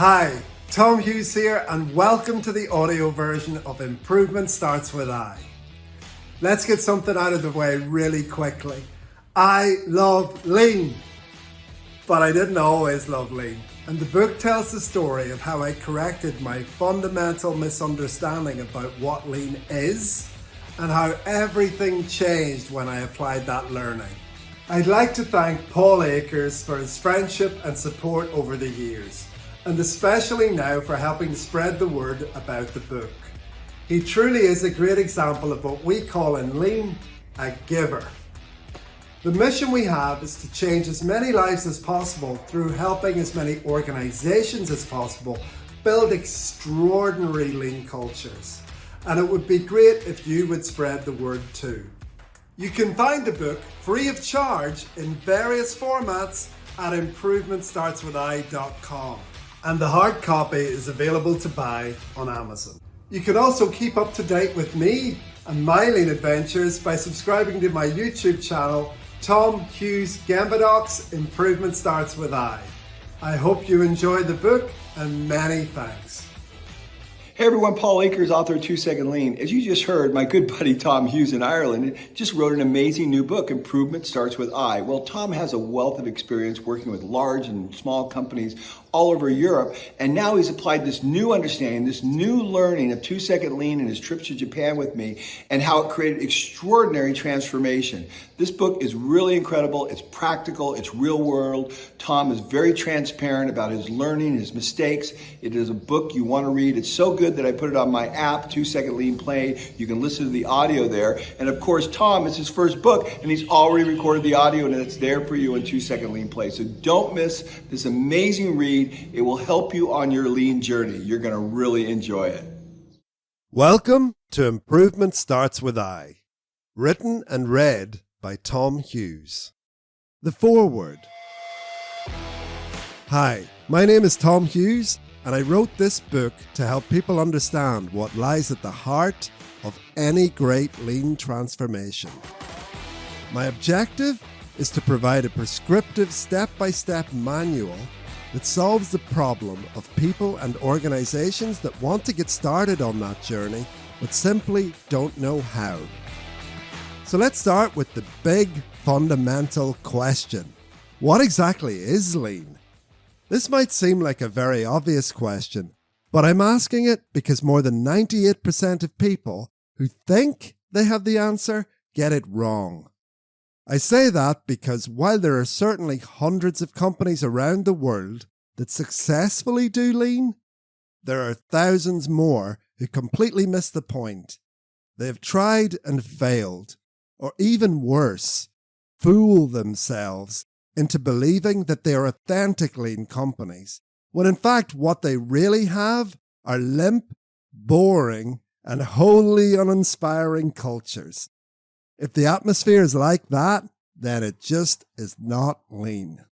Hi, Tom Hughes here, and welcome to the audio version of Improvement Starts With I. Let's get something out of the way really quickly. I love lean, but I didn't always love lean. And the book tells the story of how I corrected my fundamental misunderstanding about what lean is and how everything changed when I applied that learning. I'd like to thank Paul Akers for his friendship and support over the years, and especially now for helping to spread the word about the book. He truly is a great example of what we call in lean, a giver. The mission we have is to change as many lives as possible through helping as many organizations as possible build extraordinary lean cultures. And it would be great if you would spread the word too. You can find the book free of charge in various formats at improvementstartswithI.com. And the hard copy is available to buy on Amazon. You can also keep up to date with me and my lean adventures by subscribing to my YouTube channel, Tom Hughes Gambadocs Improvement Starts With I. I hope you enjoyed the book, and many thanks. Hey everyone, Paul Akers, author of 2 Second Lean. As you just heard, my good buddy Tom Hughes in Ireland just wrote an amazing new book, Improvement Starts With I. Well, Tom has a wealth of experience working with large and small companies all over Europe, and now he's applied this new understanding, this new learning of 2 Second Lean in his trips to Japan with me, and how it created extraordinary transformation. This book is really incredible. It's practical. It's real world. Tom is very transparent about his learning, his mistakes. It is a book you want to read. It's so good that I put it on my app, 2 Second Lean Play. You can listen to the audio there. And of course, Tom, it's his first book, and he's already recorded the audio, and it's there for you in 2 Second Lean Play. So don't miss this amazing read. It will help you on your lean journey. You're going to really enjoy it. Welcome to Improvement Starts With I, written and read by Tom Hughes. The foreword. Hi, my name is Tom Hughes, and I wrote this book to help people understand what lies at the heart of any great lean transformation. My objective is to provide a prescriptive step-by-step manual that solves the problem of people and organizations that want to get started on that journey but simply don't know how. So let's start with the big fundamental question. What exactly is lean? This might seem like a very obvious question, but I'm asking it because more than 98% of people who think they have the answer get it wrong. I say that because while there are certainly hundreds of companies around the world that successfully do lean, there are thousands more who completely miss the point. They have tried and failed, or even worse, fool themselves into believing that they are authentic lean companies, when in fact what they really have are limp, boring, and wholly uninspiring cultures. If the atmosphere is like that, then it just is not lean.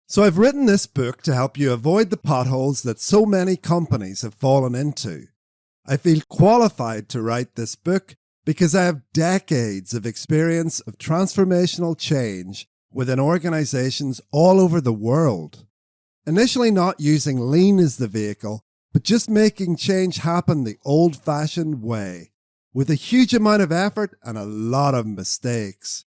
So I've written this book to help you avoid the potholes that so many companies have fallen into. I feel qualified to write this book because I have decades of experience of transformational change within organizations all over the world. Initially not using lean as the vehicle, but just making change happen the old-fashioned way, with a huge amount of effort and a lot of mistakes.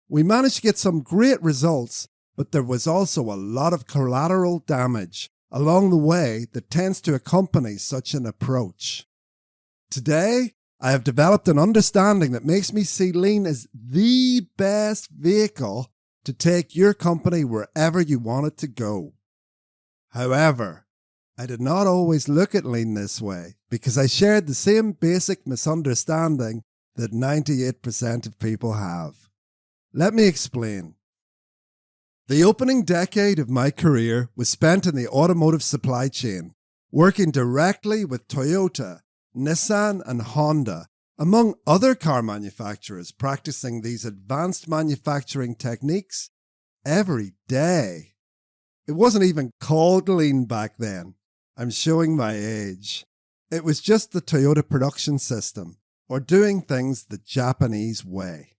We managed to get some great results, but there was also a lot of collateral damage along the way that tends to accompany such an approach. Today, I have developed an understanding that makes me see lean as the best vehicle to take your company wherever you want it to go. However, I did not always look at lean this way because I shared the same basic misunderstanding that 98% of people have. Let me explain. The opening decade of my career was spent in the automotive supply chain, working directly with Toyota, Nissan, and Honda, among other car manufacturers, practicing these advanced manufacturing techniques every day. It wasn't even called lean back then. I'm showing my age. It was just the Toyota production system, or doing things the Japanese way.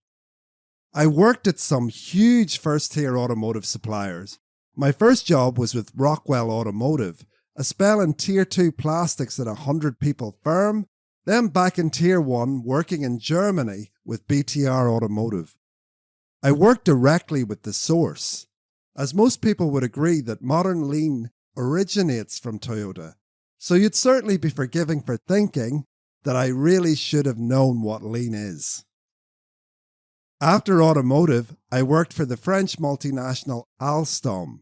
I worked at some huge first-tier automotive suppliers, My first job was with Rockwell Automotive, a spell in Tier 2 plastics at a 100-people firm, then back in Tier 1 working in Germany with BTR Automotive. I worked directly with the source, as most people would agree that modern lean originates from Toyota, so you'd certainly be forgiving for thinking that I really should have known what lean is. After automotive, I worked for the French multinational Alstom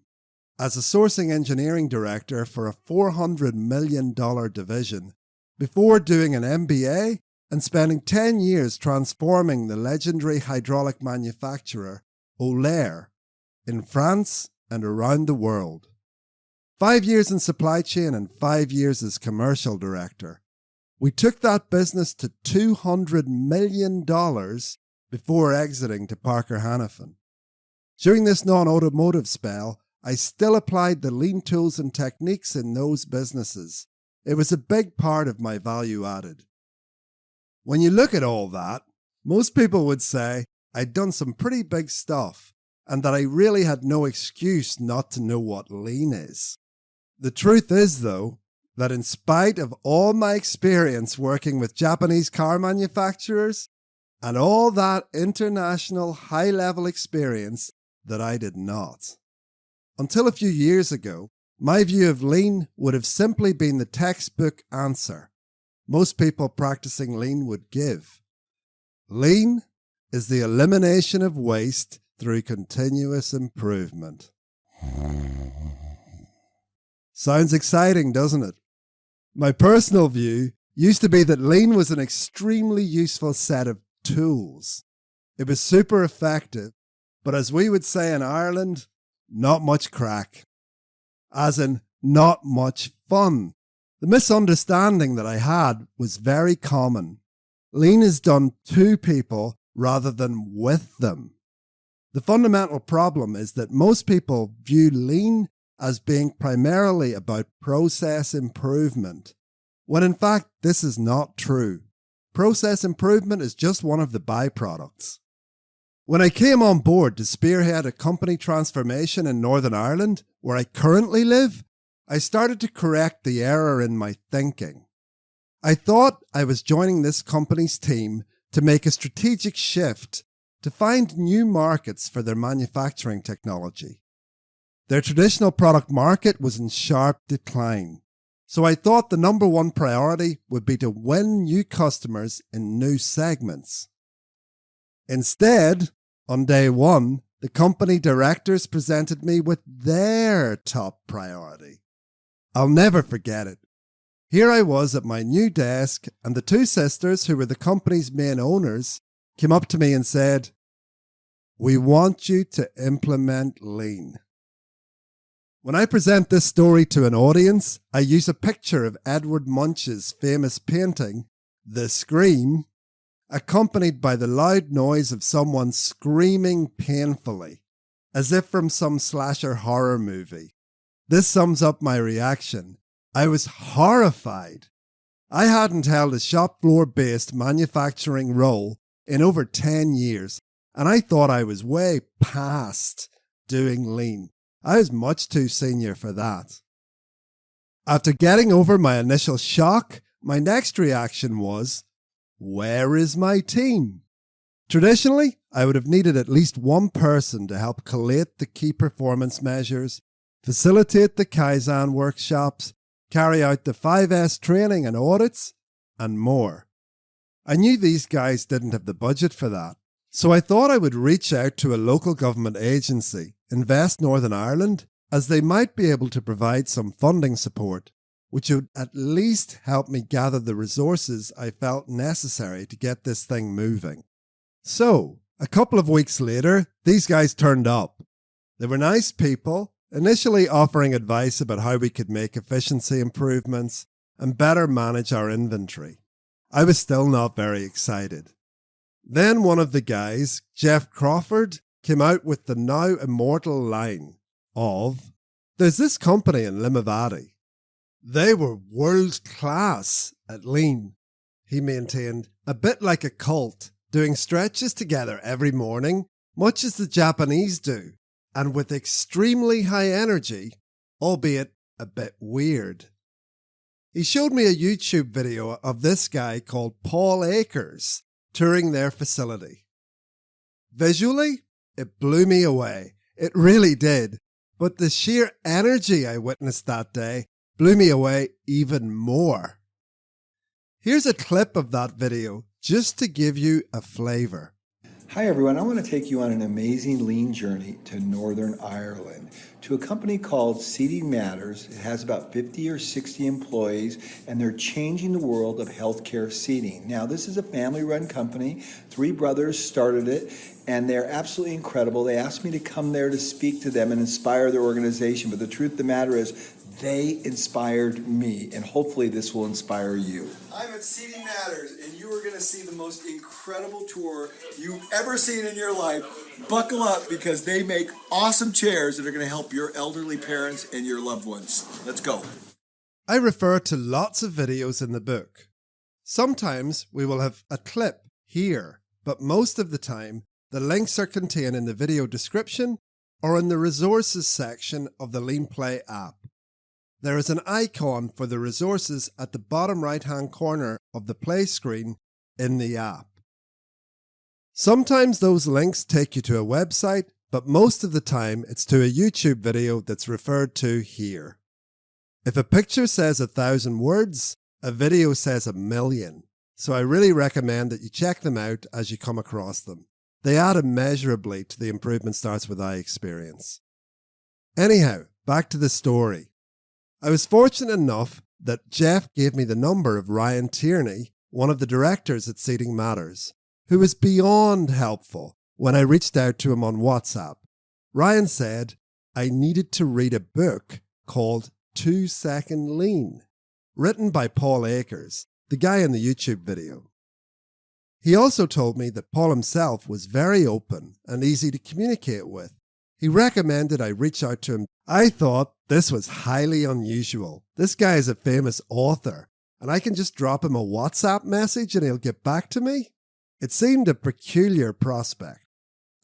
as a sourcing engineering director for a $400 million division before doing an MBA and spending 10 years transforming the legendary hydraulic manufacturer Olair in France and around the world. 5 years in supply chain and 5 years as commercial director. We took that business to $200 million before exiting to Parker Hannifin. During this non-automotive spell, I still applied the lean tools and techniques in those businesses. It was a big part of my value added. When you look at all that, most people would say I'd done some pretty big stuff and that I really had no excuse not to know what lean is. The truth is, though, that in spite of all my experience working with Japanese car manufacturers and all that international high-level experience, that I did not. Until a few years ago, my view of lean would have simply been the textbook answer most people practicing lean would give. Lean is the elimination of waste through continuous improvement. Sounds exciting, doesn't it? My personal view used to be that lean was an extremely useful set of tools. It was super effective, but as we would say in Ireland, not much crack. As in, not much fun. The misunderstanding that I had was very common. Lean is done to people rather than with them. The fundamental problem is that most people view lean as being primarily about process improvement, when in fact this is not true. Process improvement is just one of the byproducts. When I came on board to spearhead a company transformation in Northern Ireland, where I currently live, I started to correct the error in my thinking. I thought I was joining this company's team to make a strategic shift to find new markets for their manufacturing technology. Their traditional product market was in sharp decline, so I thought the number one priority would be to win new customers in new segments. Instead, on day one, the company directors presented me with their top priority. I'll never forget it. Here I was at my new desk, and the two sisters, who were the company's main owners, came up to me and said, "We want you to implement lean." When I present this story to an audience, I use a picture of Edward Munch's famous painting, The Scream, accompanied by the loud noise of someone screaming painfully, as if from some slasher horror movie. This sums up my reaction. I was horrified. I hadn't held a shop floor-based manufacturing role in over 10 years, and I thought I was way past doing lean. I was much too senior for that. After getting over my initial shock, my next reaction was, where is my team? Traditionally, I would have needed at least one person to help collate the key performance measures, facilitate the Kaizen workshops, carry out the 5S training and audits, and more. I knew these guys didn't have the budget for that, so I thought I would reach out to a local government agency, Invest Northern Ireland, as they might be able to provide some funding support, which would at least help me gather the resources I felt necessary to get this thing moving. So, a couple of weeks later, these guys turned up. They were nice people, initially offering advice about how we could make efficiency improvements and better manage our inventory. I was still not very excited. Then one of the guys, Jeff Crawford, came out with the now immortal line of, "There's this company in Limavady. They were world class at lean," he maintained, "a bit like a cult, doing stretches together every morning, much as the Japanese do. and with extremely high energy, albeit a bit weird. He showed me a YouTube video of this guy called Paul Akers touring their facility. Visually, it blew me away. It really did. But the sheer energy I witnessed that day blew me away even more. Here's a clip of that video just to give you a flavour. Hi everyone, I want to take you on an amazing lean journey to Northern Ireland to a company called Seating Matters. It has about 50 or 60 employees and they're changing the world of healthcare seating. Now this is a family-run company. 3 brothers started it and they're absolutely incredible. They asked me to come there to speak to them and inspire their organization, but the truth of the matter is they inspired me, and hopefully this will inspire you. I'm at Seating Matters, and you are going to see the most incredible tour you've ever seen in your life. Buckle up, because they make awesome chairs that are going to help your elderly parents and your loved ones. Let's go. I refer to lots of videos in the book. Sometimes we will have a clip here, but most of the time, the links are contained in the video description or in the resources section of the LeanPlay app. There is an icon for the resources at the bottom right-hand corner of the play screen in the app. Sometimes those links take you to a website, but most of the time it's to a YouTube video that's referred to here. If a picture says 1,000 words, a video says 1,000,000. So I really recommend that you check them out as you come across them. They add immeasurably to the Improvement Starts With I experience. Anyhow, back to the story. I was fortunate enough that Jeff gave me the number of Ryan Tierney, one of the directors at Seating Matters, who was beyond helpful when I reached out to him on WhatsApp. Ryan said I needed to read a book called 2 Second Lean, written by Paul Akers, the guy in the YouTube video. He also told me that Paul himself was very open and easy to communicate with. He recommended I reach out to him. I thought this was highly unusual. This guy is a famous author, and I can just drop him a WhatsApp message and he'll get back to me? It seemed a peculiar prospect.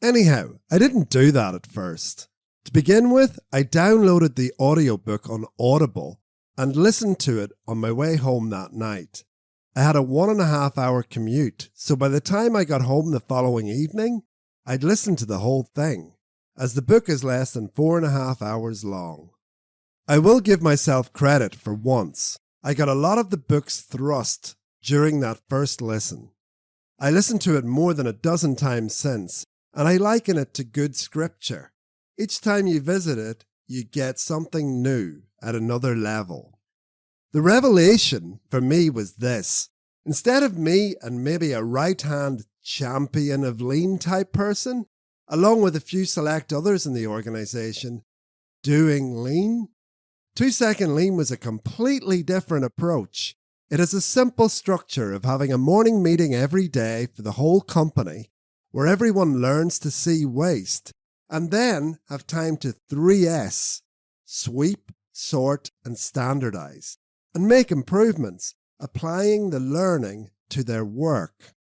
Anyhow, I didn't do that at first. To begin with, I downloaded the audiobook on Audible and listened to it on my way home that night. I had a 1.5 hour commute, so by the time I got home the following evening, I'd listened to the whole thing, as the book is less than 4.5 hours long. I will give myself credit for once. I got a lot of the book's thrust during that first listen. I listened to it more than a dozen times since, and I liken it to good scripture. Each time you visit it, you get something new at another level. The revelation for me was this. Instead of me and maybe a right-hand champion of lean type person, along with a few select others in the organization, doing lean, 2 Second Lean was a completely different approach. It is a simple structure of having a morning meeting every day for the whole company, where everyone learns to see waste, and then have time to 3S, sweep, sort, and standardize, and make improvements, applying the learning to their work.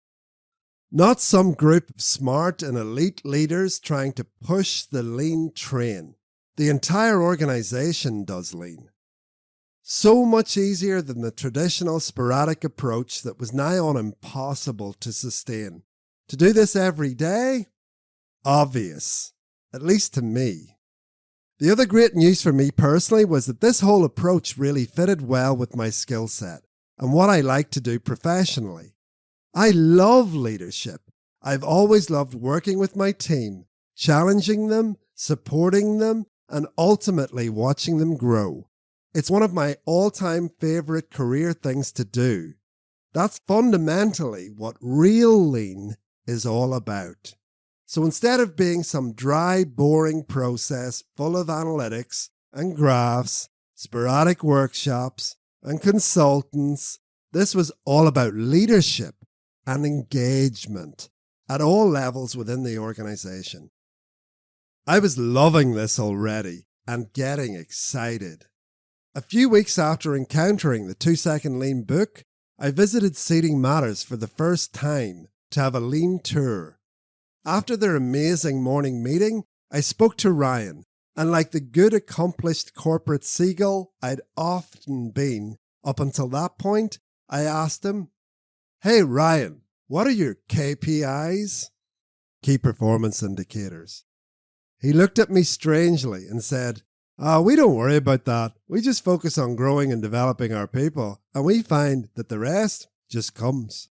Not some group of smart and elite leaders trying to push the lean train. The entire organization does lean. So much easier than the traditional sporadic approach that was nigh on impossible to sustain. To do this every day? Obvious, at least to me. The other great news for me personally was that this whole approach really fitted well with my skill set and what I like to do professionally. I love leadership. I've always loved working with my team, challenging them, supporting them, and ultimately watching them grow. It's one of my all-time favorite career things to do. That's fundamentally what real lean is all about. So instead of being some dry, boring process full of analytics and graphs, sporadic workshops and consultants, this was all about leadership and engagement at all levels within the organization. I was loving this already and getting excited. A few weeks after encountering the 2 Second Lean book, I visited Seating Matters for the first time to have a lean tour. After their amazing morning meeting, I spoke to Ryan, and like the good accomplished corporate seagull I'd often been up until that point, I asked him, "Hey Ryan, what are your KPIs?" Key performance indicators. He looked at me strangely and said, "We don't worry about that. We just focus on growing and developing our people, and we find that the rest just comes."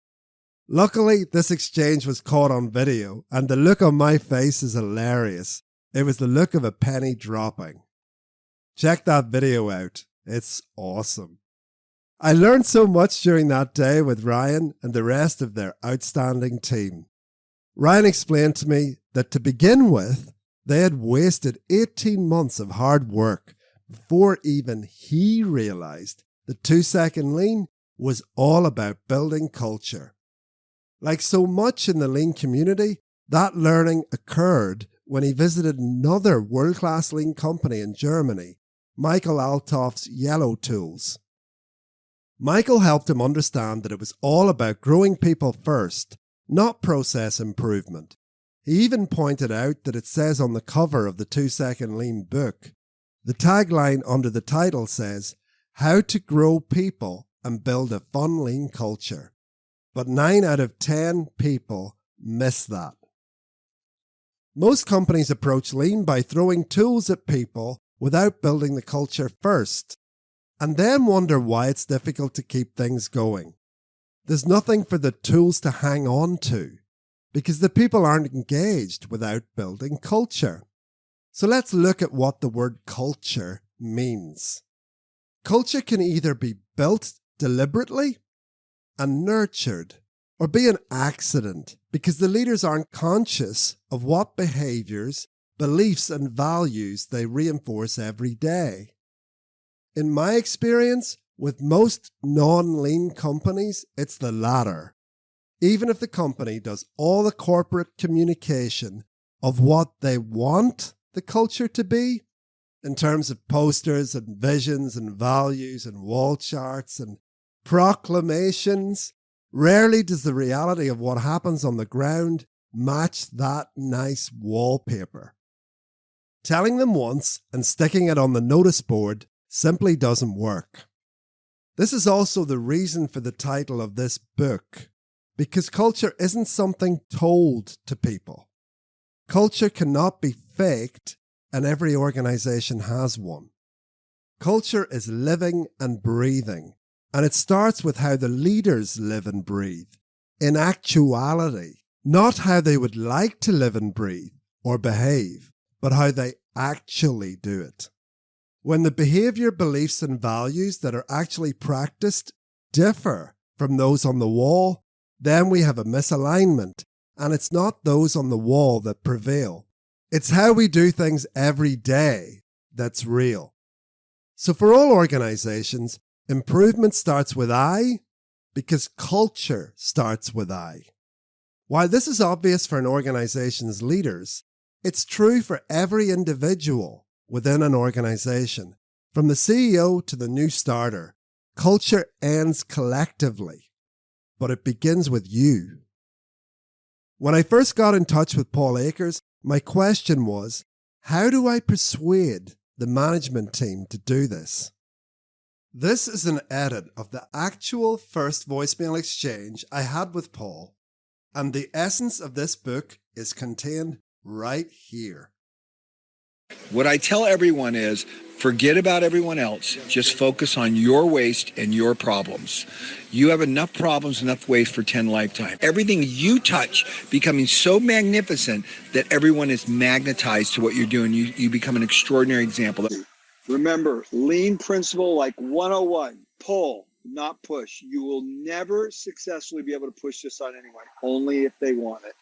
Luckily, this exchange was caught on video, and the look on my face is hilarious. It was the look of a penny dropping. Check that video out. It's awesome. I learned so much during that day with Ryan and the rest of their outstanding team. Ryan explained to me that to begin with, they had wasted 18 months of hard work before even he realized the 2-second lean was all about building culture. Like so much in the lean community, that learning occurred when he visited another world-class lean company in Germany, Michael Althoff's Yellow Tools. Michael helped him understand that it was all about growing people first, not process improvement. He even pointed out that it says on the cover of the 2-second lean book, the tagline under the title says, "How to Grow People and Build a Fun Lean Culture." But 9 out of 10 people miss that. Most companies approach lean by throwing tools at people without building the culture first, and then wonder why it's difficult to keep things going. There's nothing for the tools to hang on to, because the people aren't engaged without building culture. So let's look at what the word culture means. Culture can either be built deliberately and nurtured, or be an accident because the leaders aren't conscious of what behaviours, beliefs and values they reinforce every day. In my experience, with most non-lean companies, it's the latter. Even if the company does all the corporate communication of what they want the culture to be, in terms of posters and visions and values and wall charts and proclamations, rarely does the reality of what happens on the ground match that nice wallpaper. Telling them once and sticking it on the notice board simply doesn't work. This is also the reason for the title of this book, because culture isn't something told to people. Culture cannot be faked, and every organization has one. Culture is living and breathing, and it starts with how the leaders live and breathe, in actuality, not how they would like to live and breathe or behave, but how they actually do it. When the behavior, beliefs, and values that are actually practiced differ from those on the wall, then we have a misalignment, and it's not those on the wall that prevail. It's how we do things every day that's real. So for all organizations, improvement starts with I, because culture starts with I. While this is obvious for an organization's leaders, it's true for every individual within an organization. From the CEO to the new starter, culture ends collectively, but it begins with you. When I first got in touch with Paul Akers, my question was, how do I persuade the management team to do this? This is an edit of the actual first voicemail exchange I had with Paul, and the essence of this book is contained right here. What I tell everyone is, forget about everyone else. Just focus on your waste and your problems. You have enough problems, enough waste for 10 lifetimes. Everything you touch becoming so magnificent that everyone is magnetized to what you're doing. You become an extraordinary example. Remember, lean principle like 101, pull, not push. You will never successfully be able to push this on anyone, only if they want it.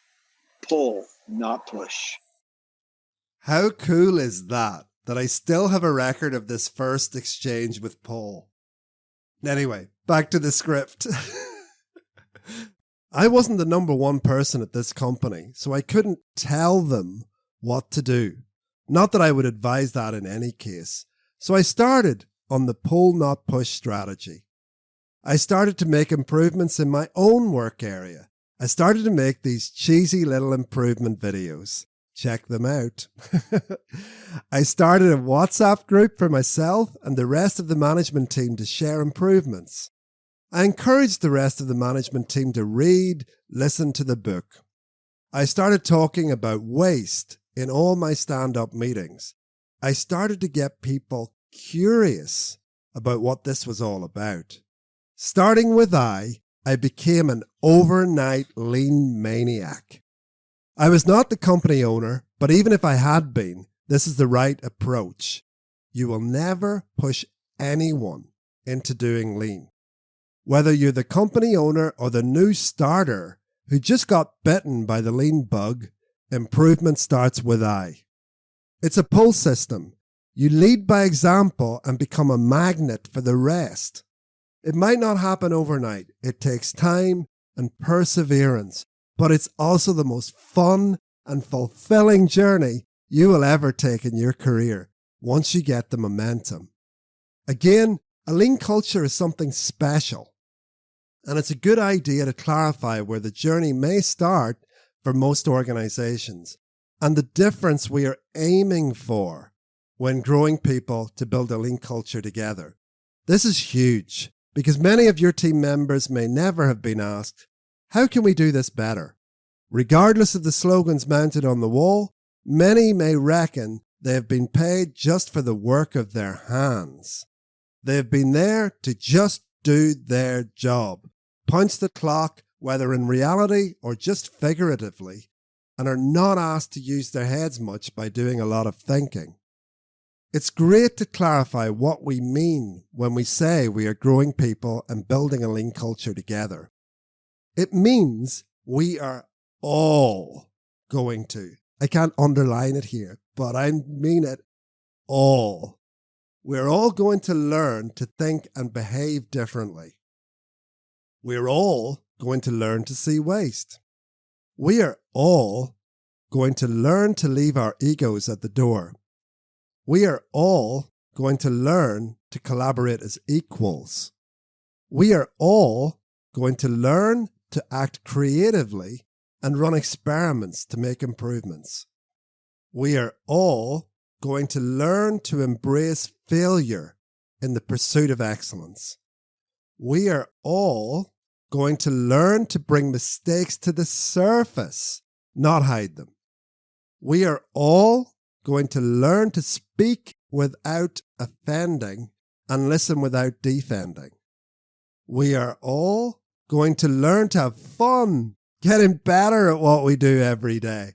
Pull, not push. How cool is that I still have a record of this first exchange with Paul? Anyway, back to the script. I wasn't the number one person at this company, so I couldn't tell them what to do. Not that I would advise that in any case. So I started on the pull, not push strategy. I started to make improvements in my own work area. I started to make these cheesy little improvement videos. check them out. I started a WhatsApp group for myself and the rest of the management team to share improvements. I encouraged the rest of the management team to read, listen to the book. I started talking about waste in all my stand-up meetings. I started to get people curious about what this was all about. Starting with I became an overnight lean maniac. I was not the company owner, but even if I had been, this is the right approach. You will never push anyone into doing lean. Whether you're the company owner or the new starter who just got bitten by the lean bug, improvement starts with I. It's a pull system. You lead by example and become a magnet for the rest. It might not happen overnight. It takes time and perseverance, but it's also the most fun and fulfilling journey you will ever take in your career once you get the momentum. Again, a lean culture is something special, and it's a good idea to clarify where the journey may start for most organizations and the difference we are aiming for when growing people to build a lean culture together. This is huge because many of your team members may never have been asked, how can we do this better? Regardless of the slogans mounted on the wall, many may reckon they have been paid just for the work of their hands. They have been there to just do their job, punch the clock, whether in reality or just figuratively, and are not asked to use their heads much by doing a lot of thinking. It's great to clarify what we mean when we say we are growing people and building a lean culture together. It means we are all going to. I can't underline it here, but I mean it all. We're all going to learn to think and behave differently. We're all going to learn to see waste. We are all going to learn to leave our egos at the door. We are all going to learn to collaborate as equals. We are all going to learn to act creatively and run experiments to make improvements. We are all going to learn to embrace failure in the pursuit of excellence. We are all going to learn to bring mistakes to the surface, not hide them. We are all going to learn to speak without offending and listen without defending. We are all going to learn to have fun, getting better at what we do every day.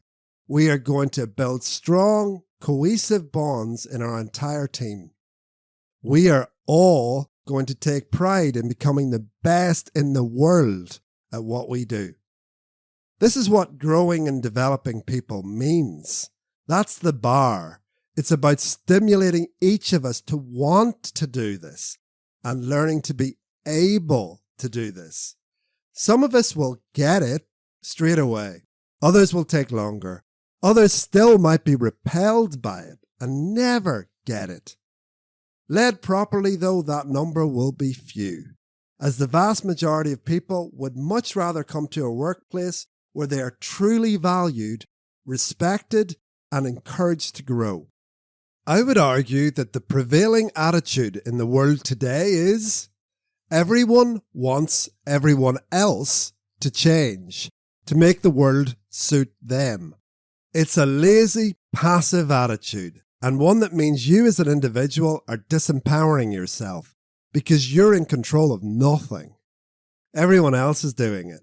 We are going to build strong, cohesive bonds in our entire team. We are all going to take pride in becoming the best in the world at what we do. This is what growing and developing people means. That's the bar. It's about stimulating each of us to want to do this and learning to be able to do this. Some of us will get it straight away. Others will take longer. Others still might be repelled by it and never get it. Led properly, though, that number will be few, as the vast majority of people would much rather come to a workplace where they are truly valued, respected, and encouraged to grow. I would argue that the prevailing attitude in the world today is everyone wants everyone else to change, to make the world suit them. It's a lazy, passive attitude, and one that means you as an individual are disempowering yourself because you're in control of nothing. Everyone else is doing it.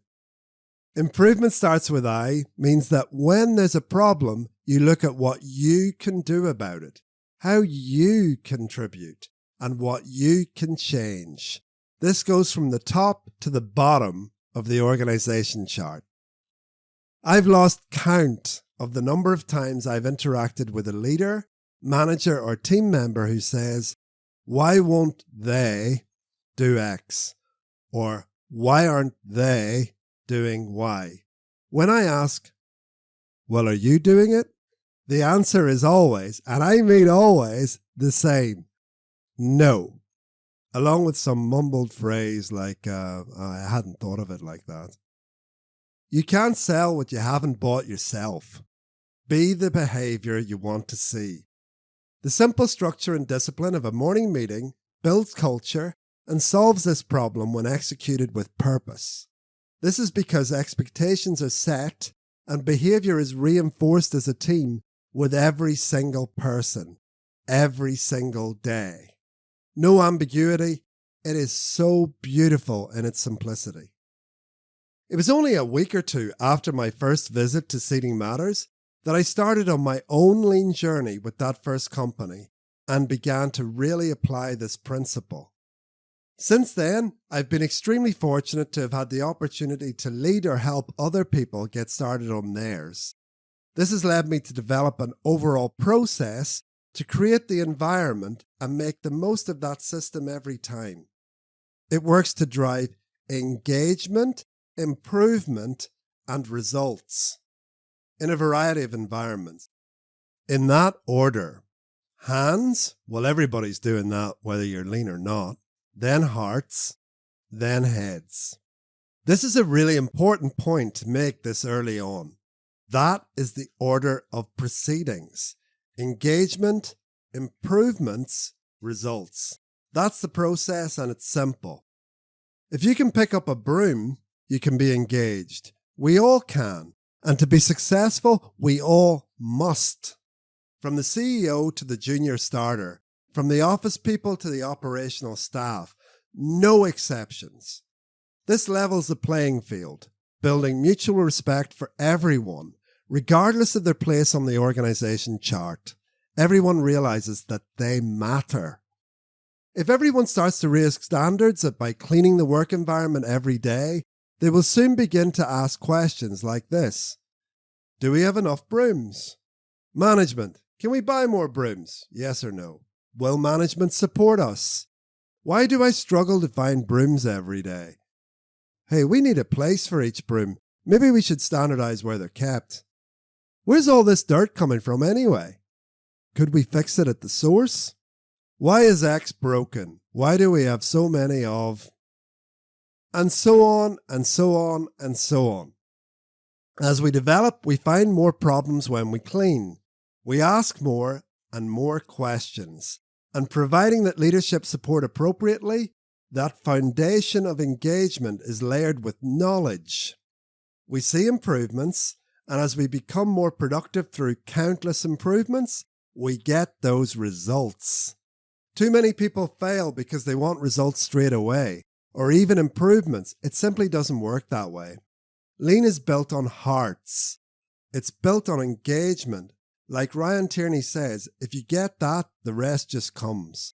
Improvement starts with I means that when there's a problem, you look at what you can do about it, how you contribute, and what you can change. This goes from the top to the bottom of the organization chart. I've lost count of the number of times I've interacted with a leader, manager, or team member who says, why won't they do X? Or why aren't they doing Y? When I ask, well, are you doing it? The answer is always, and I mean always, the same. No. Along with some mumbled phrase like, I hadn't thought of it like that. You can't sell what you haven't bought yourself. Be the behavior you want to see. The simple structure and discipline of a morning meeting builds culture and solves this problem when executed with purpose. This is because expectations are set and behavior is reinforced as a team with every single person, every single day. No ambiguity. It is so beautiful in its simplicity. It was only a week or two after my first visit to Seeding Matters that I started on my own lean journey with that first company and began to really apply this principle. Since then, I've been extremely fortunate to have had the opportunity to lead or help other people get started on theirs. This has led me to develop an overall process to create the environment and make the most of that system every time. It works to drive engagement, improvement, and results in a variety of environments. In that order: hands, well, everybody's doing that whether you're lean or not. Then hearts, then heads. This is a really important point to make this early on. That is the order of proceedings. Engagement, improvements, results. That's the process, and it's simple. If you can pick up a broom, you can be engaged. We all can. And to be successful, we all must. From the CEO to the junior starter, from the office people to the operational staff, no exceptions. This levels the playing field, building mutual respect for everyone, regardless of their place on the organization chart. Everyone realizes that they matter. If everyone starts to raise standards by cleaning the work environment every day, they will soon begin to ask questions like this. Do we have enough brooms? Management, can we buy more brooms? Yes or no? Will management support us? Why do I struggle to find brooms every day? Hey, we need a place for each broom. Maybe we should standardize where they're kept. Where's all this dirt coming from anyway? Could we fix it at the source? Why is X broken? Why do we have so many of... And so on, and so on, and so on. As we develop, we find more problems when we clean. We ask more and more questions. And providing that leadership support appropriately, that foundation of engagement is layered with knowledge. We see improvements, and as we become more productive through countless improvements, we get those results. Too many people fail because they want results straight away, or even improvements. It simply doesn't work that way. Lean is built on hearts. It's built on engagement. Like Ryan Tierney says, if you get that, the rest just comes.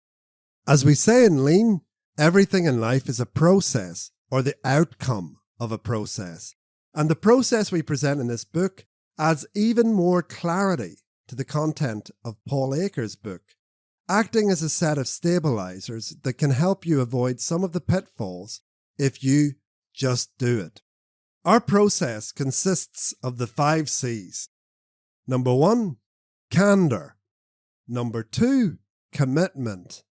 As we say in Lean, everything in life is a process or the outcome of a process. And the process we present in this book adds even more clarity to the content of Paul Akers' book, acting as a set of stabilizers that can help you avoid some of the pitfalls if you just do it. Our process consists of the 5 C's. Number 1, Candour. Number 2, commitment.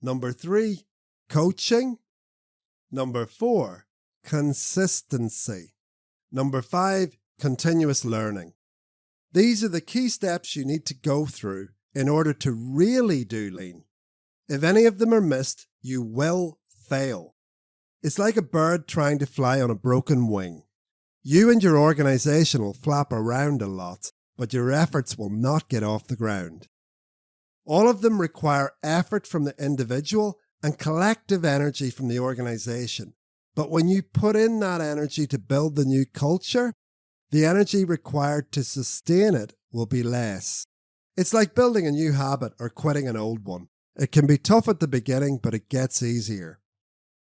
Number 3, coaching. Number 4, consistency. Number 5, continuous learning. These are the key steps you need to go through in order to really do Lean. If any of them are missed, you will fail. It's like a bird trying to fly on a broken wing. You and your organization will flap around a lot, but your efforts will not get off the ground. All of them require effort from the individual and collective energy from the organization. But when you put in that energy to build the new culture, the energy required to sustain it will be less. It's like building a new habit or quitting an old one. It can be tough at the beginning, but it gets easier.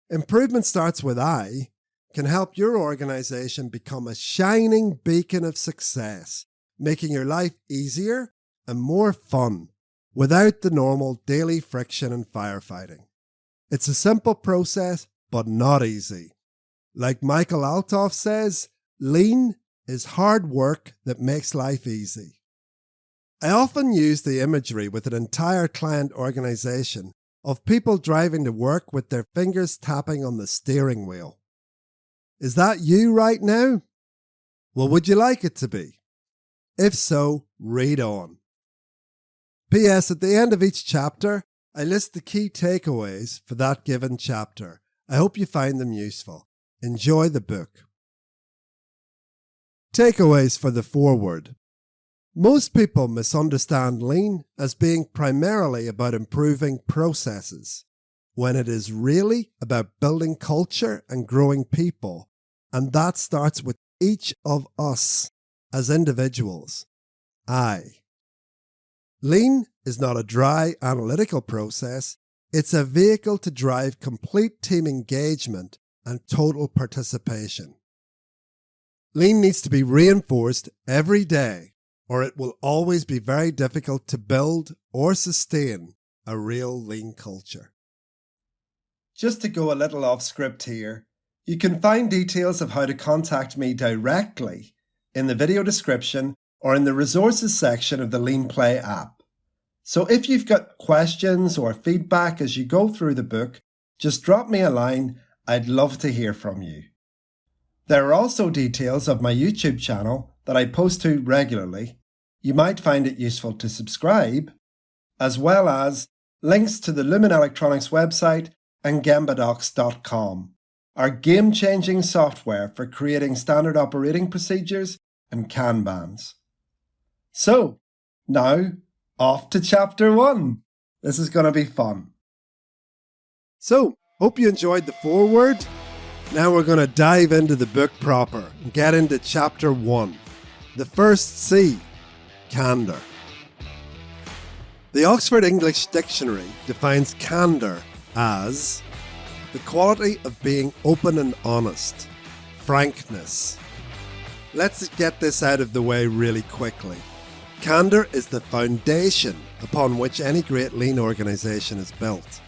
Improvement starts with I can help your organization become a shining beacon of success, making your life easier and more fun without the normal daily friction and firefighting. It's a simple process, but not easy. Like Michael Althoff says, Lean is hard work that makes life easy. I often use the imagery with an entire client organization of people driving to work with their fingers tapping on the steering wheel. Is that you right now? Well, would you like it to be? If so, read on. P.S. At the end of each chapter, I list the key takeaways for that given chapter. I hope you find them useful. Enjoy the book. Takeaways for the foreword. Most people misunderstand Lean as being primarily about improving processes, when it is really about building culture and growing people, and that starts with each of us as individuals. Lean is not a dry analytical process, it's a vehicle to drive complete team engagement and total participation. Lean needs to be reinforced every day, or it will always be very difficult to build or sustain a real Lean culture. Just to go a little off script here, you can find details of how to contact me directly in the video description or in the resources section of the Lean Play app. So if you've got questions or feedback as you go through the book, just drop me a line. I'd love to hear from you. There are also details of my YouTube channel that I post to regularly. You might find it useful to subscribe, as well as links to the Lumen Electronics website and gembadocs.com, our game-changing software for creating standard operating procedures and Kanbans. So, now, off to Chapter 1. This is going to be fun. So, hope you enjoyed the foreword. Now we're going to dive into the book proper and get into Chapter 1. The first C, Candour. The Oxford English Dictionary defines candour as the quality of being open and honest, frankness. Let's get this out of the way really quickly. Candour is the foundation upon which any great Lean organisation is built.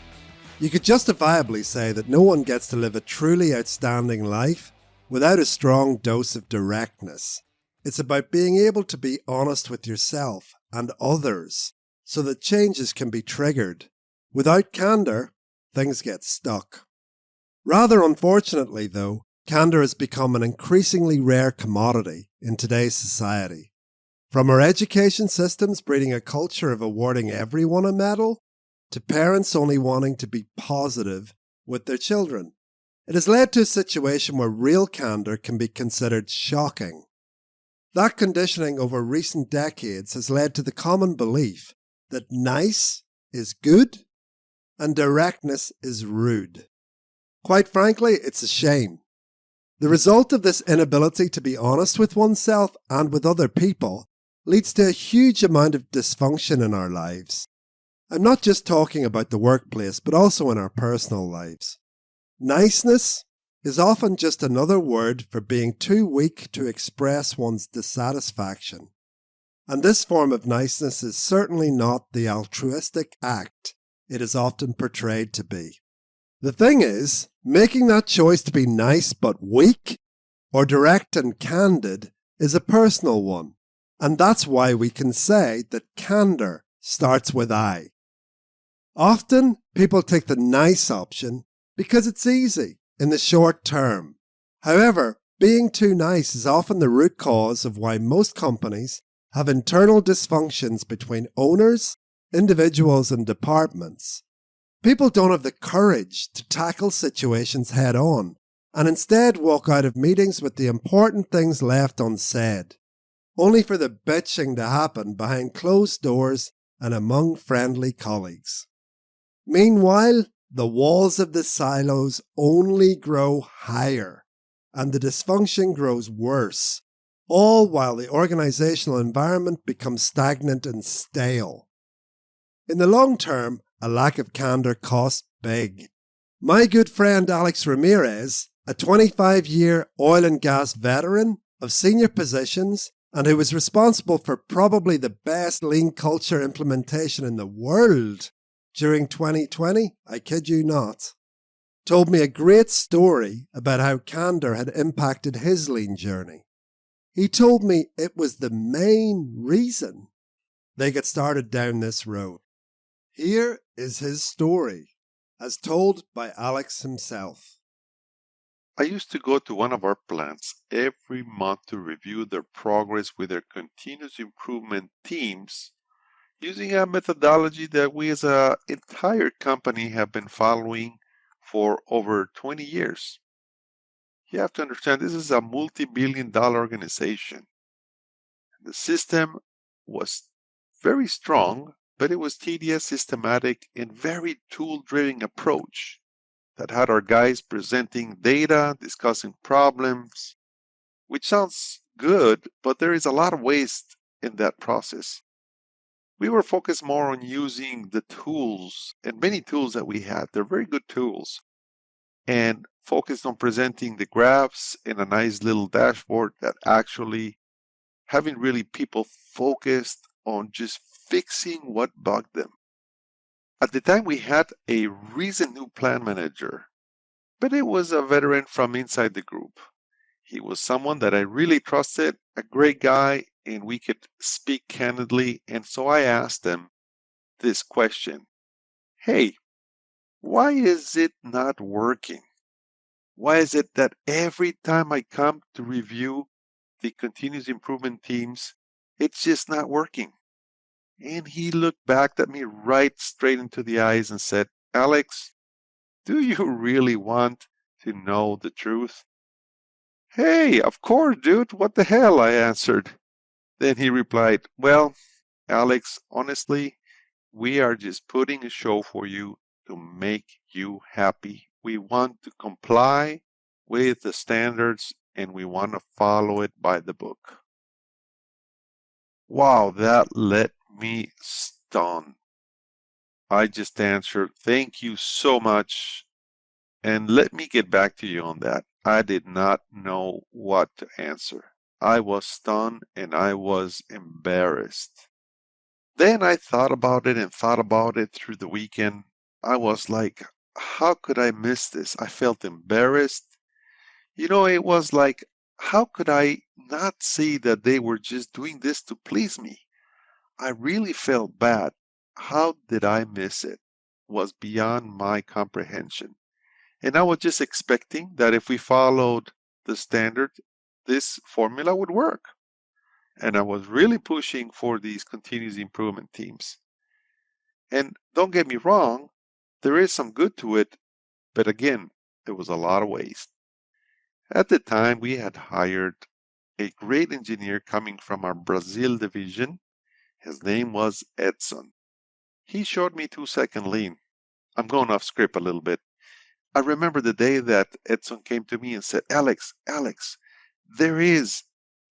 You could justifiably say that no one gets to live a truly outstanding life without a strong dose of directness. It's about being able to be honest with yourself and others so that changes can be triggered. Without candour, things get stuck. Rather unfortunately, though, candour has become an increasingly rare commodity in today's society. From our education systems breeding a culture of awarding everyone a medal, to parents only wanting to be positive with their children, it has led to a situation where real candour can be considered shocking. That conditioning over recent decades has led to the common belief that nice is good and directness is rude. Quite frankly, it's a shame. The result of this inability to be honest with oneself and with other people leads to a huge amount of dysfunction in our lives. I'm not just talking about the workplace, but also in our personal lives. Niceness is often just another word for being too weak to express one's dissatisfaction. And this form of niceness is certainly not the altruistic act it is often portrayed to be. The thing is, making that choice to be nice but weak, or direct and candid, is a personal one. And that's why we can say that candour starts with I. Often, people take the nice option because it's easy in the short term. However, being too nice is often the root cause of why most companies have internal dysfunctions between owners, individuals, and departments. People don't have the courage to tackle situations head on and instead walk out of meetings with the important things left unsaid, only for the bitching to happen behind closed doors and among friendly colleagues. Meanwhile, the walls of the silos only grow higher and the dysfunction grows worse, all while the organisational environment becomes stagnant and stale. In the long term, a lack of candour costs big. My good friend Alex Ramirez, a 25-year oil and gas veteran of senior positions and who was responsible for probably the best lean culture implementation in the world during 2020, I kid you not, told me a great story about how candour had impacted his lean journey. He told me it was the main reason they got started down this road. Here is his story, as told by Alex himself. I used to go to one of our plants every month to review their progress with their continuous improvement teams using a methodology that we as an entire company have been following for over 20 years. You have to understand this is a multi-billion-dollar organization. The system was very strong, but it was tedious, systematic, and very tool-driven approach that had our guys presenting data, discussing problems, which sounds good, but there is a lot of waste in that process. We were focused more on using the tools and many tools that we had. They're very good tools, and focused on presenting the graphs in a nice little dashboard that actually having really people focused on just fixing what bugged them. At the time, we had a recent new plan manager, but it was a veteran from inside the group. He was someone that I really trusted, a great guy, and we could speak candidly. And so I asked him this question: Hey, why is it not working? Why is it that every time I come to review the continuous improvement teams, it's just not working? And he looked back at me right straight into the eyes and said, Alex, do you really want to know the truth? Hey, of course, dude. What the hell? I answered. Then he replied, Well, Alex, honestly, we are just putting a show for you to make you happy. We want to comply with the standards and we want to follow it by the book. Wow, that let me stun. I just answered, Thank you so much. And let me get back to you on that. I did not know what to answer. I was stunned and I was embarrassed. Then I thought about it and thought about it through the weekend. I was like, how could I miss this? I felt embarrassed. It was like, how could I not see that they were just doing this to please me? I really felt bad. How did I miss it? Was beyond my comprehension. And I was just expecting that if we followed the standard, this formula would work. And I was really pushing for these continuous improvement teams. And don't get me wrong, there is some good to it, but again, there was a lot of waste. At the time, we had hired a great engineer coming from our Brazil division. His name was Edson. He showed me 2-second lean. I'm going off script a little bit. I remember the day that Edson came to me and said, Alex, there is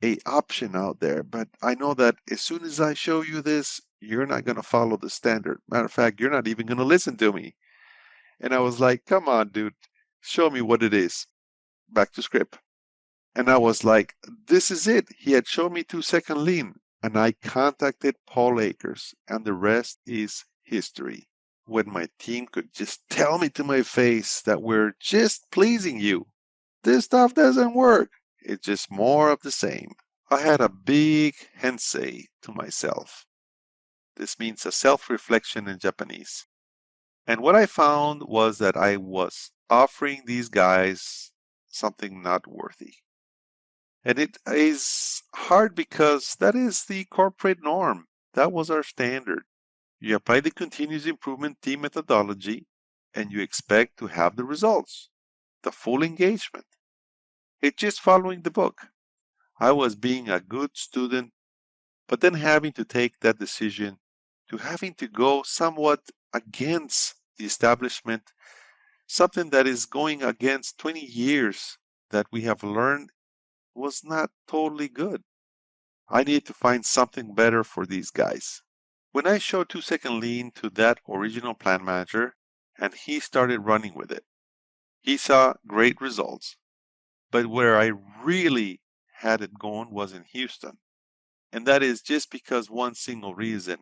a option out there, but I know that as soon as I show you this, you're not going to follow the standard. Matter of fact, you're not even going to listen to me. And I was like, come on, dude, show me what it is. Back to script. And I was like, this is it. He had shown me 2-second lean. And I contacted Paul Akers, and the rest is history. When my team could just tell me to my face that we're just pleasing you. This stuff doesn't work. It's just more of the same. I had a big hensei to myself. This means a self-reflection in Japanese. And what I found was that I was offering these guys something not worthy. And it is hard because that is the corporate norm. That was our standard. You apply the continuous improvement team methodology and you expect to have the results, the full engagement. It's just following the book. I was being a good student, but then having to take that decision to having to go somewhat against the establishment, something that is going against 20 years that we have learned was not totally good. I need to find something better for these guys. When I showed 2-second lean to that original plan manager and he started running with it, he saw great results. But where I really had it going was in Houston. And that is just because one single reason: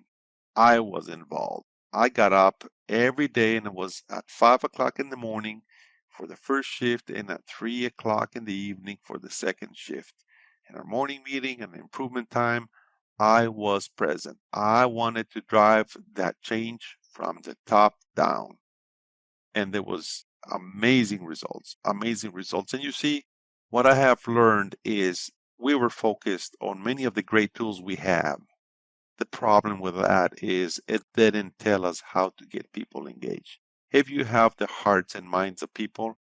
I was involved. I got up every day and it was at 5 o'clock in the morning for the first shift and at 3 o'clock in the evening for the second shift. In our morning meeting and improvement time, I was present. I wanted to drive that change from the top down. And there was amazing results, amazing results. And you see, what I have learned is we were focused on many of the great tools we have. The problem with that is it didn't tell us how to get people engaged. If you have the hearts and minds of people,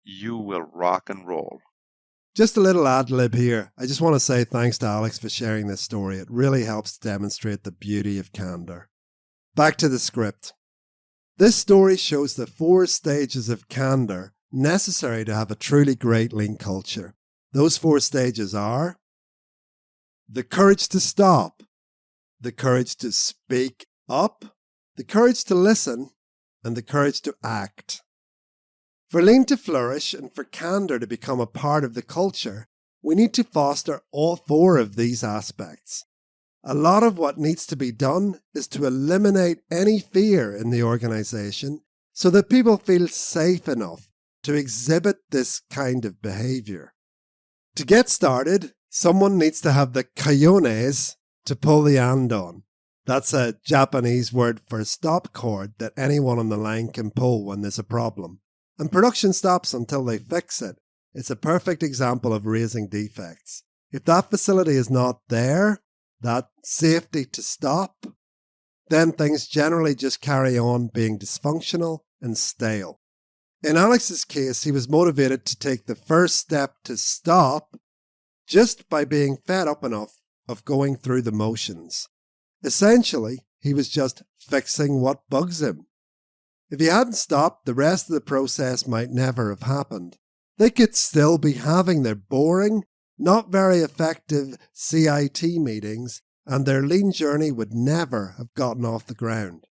you will rock and roll. Just a little ad lib here. I just want to say thanks to Alex for sharing this story. It really helps to demonstrate the beauty of Candour. Back to the script. This story shows the 4 stages of Candour necessary to have a truly great lean culture. Those 4 stages are the courage to stop, the courage to speak up, the courage to listen, and the courage to act. For lean to flourish and for Candour to become a part of the culture, we need to foster all 4 of these aspects. A lot of what needs to be done is to eliminate any fear in the organisation so that people feel safe enough to exhibit this kind of behaviour. To get started, someone needs to have the cojones to pull the andon. That's a Japanese word for stop cord that anyone on the line can pull when there's a problem. And production stops until they fix it. It's a perfect example of raising defects. If that facility is not there, that safety to stop, then things generally just carry on being dysfunctional and stale. In Alex's case, he was motivated to take the first step to stop just by being fed up enough of going through the motions. Essentially, he was just fixing what bugs him. If he hadn't stopped, the rest of the process might never have happened. They could still be having their boring, not very effective CIT meetings, and their lean journey would never have gotten off the ground.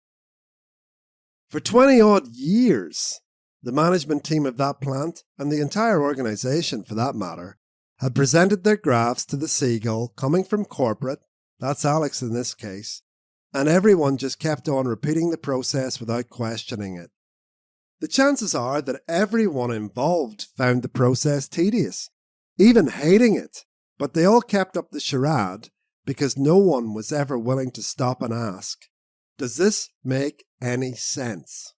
For 20-odd years, the management team of that plant, and the entire organisation for that matter, had presented their graphs to the seagull coming from corporate, that's Alex in this case, and everyone just kept on repeating the process without questioning it. The chances are that everyone involved found the process tedious, even hating it, but they all kept up the charade because no one was ever willing to stop and ask, does this make any sense?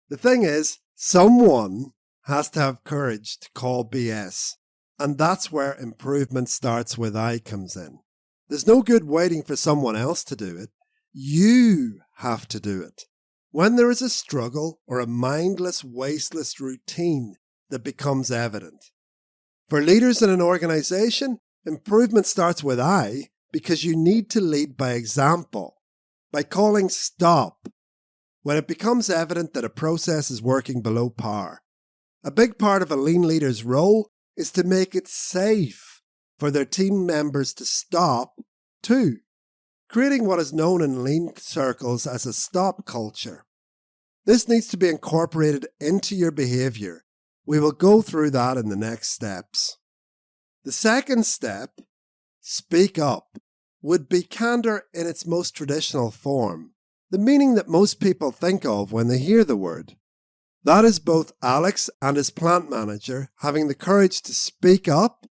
The thing is, someone has to have courage to call BS, and that's where improvement starts with I comes in. There's no good waiting for someone else to do it. You have to do it. When there is a struggle or a mindless, wasteless routine that becomes evident. For leaders in an organisation, improvement starts with I because you need to lead by example, by calling stop when it becomes evident that a process is working below par. A big part of a lean leader's role is to make it safe for their team members to stop too, creating what is known in lean circles as a stop culture. This needs to be incorporated into your behaviour. We will go through that in the next steps. The second step, speak up, would be candour in its most traditional form, the meaning that most people think of when they hear the word. That is both Alex and his plant manager having the courage to speak up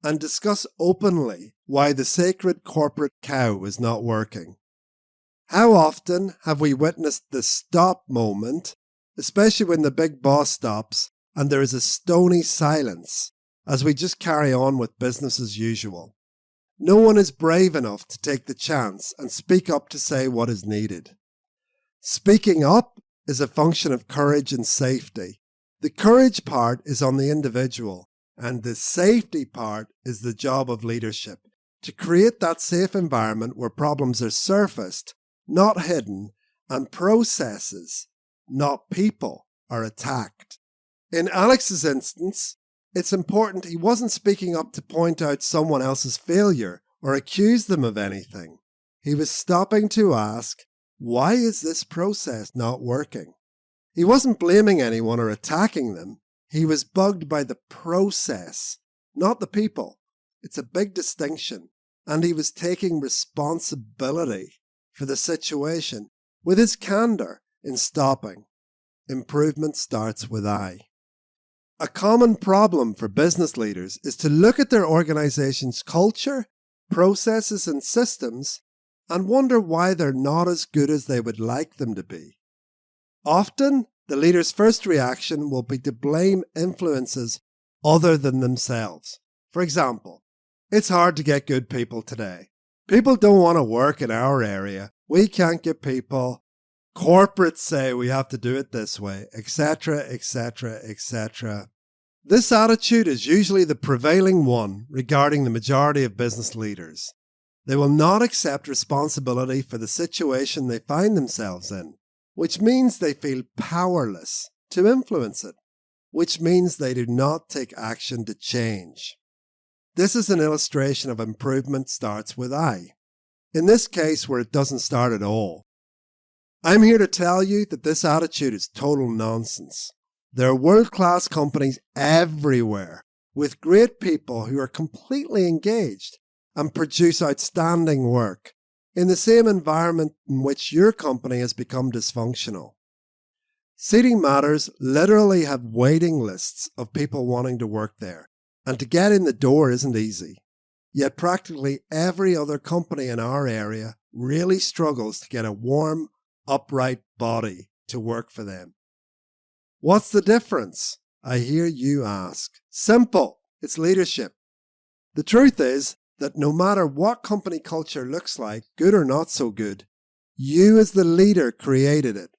and discuss openly why the sacred corporate cow is not working. How often have we witnessed the stop moment, especially when the big boss stops and there is a stony silence as we just carry on with business as usual? No one is brave enough to take the chance and speak up to say what is needed. Speaking up is a function of courage and safety. The courage part is on the individual, and the safety part is the job of leadership, to create that safe environment where problems are surfaced, not hidden, and processes, not people, are attacked. In Alex's instance, it's important he wasn't speaking up to point out someone else's failure or accuse them of anything. He was stopping to ask, why is this process not working? He wasn't blaming anyone or attacking them. He was bugged by the process, not the people. It's a big distinction. And he was taking responsibility for the situation with his candour in stopping. Improvement starts with I. A common problem for business leaders is to look at their organization's culture, processes, and systems and wonder why they're not as good as they would like them to be. Often, the leader's first reaction will be to blame influences other than themselves. For example, it's hard to get good people today. People don't want to work in our area. We can't get people. Corporates say we have to do it this way, etc., etc., etc. This attitude is usually the prevailing one regarding the majority of business leaders. They will not accept responsibility for the situation they find themselves in, which means they feel powerless to influence it, which means they do not take action to change. This is an illustration of improvement starts with I. In this case, where it doesn't start at all. I'm here to tell you that this attitude is total nonsense. There are world-class companies everywhere with great people who are completely engaged and produce outstanding work in the same environment in which your company has become dysfunctional. Seating Matters literally have waiting lists of people wanting to work there, and to get in the door isn't easy. Yet practically every other company in our area really struggles to get a warm, upright body to work for them. What's the difference? I hear you ask. Simple. It's leadership. The truth is that no matter what company culture looks like, good or not so good, you as the leader created it.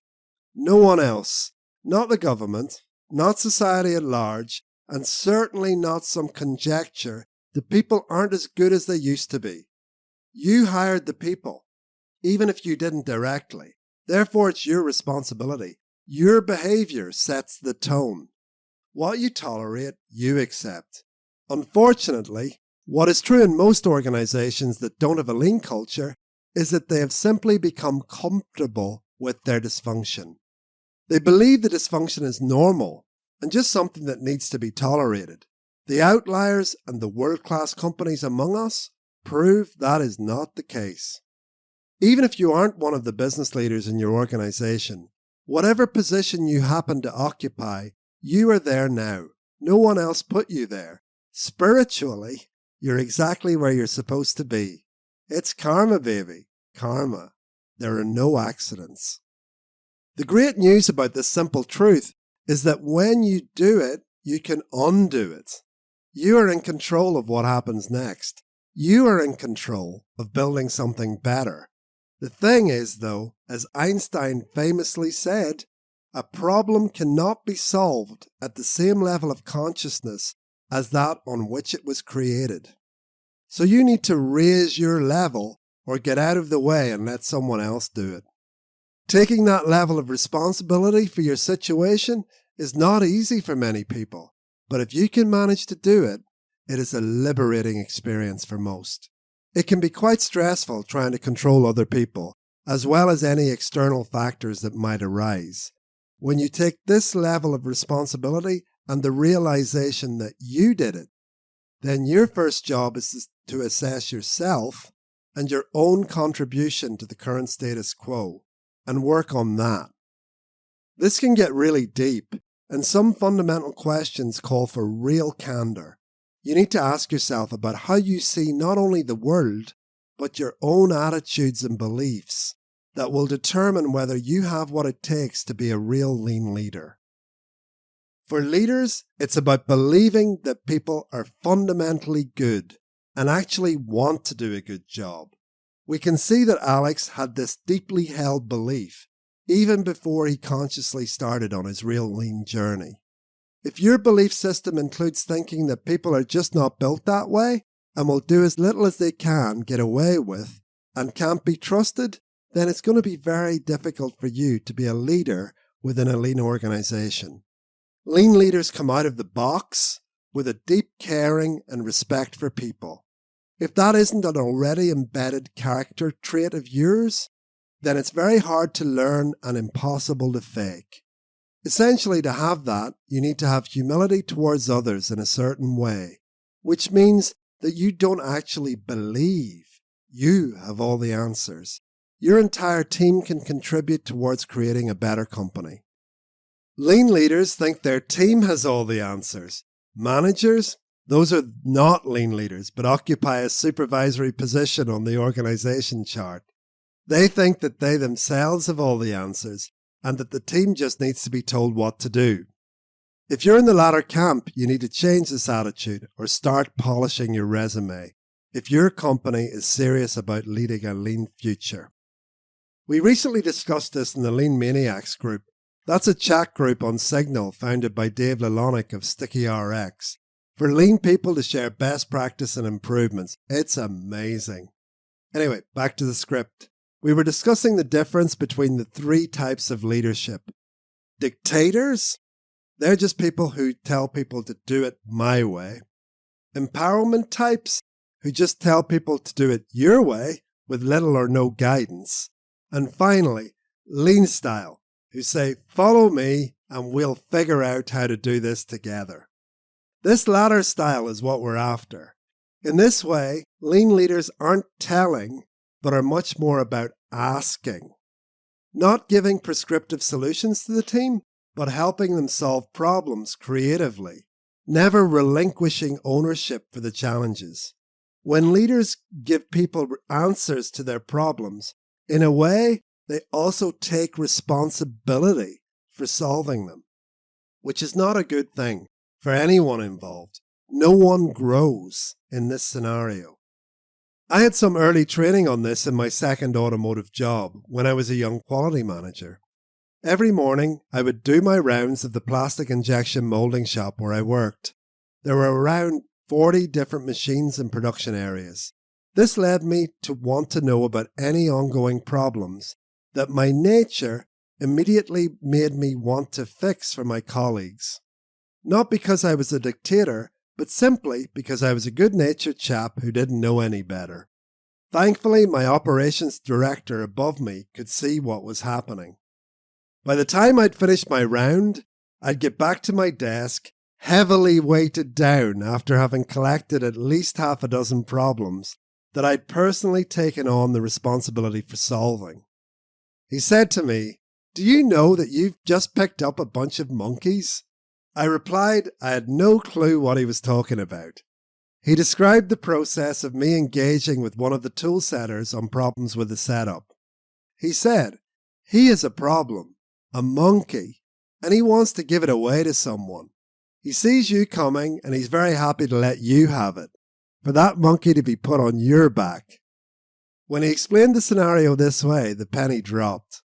No one else. Not the government, not society at large, and certainly not some conjecture that people aren't as good as they used to be. You hired the people, even if you didn't directly. Therefore, it's your responsibility. Your behavior sets the tone. What you tolerate, you accept. Unfortunately, what is true in most organizations that don't have a lean culture is that they have simply become comfortable with their dysfunction. They believe the dysfunction is normal and just something that needs to be tolerated. The outliers and the world-class companies among us prove that is not the case. Even if you aren't one of the business leaders in your organization, whatever position you happen to occupy, you are there now. No one else put you there. Spiritually, you're exactly where you're supposed to be. It's karma, baby. Karma. There are no accidents. The great news about this simple truth is that when you do it, you can undo it. You are in control of what happens next. You are in control of building something better. The thing is, though, as Einstein famously said, a problem cannot be solved at the same level of consciousness as that on which it was created. So you need to raise your level or get out of the way and let someone else do it. Taking that level of responsibility for your situation is not easy for many people, but if you can manage to do it, it is a liberating experience for most. It can be quite stressful trying to control other people, as well as any external factors that might arise. When you take this level of responsibility and the realization that you did it, then your first job is to assess yourself and your own contribution to the current status quo, and work on that. This can get really deep, and some fundamental questions call for real candor. You need to ask yourself about how you see not only the world, but your own attitudes and beliefs that will determine whether you have what it takes to be a real lean leader. For leaders, it's about believing that people are fundamentally good and actually want to do a good job. We can see that Alex had this deeply held belief even before he consciously started on his real lean journey. If your belief system includes thinking that people are just not built that way and will do as little as they can get away with and can't be trusted, then it's going to be very difficult for you to be a leader within a lean organization. Lean leaders come out of the box with a deep caring and respect for people. If that isn't an already embedded character trait of yours, then it's very hard to learn and impossible to fake. Essentially, to have that, you need to have humility towards others in a certain way, which means that you don't actually believe you have all the answers. Your entire team can contribute towards creating a better company. Lean leaders think their team has all the answers. Managers, those are not lean leaders, but occupy a supervisory position on the organization chart. They think that they themselves have all the answers, and that the team just needs to be told what to do. If you're in the latter camp, you need to change this attitude or start polishing your resume if your company is serious about leading a lean future. We recently discussed this in the Lean Maniacs group. That's a chat group on Signal founded by Dave Lelonic of StickyRx for lean people to share best practice and improvements. It's amazing. Anyway, back to the script. We were discussing the difference between the three types of leadership. Dictators, they're just people who tell people to do it my way. Empowerment types, who just tell people to do it your way with little or no guidance. And finally, lean style, who say, follow me and we'll figure out how to do this together. This latter style is what we're after. In this way, lean leaders aren't telling, but are much more about asking. Not giving prescriptive solutions to the team, but helping them solve problems creatively. Never relinquishing ownership for the challenges. When leaders give people answers to their problems, in a way, they also take responsibility for solving them, which is not a good thing for anyone involved. No one grows in this scenario. I had some early training on this in my second automotive job when I was a young quality manager. Every morning, I would do my rounds of the plastic injection molding shop where I worked. There were around 40 different machines in production areas. This led me to want to know about any ongoing problems that my nature immediately made me want to fix for my colleagues. Not because I was a dictator, but simply because I was a good-natured chap who didn't know any better. Thankfully, my operations director above me could see what was happening. By the time I'd finished my round, I'd get back to my desk, heavily weighted down after having collected at least half a dozen problems that I'd personally taken on the responsibility for solving. He said to me, "Do you know that you've just picked up a bunch of monkeys?" I replied I had no clue what he was talking about. He described the process of me engaging with one of the tool setters on problems with the setup. He said, he has a problem, a monkey, and he wants to give it away to someone. He sees you coming and he's very happy to let you have it, for that monkey to be put on your back. When he explained the scenario this way, the penny dropped.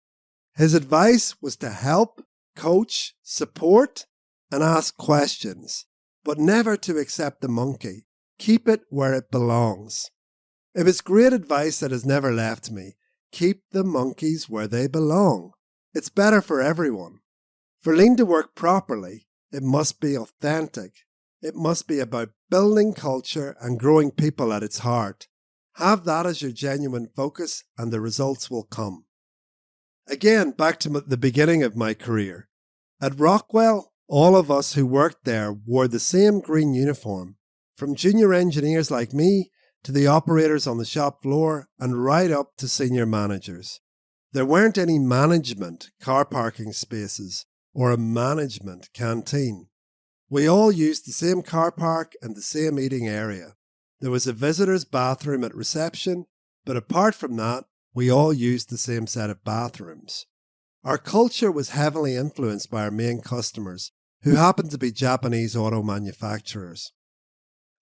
His advice was to help, coach, support, and ask questions, but never to accept the monkey. Keep it where it belongs. It was great advice that has never left me. Keep the monkeys where they belong. It's better for everyone. For lean to work properly, it must be authentic. It must be about building culture and growing people at its heart. Have that as your genuine focus and the results will come. Again, back to the beginning of my career. At Rockwell, all of us who worked there wore the same green uniform, from junior engineers like me to the operators on the shop floor and right up to senior managers. There weren't any management car parking spaces or a management canteen. We all used the same car park and the same eating area. There was a visitor's bathroom at reception, but apart from that, we all used the same set of bathrooms. Our culture was heavily influenced by our main customers, who happened to be Japanese auto manufacturers.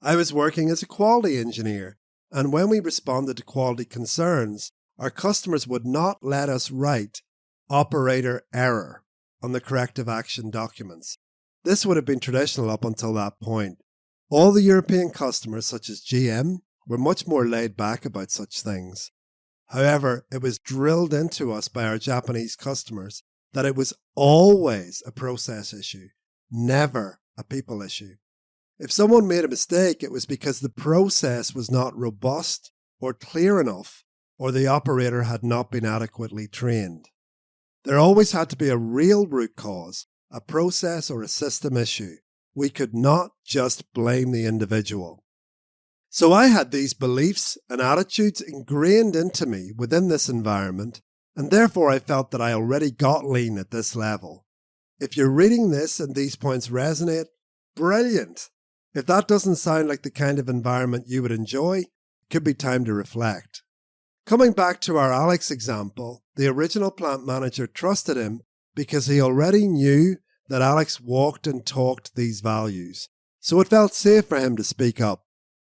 I was working as a quality engineer, and when we responded to quality concerns, our customers would not let us write operator error on the corrective action documents. This would have been traditional up until that point. All the European customers, such as GM, were much more laid back about such things. However, it was drilled into us by our Japanese customers that it was always a process issue, never a people issue. If someone made a mistake, it was because the process was not robust or clear enough, or the operator had not been adequately trained. There always had to be a real root cause, a process or a system issue. We could not just blame the individual. So I had these beliefs and attitudes ingrained into me within this environment, and therefore I felt that I already got lean at this level. If you're reading this and these points resonate, brilliant. If that doesn't sound like the kind of environment you would enjoy, it could be time to reflect. Coming back to our Alex example, the original plant manager trusted him because he already knew that Alex walked and talked these values, so it felt safe for him to speak up.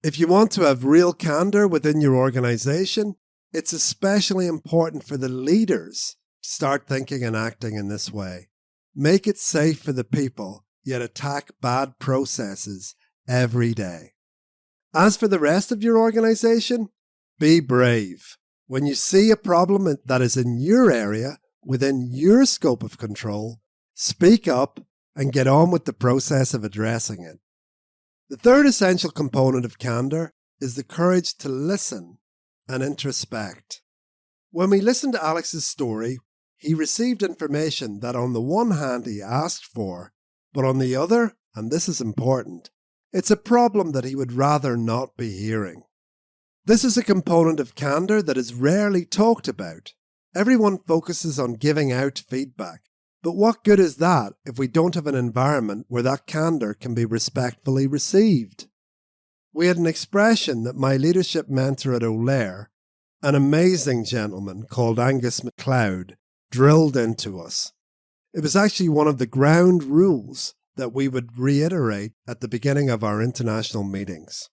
If you want to have real candor within your organization, it's especially important for the leaders to start thinking and acting in this way. Make it safe for the people, yet attack bad processes every day. As for the rest of your organization, be brave. When you see a problem that is in your area, within your scope of control, speak up and get on with the process of addressing it. The third essential component of candor is the courage to listen and introspect. When we listened to Alex's story, he received information that on the one hand he asked for, but on the other, and this is important, it's a problem that he would rather not be hearing. This is a component of candor that is rarely talked about. Everyone focuses on giving out feedback, but what good is that if we don't have an environment where that candor can be respectfully received? We had an expression that my leadership mentor at O'Lear, an amazing gentleman called Angus MacLeod, drilled into us. It was actually one of the ground rules that we would reiterate at the beginning of our international meetings.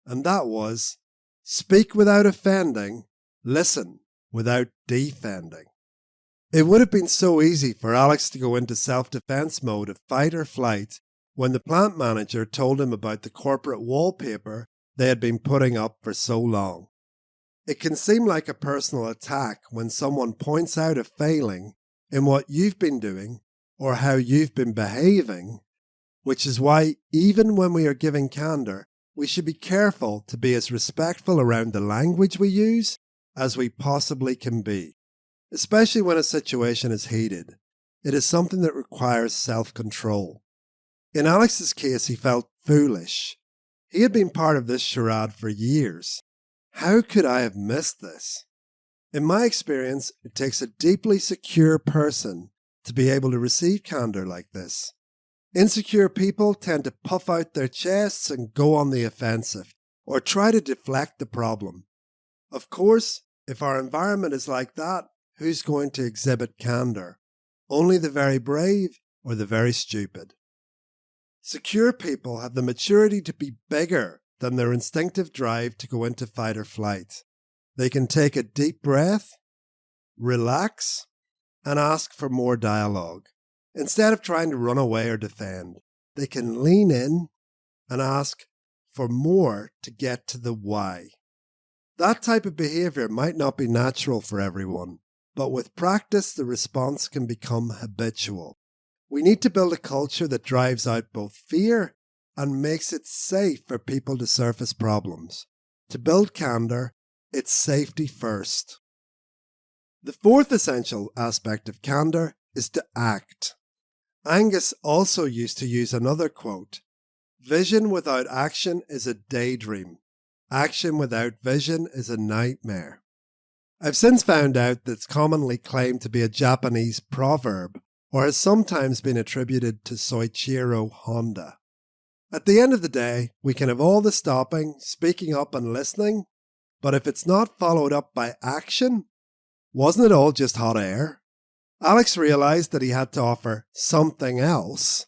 And that was, speak without offending, listen without defending. It would have been so easy for Alex to go into self-defense mode of fight or flight when the plant manager told him about the corporate wallpaper they had been putting up for so long. It can seem like a personal attack when someone points out a failing in what you've been doing or how you've been behaving, which is why even when we are giving candor, we should be careful to be as respectful around the language we use as we possibly can be, especially when a situation is heated. It is something that requires self-control. In Alex's case, he felt foolish. He had been part of this charade for years. How could I have missed this? In my experience, it takes a deeply secure person to be able to receive candor like this. Insecure people tend to puff out their chests and go on the offensive, or try to deflect the problem. Of course, if our environment is like that, who's going to exhibit candor? Only the very brave or the very stupid. Secure people have the maturity to be bigger than their instinctive drive to go into fight or flight. They can take a deep breath, relax, and ask for more dialogue. Instead of trying to run away or defend, they can lean in and ask for more to get to the why. That type of behavior might not be natural for everyone, but with practice, the response can become habitual. We need to build a culture that drives out both fear and makes it safe for people to surface problems. To build candor, it's safety first. The fourth essential aspect of candor is to act. Angus also used to use another quote, "Vision without action is a daydream. Action without vision is a nightmare." I've since found out that it's commonly claimed to be a Japanese proverb, or has sometimes been attributed to Soichiro Honda. At the end of the day, we can have all the stopping, speaking up and listening, but if it's not followed up by action, wasn't it all just hot air? Alex realized that he had to offer something else,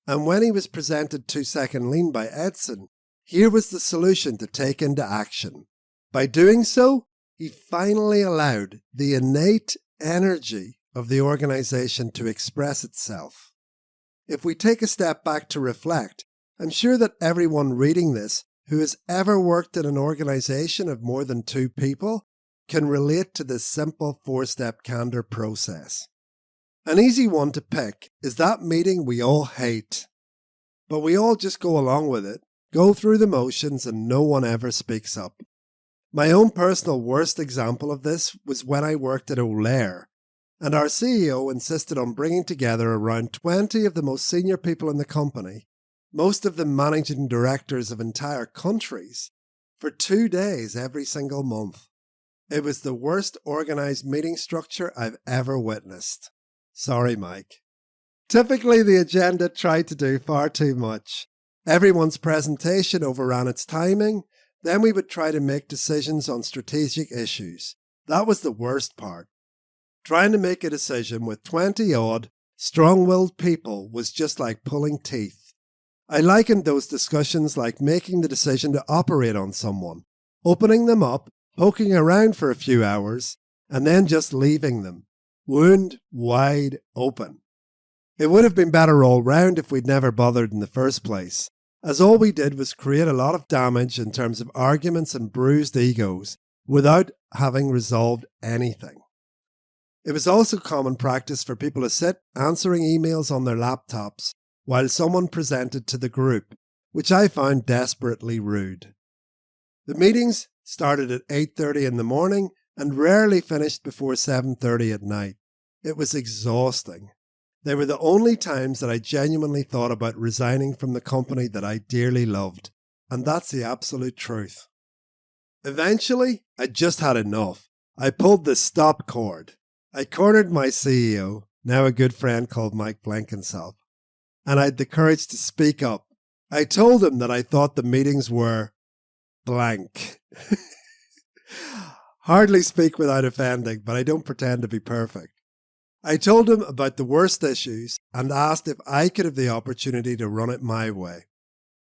and when he was presented 2-second lean by Edson, here was the solution to take into action. By doing so, he finally allowed the innate energy of the organization to express itself. If we take a step back to reflect, I'm sure that everyone reading this who has ever worked in an organization of more than 2 people can relate to this simple 4-step candor process. An easy one to pick is that meeting we all hate, but we all just go along with it, go through the motions, and no one ever speaks up. My own personal worst example of this was when I worked at O'Lear, and our CEO insisted on bringing together around 20 of the most senior people in the company, most of them managing directors of entire countries, for 2 days every single month. It was the worst organized meeting structure I've ever witnessed. Sorry, Mike. Typically, the agenda tried to do far too much. Everyone's presentation overran its timing. Then we would try to make decisions on strategic issues. That was the worst part. Trying to make a decision with 20-odd strong-willed people was just like pulling teeth. I likened those discussions like making the decision to operate on someone, opening them up, poking around for a few hours, and then just leaving them, wound wide open. It would have been better all round if we'd never bothered in the first place, as all we did was create a lot of damage in terms of arguments and bruised egos without having resolved anything. It was also common practice for people to sit answering emails on their laptops while someone presented to the group, which I found desperately rude. The meetings started at 8:30 in the morning and rarely finished before 7:30 at night. It was exhausting. They were the only times that I genuinely thought about resigning from the company that I dearly loved, and that's the absolute truth. Eventually, I just had enough. I pulled the stop cord. I cornered my CEO, now a good friend called Mike Blenkinsop, and I had the courage to speak up. I told him that I thought the meetings were blank. Hardly speak without offending, but I don't pretend to be perfect. I told him about the worst issues and asked if I could have the opportunity to run it my way.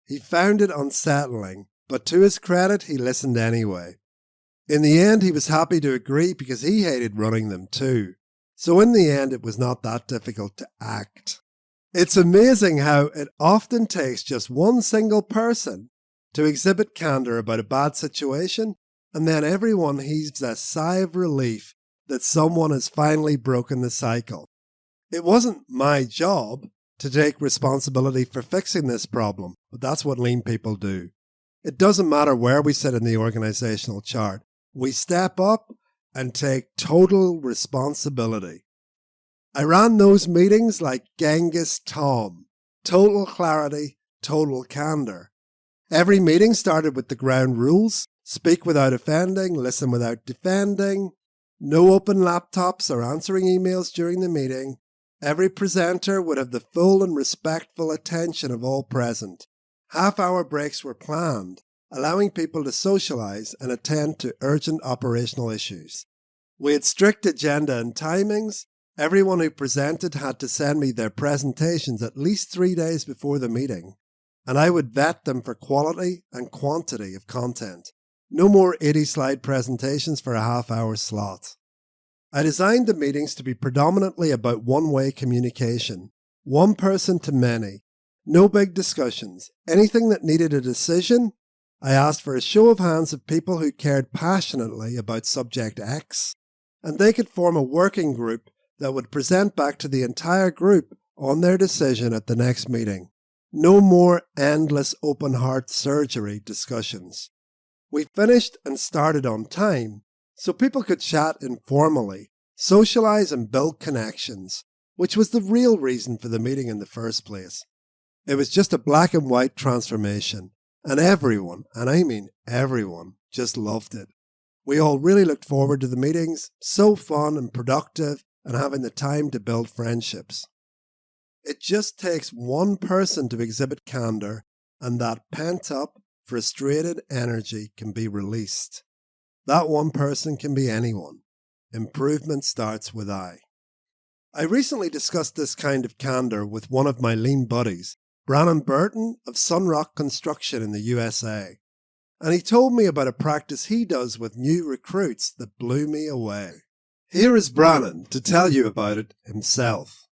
He found it unsettling, but to his credit, he listened anyway. In the end, he was happy to agree because he hated running them too. So in the end, it was not that difficult to act. It's amazing how it often takes just one single person to exhibit candour about a bad situation, and then everyone heaves a sigh of relief that someone has finally broken the cycle. It wasn't my job to take responsibility for fixing this problem, but that's what lean people do. It doesn't matter where we sit in the organisational chart. We step up and take total responsibility. I ran those meetings like Genghis Tom. Total clarity, total candour. Every meeting started with the ground rules. Speak without offending, listen without defending. No open laptops or answering emails during the meeting. Every presenter would have the full and respectful attention of all present. Half-hour breaks were planned, allowing people to socialise and attend to urgent operational issues. We had strict agenda and timings. Everyone who presented had to send me their presentations at least 3 days before the meeting, and I would vet them for quality and quantity of content. No more 80-slide presentations for a half-hour slot. I designed the meetings to be predominantly about one-way communication, one person to many, no big discussions. Anything that needed a decision, I asked for a show of hands of people who cared passionately about subject X, and they could form a working group that would present back to the entire group on their decision at the next meeting. No more endless open heart surgery discussions. We finished and started on time, so people could chat informally, socialise and build connections, which was the real reason for the meeting in the first place. It was just a black and white transformation, and everyone, and I mean everyone, just loved it. We all really looked forward to the meetings, so fun and productive, and having the time to build friendships. It just takes one person to exhibit candour, and that pent-up, frustrated energy can be released. That one person can be anyone. Improvement starts with I. I recently discussed this kind of candour with one of my lean buddies, Brannon Burton of Sunrock Construction in the USA, and he told me about a practice he does with new recruits that blew me away. Here is Brannon to tell you about it himself.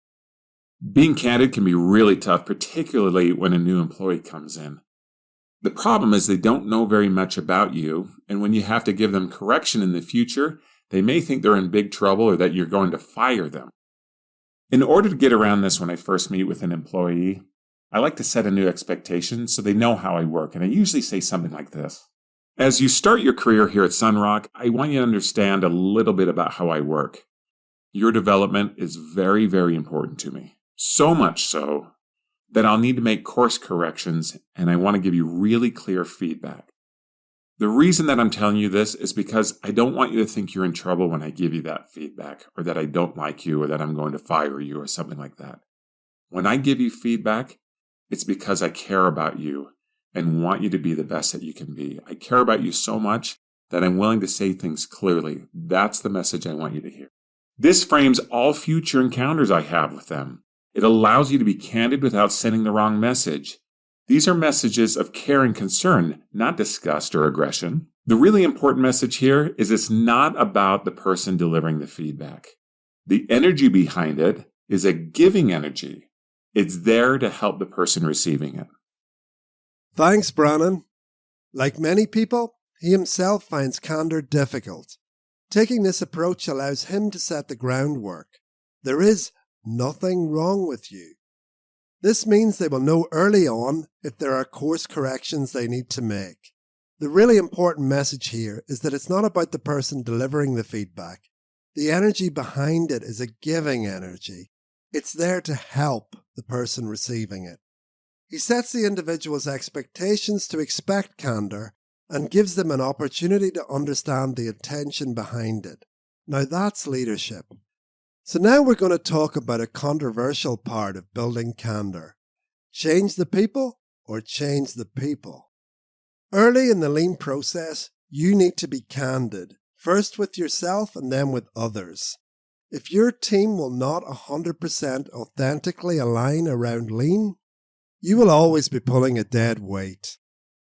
Being candid can be really tough, particularly when a new employee comes in. The problem is they don't know very much about you, and when you have to give them correction in the future, they may think they're in big trouble or that you're going to fire them. In order to get around this when I first meet with an employee, I like to set a new expectation so they know how I work, and I usually say something like this. As you start your career here at Sunrock, I want you to understand a little bit about how I work. Your development is very, very important to me. So much so that I'll need to make course corrections, and I want to give you really clear feedback. The reason that I'm telling you this is because I don't want you to think you're in trouble when I give you that feedback, or that I don't like you, or that I'm going to fire you, or something like that. When I give you feedback, it's because I care about you and want you to be the best that you can be. I care about you so much that I'm willing to say things clearly. That's the message I want you to hear. This frames all future encounters I have with them. It allows you to be candid without sending the wrong message. These are messages of care and concern, not disgust or aggression. The really important message here is it's not about the person delivering the feedback. The energy behind it is a giving energy. It's there to help the person receiving it. Thanks, Brannon. Like many people, he himself finds Candour difficult. Taking this approach allows him to set the groundwork. There is nothing wrong with you. This means they will know early on if there are course corrections they need to make. The really important message here is that it's not about the person delivering the feedback. The energy behind it is a giving energy. It's there to help the person receiving it. He sets the individual's expectations to expect candour and gives them an opportunity to understand the intention behind it. Now that's leadership. So now we're going to talk about a controversial part of building candour. Change the people or change the people? Early in the lean process, you need to be candid, first with yourself and then with others. If your team will not 100% authentically align around lean, you will always be pulling a dead weight,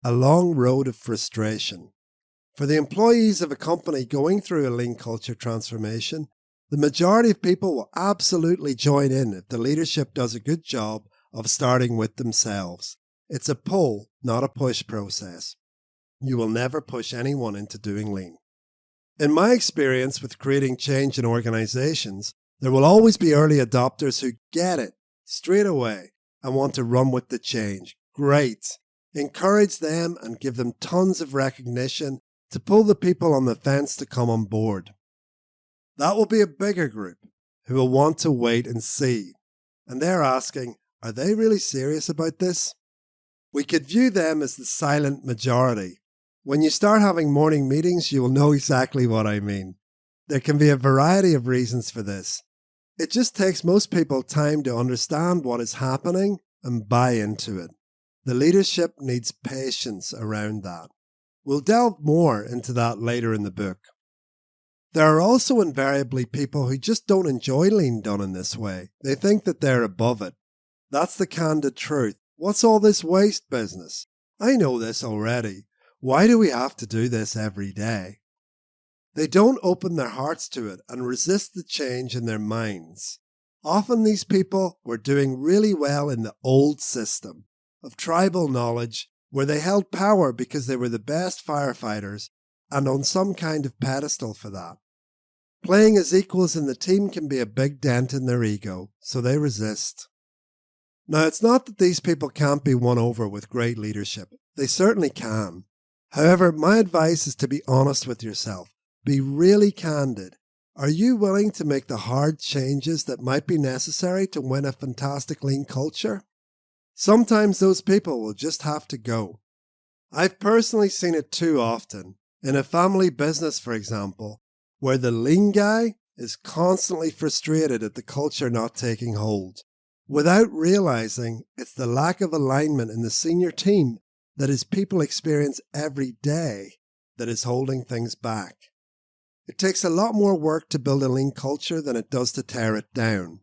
a long road of frustration. For the employees of a company going through a lean culture transformation, the majority of people will absolutely join in if the leadership does a good job of starting with themselves. It's a pull, not a push process. You will never push anyone into doing lean. In my experience with creating change in organizations, there will always be early adopters who get it straight away and want to run with the change. Great. Encourage them and give them tons of recognition to pull the people on the fence to come on board. That will be a bigger group who will want to wait and see. And they're asking, are they really serious about this? We could view them as the silent majority. When you start having morning meetings, you will know exactly what I mean. There can be a variety of reasons for this. It just takes most people time to understand what is happening and buy into it. The leadership needs patience around that. We'll delve more into that later in the book. There are also invariably people who just don't enjoy lean done in this way. They think that they're above it. That's the candid truth. What's all this waste business? I know this already. Why do we have to do this every day? They don't open their hearts to it and resist the change in their minds. Often these people were doing really well in the old system of tribal knowledge where they held power because they were the best firefighters and on some kind of pedestal for that. Playing as equals in the team can be a big dent in their ego, so they resist. Now, it's not that these people can't be won over with great leadership. They certainly can. However, my advice is to be honest with yourself. Be really candid. Are you willing to make the hard changes that might be necessary to win a fantastic lean culture? Sometimes those people will just have to go. I've personally seen it too often. In a family business, for example, where the lean guy is constantly frustrated at the culture not taking hold, without realizing it's the lack of alignment in the senior team that his people experience every day that is holding things back. It takes a lot more work to build a lean culture than it does to tear it down.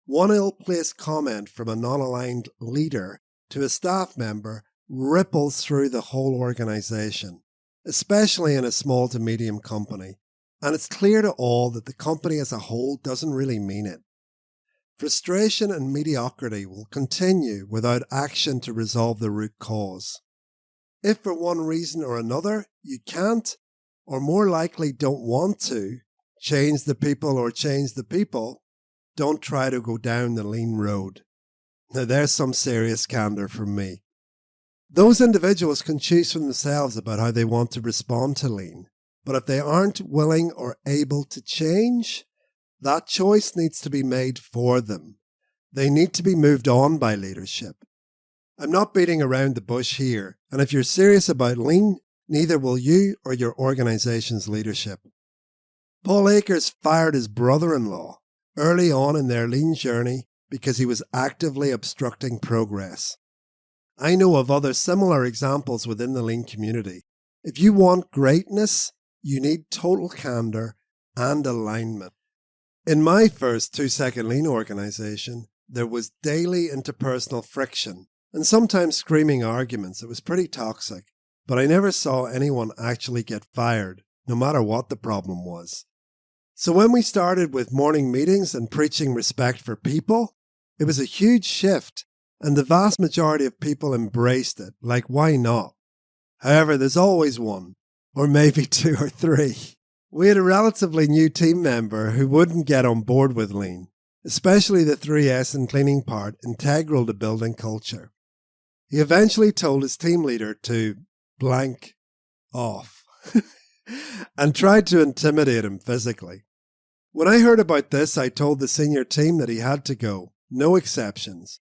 One ill-placed comment from a non-aligned leader to a staff member ripples through the whole organization, especially in a small to medium company, and it's clear to all that the company as a whole doesn't really mean it. Frustration and mediocrity will continue without action to resolve the root cause. If for one reason or another you can't, or more likely don't want to, change the people, don't try to go down the lean road. Now there's some serious candor from me. Those individuals can choose for themselves about how they want to respond to lean, but if they aren't willing or able to change, that choice needs to be made for them. They need to be moved on by leadership. I'm not beating around the bush here, and if you're serious about lean, neither will you or your organization's leadership. Paul Akers fired his brother-in-law early on in their lean journey because he was actively obstructing progress. I know of other similar examples within the lean community. If you want greatness, you need total candor and alignment. In my first 2-second lean organization, there was daily interpersonal friction and sometimes screaming arguments. It was pretty toxic, but I never saw anyone actually get fired, no matter what the problem was. So when we started with morning meetings and preaching respect for people, it was a huge shift, and the vast majority of people embraced it. Like, why not? However, there's always one, or maybe 2 or 3. We had a relatively new team member who wouldn't get on board with lean, especially the 3S and cleaning part, integral to building culture. He eventually told his team leader to blank off and tried to intimidate him physically. When I heard about this, I told the senior team that he had to go, no exceptions.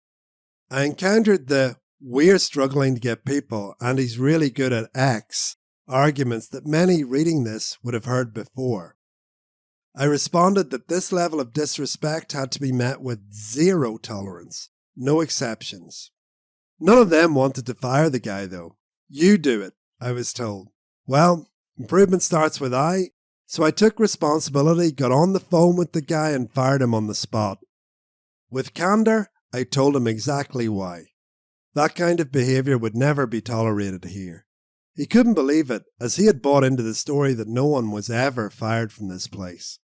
I encountered the "we're struggling to get people and he's really good at X" arguments that many reading this would have heard before. I responded that this level of disrespect had to be met with zero tolerance, no exceptions. None of them wanted to fire the guy though. You do it, I was told. Well, improvement starts with I, so I took responsibility, got on the phone with the guy and fired him on the spot. With Candour, I told him exactly why. That kind of behaviour would never be tolerated here. He couldn't believe it, as he had bought into the story that no one was ever fired from this place.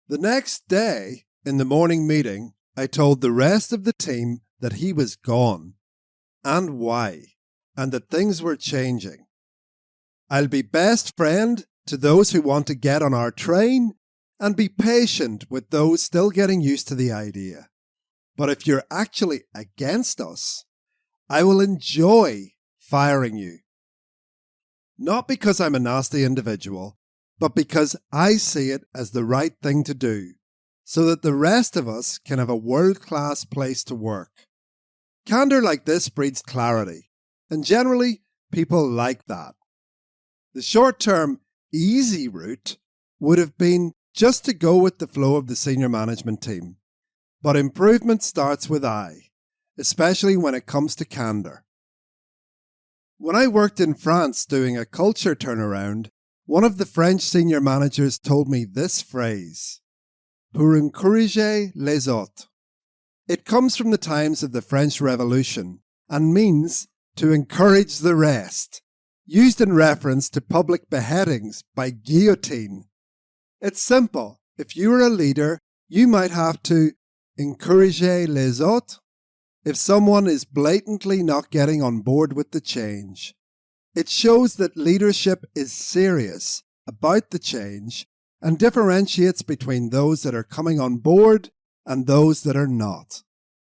The next day, in the morning meeting, I told the rest of the team that he was gone, and why, and that things were changing. I'll be best friend to those who want to get on our train, and be patient with those still getting used to the idea. But if you're actually against us, I will enjoy firing you. Not because I'm a nasty individual, but because I see it as the right thing to do, so that the rest of us can have a world-class place to work. Candour like this breeds clarity, and generally, people like that. The short-term, easy route would have been just to go with the flow of the senior management team. But improvement starts with I, especially when it comes to Candour. When I worked in France doing a culture turnaround, one of the French senior managers told me this phrase, "pour encourager les autres." It comes from the times of the French Revolution and means to encourage the rest, used in reference to public beheadings by guillotine. It's simple. If you were a leader, you might have to encourager les autres if someone is blatantly not getting on board with the change. It shows that leadership is serious about the change and differentiates between those that are coming on board and those that are not.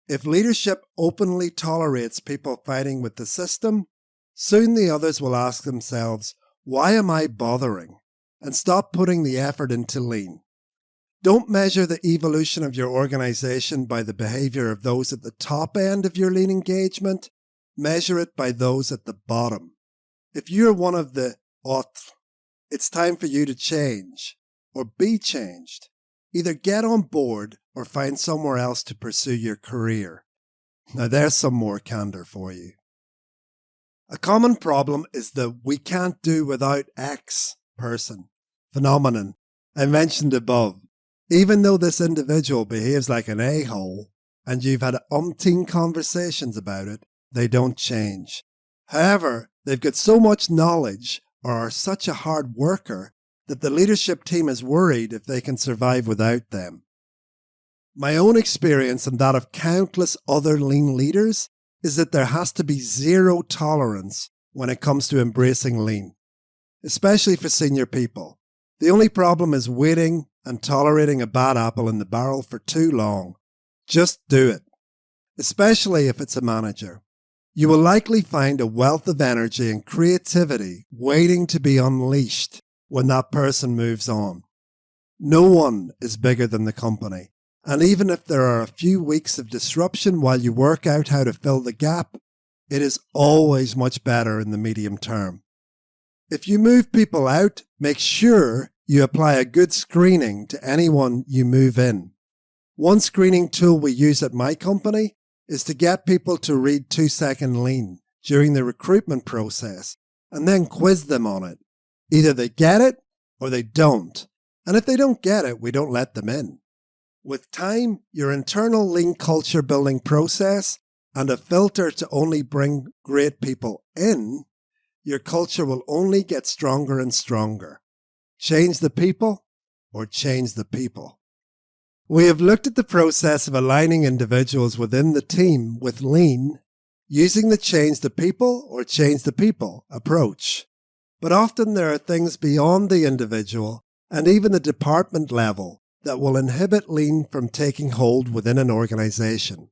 If leadership openly tolerates people fighting with the system, soon the others will ask themselves, why am I bothering? And stop putting the effort into lean. Don't measure the evolution of your organization by the behavior of those at the top end of your lean engagement. Measure it by those at the bottom. If you're one of the autres, it's time for you to change or be changed. Either get on board or find somewhere else to pursue your career. Now there's some more Candour for you. A common problem is the "we can't do without X" person phenomenon I mentioned above. Even though this individual behaves like an a-hole, and you've had umpteen conversations about it, they don't change. However, they've got so much knowledge or are such a hard worker that the leadership team is worried if they can survive without them. My own experience and that of countless other lean leaders is that there has to be zero tolerance when it comes to embracing lean, especially for senior people. The only problem is waiting and tolerating a bad apple in the barrel for too long. Just do it, especially if it's a manager. You will likely find a wealth of energy and creativity waiting to be unleashed when that person moves on. No one is bigger than the company, and even if there are a few weeks of disruption while you work out how to fill the gap, it is always much better in the medium term. If you move people out, make sure you apply a good screening to anyone you move in. One screening tool we use at my company is to get people to read 2-second lean during the recruitment process and then quiz them on it. Either they get it or they don't. And if they don't get it, we don't let them in. With time, your internal lean culture building process and a filter to only bring great people in, your culture will only get stronger and stronger. Change the people or change the people. We have looked at the process of aligning individuals within the team with lean using the change the people or change the people approach. But often there are things beyond the individual and even the department level that will inhibit lean from taking hold within an organization.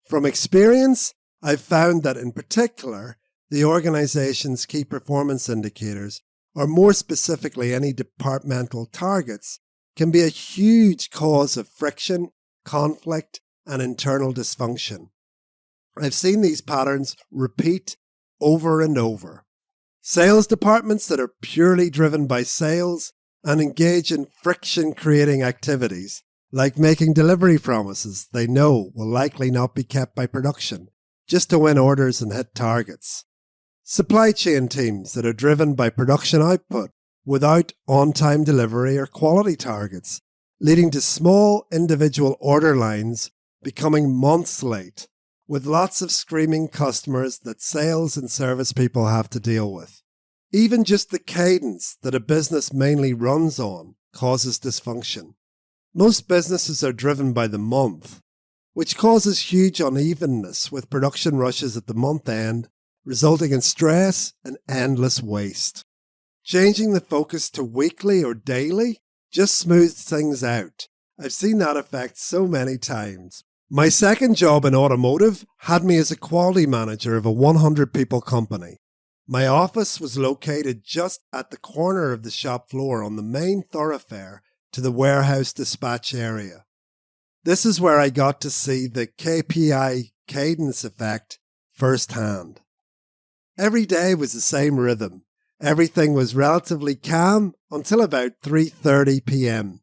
From experience, I've found that in particular, the organization's key performance indicators, or more specifically any departmental targets, can be a huge cause of friction, conflict, and internal dysfunction. I've seen these patterns repeat over and over. Sales departments that are purely driven by sales and engage in friction-creating activities, like making delivery promises they know will likely not be kept by production, just to win orders and hit targets. Supply chain teams that are driven by production output without on-time delivery or quality targets, leading to small individual order lines becoming months late, with lots of screaming customers that sales and service people have to deal with. Even just the cadence that a business mainly runs on causes dysfunction. Most businesses are driven by the month, which causes huge unevenness with production rushes at the month end, resulting in stress and endless waste. Changing the focus to weekly or daily just smooths things out. I've seen that effect so many times. My second job in automotive had me as a quality manager of a 100-people company. My office was located just at the corner of the shop floor on the main thoroughfare to the warehouse dispatch area. This is where I got to see the KPI cadence effect firsthand. Every day was the same rhythm. Everything was relatively calm until about 3:30 p.m.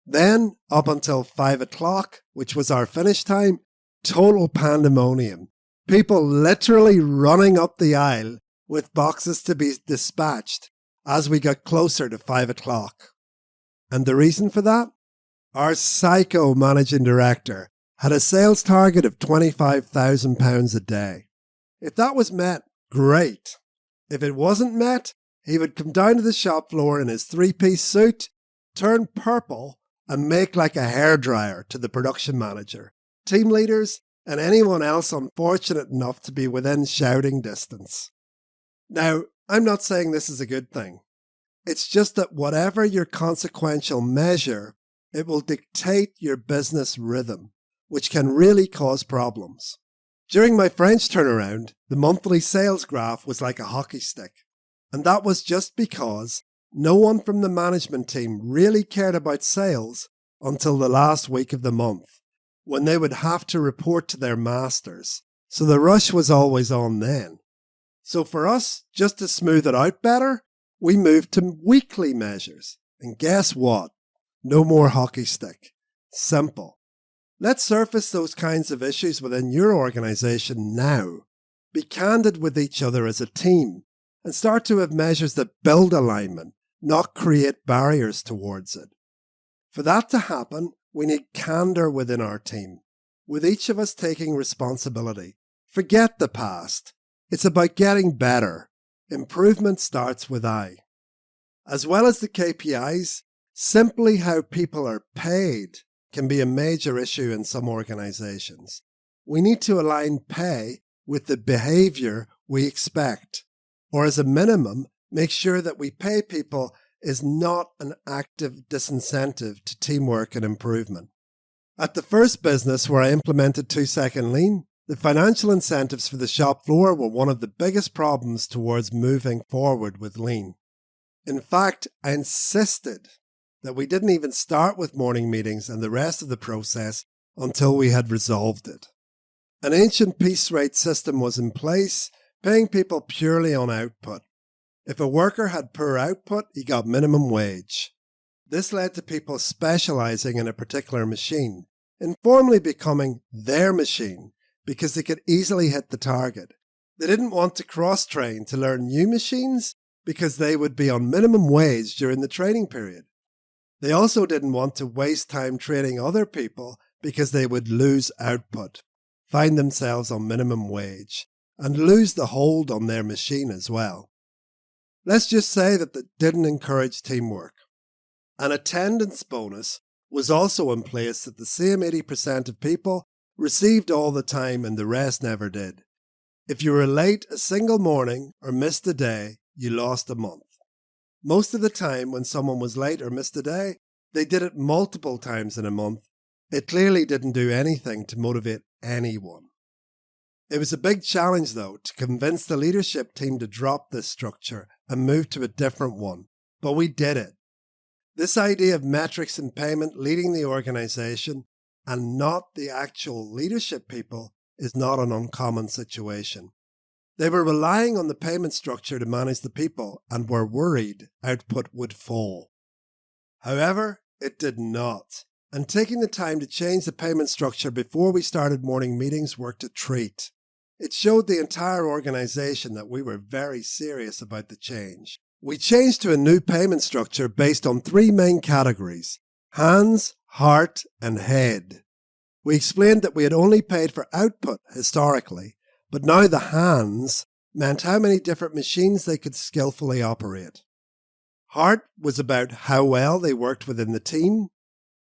Then, up until 5 o'clock, which was our finish time, total pandemonium. People literally running up the aisle with boxes to be dispatched as we got closer to 5 o'clock. And the reason for that? Our psycho managing director had a sales target of £25,000 a day. If that was met, great. If it wasn't met, he would come down to the shop floor in his three-piece suit, turn purple, and make like a hairdryer to the production manager, team leaders, and anyone else unfortunate enough to be within shouting distance. Now, I'm not saying this is a good thing. It's just that whatever your consequential measure, it will dictate your business rhythm, which can really cause problems. During my French turnaround, the monthly sales graph was like a hockey stick. And that was just because no one from the management team really cared about sales until the last week of the month, when they would have to report to their masters. So the rush was always on then. So for us, just to smooth it out better, we moved to weekly measures. And guess what? No more hockey stick. Simple. Let's surface those kinds of issues within your organization now. Be candid with each other as a team and start to have measures that build alignment, not create barriers towards it. For that to happen, we need candour within our team, with each of us taking responsibility. Forget the past. It's about getting better. Improvement starts with I. As well as the KPIs, simply how people are paid can be a major issue in some organizations. We need to align pay with the behavior we expect, or as a minimum, make sure that we pay people is not an active disincentive to teamwork and improvement. At the first business where I implemented 2-second lean, the financial incentives for the shop floor were one of the biggest problems towards moving forward with lean. In fact, I insisted that we didn't even start with morning meetings and the rest of the process until we had resolved it. An ancient piece rate system was in place, paying people purely on output. If a worker had poor output, he got minimum wage. This led to people specializing in a particular machine, informally becoming their machine because they could easily hit the target. They didn't want to cross-train to learn new machines because they would be on minimum wage during the training period. They also didn't want to waste time training other people because they would lose output, find themselves on minimum wage, and lose the hold on their machine as well. Let's just say that they didn't encourage teamwork. An attendance bonus was also in place that the same 80% of people received all the time and the rest never did. If you were late a single morning or missed a day, you lost a month. Most of the time when someone was late or missed a day, they did it multiple times in a month. It clearly didn't do anything to motivate anyone. It was a big challenge, though, to convince the leadership team to drop this structure and move to a different one, but we did it. This idea of metrics and payment leading the organization and not the actual leadership people is not an uncommon situation. They were relying on the payment structure to manage the people and were worried output would fall. However, it did not, and taking the time to change the payment structure before we started morning meetings worked a treat. It showed the entire organization that we were very serious about the change. We changed to a new payment structure based on 3 main categories: hands, heart, and head. We explained that we had only paid for output historically, but now the hands meant how many different machines they could skillfully operate. Heart was about how well they worked within the team,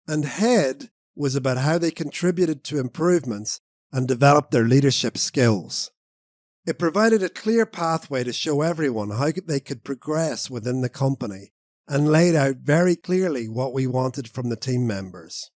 and head was about how they contributed to improvements and developed their leadership skills. It provided a clear pathway to show everyone how they could progress within the company and laid out very clearly what we wanted from the team members.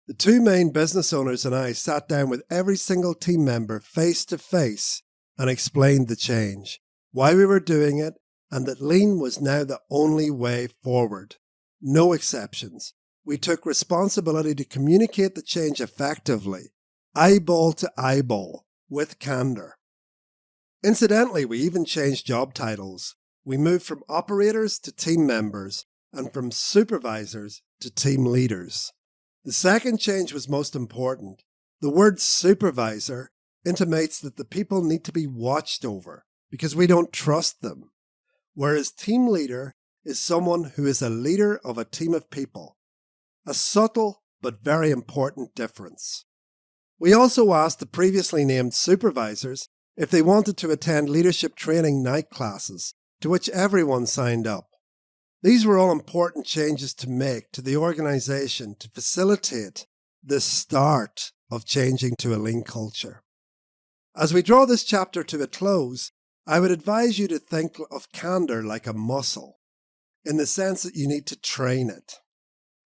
The 2 main business owners and I sat down with every single team member face to face and explained the change, why we were doing it, and that lean was now the only way forward. No exceptions. We took responsibility to communicate the change effectively, eyeball to eyeball, with candour. Incidentally, we even changed job titles. We moved from operators to team members and from supervisors to team leaders. The second change was most important. The word supervisor intimates that the people need to be watched over because we don't trust them, whereas team leader is someone who is a leader of a team of people. A subtle but very important difference. We also asked the previously named supervisors if they wanted to attend leadership training night classes, to which everyone signed up. These were all important changes to make to the organization to facilitate the start of changing to a lean culture. As we draw this chapter to a close, I would advise you to think of candour like a muscle, in the sense that you need to train it.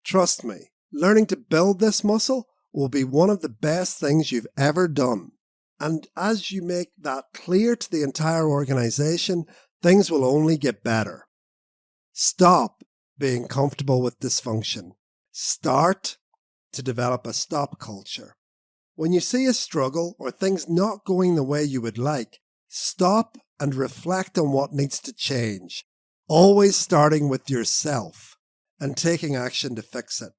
Trust me, learning to build this muscle will be one of the best things you've ever done. And as you make that clear to the entire organization, things will only get better. Stop being comfortable with dysfunction. Start to develop a stop culture. When you see a struggle or things not going the way you would like, stop and reflect on what needs to change, always starting with yourself and taking action to fix it.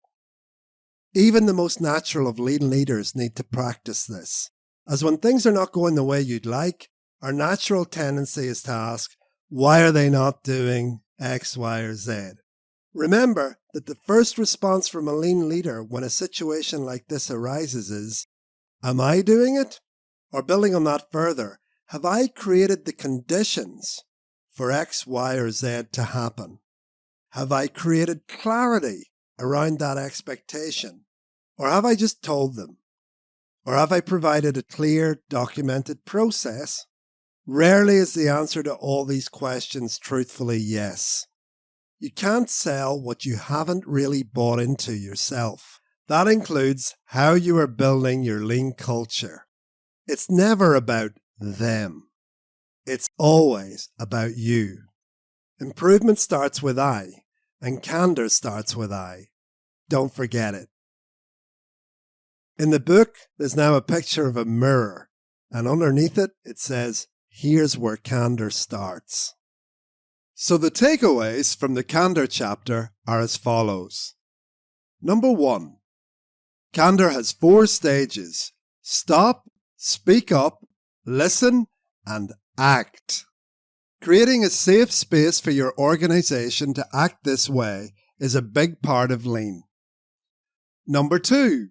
Even the most natural of lean leaders need to practice this, as when things are not going the way you'd like, our natural tendency is to ask, why are they not doing X, Y, or Z? Remember that the first response from a lean leader when a situation like this arises is, am I doing it? Or building on that further, have I created the conditions for X, Y, or Z to happen? Have I created clarity around that expectation? Or have I just told them? Or have I provided a clear, documented process? Rarely is the answer to all these questions truthfully yes. You can't sell what you haven't really bought into yourself. That includes how you are building your lean culture. It's never about them. It's always about you. Improvement starts with I, and candour starts with I. Don't forget it. In the book, there's now a picture of a mirror, and underneath it, it says, here's where candour starts. So the takeaways from the candour chapter are as follows. Number 1. Candour has 4 stages. Stop, speak up, listen, and act. Creating a safe space for your organization to act this way is a big part of lean. Number 2,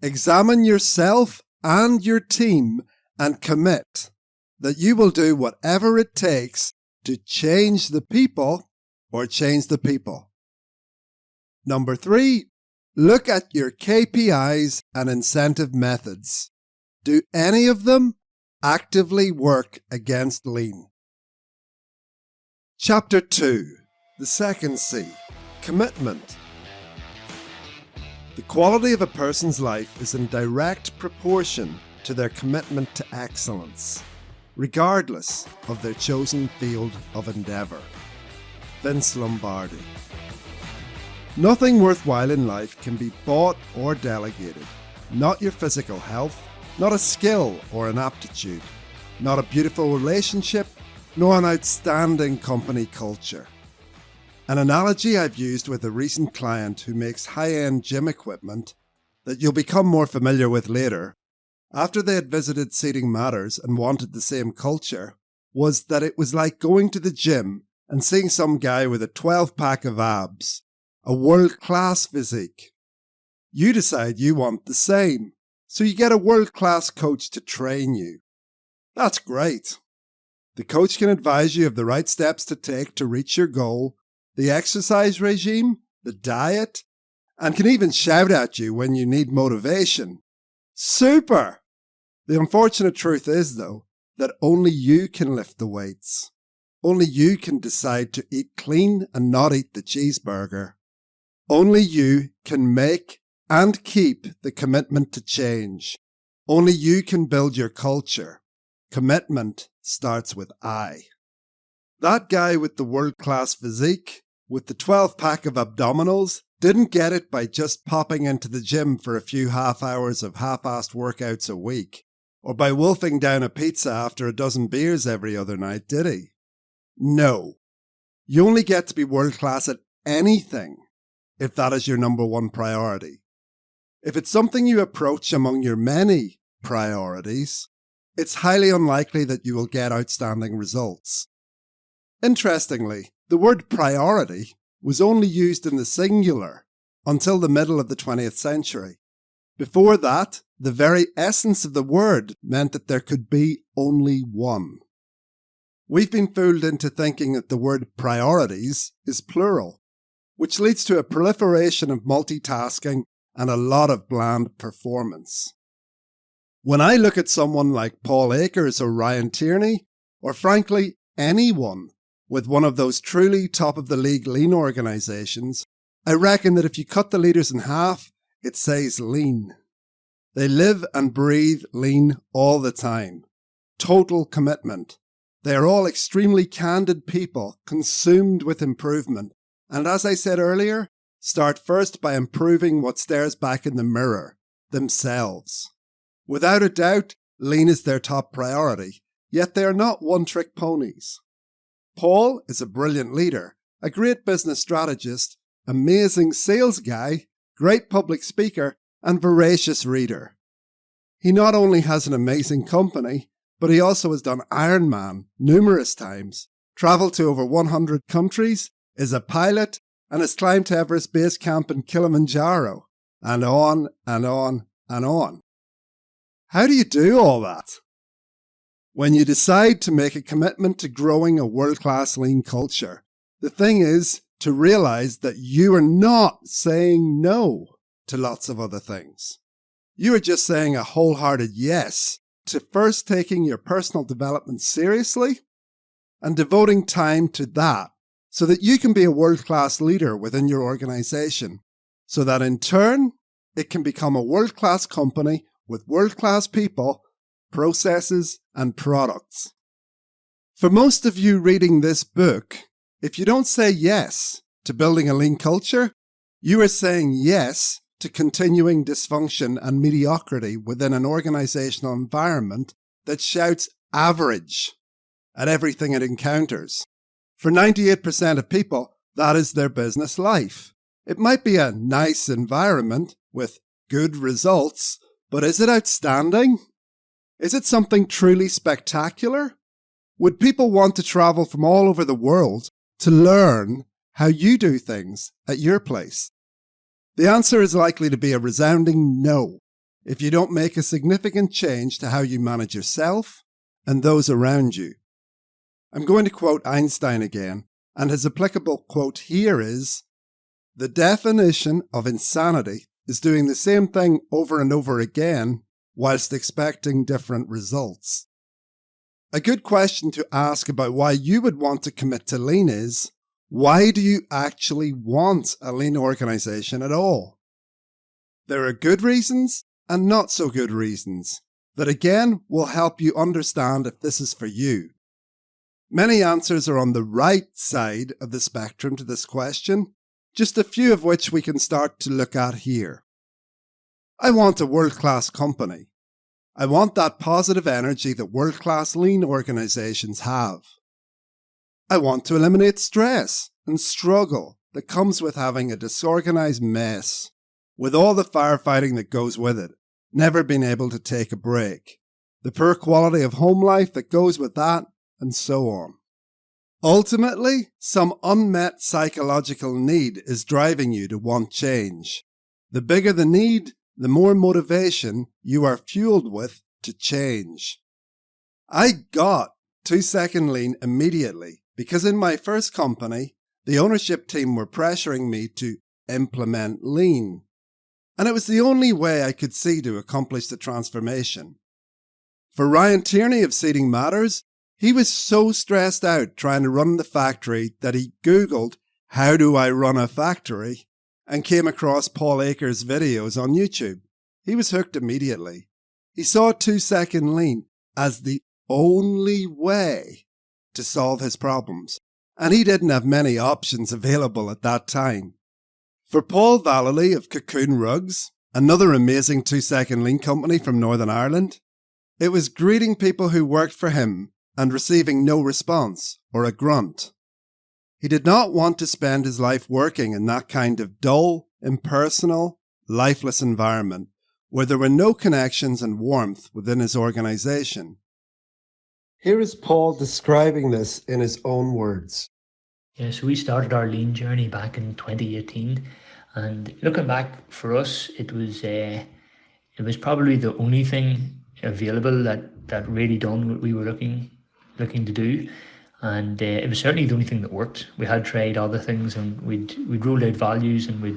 examine yourself and your team and commit that you will do whatever it takes to change the people or change the people. Number 3, look at your KPIs and incentive methods. Do any of them actively work against lean? Chapter 2, the second C, commitment. The quality of a person's life is in direct proportion to their commitment to excellence, regardless of their chosen field of endeavour. Vince Lombardi. Nothing worthwhile in life can be bought or delegated. Not your physical health, not a skill or an aptitude, not a beautiful relationship, nor an outstanding company culture. An analogy I've used with a recent client who makes high-end gym equipment that you'll become more familiar with later, after they had visited Seating Matters and wanted the same culture, was that it was like going to the gym and seeing some guy with a 12-pack of abs, a world-class physique. You decide you want the same, so you get a world-class coach to train you. That's great. The coach can advise you of the right steps to take to reach your goal, the exercise regime, the diet, and can even shout at you when you need motivation. Super! The unfortunate truth is, though, that only you can lift the weights. Only you can decide to eat clean and not eat the cheeseburger. Only you can make and keep the commitment to change. Only you can build your culture. Commitment starts with I. That guy with the world-class physique, with the 12-pack of abdominals, didn't get it by just popping into the gym for a few half hours of half-assed workouts a week, or by wolfing down a pizza after a dozen beers every other night, did he? No. You only get to be world-class at anything if that is your number one priority. If it's something you approach among your many priorities, it's highly unlikely that you will get outstanding results. Interestingly, the word priority was only used in the singular until the middle of the 20th century. Before that, the very essence of the word meant that there could be only one. We've been fooled into thinking that the word priorities is plural, which leads to a proliferation of multitasking and a lot of bland performance. When I look at someone like Paul Akers or Ryan Tierney, or frankly anyone with one of those truly top-of-the-league lean organisations, I reckon that if you cut the leaders in half, it says lean. They live and breathe lean all the time. Total commitment. They are all extremely candid people, consumed with improvement. And as I said earlier, start first by improving what stares back in the mirror, themselves. Without a doubt, lean is their top priority, yet they are not one-trick ponies. Paul is a brilliant leader, a great business strategist, amazing sales guy, great public speaker, and voracious reader. He not only has an amazing company, but he also has done Ironman numerous times, travelled to over 100 countries, is a pilot, and has climbed to Everest Base Camp in Kilimanjaro, and on and on and on. How do you do all that? When you decide to make a commitment to growing a world-class lean culture, the thing is to realize that you are not saying no to lots of other things. You are just saying a wholehearted yes to first taking your personal development seriously and devoting time to that so that you can be a world-class leader within your organization, so that in turn, it can become a world-class company with world-class people, processes, and products. For most of you reading this book, if you don't say yes to building a lean culture, you are saying yes to continuing dysfunction and mediocrity within an organizational environment that shouts average at everything it encounters. For 98% of people, that is their business life. It might be a nice environment with good results, but is it outstanding? Is it something truly spectacular? Would people want to travel from all over the world to learn how you do things at your place? The answer is likely to be a resounding no if you don't make a significant change to how you manage yourself and those around you. I'm going to quote Einstein again, and his applicable quote here is, "The definition of insanity is doing the same thing over and over again whilst expecting different results." A good question to ask about why you would want to commit to lean is, why do you actually want a lean organization at all? There are good reasons and not so good reasons that again will help you understand if this is for you. Many answers are on the right side of the spectrum to this question, just a few of which we can start to look at here. I want a world-class company. I want that positive energy that world-class lean organizations have. I want to eliminate stress and struggle that comes with having a disorganized mess, with all the firefighting that goes with it, never being able to take a break, the poor quality of home life that goes with that, and so on. Ultimately, some unmet psychological need is driving you to want change. The bigger the need, the more motivation you are fueled with to change. I got 2-second lean immediately because in my first company, the ownership team were pressuring me to implement lean. And it was the only way I could see to accomplish the transformation. For Ryan Tierney of Seeding Matters, he was so stressed out trying to run the factory that he Googled, "How do I run a factory?" and came across Paul Akers' videos on YouTube. He was hooked immediately. He saw 2-second lean as the only way to solve his problems, and he didn't have many options available at that time. For Paul Vallely of Cocoon Rugs, another amazing 2-second lean company from Northern Ireland, it was greeting people who worked for him and receiving no response or a grunt. He did not want to spend his life working in that kind of dull, impersonal, lifeless environment where there were no connections and warmth within his organization. Here is Paul describing this in his own words. Yeah, so we started our lean journey back in 2018, and looking back for us, it was probably the only thing available that really done what we were looking to do, and it was certainly the only thing that worked. We had tried other things, and we'd rolled out values, and we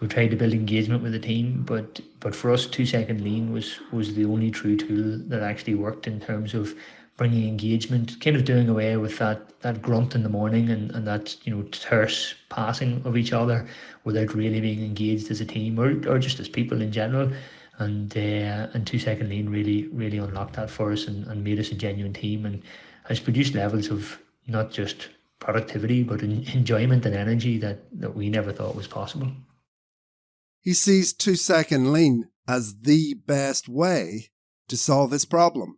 tried to build engagement with the team, but for us, 2-second lean was the only true tool that actually worked in terms of bringing engagement, kind of doing away with that grunt in the morning and that terse passing of each other without really being engaged as a team or just as people in general. And 2-second lean really unlocked that for us and made us a genuine team, and has produced levels of not just productivity but enjoyment and energy that we never thought was possible. He sees 2-second lean as the best way to solve his problem.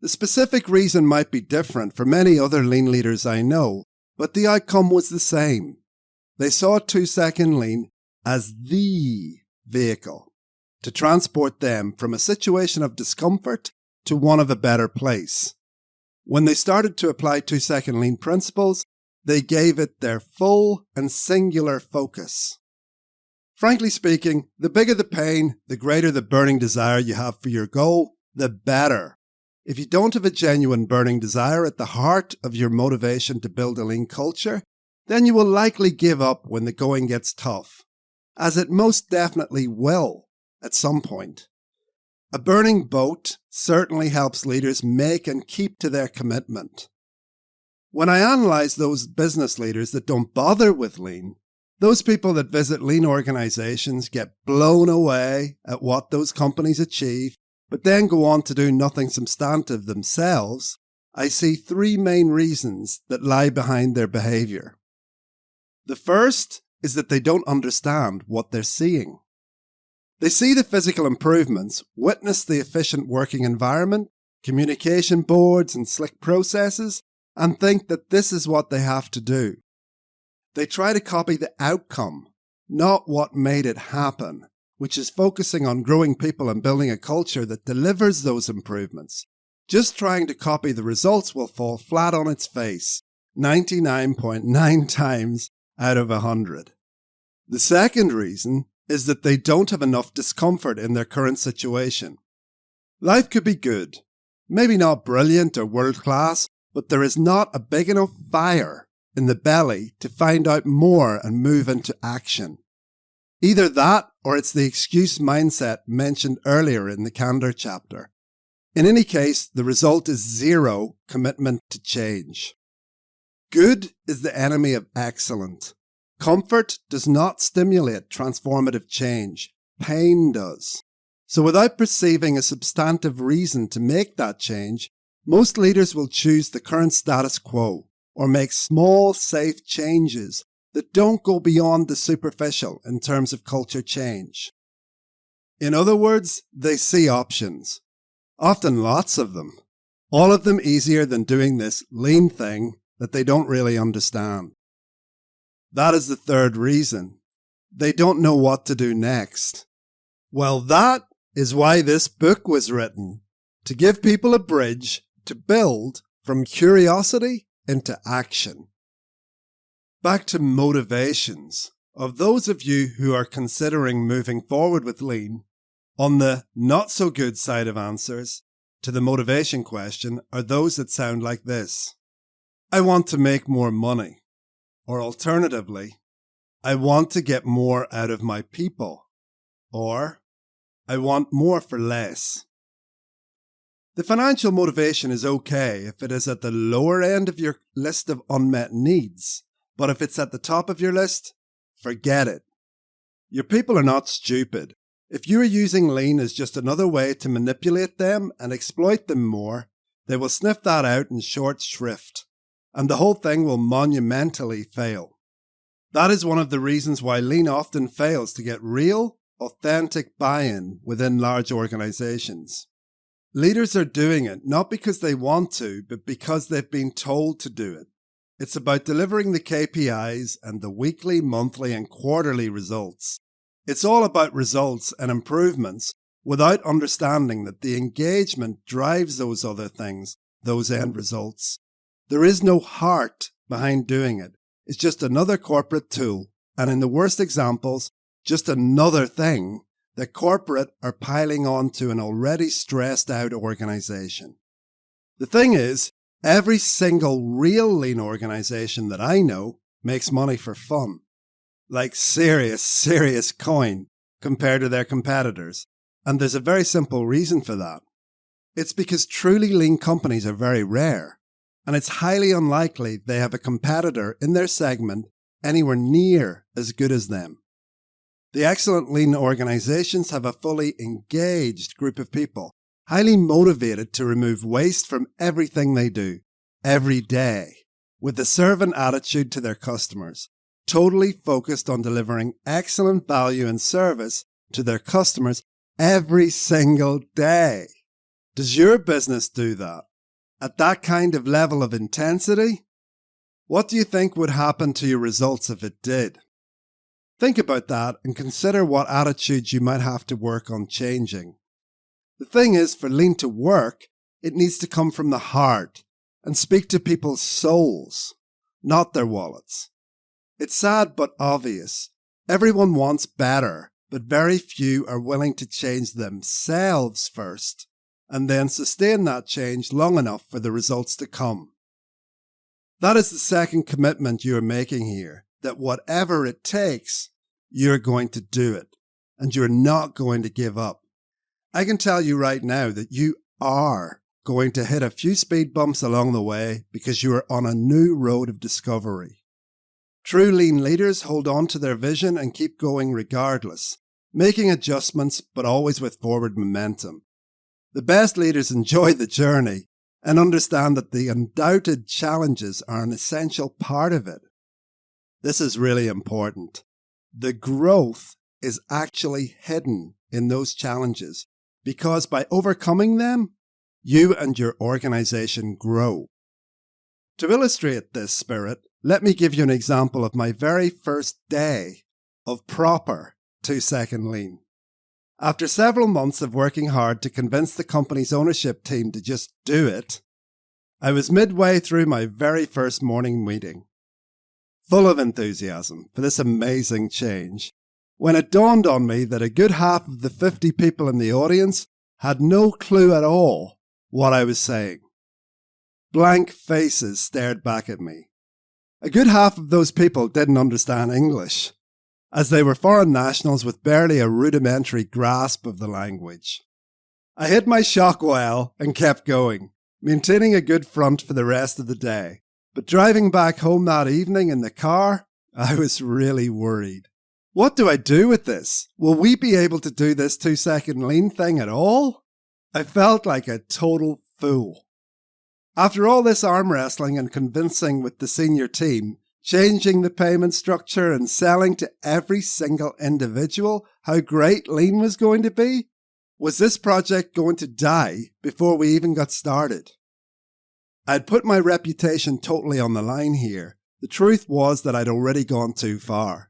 The specific reason might be different for many other lean leaders I know, but the outcome was the same. They saw 2-second lean as the vehicle to transport them from a situation of discomfort to one of a better place. When they started to apply 2-second lean principles, they gave it their full and singular focus. Frankly speaking, the bigger the pain, the greater the burning desire you have for your goal, the better. If you don't have a genuine burning desire at the heart of your motivation to build a lean culture, then you will likely give up when the going gets tough, as it most definitely will at some point. A burning boat certainly helps leaders make and keep to their commitment. When I analyze those business leaders that don't bother with lean, those people that visit lean organizations get blown away at what those companies achieve, but then go on to do nothing substantive themselves, I see 3 main reasons that lie behind their behavior. The first is that they don't understand what they're seeing. They see the physical improvements, witness the efficient working environment, communication boards and slick processes, and think that this is what they have to do. They try to copy the outcome, not what made it happen, which is focusing on growing people and building a culture that delivers those improvements. Just trying to copy the results will fall flat on its face, 99.9 times out of 100. The second reason is that they don't have enough discomfort in their current situation. Life could be good, maybe not brilliant or world-class, but there is not a big enough fire in the belly to find out more and move into action. Either that or it's the excuse mindset mentioned earlier in the Candour chapter. In any case, the result is zero commitment to change. Good is the enemy of excellent. Comfort does not stimulate transformative change. Pain does. So without perceiving a substantive reason to make that change, most leaders will choose the current status quo or make small, safe changes that don't go beyond the superficial in terms of culture change. In other words, they see options. Often lots of them. All of them easier than doing this lean thing that they don't really understand. That is the third reason. They don't know what to do next. Well, that is why this book was written, to give people a bridge to build from curiosity into action. Back to motivations. Of those of you who are considering moving forward with lean, on the not so good side of answers to the motivation question are those that sound like this. I want to make more money. Or alternatively, I want to get more out of my people. Or, I want more for less. The financial motivation is okay if it is at the lower end of your list of unmet needs, but if it's at the top of your list, forget it. Your people are not stupid. If you are using lean as just another way to manipulate them and exploit them more, they will sniff that out in short shrift, and the whole thing will monumentally fail. That is one of the reasons why lean often fails to get real, authentic buy-in within large organizations. Leaders are doing it not because they want to, but because they've been told to do it. It's about delivering the KPIs and the weekly, monthly, and quarterly results. It's all about results and improvements without understanding that the engagement drives those other things, those end results. There is no heart behind doing it. It's just another corporate tool, and in the worst examples, just another thing that corporate are piling onto an already stressed out organization. The thing is, every single real lean organization that I know makes money for fun. Like serious coin compared to their competitors. And there's a very simple reason for that. It's because truly lean companies are very rare. And it's highly unlikely they have a competitor in their segment anywhere near as good as them. The excellent lean organizations have a fully engaged group of people, highly motivated to remove waste from everything they do, every day, with a servant attitude to their customers, totally focused on delivering excellent value and service to their customers every single day. Does your business do that? At that kind of level of intensity? What do you think would happen to your results if it did? Think about that and consider what attitudes you might have to work on changing. The thing is, for lean to work, it needs to come from the heart and speak to people's souls, not their wallets. It's sad but obvious. Everyone wants better, but very few are willing to change themselves first and then sustain that change long enough for the results to come. That is the second commitment you are making here, that whatever it takes, you're going to do it, and you're not going to give up. I can tell you right now that you are going to hit a few speed bumps along the way because you are on a new road of discovery. True lean leaders hold on to their vision and keep going regardless, making adjustments but always with forward momentum. The best leaders enjoy the journey and understand that the undoubted challenges are an essential part of it. This is really important. The growth is actually hidden in those challenges because by overcoming them, you and your organization grow. To illustrate this spirit, let me give you an example of my very first day of proper 2-second lean. After several months of working hard to convince the company's ownership team to just do it, I was midway through my very first morning meeting, full of enthusiasm for this amazing change, when it dawned on me that a good half of the 50 people in the audience had no clue at all what I was saying. Blank faces stared back at me. A good half of those people didn't understand English, as they were foreign nationals with barely a rudimentary grasp of the language. I hit my shock well and kept going, maintaining a good front for the rest of the day. But driving back home that evening in the car, I was really worried. What do I do with this? Will we be able to do this 2-second lean thing at all? I felt like a total fool. After all this arm wrestling and convincing with the senior team, changing the payment structure and selling to every single individual how great lean was going to be, was this project going to die before we even got started? I'd put my reputation totally on the line here. The truth was that I'd already gone too far.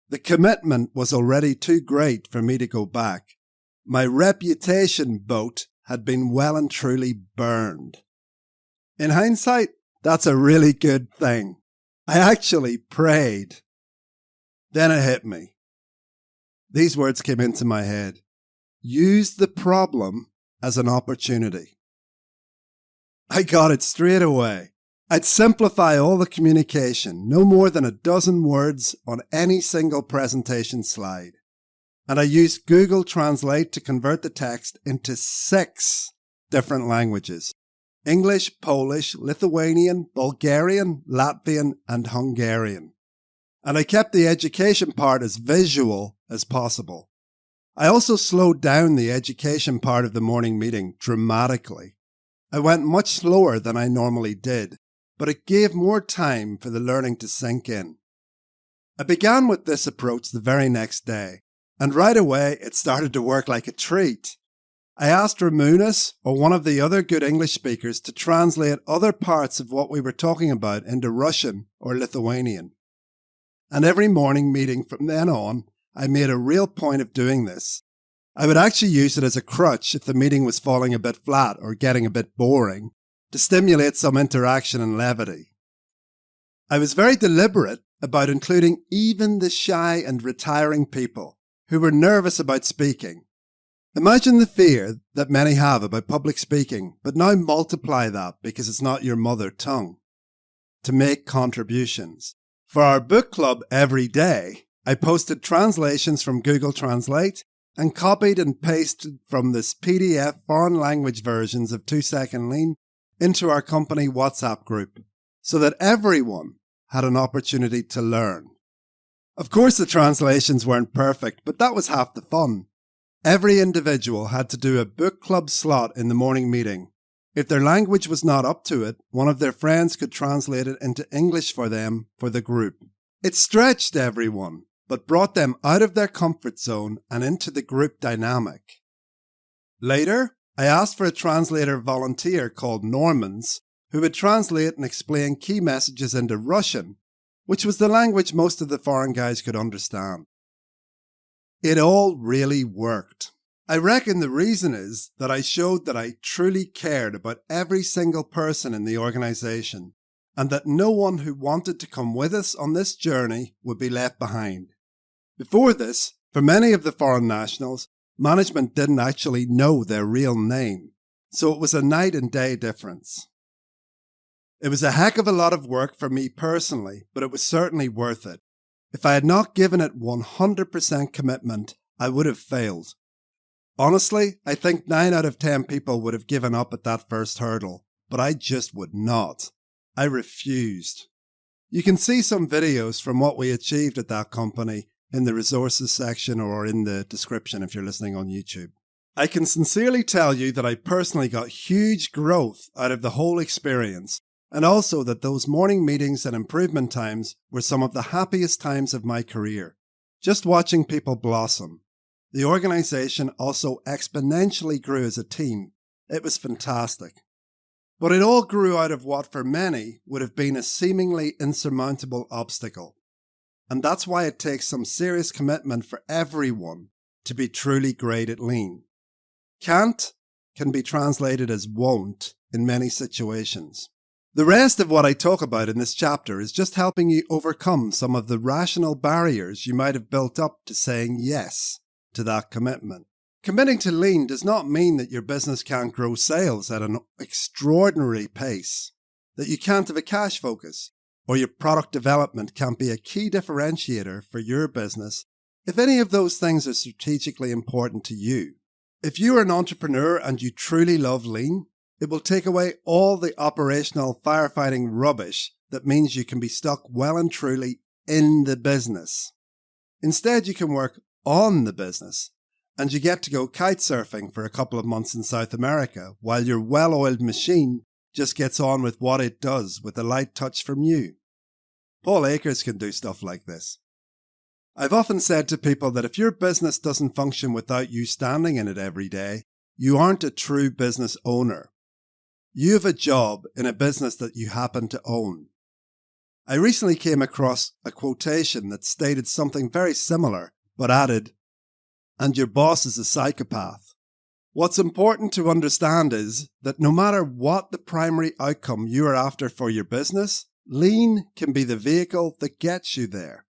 The commitment was already too great for me to go back. My reputation boat had been well and truly burned. In hindsight, that's a really good thing. I actually prayed. Then it hit me. These words came into my head. Use the problem as an opportunity. I got it straight away. I'd simplify all the communication, no more than a dozen words on any single presentation slide. And I used Google Translate to convert the text into 6 different languages: English, Polish, Lithuanian, Bulgarian, Latvian, and Hungarian. And I kept the education part as visual as possible. I also slowed down the education part of the morning meeting dramatically. I went much slower than I normally did, but it gave more time for the learning to sink in. I began with this approach the very next day, and right away it started to work like a treat. I asked Ramunas, or one of the other good English speakers, to translate other parts of what we were talking about into Russian or Lithuanian. And every morning meeting from then on, I made a real point of doing this. I would actually use it as a crutch if the meeting was falling a bit flat or getting a bit boring, to stimulate some interaction and levity. I was very deliberate about including even the shy and retiring people who were nervous about speaking. Imagine the fear that many have about public speaking, but now multiply that because it's not your mother tongue. To make contributions. For our book club every day, I posted translations from Google Translate and copied and pasted from this PDF foreign language versions of 2-Second Lean into our company WhatsApp group, so that everyone had an opportunity to learn. Of course, the translations weren't perfect, but that was half the fun. Every individual had to do a book club slot in the morning meeting. If their language was not up to it, one of their friends could translate it into English for them for the group. It stretched everyone, but brought them out of their comfort zone and into the group dynamic. Later, I asked for a translator volunteer called Normans, who would translate and explain key messages into Russian, which was the language most of the foreign guys could understand. It all really worked. I reckon the reason is that I showed that I truly cared about every single person in the organisation, and that no one who wanted to come with us on this journey would be left behind. Before this, for many of the foreign nationals, management didn't actually know their real name, so it was a night and day difference. It was a heck of a lot of work for me personally, but it was certainly worth it. If I had not given it 100% commitment, I would have failed. Honestly, I think 9 out of 10 people would have given up at that first hurdle, but I just would not. I refused. You can see some videos from what we achieved at that company in the resources section or in the description if you're listening on YouTube. I can sincerely tell you that I personally got huge growth out of the whole experience, and also that those morning meetings and improvement times were some of the happiest times of my career. Just watching people blossom. The organisation also exponentially grew as a team. It was fantastic. But it all grew out of what for many would have been a seemingly insurmountable obstacle. And that's why it takes some serious commitment for everyone to be truly great at lean. Can't can be translated as won't in many situations. The rest of what I talk about in this chapter is just helping you overcome some of the rational barriers you might have built up to saying yes to that commitment. Committing to lean does not mean that your business can't grow sales at an extraordinary pace, that you can't have a cash focus, or your product development can't be a key differentiator for your business if any of those things are strategically important to you. If you are an entrepreneur and you truly love lean, it will take away all the operational firefighting rubbish that means you can be stuck well and truly in the business. Instead, you can work on the business, and you get to go kite surfing for a couple of months in South America while your well-oiled machine just gets on with what it does with a light touch from you. Paul Akers can do stuff like this. I've often said to people that if your business doesn't function without you standing in it every day, you aren't a true business owner. You have a job in a business that you happen to own. I recently came across a quotation that stated something very similar, but added, "And your boss is a psychopath." What's important to understand is that no matter what the primary outcome you are after for your business, lean can be the vehicle that gets you there.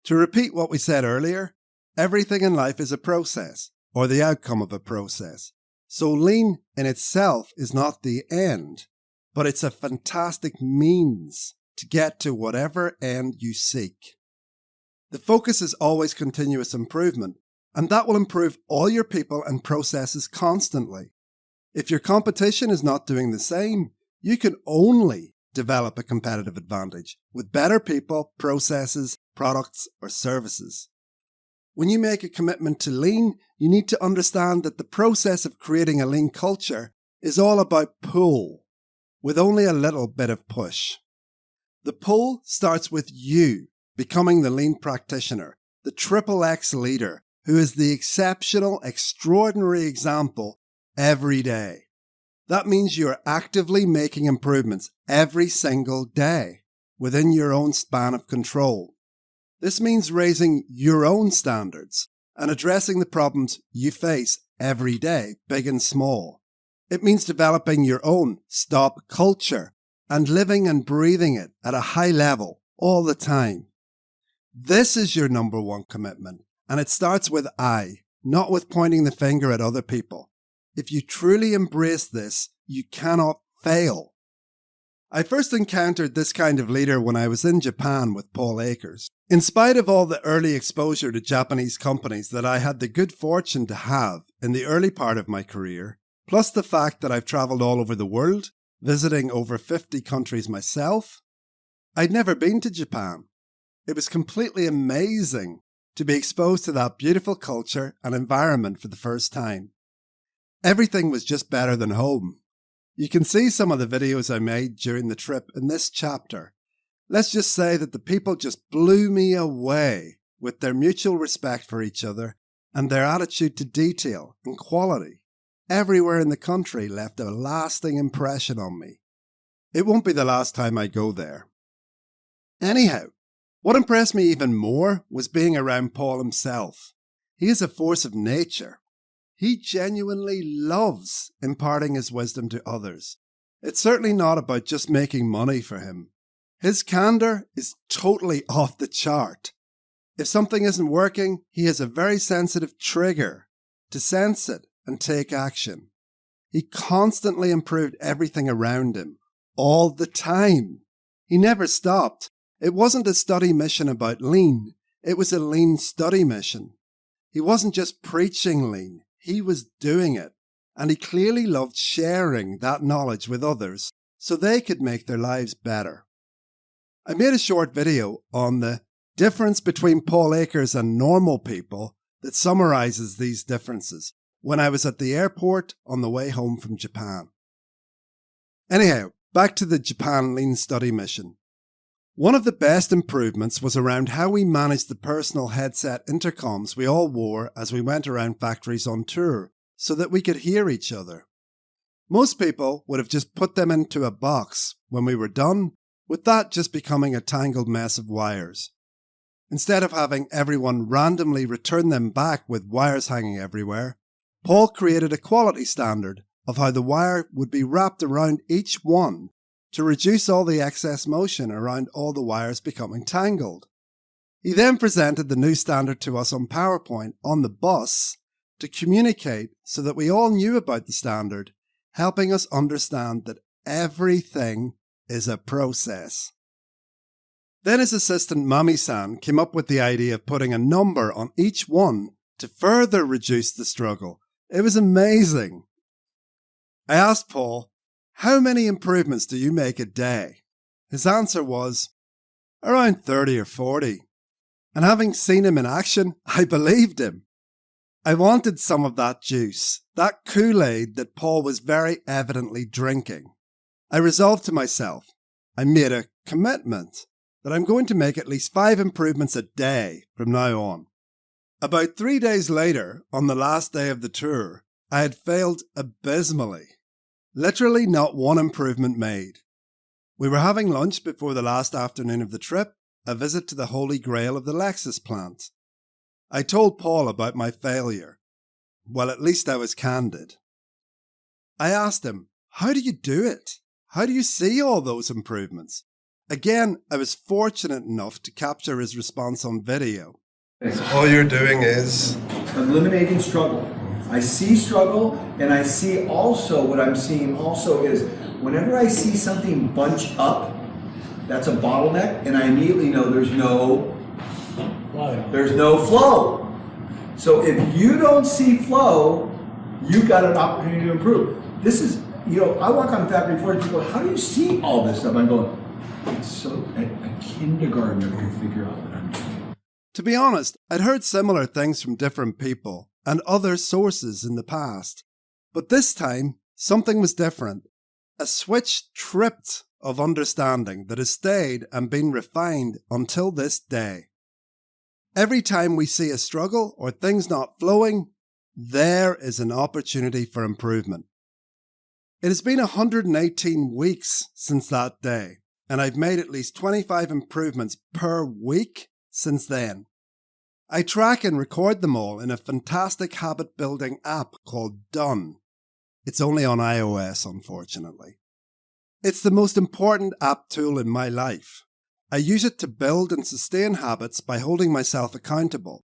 To repeat what we said earlier, everything in life is a process, or the outcome of a process. So lean in itself is not the end, but it's a fantastic means to get to whatever end you seek. The focus is always continuous improvement, and that will improve all your people and processes constantly. If your competition is not doing the same, you can only develop a competitive advantage with better people, processes, products, or services. When you make a commitment to lean, you need to understand that the process of creating a lean culture is all about pull, with only a little bit of push. The pull starts with you becoming the lean practitioner, the XXX leader, who is the exceptional, extraordinary example every day. That means you are actively making improvements every single day within your own span of control. This means raising your own standards and addressing the problems you face every day, big and small. It means developing your own stop culture and living and breathing it at a high level all the time. This is your number one commitment, and it starts with I, not with pointing the finger at other people. If you truly embrace this, you cannot fail. I first encountered this kind of leader when I was in Japan with Paul Akers. In spite of all the early exposure to Japanese companies that I had the good fortune to have in the early part of my career, plus the fact that I've travelled all over the world, visiting over 50 countries myself, I'd never been to Japan. It was completely amazing to be exposed to that beautiful culture and environment for the first time. Everything was just better than home. You can see some of the videos I made during the trip in this chapter. Let's just say that the people just blew me away with their mutual respect for each other and their attitude to detail and quality. Everywhere in the country left a lasting impression on me. It won't be the last time I go there. Anyhow, what impressed me even more was being around Paul himself. He is a force of nature. He genuinely loves imparting his wisdom to others. It's certainly not about just making money for him. His candour is totally off the chart. If something isn't working, he has a very sensitive trigger to sense it and take action. He constantly improved everything around him, all the time. He never stopped. It wasn't a study mission about lean. It was a lean study mission. He wasn't just preaching lean. He was doing it, and he clearly loved sharing that knowledge with others so they could make their lives better. I made a short video on the difference between Paul Akers and normal people that summarizes these differences when I was at the airport on the way home from Japan. Anyhow, back to the Japan Lean Study Mission. One of the best improvements was around how we managed the personal headset intercoms we all wore as we went around factories on tour so that we could hear each other. Most people would have just put them into a box when we were done, with that just becoming a tangled mess of wires. Instead of having everyone randomly return them back with wires hanging everywhere, Paul created a quality standard of how the wire would be wrapped around each one to reduce all the excess motion around all the wires becoming tangled. He then presented the new standard to us on PowerPoint on the bus to communicate so that we all knew about the standard, helping us understand that everything is a process. Then his assistant Mami-san came up with the idea of putting a number on each one to further reduce the struggle. It was amazing. I asked Paul, "How many improvements do you make a day?" His answer was, "Around 30 or 40. And having seen him in action, I believed him. I wanted some of that juice, that Kool-Aid that Paul was very evidently drinking. I resolved to myself, I made a commitment that I'm going to make at least 5 improvements a day from now on. About 3 days later, on the last day of the tour, I had failed abysmally. Literally not one improvement made. We were having lunch before the last afternoon of the trip, a visit to the holy grail of the Lexus plant. I told Paul about my failure. Well, at least I was candid. I asked him, "How do you do it? How do you see all those improvements?" Again, I was fortunate enough to capture his response on video. All you're doing is eliminating struggle. I see struggle, and I see also what I'm seeing also is whenever I see something bunch up, that's a bottleneck, and I immediately know there's no flow. So if you don't see flow, you've got an opportunity to improve. This is, I walk on factory floor and people go, "How do you see all this stuff?" I'm going, so a kindergartner can figure out what I'm doing. To be honest, I'd heard similar things from different people and other sources in the past. But this time, something was different. A switch tripped of understanding that has stayed and been refined until this day. Every time we see a struggle or things not flowing, there is an opportunity for improvement. It has been 118 weeks since that day, and I've made at least 25 improvements per week since then. I track and record them all in a fantastic habit-building app called Done. It's only on iOS, unfortunately. It's the most important app tool in my life. I use it to build and sustain habits by holding myself accountable,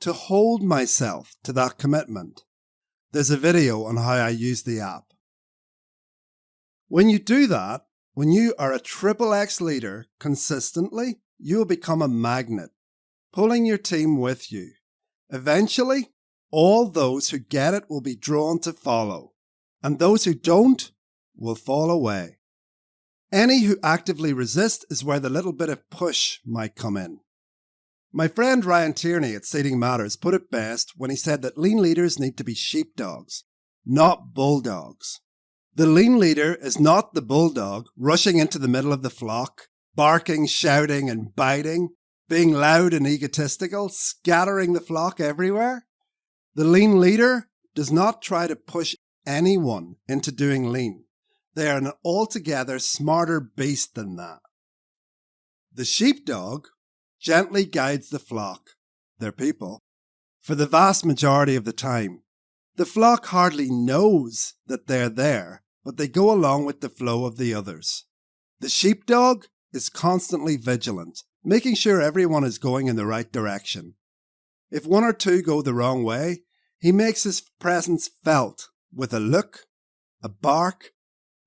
to hold myself to that commitment. There's a video on how I use the app. When you do that, when you are a XXX leader consistently, you will become a magnet, pulling your team with you. Eventually, all those who get it will be drawn to follow, and those who don't will fall away. Any who actively resist is where the little bit of push might come in. My friend Ryan Tierney at Seeding Matters put it best when he said that lean leaders need to be sheepdogs, not bulldogs. The lean leader is not the bulldog rushing into the middle of the flock, barking, shouting, and biting, being loud and egotistical, scattering the flock everywhere. The lean leader does not try to push anyone into doing lean. They are an altogether smarter beast than that. The sheepdog gently guides the flock, their people, for the vast majority of the time. The flock hardly knows that they're there, but they go along with the flow of the others. The sheepdog is constantly vigilant, making sure everyone is going in the right direction. If one or two go the wrong way, he makes his presence felt with a look, a bark,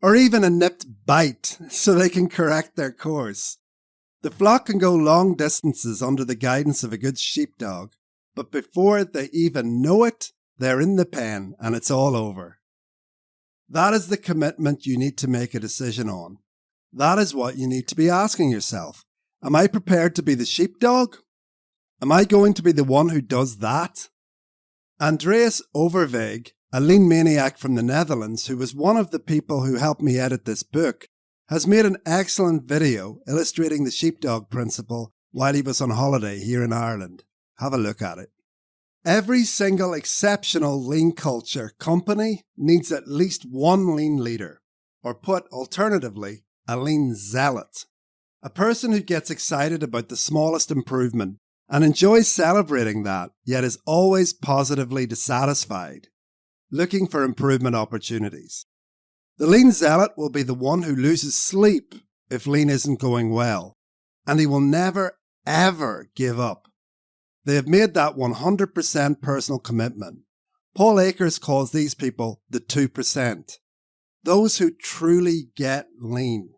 or even a nipped bite so they can correct their course. The flock can go long distances under the guidance of a good sheepdog, but before they even know it, they're in the pen and it's all over. That is the commitment you need to make a decision on. That is what you need to be asking yourself. Am I prepared to be the sheepdog? Am I going to be the one who does that? Andreas Overweg, a lean maniac from the Netherlands who was one of the people who helped me edit this book, has made an excellent video illustrating the sheepdog principle while he was on holiday here in Ireland. Have a look at it. Every single exceptional lean culture company needs at least one lean leader, or put alternatively, a lean zealot. A person who gets excited about the smallest improvement and enjoys celebrating that, yet is always positively dissatisfied. looking for improvement opportunities. The lean zealot will be the one who loses sleep if lean isn't going well, and he will never, ever give up. They have made that 100% personal commitment. Paul Akers calls these people the 2%, those who truly get lean.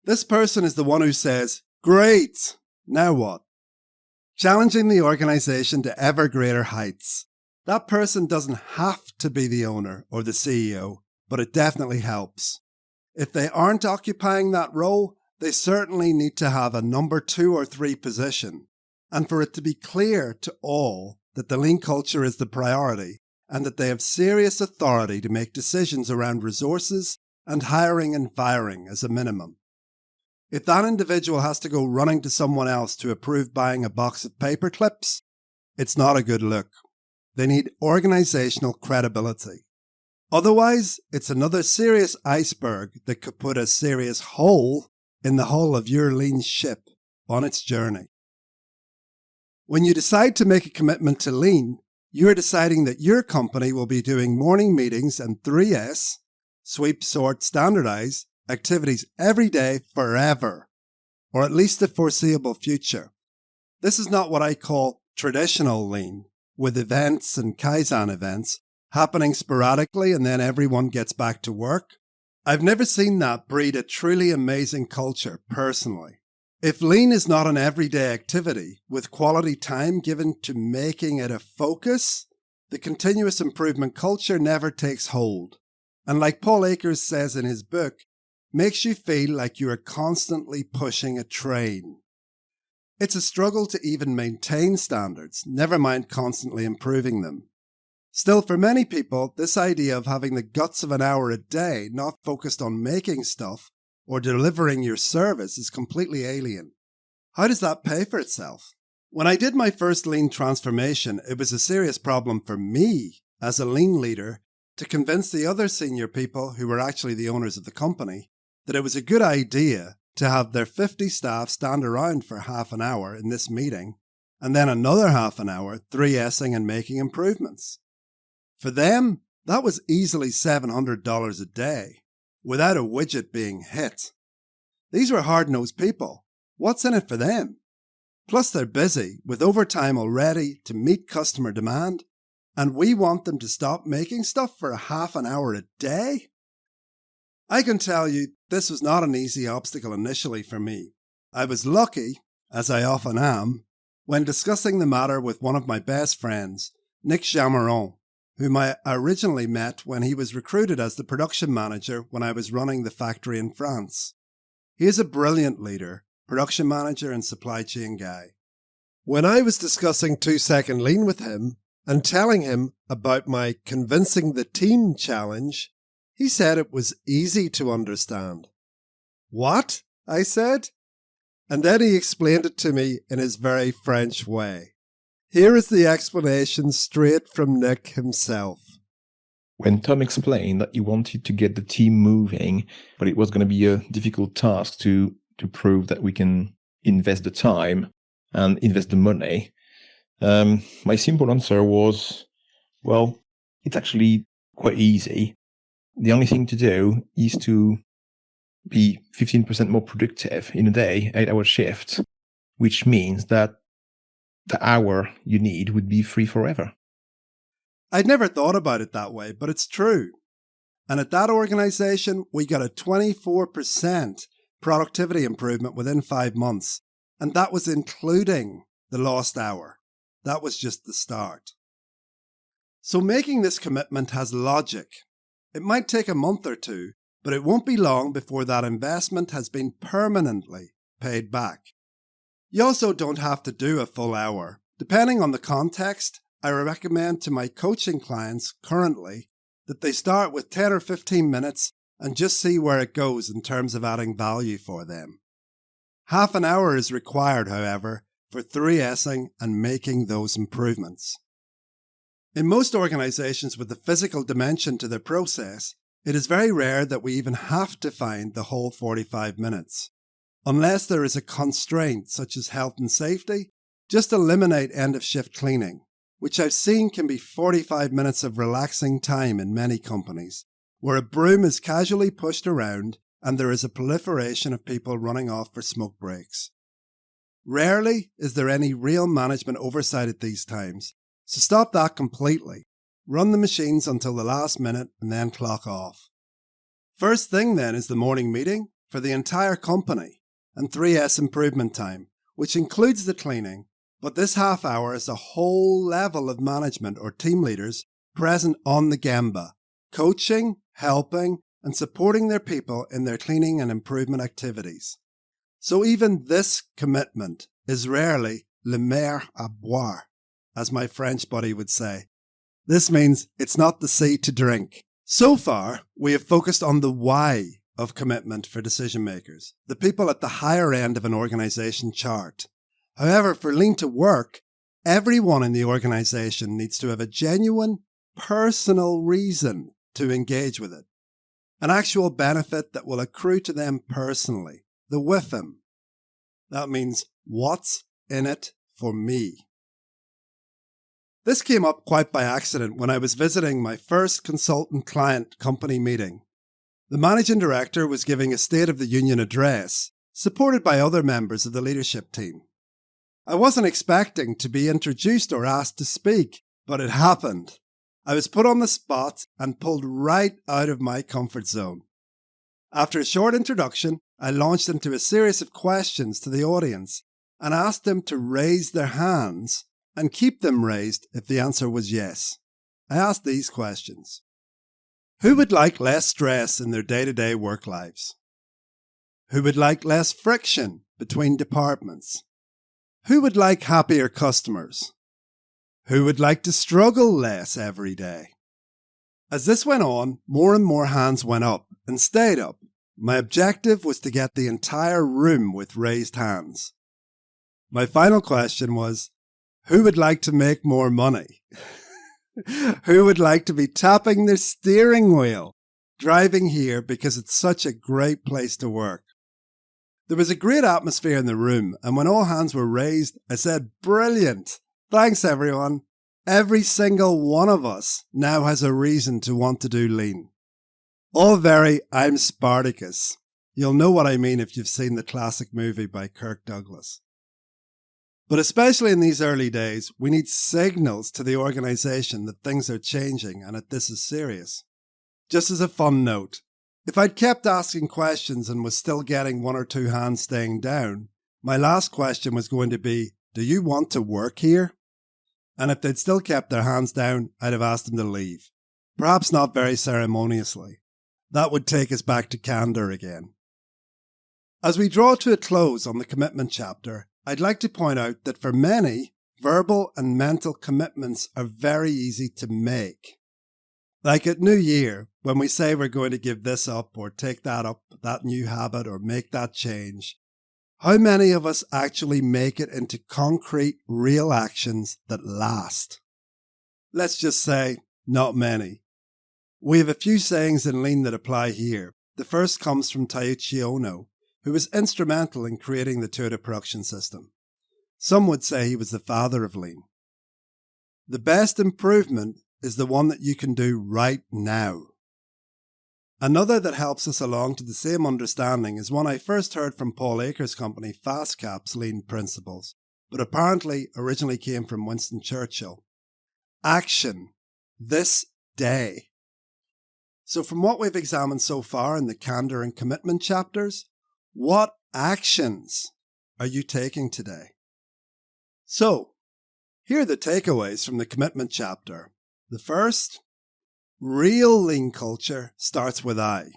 This person is the one who says, "Great, now what?" Challenging the organization to ever greater heights. That person doesn't have to be the owner or the CEO, but it definitely helps. If they aren't occupying that role, they certainly need to have a number 2 or 3 position, and for it to be clear to all that the lean culture is the priority and that they have serious authority to make decisions around resources and hiring and firing as a minimum. If that individual has to go running to someone else to approve buying a box of paper clips, it's not a good look. They need organisational credibility. Otherwise, it's another serious iceberg that could put a serious hole in the hull of your lean ship on its journey. When you decide to make a commitment to lean, you're deciding that your company will be doing morning meetings and 3S, sweep, sort, standardize, activities every day forever, or at least the foreseeable future. This is not what I call traditional lean, with events and Kaizen events happening sporadically and then everyone gets back to work. I've never seen that breed a truly amazing culture personally. If lean is not an everyday activity with quality time given to making it a focus, the continuous improvement culture never takes hold. And like Paul Akers says in his book, makes you feel like you are constantly pushing a train. It's a struggle to even maintain standards, never mind constantly improving them. Still, for many people, this idea of having the guts of an hour a day not focused on making stuff or delivering your service is completely alien. How does that pay for itself? When I did my first lean transformation, it was a serious problem for me as a lean leader to convince the other senior people who were actually the owners of the company that it was a good idea to have their 50 staff stand around for half an hour in this meeting and then another half an hour 3Sing and making improvements. For them, that was easily $700 a day without a widget being hit. These were hard-nosed people. What's in it for them? Plus they're busy with overtime already to meet customer demand, and we want them to stop making stuff for a half an hour a day? I can tell you this was not an easy obstacle initially for me. I was lucky, as I often am, when discussing the matter with one of my best friends, Nick Jamaron, whom I originally met when he was recruited as the production manager when I was running the factory in France. He is a brilliant leader, production manager and supply chain guy. When I was discussing 2-second lean with him and telling him about my convincing the team challenge, he said it was easy to understand. What? I said. And then he explained it to me in his very French way. Here is the explanation straight from Nick himself. When Tom explained that he wanted to get the team moving, but it was going to be a difficult task to prove that we can invest the time and invest the money, my simple answer was, well, it's actually quite easy. The only thing to do is to be 15% more productive in a day, 8-hour shift, which means that the hour you need would be free forever. I'd never thought about it that way, but it's true. And at that organization, we got a 24% productivity improvement within 5 months. And that was including the lost hour. That was just the start. So making this commitment has logic. It might take a month or two, but it won't be long before that investment has been permanently paid back. You also don't have to do a full hour. Depending on the context, I recommend to my coaching clients currently that they start with 10 or 15 minutes and just see where it goes in terms of adding value for them. Half an hour is required, however, for 3Sing and making those improvements. In most organizations with a physical dimension to their process, it is very rare that we even have to find the whole 45 minutes. Unless there is a constraint such as health and safety, just eliminate end-of-shift cleaning. which I've seen can be 45 minutes of relaxing time in many companies, where a broom is casually pushed around and there is a proliferation of people running off for smoke breaks. Rarely is there any real management oversight at these times, so stop that completely. Run the machines until the last minute and then clock off. First thing then is the morning meeting for the entire company and 3S improvement time, which includes the cleaning, but this half hour is a whole level of management or team leaders present on the Gemba, coaching, helping, and supporting their people in their cleaning and improvement activities. So even this commitment is rarely le mer à boire, as my French buddy would say. This means it's not the sea to drink. So far, we have focused on the why of commitment for decision makers, the people at the higher end of an organization chart. However, for Lean to work, everyone in the organization needs to have a genuine, personal reason to engage with it. An actual benefit that will accrue to them personally, the with them. That means, what's in it for me? This came up quite by accident when I was visiting my first consultant-client company meeting. The managing director was giving a State of the Union address, supported by other members of the leadership team. I wasn't expecting to be introduced or asked to speak, but it happened. I was put on the spot and pulled right out of my comfort zone. After a short introduction, I launched into a series of questions to the audience and asked them to raise their hands and keep them raised if the answer was yes. I asked these questions. Who would like less stress in their day-to-day work lives? Who would like less friction between departments? Who would like happier customers? Who would like to struggle less every day? As this went on, more and more hands went up and stayed up. My objective was to get the entire room with raised hands. My final question was, who would like to make more money? Who would like to be tapping their steering wheel, driving here because it's such a great place to work? There was a great atmosphere in the room, and when all hands were raised, I said, brilliant! Thanks everyone. Every single one of us now has a reason to want to do Lean. All very I'm Spartacus. You'll know what I mean if you've seen the classic movie by Kirk Douglas. But especially in these early days, we need signals to the organisation that things are changing and that this is serious. Just as a fun note, if I'd kept asking questions and was still getting one or two hands staying down, my last question was going to be, do you want to work here? And if they'd still kept their hands down, I'd have asked them to leave. Perhaps not very ceremoniously. That would take us back to Candour again. As we draw to a close on the commitment chapter, I'd like to point out that for many, verbal and mental commitments are very easy to make. Like at New Year, when we say we're going to give this up or take that up, that new habit or make that change, how many of us actually make it into concrete, real actions that last? Let's just say, not many. We have a few sayings in Lean that apply here. The first comes from Taiichi Ohno, who was instrumental in creating the Toyota production system. Some would say he was the father of Lean. The best improvement is the one that you can do right now. Another that helps us along to the same understanding is one I first heard from Paul Akers' company FastCap's Lean principles, but apparently originally came from Winston Churchill. Action. This day. So from what we've examined so far in the Candour and Commitment chapters, what actions are you taking today? So, here are the takeaways from the Commitment chapter. The first, real Lean culture starts with I.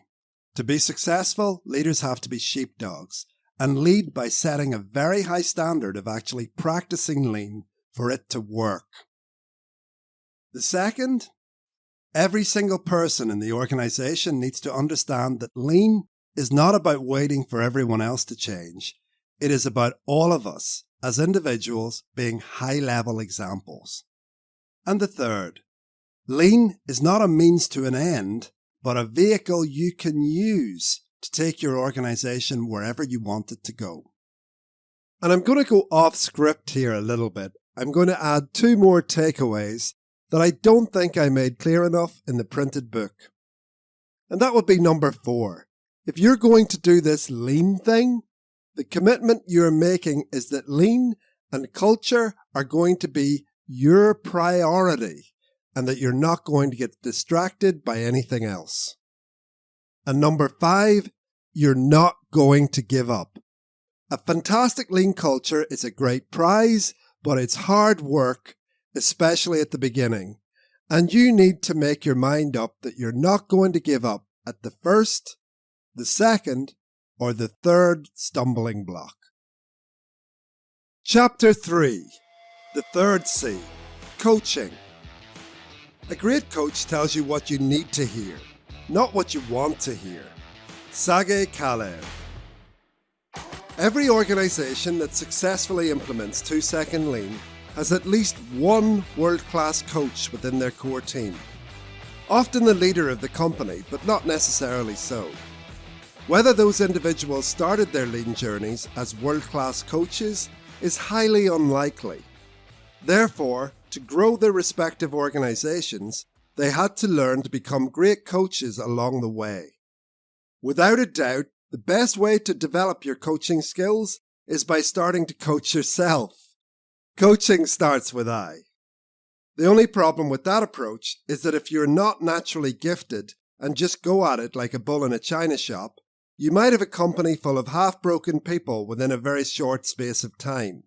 To be successful, leaders have to be sheepdogs and lead by setting a very high standard of actually practicing Lean for it to work. The second, every single person in the organization needs to understand that Lean is not about waiting for everyone else to change. It is about all of us as individuals being high-level examples. And the third, Lean is not a means to an end, but a vehicle you can use to take your organization wherever you want it to go. And I'm going to go off script here a little bit I'm going to add 2 more takeaways that I don't think I made clear enough in the printed book. And that would be number 4. If you're going to do this lean thing, the commitment you're making is that lean and culture are going to be your priority and that you're not going to get distracted by anything else. And number 5, you're not going to give up. A fantastic lean culture is a great prize, but it's hard work, especially at the beginning. And you need to make your mind up that you're not going to give up at the first, the second, or the third stumbling block. Chapter 3. The third C. Coaching. A great coach tells you what you need to hear, not what you want to hear. Sergei Kalev. Every organisation that successfully implements 2-second lean has at least one world-class coach within their core team. Often the leader of the company, but not necessarily so. Whether those individuals started their lean journeys as world-class coaches is highly unlikely. Therefore, to grow their respective organisations, they had to learn to become great coaches along the way. Without a doubt, the best way to develop your coaching skills is by starting to coach yourself. Coaching starts with I. The only problem with that approach is that if you're not naturally gifted and just go at it like a bull in a china shop, you might have a company full of half-broken people within a very short space of time.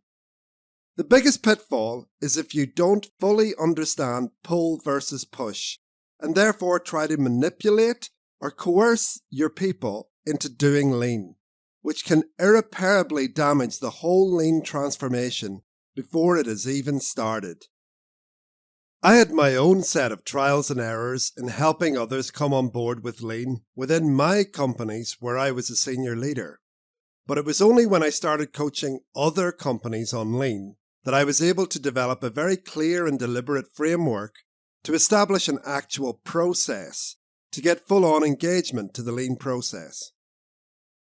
The biggest pitfall is if you don't fully understand pull versus push, and therefore try to manipulate or coerce your people into doing lean, which can irreparably damage the whole lean transformation before it has even started. I had my own set of trials and errors in helping others come on board with lean within my companies where I was a senior leader. But it was only when I started coaching other companies on lean that I was able to develop a very clear and deliberate framework to establish an actual process to get full-on engagement to the lean process.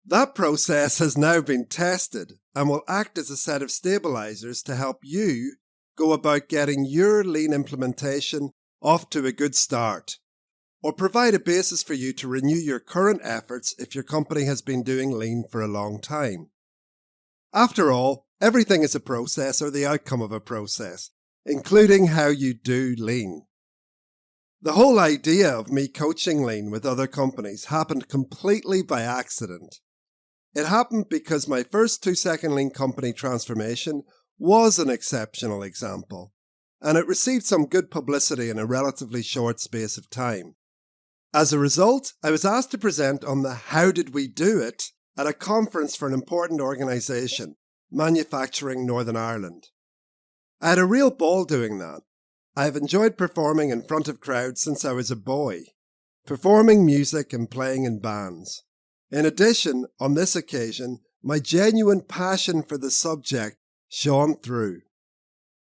That process has now been tested and will act as a set of stabilizers to help you go about getting your lean implementation off to a good start, or provide a basis for you to renew your current efforts if your company has been doing lean for a long time. After all, everything is a process or the outcome of a process, including how you do lean. The whole idea of me coaching lean with other companies happened completely by accident. It happened because my first 2-second lean company transformation was an exceptional example, and it received some good publicity in a relatively short space of time. As a result, I was asked to present on the How Did We Do It at a conference for an important organisation, Manufacturing Northern Ireland. I had a real ball doing that. I have enjoyed performing in front of crowds since I was a boy, performing music and playing in bands. In addition, on this occasion, my genuine passion for the subject shone through.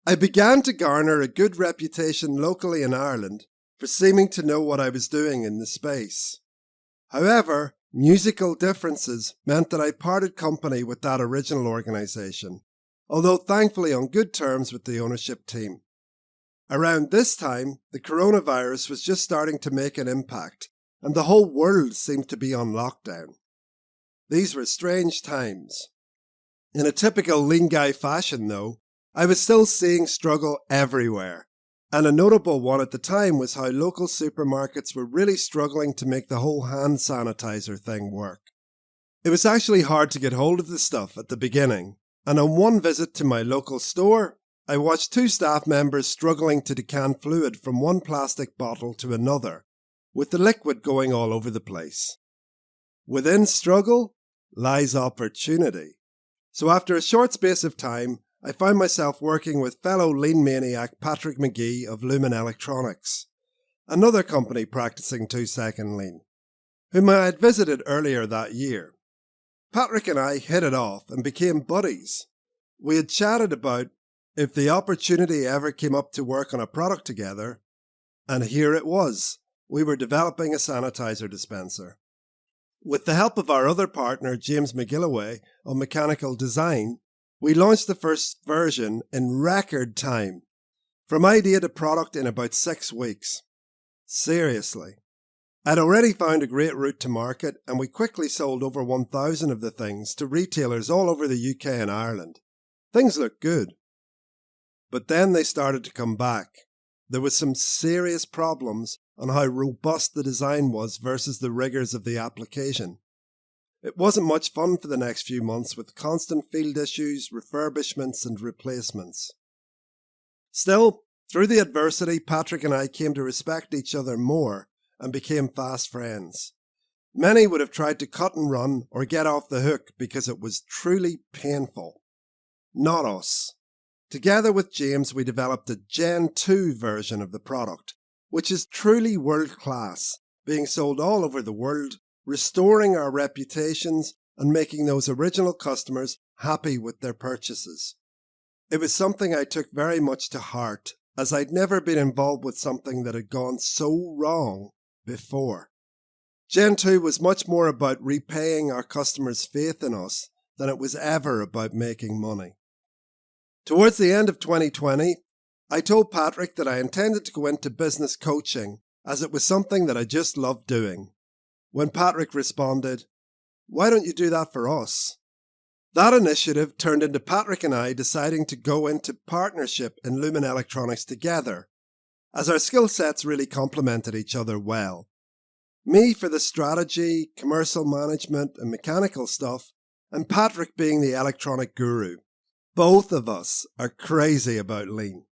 I began to garner a good reputation locally in Ireland for seeming to know what I was doing in the space. However, musical differences meant that I parted company with that original organisation, although thankfully on good terms with the ownership team. Around this time, the coronavirus was just starting to make an impact, and the whole world seemed to be on lockdown. These were strange times. In a typical lean guy fashion, though, I was still seeing struggle everywhere, and a notable one at the time was how local supermarkets were really struggling to make the whole hand sanitizer thing work. It was actually hard to get hold of the stuff at the beginning, and on one visit to my local store, I watched 2 staff members struggling to decant fluid from one plastic bottle to another, with the liquid going all over the place. Within struggle lies opportunity. So after a short space of time, I found myself working with fellow lean maniac Patrick McGee of Lumen Electronics, another company practicing 2-second lean, whom I had visited earlier that year. Patrick and I hit it off and became buddies. We had chatted about if the opportunity ever came up to work on a product together, and here it was. We were developing a sanitizer dispenser. With the help of our other partner, James McGilloway, of Mechanical Design, We launched the first version in record time, from idea to product in about 6 weeks. Seriously. I'd already found a great route to market, and we quickly sold over 1,000 of the things to retailers all over the UK and Ireland. Things looked good. But then they started to come back. There was some serious problems on how robust the design was versus the rigours of the application. It wasn't much fun for the next few months with constant field issues, refurbishments and replacements. Still, through the adversity, Patrick and I came to respect each other more and became fast friends. Many would have tried to cut and run or get off the hook because it was truly painful. Not us. Together with James, we developed a Gen 2 version of the product, which is truly world-class, being sold all over the world, restoring our reputations and making those original customers happy with their purchases. It was something I took very much to heart, as I'd never been involved with something that had gone so wrong before. Gen 2 was much more about repaying our customers' faith in us than it was ever about making money. Towards the end of 2020, I told Patrick that I intended to go into business coaching as it was something that I just loved doing. When Patrick responded, "Why don't you do that for us?" That initiative turned into Patrick and I deciding to go into partnership in Lumen Electronics together, as our skill sets really complemented each other well. Me for the strategy, commercial management and mechanical stuff, and Patrick being the electronic guru. Both of us are crazy about lean.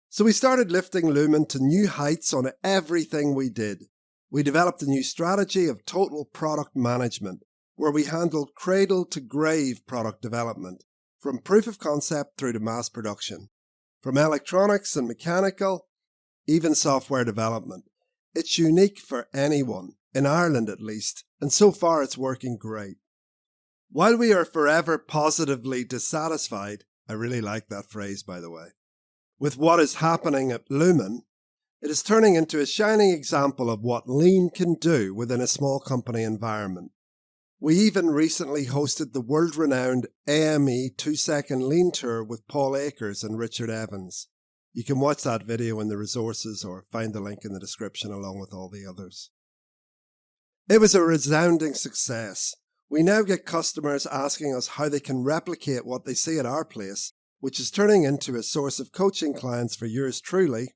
So we started lifting Lumen to new heights on everything we did. We developed a new strategy of total product management, where we handled cradle-to-grave product development, from proof of concept through to mass production, from electronics and mechanical, even software development. It's unique for anyone, in Ireland at least, and so far it's working great. While we are forever positively dissatisfied, I really like that phrase by the way, with what is happening at Lumen, it is turning into a shining example of what lean can do within a small company environment. We even recently hosted the world-renowned AME 2-second lean tour with Paul Akers and Richard Evans. You can watch that video in the resources or find the link in the description along with all the others. It was a resounding success. We now get customers asking us how they can replicate what they see at our place, which is turning into a source of coaching clients for yours truly.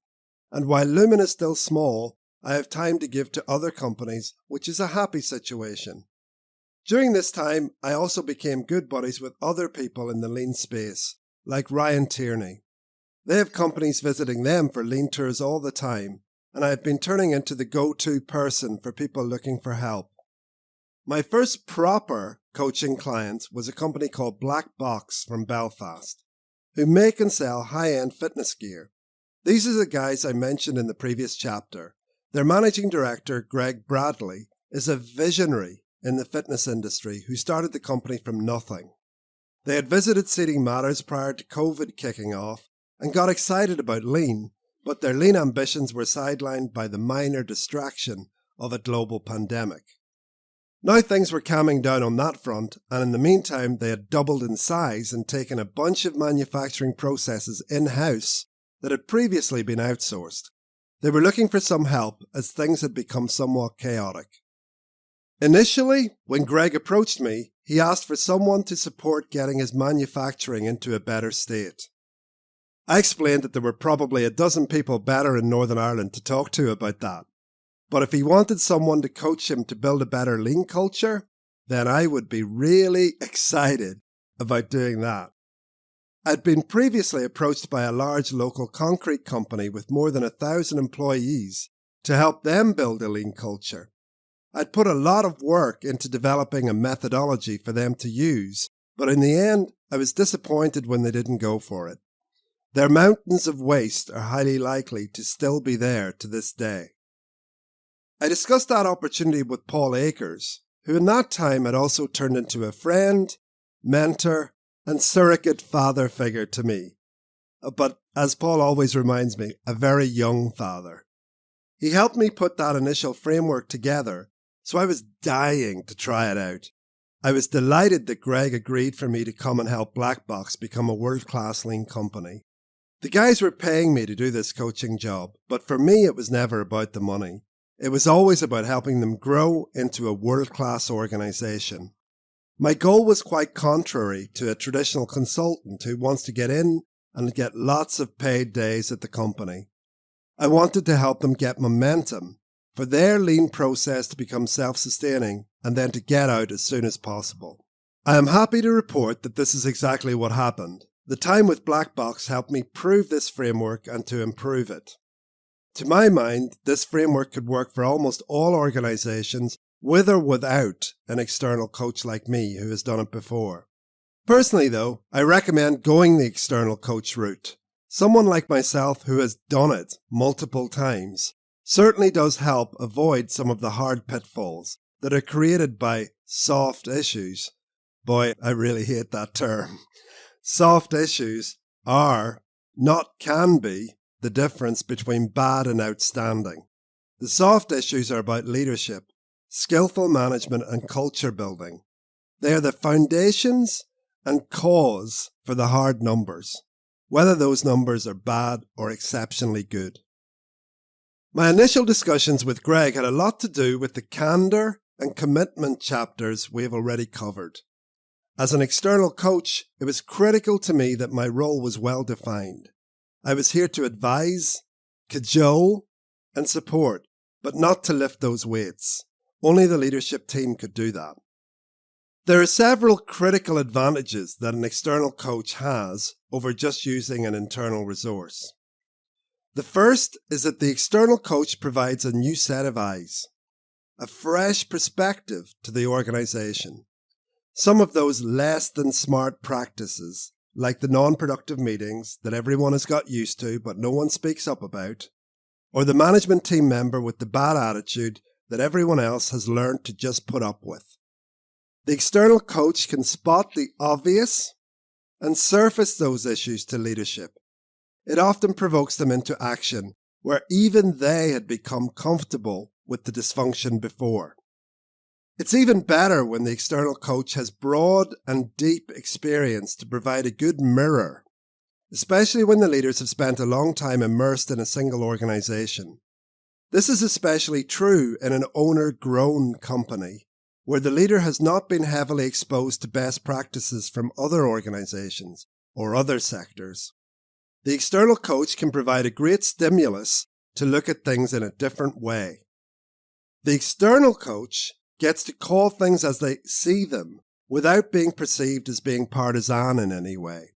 And while Lumen is still small, I have time to give to other companies, which is a happy situation. During this time, I also became good buddies with other people in the lean space, like Ryan Tierney. They have companies visiting them for lean tours all the time, and I have been turning into the go-to person for people looking for help. My first proper coaching client was a company called Black Box from Belfast, who make and sell high-end fitness gear. These are the guys I mentioned in the previous chapter. Their managing director, Greg Bradley, is a visionary in the fitness industry who started the company from nothing. They had visited Seating Matters prior to COVID kicking off and got excited about lean, but their lean ambitions were sidelined by the minor distraction of a global pandemic. Now things were calming down on that front, and in the meantime they had doubled in size and taken a bunch of manufacturing processes in-house that had previously been outsourced. They were looking for some help as things had become somewhat chaotic. Initially, when Greg approached me, he asked for someone to support getting his manufacturing into a better state. I explained that there were probably a dozen people better in Northern Ireland to talk to about that. But if he wanted someone to coach him to build a better lean culture, then I would be really excited about doing that. I'd been previously approached by a large local concrete company with more than 1,000 employees to help them build a lean culture. I'd put a lot of work into developing a methodology for them to use, but in the end, I was disappointed when they didn't go for it. Their mountains of waste are highly likely to still be there to this day. I discussed that opportunity with Paul Akers, who in that time had also turned into a friend, mentor, and surrogate father figure to me. But, as Paul always reminds me, a very young father. He helped me put that initial framework together, so I was dying to try it out. I was delighted that Greg agreed for me to come and help Blackbox become a world-class lean company. The guys were paying me to do this coaching job, but for me it was never about the money. It was always about helping them grow into a world-class organisation. My goal was quite contrary to a traditional consultant who wants to get in and get lots of paid days at the company. I wanted to help them get momentum for their lean process to become self-sustaining and then to get out as soon as possible. I am happy to report that this is exactly what happened. The time with Blackbox helped me prove this framework and to improve it. To my mind, this framework could work for almost all organisations with or without an external coach like me who has done it before. Personally though, I recommend going the external coach route. Someone like myself who has done it multiple times certainly does help avoid some of the hard pitfalls that are created by soft issues. Boy, I really hate that term. Soft issues are, not can be, the difference between bad and outstanding. The soft issues are about leadership, skillful management and culture building. They are the foundations and cause for the hard numbers, whether those numbers are bad or exceptionally good. My initial discussions with Greg had a lot to do with the candour and commitment chapters we have already covered. As an external coach, it was critical to me that my role was well defined. I was here to advise, cajole, and support, but not to lift those weights. Only the leadership team could do that. There are several critical advantages that an external coach has over just using an internal resource. The first is that the external coach provides a new set of eyes, a fresh perspective to the organisation. Some of those less than smart practices, like the non-productive meetings that everyone has got used to but no one speaks up about, or the management team member with the bad attitude that everyone else has learned to just put up with. The external coach can spot the obvious and surface those issues to leadership. It often provokes them into action where even they had become comfortable with the dysfunction before. It's even better when the external coach has broad and deep experience to provide a good mirror, especially when the leaders have spent a long time immersed in a single organisation. This is especially true in an owner-grown company, where the leader has not been heavily exposed to best practices from other organisations or other sectors. The external coach can provide a great stimulus to look at things in a different way. The external coach gets to call things as they see them without being perceived as being partisan in any way.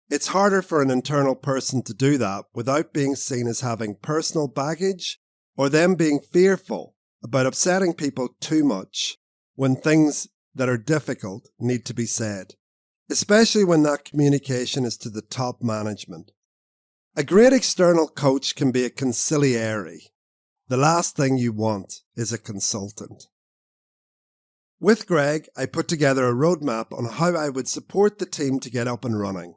It's harder for an internal person to do that without being seen as having personal baggage or them being fearful about upsetting people too much when things that are difficult need to be said, especially when that communication is to the top management. A great external coach can be a conciliary. The last thing you want is a consultant. With Greg, I put together a roadmap on how I would support the team to get up and running.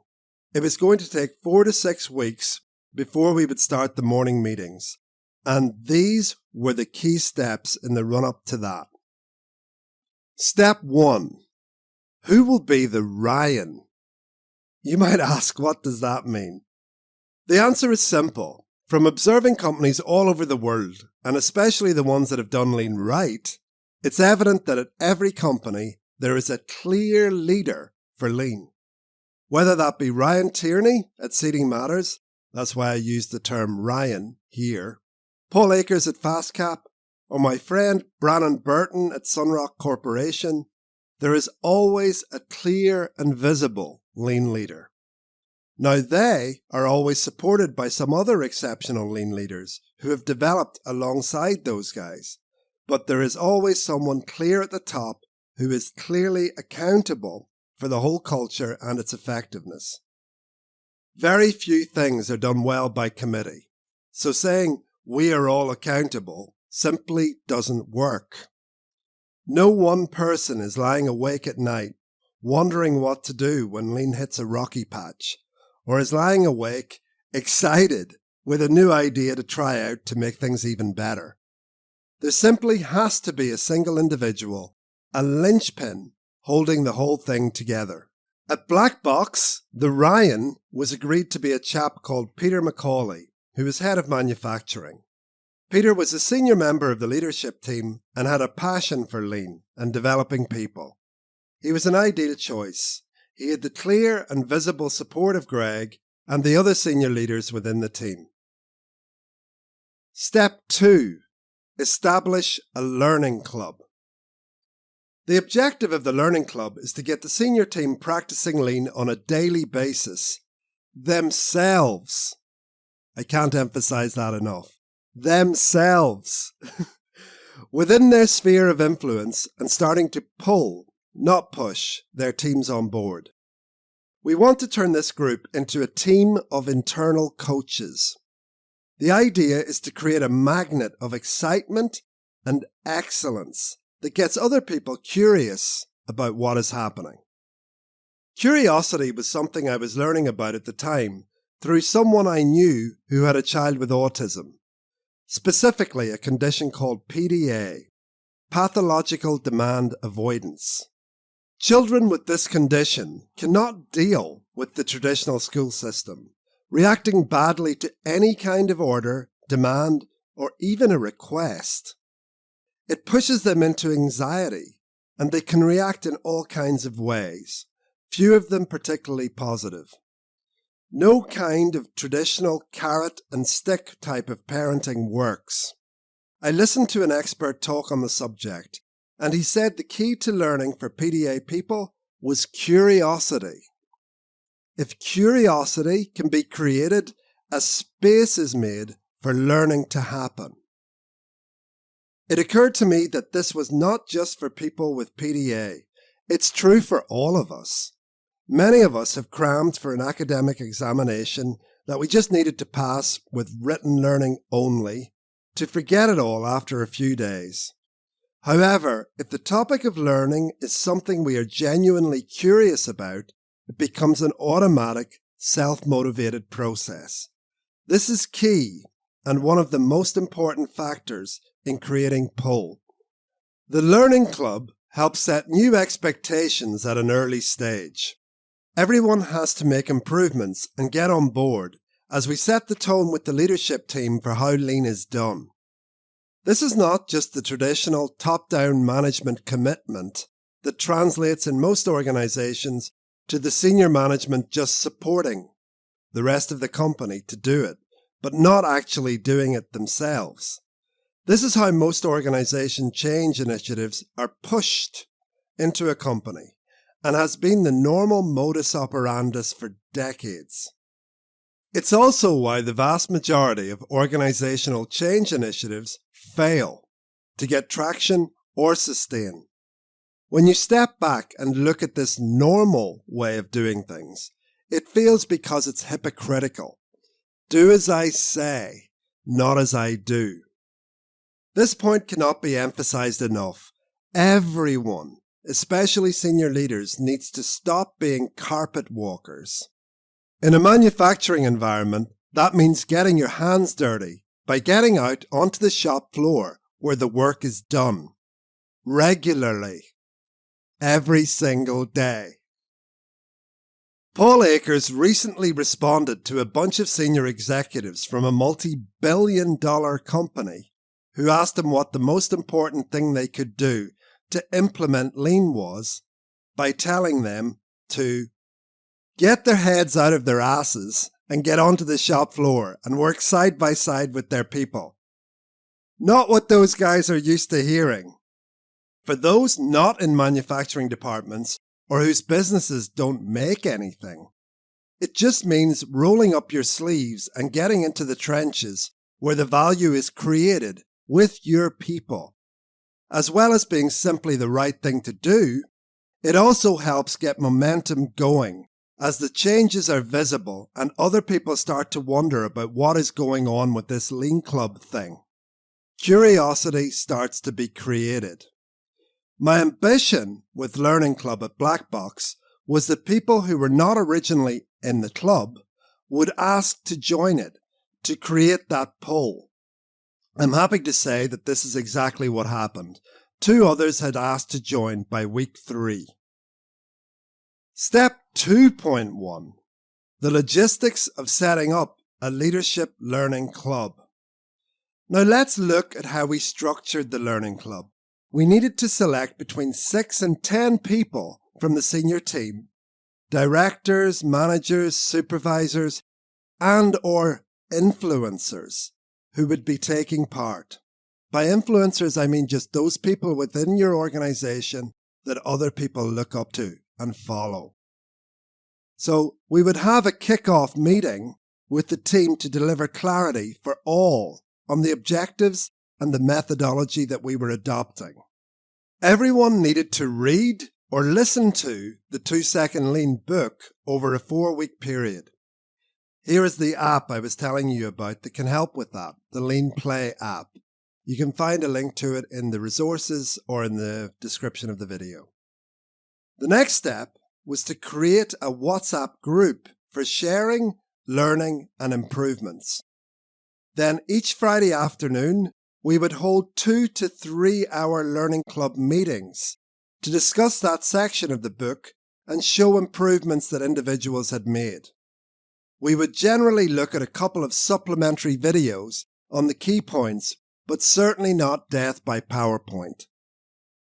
It was going to take 4 to 6 weeks before we would start the morning meetings, and these were the key steps in the run-up to that. Step 1. Who will be the Ryan? You might ask, what does that mean? The answer is simple. From observing companies all over the world, and especially the ones that have done lean right, it's evident that at every company there is a clear leader for lean. Whether that be Ryan Tierney at Seating Matters, that's why I use the term Ryan here, Paul Akers at FastCap, or my friend Brannon Burton at Sunrock Corporation, there is always a clear and visible lean leader. Now they are always supported by some other exceptional lean leaders who have developed alongside those guys. But there is always someone clear at the top who is clearly accountable for the whole culture and its effectiveness. Very few things are done well by committee, so saying we are all accountable simply doesn't work. No one person is lying awake at night wondering what to do when lean hits a rocky patch, or is lying awake excited with a new idea to try out to make things even better. There simply has to be a single individual, a linchpin holding the whole thing together. At Black Box, the Ryan was agreed to be a chap called Peter McCauley, who was head of manufacturing. Peter was a senior member of the leadership team and had a passion for lean and developing people. He was an ideal choice. He had the clear and visible support of Greg and the other senior leaders within the team. Step 2. Establish a learning club. The objective of the learning club is to get the senior team practicing lean on a daily basis themselves. I can't emphasize that enough. Themselves. Within their sphere of influence and starting to pull, not push, their teams on board. We want to turn this group into a team of internal coaches. The idea is to create a magnet of excitement and excellence that gets other people curious about what is happening. Curiosity was something I was learning about at the time through someone I knew who had a child with autism, specifically a condition called PDA, pathological demand avoidance. Children with this condition cannot deal with the traditional school system, reacting badly to any kind of order, demand, or even a request. It pushes them into anxiety, and they can react in all kinds of ways, few of them particularly positive. No kind of traditional carrot and stick type of parenting works. I listened to an expert talk on the subject, and he said the key to learning for PDA people was curiosity. If curiosity can be created, a space is made for learning to happen. It occurred to me that this was not just for people with PDA. It's true for all of us. Many of us have crammed for an academic examination that we just needed to pass with written learning only, to forget it all after a few days. However, if the topic of learning is something we are genuinely curious about, it becomes an automatic, self-motivated process. This is key and one of the most important factors in creating pull. The Learning Club helps set new expectations at an early stage. Everyone has to make improvements and get on board as we set the tone with the leadership team for how lean is done. This is not just the traditional top-down management commitment that translates in most organizations to the senior management just supporting the rest of the company to do it, but not actually doing it themselves. This is how most organization change initiatives are pushed into a company and has been the normal modus operandus for decades. It's also why the vast majority of organizational change initiatives fail to get traction or sustain. When you step back and look at this normal way of doing things, it fails because it's hypocritical. Do as I say, not as I do. This point cannot be emphasized enough. Everyone, especially senior leaders, needs to stop being carpet walkers. In a manufacturing environment, that means getting your hands dirty by getting out onto the shop floor where the work is done. Regularly. Every single day. Paul Akers recently responded to a bunch of senior executives from a multi-billion-dollar company who asked him what the most important thing they could do to implement lean was by telling them to get their heads out of their asses and get onto the shop floor and work side by side with their people. Not what those guys are used to hearing. For those not in manufacturing departments or whose businesses don't make anything, it just means rolling up your sleeves and getting into the trenches where the value is created with your people. As well as being simply the right thing to do, it also helps get momentum going as the changes are visible and other people start to wonder about what is going on with this Lean Club thing. Curiosity starts to be created. My ambition with Learning Club at Black Box was that people who were not originally in the club would ask to join it, to create that pull. I'm happy to say that this is exactly what happened. 2 others had asked to join by week 3. Step 2.1. The logistics of setting up a leadership learning club. Now let's look at how we structured the learning club. We needed to select between 6 and 10 people from the senior team, directors, managers, supervisors, and or influencers who would be taking part. By influencers, I mean just those people within your organization that other people look up to and follow. So we would have a kick-off meeting with the team to deliver clarity for all on the objectives and the methodology that we were adopting. Everyone needed to read or listen to the 2-Second Lean book over a 4-week period. Here is the app I was telling you about that can help with that, the Lean Play app. You can find a link to it in the resources or in the description of the video. The next step was to create a WhatsApp group for sharing, learning, and improvements. Then each Friday afternoon, we would hold 2 to 3 hour learning club meetings to discuss that section of the book and show improvements that individuals had made. We would generally look at a couple of supplementary videos on the key points, but certainly not death by PowerPoint.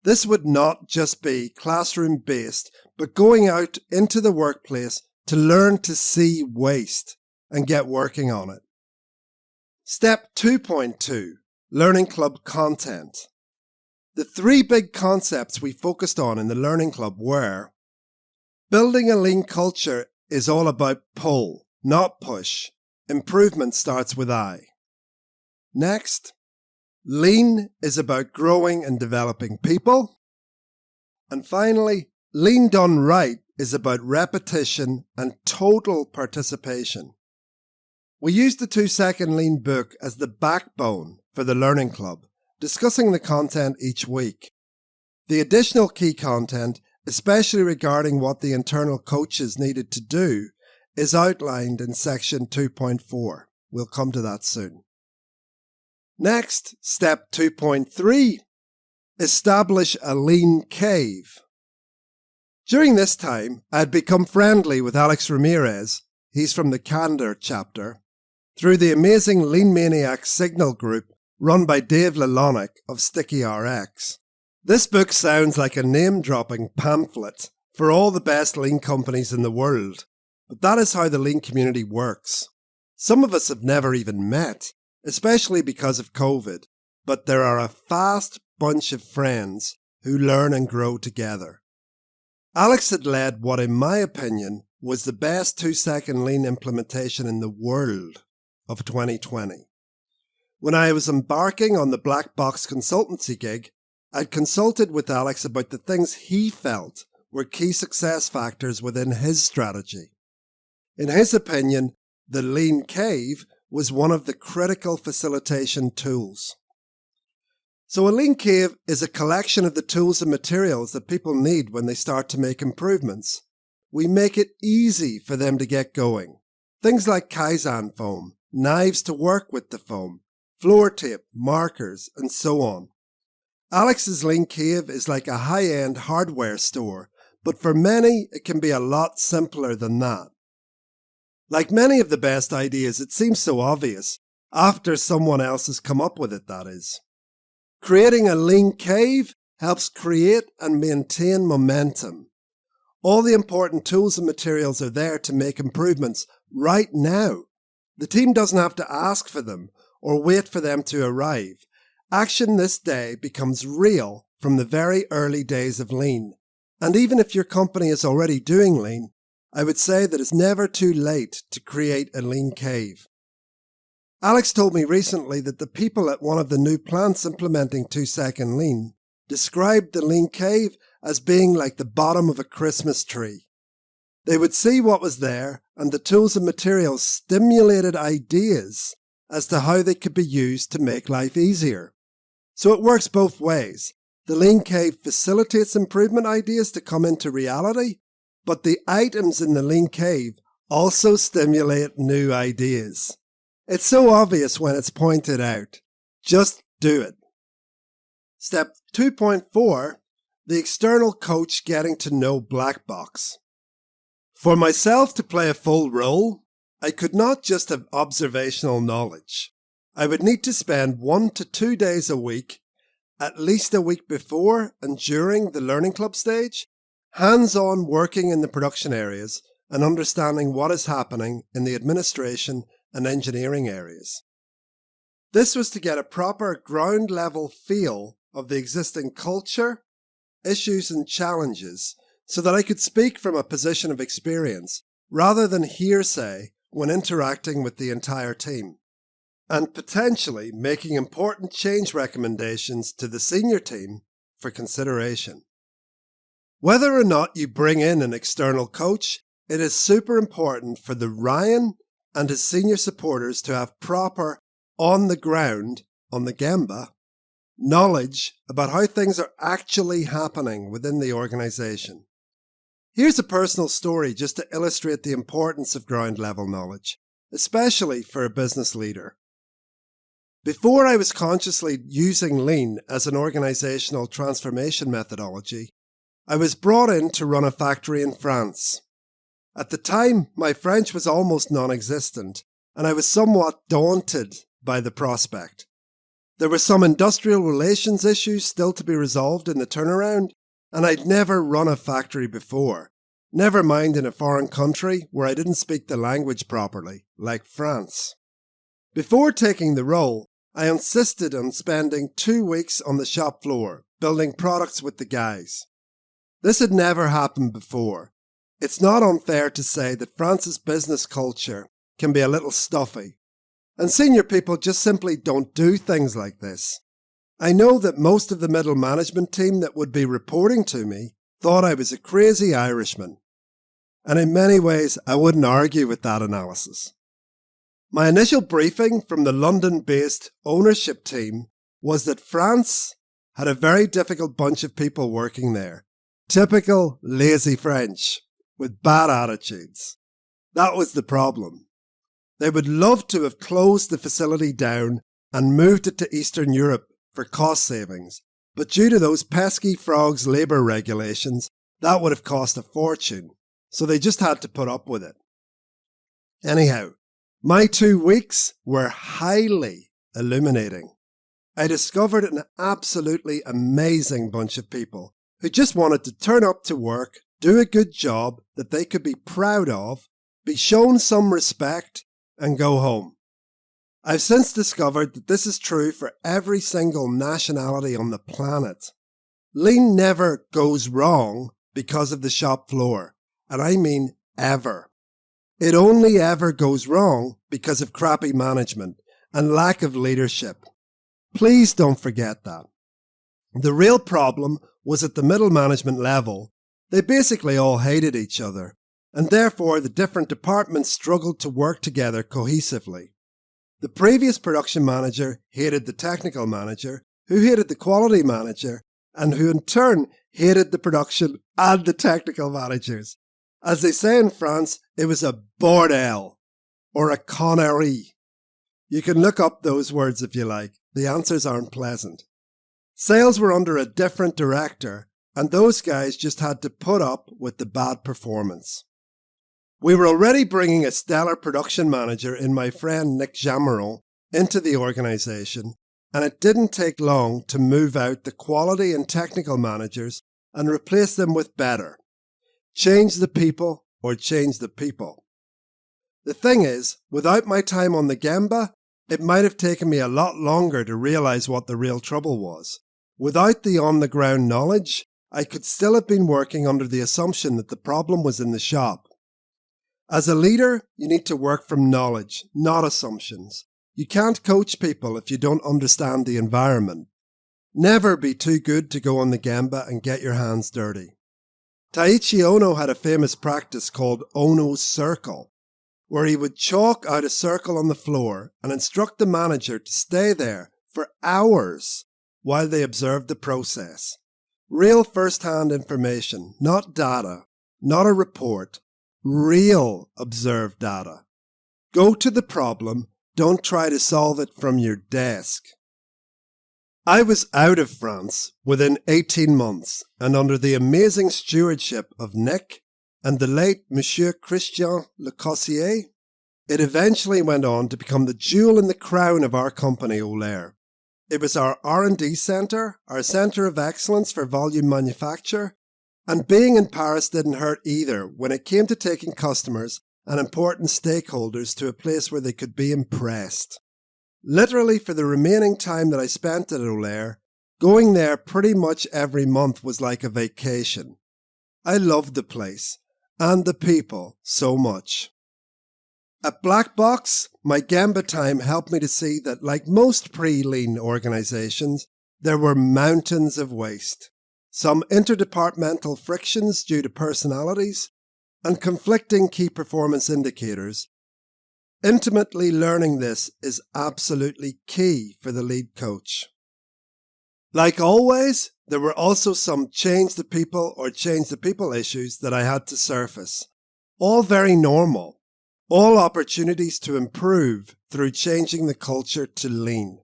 This would not just be classroom-based, but going out into the workplace to learn to see waste and get working on it. Step 2.2, Learning Club Content. The 3 big concepts we focused on in the Learning Club were: building a lean culture is all about pull, not push. Improvement starts with I. Next, lean is about growing and developing people. And finally, lean done right is about repetition and total participation. We used the 2-Second Lean book as the backbone for the Learning Club, discussing the content each week. The additional key content, especially regarding what the internal coaches needed to do, is outlined in section 2.4. We'll come to that soon. Next, step 2.3, establish a lean cave. During this time, I had become friendly with Alex Ramirez, he's from the Candour chapter, through the amazing Lean Maniac Signal group run by Dave Lalonic of Sticky RX. This book sounds like a name-dropping pamphlet for all the best lean companies in the world, but that is how the lean community works. Some of us have never even met, especially because of COVID, but there are a fast bunch of friends who learn and grow together. Alex had led what, in my opinion, was the best 2-Second Lean implementation in the world of 2020. When I was embarking on the Black Box consultancy gig, I'd consulted with Alex about the things he felt were key success factors within his strategy. In his opinion, the Lean Cave was one of the critical facilitation tools. So a Lean Cave is a collection of the tools and materials that people need when they start to make improvements. We make it easy for them to get going. Things like Kaizen foam, knives to work with the foam, floor tape, markers, and so on. Alex's Lean Cave is like a high-end hardware store, but for many it can be a lot simpler than that. Like many of the best ideas, it seems so obvious, after someone else has come up with it, that is. Creating a Lean Cave helps create and maintain momentum. All the important tools and materials are there to make improvements right now. The team doesn't have to ask for them or wait for them to arrive. Action this day becomes real from the very early days of Lean. And even if your company is already doing Lean, I would say that it's never too late to create a Lean Cave. Alex told me recently that the people at one of the new plants implementing 2-Second Lean described the Lean Cave as being like the bottom of a Christmas tree. They would see what was there, and the tools and materials stimulated ideas as to how they could be used to make life easier. So it works both ways. The Lean Cave facilitates improvement ideas to come into reality, but the items in the Lean Cave also stimulate new ideas. It's so obvious when it's pointed out. Just do it. Step 2.4, the external coach getting to know Black Box. For myself to play a full role, I could not just have observational knowledge. I would need to spend 1 to 2 days a week, at least a week before and during the learning club stage, hands-on working in the production areas and understanding what is happening in the administration and engineering areas. This was to get a proper ground-level feel of the existing culture, issues and challenges so that I could speak from a position of experience rather than hearsay when interacting with the entire team, and potentially making important change recommendations to the senior team for consideration. Whether or not you bring in an external coach, it is super important for the Ryan and his senior supporters to have proper on the ground, on the Gemba, knowledge about how things are actually happening within the organisation. Here's a personal story just to illustrate the importance of ground level knowledge, especially for a business leader. Before I was consciously using Lean as an organisational transformation methodology, I was brought in to run a factory in France. At the time, my French was almost non-existent, and I was somewhat daunted by the prospect. There were some industrial relations issues still to be resolved in the turnaround, and I'd never run a factory before, never mind in a foreign country where I didn't speak the language properly, like France. Before taking the role, I insisted on spending 2 weeks on the shop floor, building products with the guys. This had never happened before. It's not unfair to say that France's business culture can be a little stuffy, and senior people just simply don't do things like this. I know that most of the middle management team that would be reporting to me thought I was a crazy Irishman, and in many ways I wouldn't argue with that analysis. My initial briefing from the London-based ownership team was that France had a very difficult bunch of people working there, typical lazy French with bad attitudes. That was the problem. They would love to have closed the facility down and moved it to Eastern Europe for cost savings, but due to those pesky frogs labour regulations, that would have cost a fortune, so they just had to put up with it. Anyhow, my 2 weeks were highly illuminating. I discovered an absolutely amazing bunch of people who just wanted to turn up to work, do a good job that they could be proud of, be shown some respect, and go home. I've since discovered that this is true for every single nationality on the planet. Lean never goes wrong because of the shop floor, and I mean ever. It only ever goes wrong because of crappy management and lack of leadership. Please don't forget that. The real problem was at the middle management level. They basically all hated each other, and therefore the different departments struggled to work together cohesively. The previous production manager hated the technical manager, who hated the quality manager, and who in turn hated the production and the technical managers. As they say in France, it was a bordel, or a connerie. You can look up those words if you like. The answers aren't pleasant. Sales were under a different director, and those guys just had to put up with the bad performance. We were already bringing a stellar production manager in my friend Nick Jameron into the organisation, and it didn't take long to move out the quality and technical managers and replace them with better. Change the people or change the people. The thing is, without my time on the Gemba, it might have taken me a lot longer to realise what the real trouble was. Without the on-the-ground knowledge, I could still have been working under the assumption that the problem was in the shop. As a leader, you need to work from knowledge, not assumptions. You can't coach people if you don't understand the environment. Never be too good to go on the Gemba and get your hands dirty. Taiichi Ono had a famous practice called Ono's Circle, where he would chalk out a circle on the floor and instruct the manager to stay there for hours while they observed the process. Real first-hand information, not data, not a report. Real observed data. Go to the problem, don't try to solve it from your desk. I was out of France within 18 months, and under the amazing stewardship of Nick, and the late Monsieur Christian Le Cossier, it eventually went on to become the jewel in the crown of our company, Olair. It was our R&D centre, our centre of excellence for volume manufacture, and being in Paris didn't hurt either when it came to taking customers and important stakeholders to a place where they could be impressed. Literally, for the remaining time that I spent at Olair, going there pretty much every month was like a vacation. I loved the place and the people so much. At Black Box, my Gemba time helped me to see that, like most pre-lean organisations, there were mountains of waste, some interdepartmental frictions due to personalities, and conflicting key performance indicators. Intimately learning this is absolutely key for the lead coach. Like always, there were also some change the people issues that I had to surface. All very normal. All opportunities to improve through changing the culture to lean.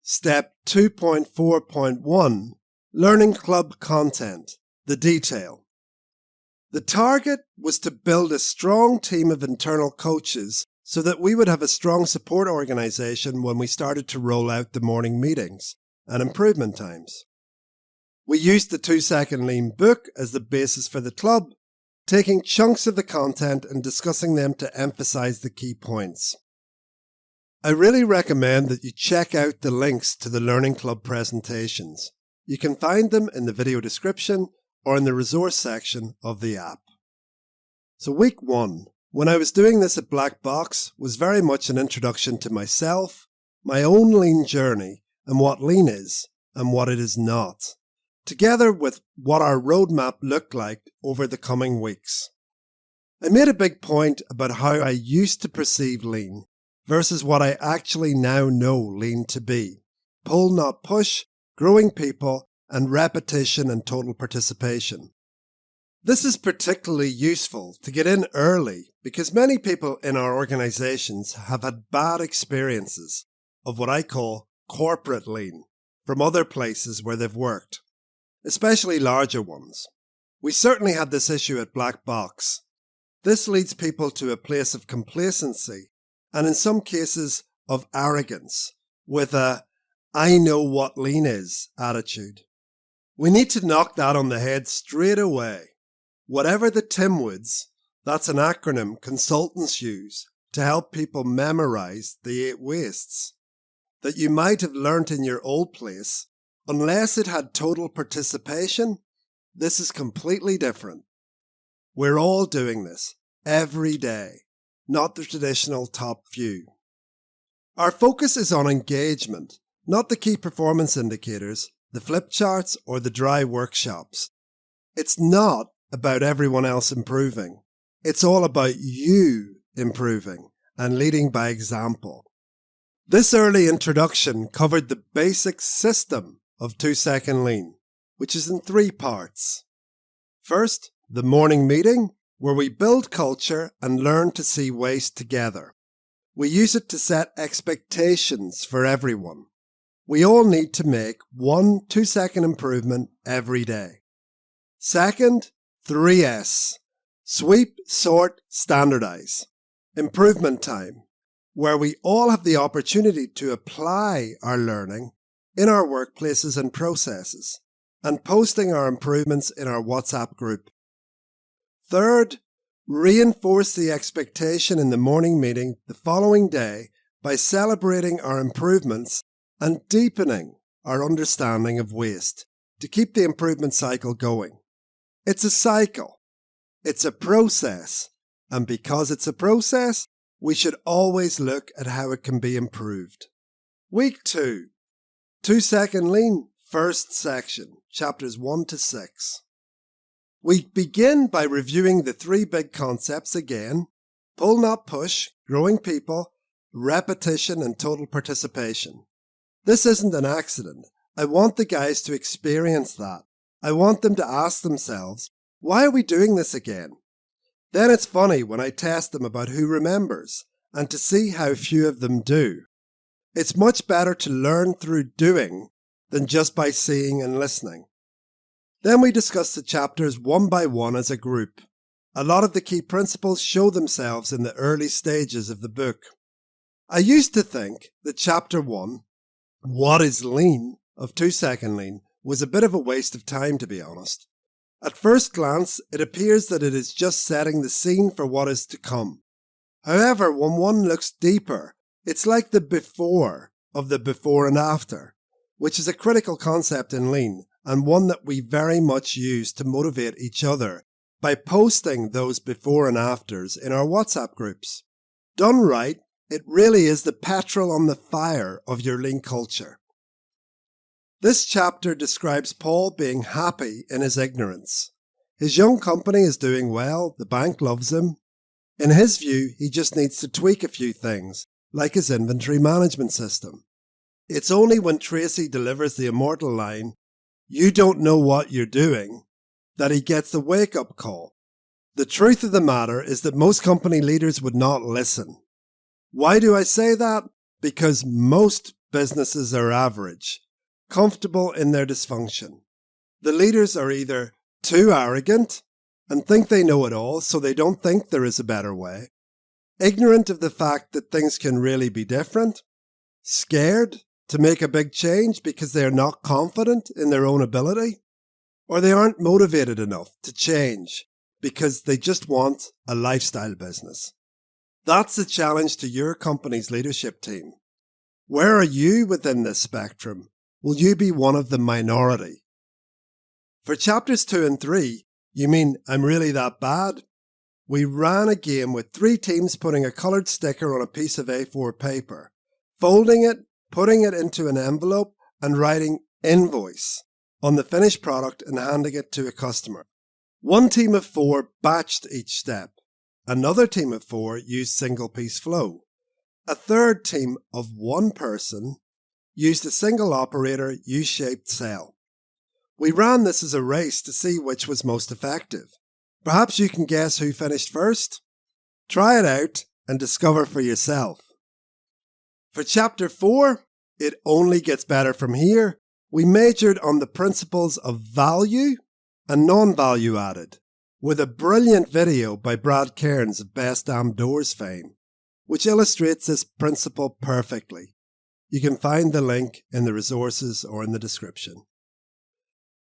Step 2.4.1, Learning Club Content, the detail. The target was to build a strong team of internal coaches so that we would have a strong support organisation when we started to roll out the morning meetings and improvement times. We used the 2-Second Lean book as the basis for the club, taking chunks of the content and discussing them to emphasize the key points. I really recommend that you check out the links to the Learning Club presentations. You can find them in the video description or in the resource section of the app. So week 1, when I was doing this at Black Box, was very much an introduction to myself, my own lean journey, and what lean is and what it is not, together with what our roadmap looked like over the coming weeks. I made a big point about how I used to perceive lean versus what I actually now know lean to be. Pull, not push, growing people, and repetition and total participation. This is particularly useful to get in early because many people in our organizations have had bad experiences of what I call corporate lean from other places where they've worked, especially larger ones. We certainly had this issue at Black Box. This leads people to a place of complacency and in some cases of arrogance with a "I know what lean is" attitude. We need to knock that on the head straight away. Whatever the TIMWOODs, that's an acronym consultants use to help people memorize the 8 wastes that you might have learnt in your old place, unless it had total participation, this is completely different. We're all doing this every day, not the traditional top few. Our focus is on engagement, not the key performance indicators, the flip charts, or the dry workshops. It's not about everyone else improving. It's all about you improving and leading by example. This early introduction covered the basic system of 2-Second Lean, which is in 3 parts. First, the morning meeting, where we build culture and learn to see waste together. We use it to set expectations for everyone. We all need to make 1 2-second improvement every day. Second, 3S, sweep, sort, standardize. Improvement time, where we all have the opportunity to apply our learning in our workplaces and processes, and posting our improvements in our WhatsApp group. Third, reinforce the expectation in the morning meeting the following day by celebrating our improvements and deepening our understanding of waste to keep the improvement cycle going. It's a cycle. It's a process. And because it's a process, we should always look at how it can be improved. Week 2. 2-Second Lean, first section, chapters 1 to 6. We begin by reviewing the 3 big concepts again: pull, not push, growing people, repetition, and total participation. This isn't an accident. I want the guys to experience that. I want them to ask themselves, why are we doing this again? Then it's funny when I test them about who remembers and to see how few of them do. It's much better to learn through doing than just by seeing and listening. Then we discuss the chapters one by one as a group. A lot of the key principles show themselves in the early stages of the book. I used to think that Chapter 1, What is Lean, of 2 Second Lean, was a bit of a waste of time, to be honest. At first glance, it appears that it is just setting the scene for what is to come. However, when one looks deeper, it's like the before of the before and after, which is a critical concept in Lean and one that we very much use to motivate each other by posting those before and afters in our WhatsApp groups. Done right, it really is the petrol on the fire of your Lean culture. This chapter describes Paul being happy in his ignorance. His young company is doing well, the bank loves him. In his view, he just needs to tweak a few things, like his inventory management system. It's only when Tracy delivers the immortal line, "You don't know what you're doing," that he gets the wake-up call. The truth of the matter is that most company leaders would not listen. Why do I say that? Because most businesses are average, comfortable in their dysfunction. The leaders are either too arrogant and think they know it all, so they don't think there is a better way, ignorant of the fact that things can really be different, scared to make a big change because they are not confident in their own ability, or they aren't motivated enough to change because they just want a lifestyle business. That's the challenge to your company's leadership team. Where are you within this spectrum? Will you be one of the minority? For chapters 2 and 3, you mean I'm really that bad? We ran a game with 3 teams putting a coloured sticker on a piece of A4 paper, folding it, putting it into an envelope, and writing invoice on the finished product and handing it to a customer. One team of 4 batched each step. Another team of 4 used single piece flow. A third team of 1 person used a single operator U-shaped cell. We ran this as a race to see which was most effective. Perhaps you can guess who finished first? Try it out and discover for yourself. For chapter 4, it only gets better from here. We majored on the principles of value and non-value added, with a brilliant video by Brad Cairns of Best Damn Doors fame, which illustrates this principle perfectly. You can find the link in the resources or in the description.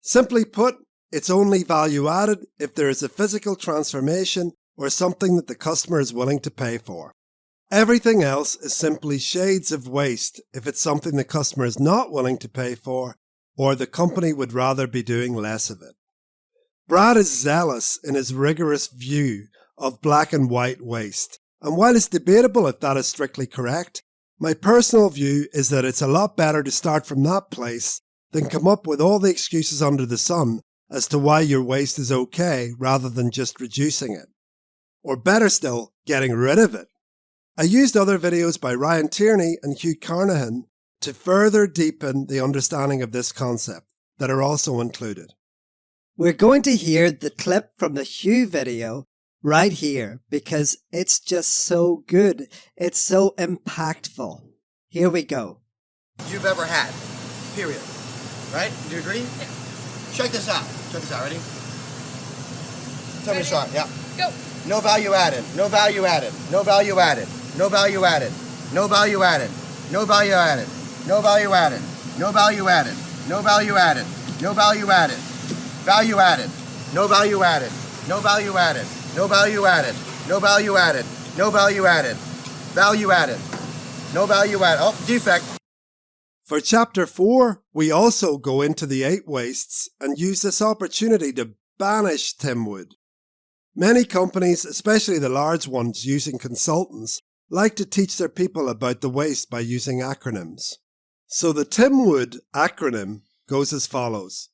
Simply put, it's only value added if there is a physical transformation or something that the customer is willing to pay for. Everything else is simply shades of waste if it's something the customer is not willing to pay for or the company would rather be doing less of it. Brad is zealous in his rigorous view of black and white waste, and while it's debatable if that is strictly correct, my personal view is that it's a lot better to start from that place than come up with all the excuses under the sun as to why your waste is okay rather than just reducing it. Or better still, getting rid of it. I used other videos by Ryan Tierney and Hugh Carnahan to further deepen the understanding of this concept that are also included. We're going to hear the clip from the Hugh video right here because it's just so good. It's so impactful. Here we go. You've ever had, period. Right? Do you agree? Yeah. Check this out. Check this out. Ready? Tell me a song. Yeah. Go. No value added. No value added. No value added. No value added. No value added. No value added. No value added. No value added. No value added. No value added. Value added. No value added. No value added. No value added. No value added. No value added. Value added. No value added. Oh, defect. For chapter 4, we also go into the 8 wastes and use this opportunity to banish Timwood. Many companies, especially the large ones using consultants, like to teach their people about the waste by using acronyms. So the Timwood acronym goes as follows.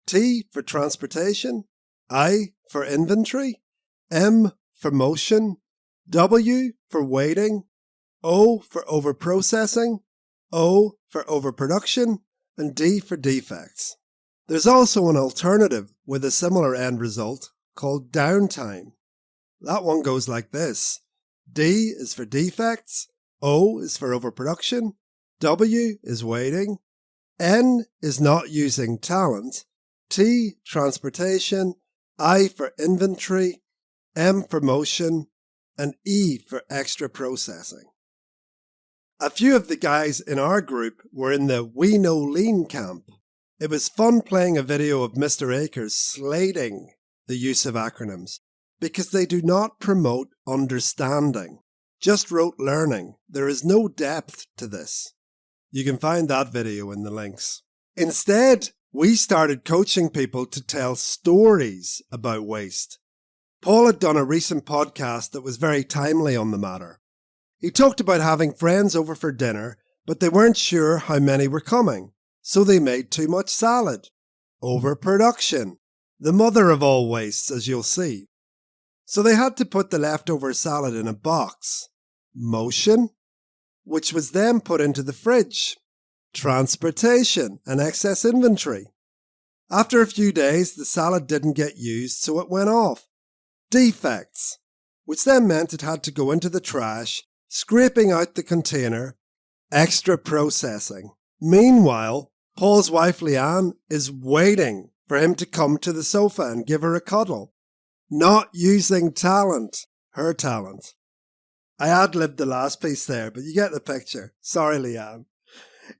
T for transportation, I for inventory, M for motion, W for waiting, O for overprocessing, O for overproduction, and D for defects. There's also an alternative with a similar end result called downtime. That one goes like this. D is for defects, O is for overproduction, W is waiting, N is not using talent, T transportation, I for inventory, M for motion, and E for extra processing. A few of the guys in our group were in the We Know Lean camp. It was fun playing a video of Mr. Akers slating the use of acronyms because they do not promote understanding, just rote learning. There is no depth to this. You can find that video in the links. Instead, we started coaching people to tell stories about waste. Paul had done a recent podcast that was very timely on the matter. He talked about having friends over for dinner, but they weren't sure how many were coming, so they made too much salad. Overproduction, the mother of all wastes, as you'll see. So they had to put the leftover salad in a box. Motion, which was then put into the fridge. Transportation and excess inventory. After a few days, the salad didn't get used, so it went off. Defects, which then meant it had to go into the trash, scraping out the container. Extra processing. Meanwhile, Paul's wife Leanne is waiting for him to come to the sofa and give her a cuddle. Not using talent, her talent. I ad-libbed the last piece there, but you get the picture. Sorry, Leanne.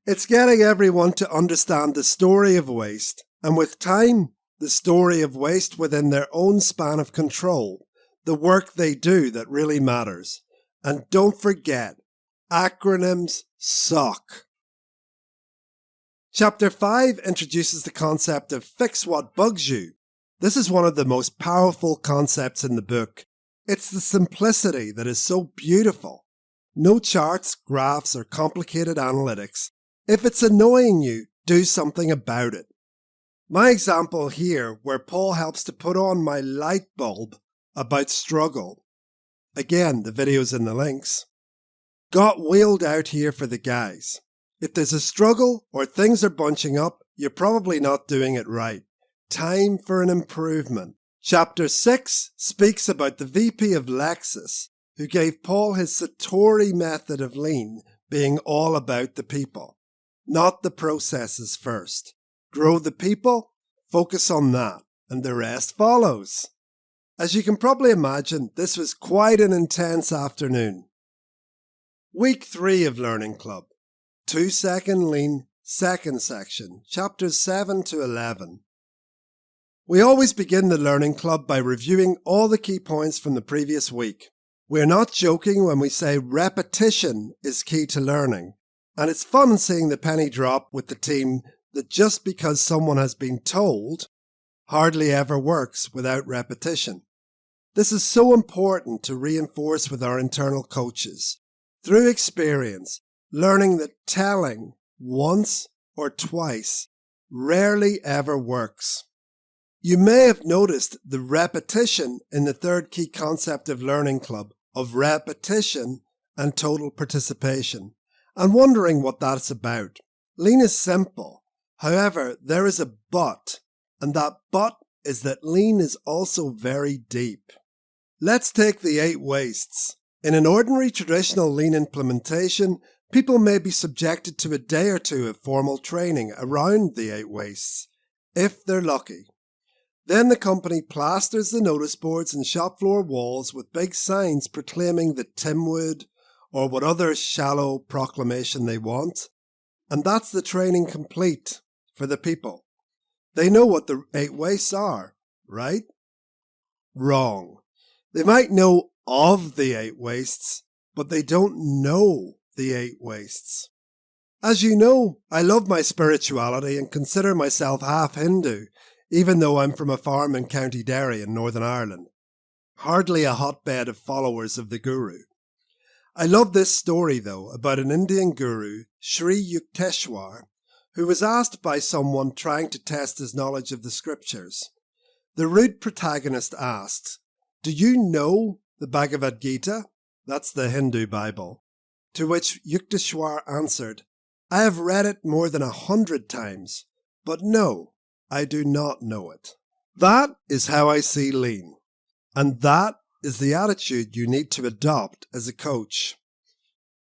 It's getting everyone to understand the story of waste, and with time, the story of waste within their own span of control, the work they do that really matters. And don't forget, acronyms suck. Chapter 5 introduces the concept of fix what bugs you. This is one of the most powerful concepts in the book. It's the simplicity that is so beautiful. No charts, graphs, or complicated analytics. If it's annoying you, do something about it. My example here, where Paul helps to put on my light bulb about struggle. Again, the video's in the links. Got wheeled out here for the guys. If there's a struggle or things are bunching up, you're probably not doing it right. Time for an improvement. Chapter 6 speaks about the VP of Lexus, who gave Paul his Satori method of lean, being all about the people. Not the processes first. Grow the people, focus on that, and the rest follows. As you can probably imagine, this was quite an intense afternoon. Week 3 of Learning Club. 2-second lean, second section, chapters 7 to 11. We always begin the Learning Club by reviewing all the key points from the previous week. We're not joking when we say repetition is key to learning, and it's fun seeing the penny drop with the team that just because someone has been told hardly ever works without repetition. This is so important to reinforce with our internal coaches. Through experience, learning that telling once or twice rarely ever works. You may have noticed the repetition in the third key concept of Learning Club of repetition and total participation, and wondering what that's about. Lean is simple. However, there is a but, and that but is that lean is also very deep. Let's take the 8 wastes. In an ordinary traditional lean implementation, people may be subjected to a day or two of formal training around the 8 wastes, if they're lucky. Then the company plasters the notice boards and shop floor walls with big signs proclaiming the Timwood or what other shallow proclamation they want. And that's the training complete for the people. They know what the 8 wastes are, right? Wrong. They might know of the 8 wastes, but they don't know the 8 wastes. As you know, I love my spirituality and consider myself half Hindu, even though I'm from a farm in County Derry in Northern Ireland. Hardly a hotbed of followers of the Guru. I love this story, though, about an Indian guru, Sri Yukteswar, who was asked by someone trying to test his knowledge of the scriptures. The rude protagonist asked, "Do you know the Bhagavad Gita?" That's the Hindu Bible. To which Yukteswar answered, "I have read it more than 100 times, but no, I do not know it." That is how I see lean. And that is the attitude you need to adopt as a coach.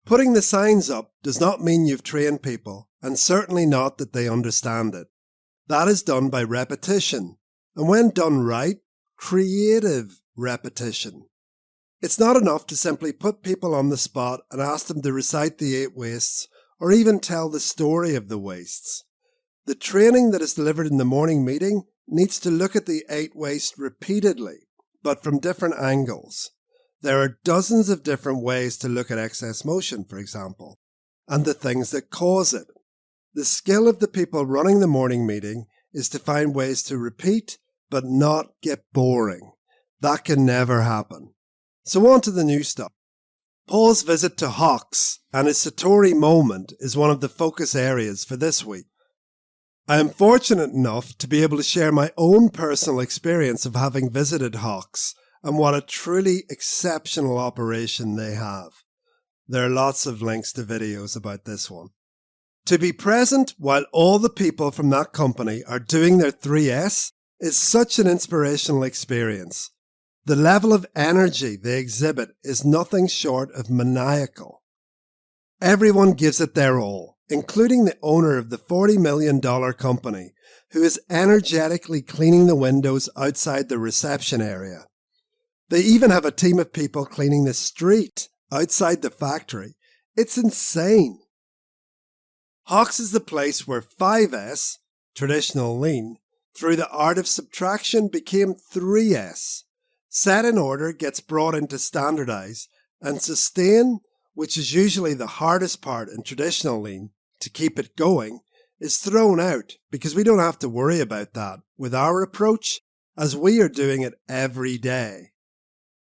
Putting the signs up does not mean you've trained people, and certainly not that they understand it. That is done by repetition, and when done right, creative repetition. It's not enough to simply put people on the spot and ask them to recite the 8 wastes or even tell the story of the wastes. The training that is delivered in the morning meeting needs to look at the 8 wastes repeatedly, but from different angles. There are dozens of different ways to look at excess motion, for example, and the things that cause it. The skill of the people running the morning meeting is to find ways to repeat but not get boring. That can never happen. So on to the new stuff. Paul's visit to Hawks and his Satori moment is one of the focus areas for this week. I am fortunate enough to be able to share my own personal experience of having visited Hawks and what a truly exceptional operation they have. There are lots of links to videos about this one. To be present while all the people from that company are doing their 3S is such an inspirational experience. The level of energy they exhibit is nothing short of maniacal. Everyone gives it their all, including the owner of the $40 million company, who is energetically cleaning the windows outside the reception area. They even have a team of people cleaning the street outside the factory. It's insane. Hawks is the place where 5S, traditional lean, through the art of subtraction became 3S. Set in order gets brought into standardize, and sustain, which is usually the hardest part in traditional lean, to keep it going, is thrown out because we don't have to worry about that with our approach, as we are doing it every day.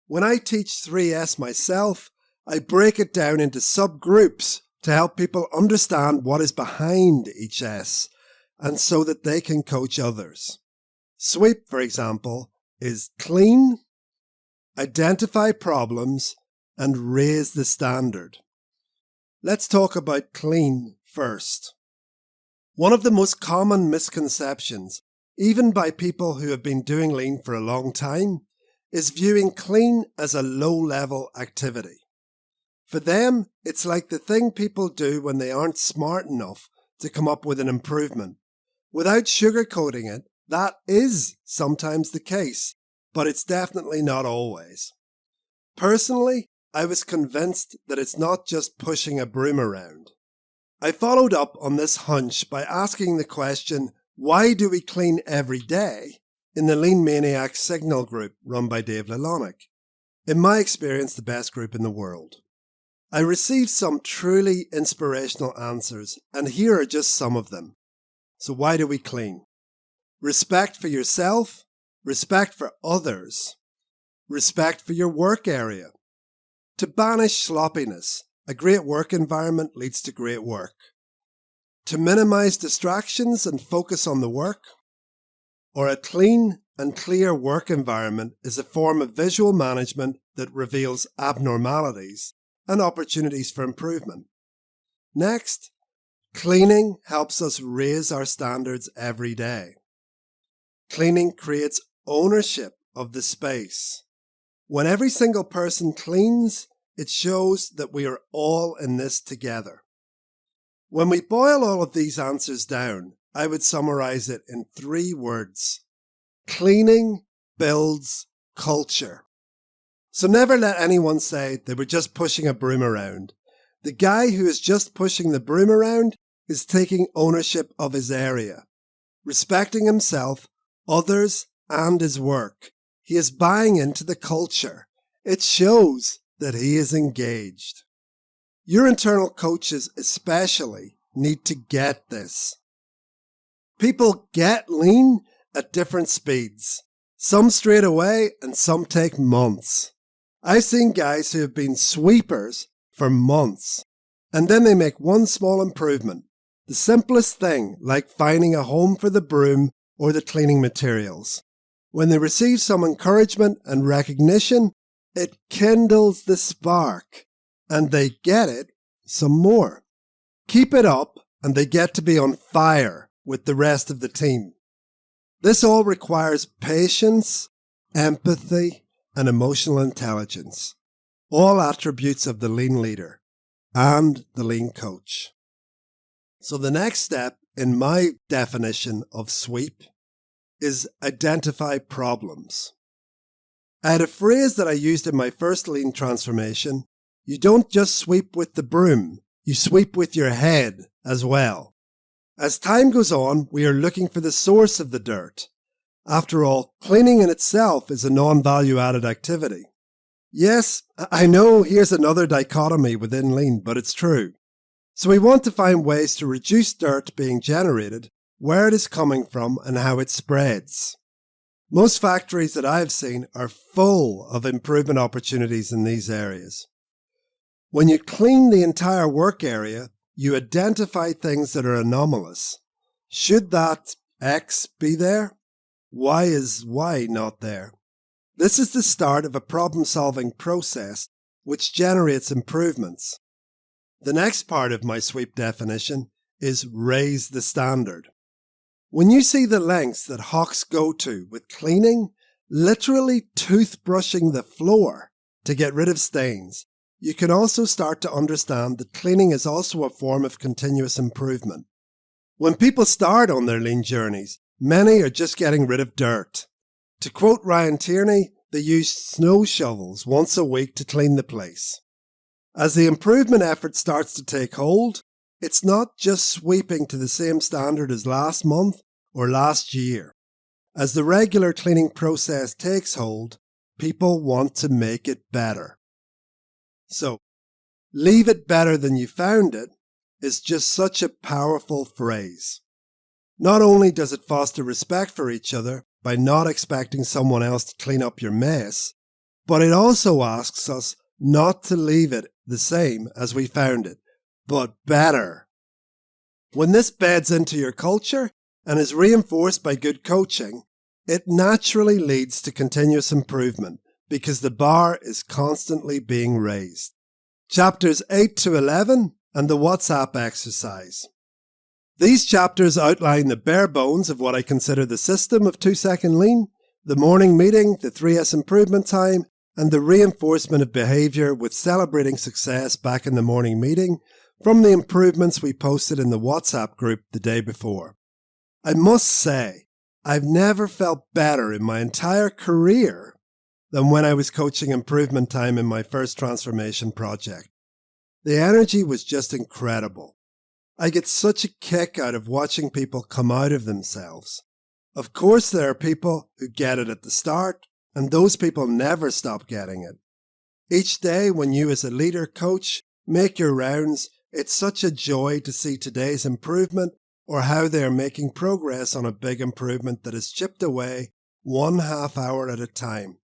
When I teach 3S myself, I break it down into subgroups to help people understand what is behind each S, and so that they can coach others. Sweep, for example, is clean, identify problems, and raise the standard. Let's talk about clean first. One of the most common misconceptions, even by people who have been doing lean for a long time, is viewing clean as a low-level activity. For them, it's like the thing people do when they aren't smart enough to come up with an improvement. Without sugarcoating it, that is sometimes the case, but it's definitely not always. Personally, I was convinced that it's not just pushing a broom around. I followed up on this hunch by asking the question, why do we clean every day, in the Lean Maniacs Signal group run by Dave Lelonic? In my experience, the best group in the world. I received some truly inspirational answers, and here are just some of them. So why do we clean? Respect for yourself, respect for others, respect for your work area. To banish sloppiness, a great work environment leads to great work. To minimize distractions and focus on the work, or a clean and clear work environment is a form of visual management that reveals abnormalities and opportunities for improvement. Next, cleaning helps us raise our standards every day. Cleaning creates ownership of the space. When every single person cleans, it shows that we are all in this together. When we boil all of these answers down, I would summarize it in 3 words. Cleaning builds culture. So never let anyone say they were just pushing a broom around. The guy who is just pushing the broom around is taking ownership of his area, respecting himself, others, and his work. He is buying into the culture. It shows that he is engaged. Your internal coaches especially need to get this. People get lean at different speeds. Some straight away and some take months. I've seen guys who have been sweepers for months, and then they make one small improvement. The simplest thing, like finding a home for the broom or the cleaning materials. When they receive some encouragement and recognition, it kindles the spark, and they get it some more. Keep it up, and they get to be on fire with the rest of the team. This all requires patience, empathy, and emotional intelligence, all attributes of the lean leader and the lean coach. So the next step in my definition of sweep is identify problems. I had a phrase that I used in my first lean transformation. You don't just sweep with the broom, you sweep with your head as well. As time goes on, we are looking for the source of the dirt. After all, cleaning in itself is a non-value added activity. Yes, I know here's another dichotomy within lean, but it's true. So we want to find ways to reduce dirt being generated, where it is coming from and how it spreads. Most factories that I've seen are full of improvement opportunities in these areas. When you clean the entire work area, you identify things that are anomalous. Should that X be there? Why is Y not there? This is the start of a problem-solving process which generates improvements. The next part of my sweep definition is raise the standard. When you see the lengths that hawks go to with cleaning, literally toothbrushing the floor to get rid of stains, you can also start to understand that cleaning is also a form of continuous improvement. When people start on their lean journeys, many are just getting rid of dirt. To quote Ryan Tierney, they use snow shovels once a week to clean the place. As the improvement effort starts to take hold, it's not just sweeping to the same standard as last month or last year. As the regular cleaning process takes hold, people want to make it better. So, leave it better than you found it is just such a powerful phrase. Not only does it foster respect for each other by not expecting someone else to clean up your mess, but it also asks us not to leave it the same as we found it, but better. When this beds into your culture and is reinforced by good coaching, it naturally leads to continuous improvement because the bar is constantly being raised. Chapters 8 to 11 and the WhatsApp exercise. These chapters outline the bare bones of what I consider the system of 2-second lean, the morning meeting, the 3S improvement time, and the reinforcement of behavior with celebrating success back in the morning meeting from the improvements we posted in the WhatsApp group the day before. I must say, I've never felt better in my entire career than when I was coaching improvement time in my first transformation project. The energy was just incredible. I get such a kick out of watching people come out of themselves. Of course, there are people who get it at the start, and those people never stop getting it. Each day when you as a leader coach make your rounds, it's such a joy to see today's improvement or how they are making progress on a big improvement that is chipped away 1/2 hour at a time.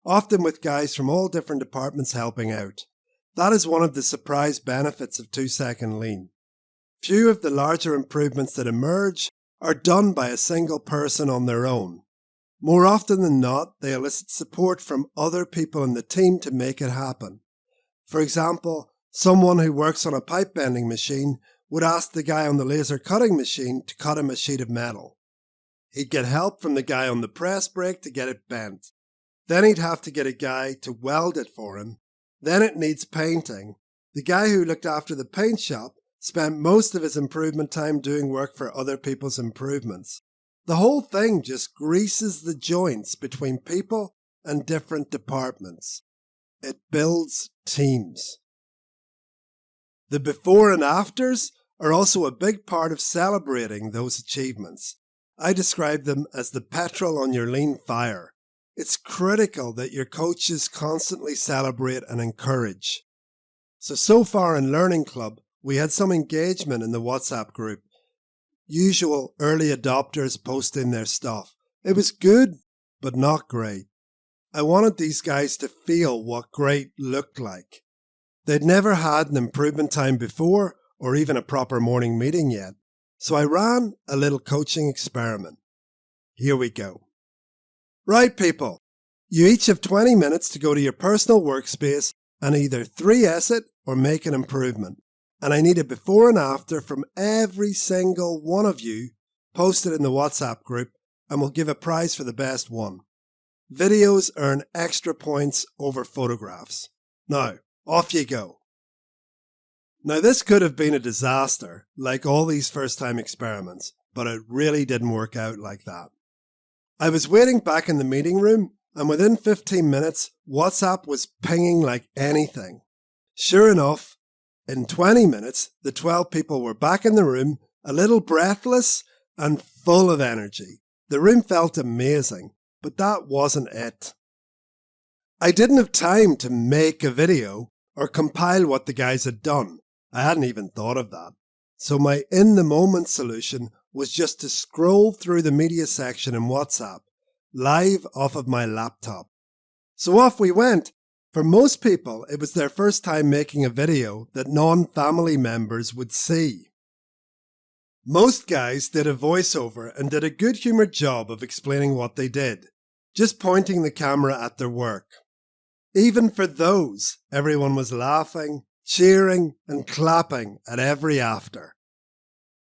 Often with guys from all different departments helping out. That is one of the surprise benefits of 2-second lean. Few of the larger improvements that emerge are done by a single person on their own. More often than not, they elicit support from other people in the team to make it happen. For example, someone who works on a pipe bending machine would ask the guy on the laser cutting machine to cut him a sheet of metal. He'd get help from the guy on the press brake to get it bent. Then he'd have to get a guy to weld it for him. Then it needs painting. The guy who looked after the paint shop spent most of his improvement time doing work for other people's improvements. The whole thing just greases the joints between people and different departments. It builds teams. The before and afters are also a big part of celebrating those achievements. I describe them as the petrol on your lean fire. It's critical that your coaches constantly celebrate and encourage. So far in Learning Club, we had some engagement in the WhatsApp group. Usual early adopters posting their stuff. It was good, but not great. I wanted these guys to feel what great looked like. They'd never had an improvement time before or even a proper morning meeting yet, so I ran a little coaching experiment. Here we go. Right, people, you each have 20 minutes to go to your personal workspace and either 3S it or make an improvement. And I need a before and after from every single one of you posted in the WhatsApp group, and we'll give a prize for the best one. Videos earn extra points over photographs. Now, off you go. Now, this could have been a disaster, like all these first-time experiments, but it really didn't work out like that. I was waiting back in the meeting room, and within 15 minutes, WhatsApp was pinging like anything. Sure enough, in 20 minutes, the 12 people were back in the room, a little breathless and full of energy. The room felt amazing, but that wasn't it. I didn't have time to make a video or compile what the guys had done. I hadn't even thought of that. So my in-the-moment solution was just to scroll through the media section in WhatsApp, live off of my laptop. So off we went. For most people, it was their first time making a video that non-family members would see. Most guys did a voiceover and did a good-humoured job of explaining what they did, just pointing the camera at their work. Even for those, everyone was laughing, cheering and clapping at every after.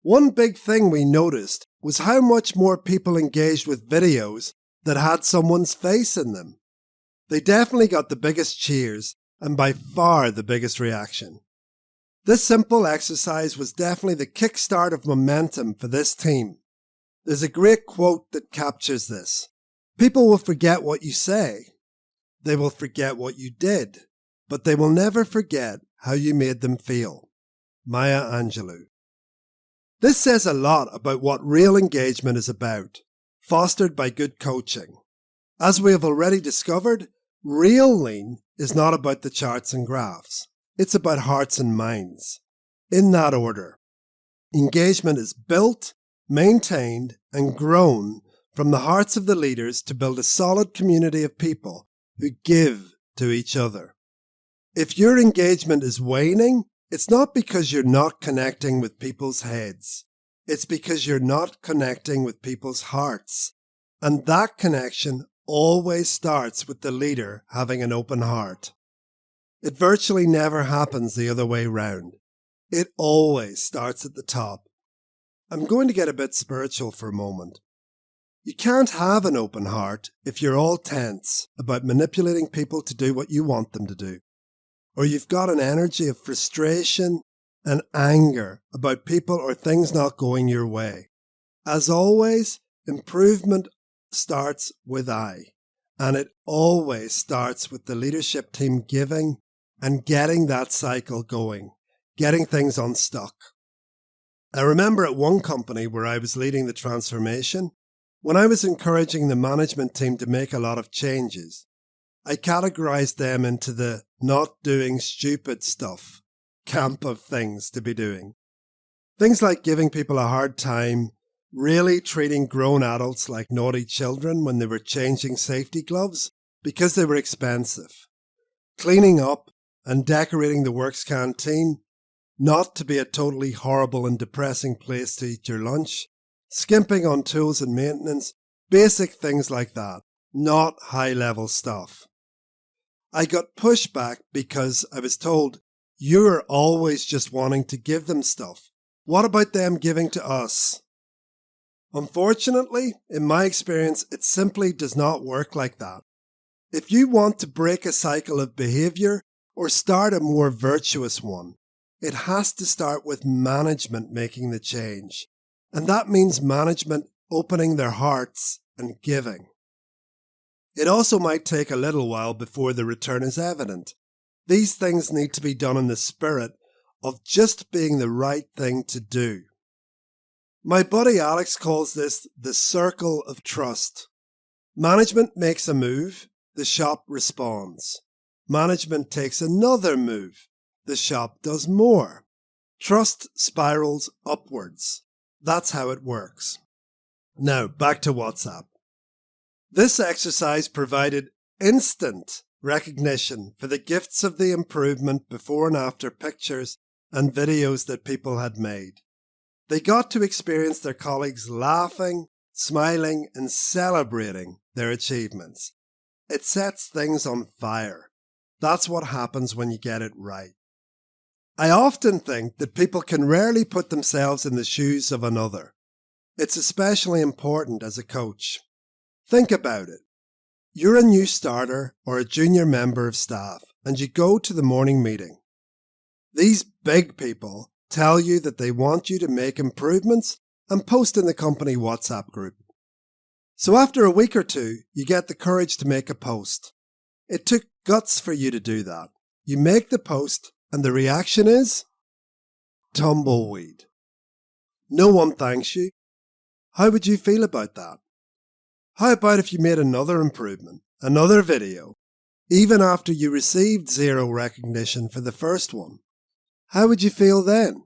One big thing we noticed was how much more people engaged with videos that had someone's face in them. They definitely got the biggest cheers and by far the biggest reaction. This simple exercise was definitely the kickstart of momentum for this team. There's a great quote that captures this. People will forget what you say. They will forget what you did, but they will never forget how you made them feel. Maya Angelou. This says a lot about what real engagement is about, fostered by good coaching. As we have already discovered, real lean is not about the charts and graphs. It's about hearts and minds. In that order. Engagement is built, maintained, and grown from the hearts of the leaders to build a solid community of people who give to each other. If your engagement is waning, it's not because you're not connecting with people's heads. It's because you're not connecting with people's hearts. And that connection always starts with the leader having an open heart. It virtually never happens the other way round. It always starts at the top. I'm going to get a bit spiritual for a moment. You can't have an open heart if you're all tense about manipulating people to do what you want them to do. Or you've got an energy of frustration and anger about people or things not going your way. As always, improvement starts with I. And it always starts with the leadership team giving and getting that cycle going, getting things unstuck. I remember at one company where I was leading the transformation, when I was encouraging the management team to make a lot of changes, I categorized them into the not doing stupid stuff camp of things to be doing. Things like giving people a hard time, really treating grown adults like naughty children when they were changing safety gloves because they were expensive, cleaning up and decorating the works canteen, not to be a totally horrible and depressing place to eat your lunch, skimping on tools and maintenance, basic things like that, not high-level stuff. I got pushback because I was told, you're always just wanting to give them stuff. What about them giving to us? Unfortunately, in my experience, it simply does not work like that. If you want to break a cycle of behavior or start a more virtuous one, it has to start with management making the change. And that means management opening their hearts and giving. It also might take a little while before the return is evident. These things need to be done in the spirit of just being the right thing to do. My buddy Alex calls this the circle of trust. Management makes a move, the shop responds. Management takes another move, the shop does more. Trust spirals upwards. That's how it works. Now, back to WhatsApp. This exercise provided instant recognition for the gifts of the improvement before and after pictures and videos that people had made. They got to experience their colleagues laughing, smiling, and celebrating their achievements. It sets things on fire. That's what happens when you get it right. I often think that people can rarely put themselves in the shoes of another. It's especially important as a coach. Think about it. You're a new starter or a junior member of staff, and you go to the morning meeting. These big people tell you that they want you to make improvements and post in the company WhatsApp group. So after a week or two, you get the courage to make a post. It took guts for you to do that. You make the post and the reaction is tumbleweed. No one thanks you. How would you feel about that? How about if you made another improvement, another video, even after you received zero recognition for the first one? How would you feel then?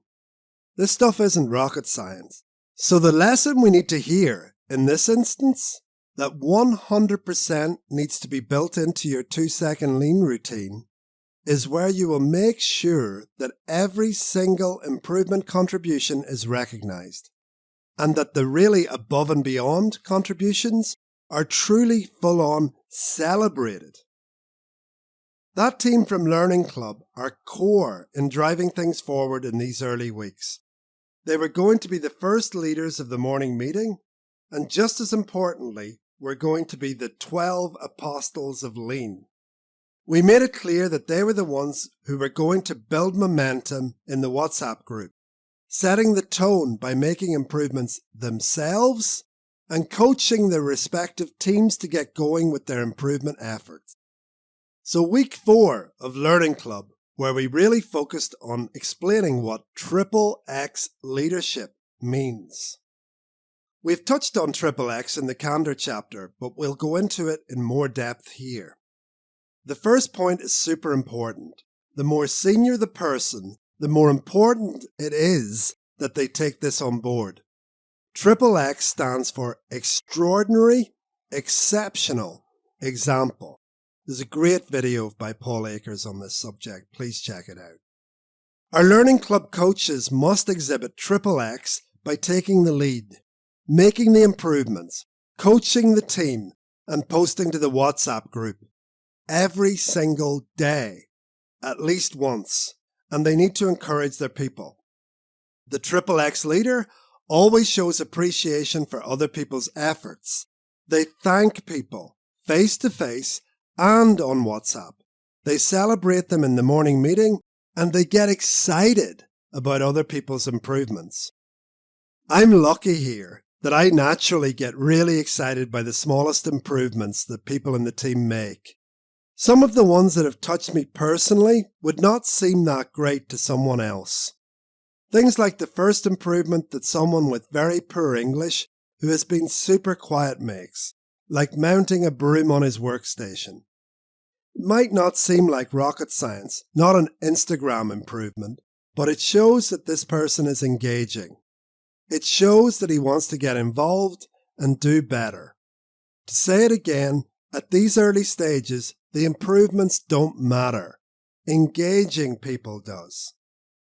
This stuff isn't rocket science. So the lesson we need to hear in this instance, that 100% needs to be built into your 2-second lean routine, is where you will make sure that every single improvement contribution is recognized, and that the really above and beyond contributions are truly full-on celebrated. That team from Learning Club are core in driving things forward in these early weeks. They were going to be the first leaders of the morning meeting, and just as importantly, were going to be the 12 apostles of lean. We made it clear that they were the ones who were going to build momentum in the WhatsApp group, setting the tone by making improvements themselves and coaching their respective teams to get going with their improvement efforts. So week 4 of Learning Club, where we really focused on explaining what XXX leadership means. We've touched on XXX in the Candour chapter, but we'll go into it in more depth here. The first point is super important. The more senior the person, the more important it is that they take this on board. XXX stands for Extraordinary, Exceptional, Example. There's a great video by Paul Akers on this subject. Please check it out. Our Learning Club coaches must exhibit XXX by taking the lead, making the improvements, coaching the team, and posting to the WhatsApp group every single day, at least once, and they need to encourage their people. The XXX leader always shows appreciation for other people's efforts. They thank people face to face and on WhatsApp. They celebrate them in the morning meeting and they get excited about other people's improvements. I'm lucky here that I naturally get really excited by the smallest improvements that people in the team make. Some of the ones that have touched me personally would not seem that great to someone else. Things like the first improvement that someone with very poor English who has been super quiet makes, like mounting a broom on his workstation. It might not seem like rocket science, not an Instagram improvement, but it shows that this person is engaging. It shows that he wants to get involved and do better. To say it again, at these early stages, the improvements don't matter. Engaging people does.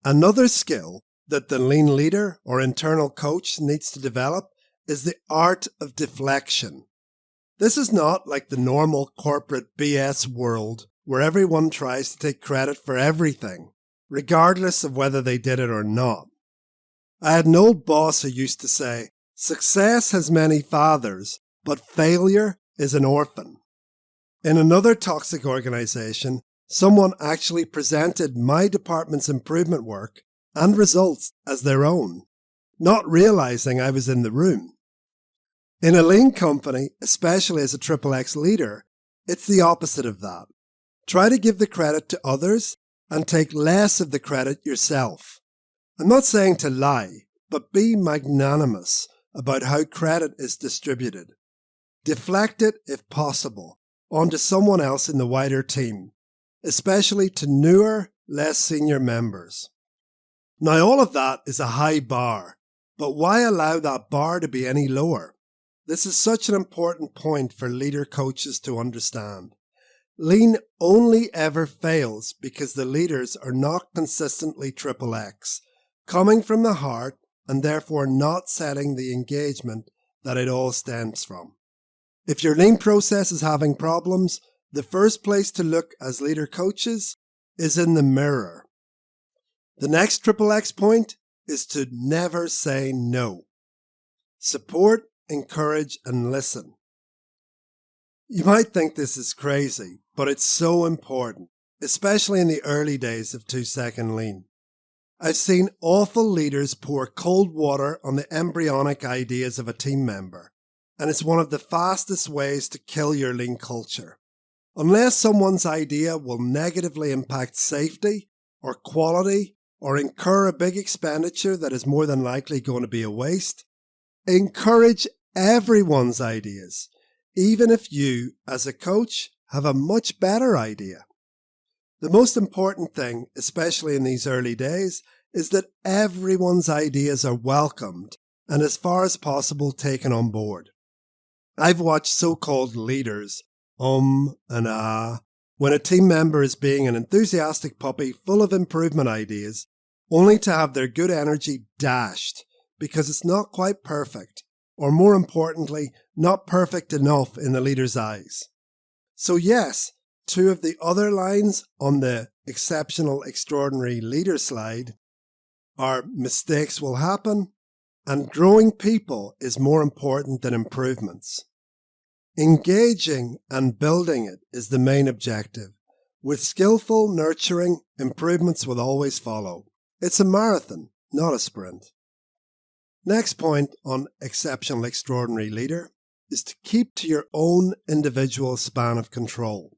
Another skill that the lean leader or internal coach needs to develop is the art of deflection. This is not like the normal corporate BS world where everyone tries to take credit for everything, regardless of whether they did it or not. I had an old boss who used to say, "Success has many fathers, but failure is an orphan." In another toxic organization, someone actually presented my department's improvement work and results as their own, not realizing I was in the room. In a lean company, especially as a XXX leader, it's the opposite of that. Try to give the credit to others and take less of the credit yourself. I'm not saying to lie, but be magnanimous about how credit is distributed. Deflect it, if possible, onto someone else in the wider team, especially to newer, less senior members. Now, all of that is a high bar, but why allow that bar to be any lower? This is such an important point for leader coaches to understand. Lean only ever fails because the leaders are not consistently XXX, coming from the heart and therefore not setting the engagement that it all stems from. If your lean process is having problems, the first place to look as leader coaches is in the mirror. The next XXX point is to never say no. Support, encourage, and listen. You might think this is crazy, but it's so important, especially in the early days of 2-second lean. I've seen awful leaders pour cold water on the embryonic ideas of a team member, and it's one of the fastest ways to kill your lean culture. Unless someone's idea will negatively impact safety or quality or incur a big expenditure that is more than likely going to be a waste, encourage everyone's ideas, even if you, as a coach, have a much better idea. The most important thing, especially in these early days, is that everyone's ideas are welcomed and as far as possible taken on board. I've watched so-called leaders and ah when a team member is being an enthusiastic puppy full of improvement ideas, only to have their good energy dashed because it's not quite perfect, or more importantly, not perfect enough in the leader's eyes. So yes, two of the other lines on the exceptional, extraordinary leader slide are mistakes will happen and growing people is more important than improvements. Engaging and building it is the main objective. With skillful nurturing, improvements will always follow. It's a marathon, not a sprint. Next point on exceptional, extraordinary leader is to keep to your own individual span of control.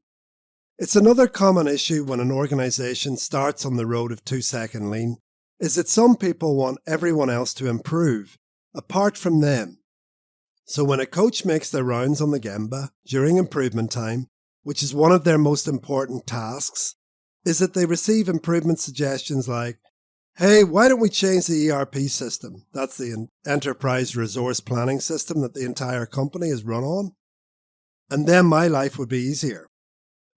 It's another common issue when an organization starts on the road of 2-second lean, is that some people want everyone else to improve, apart from them. So when a coach makes their rounds on the Gemba during improvement time, which is one of their most important tasks, is that they receive improvement suggestions like, hey, why don't we change the ERP system? That's the enterprise resource planning system that the entire company is run on. And then my life would be easier.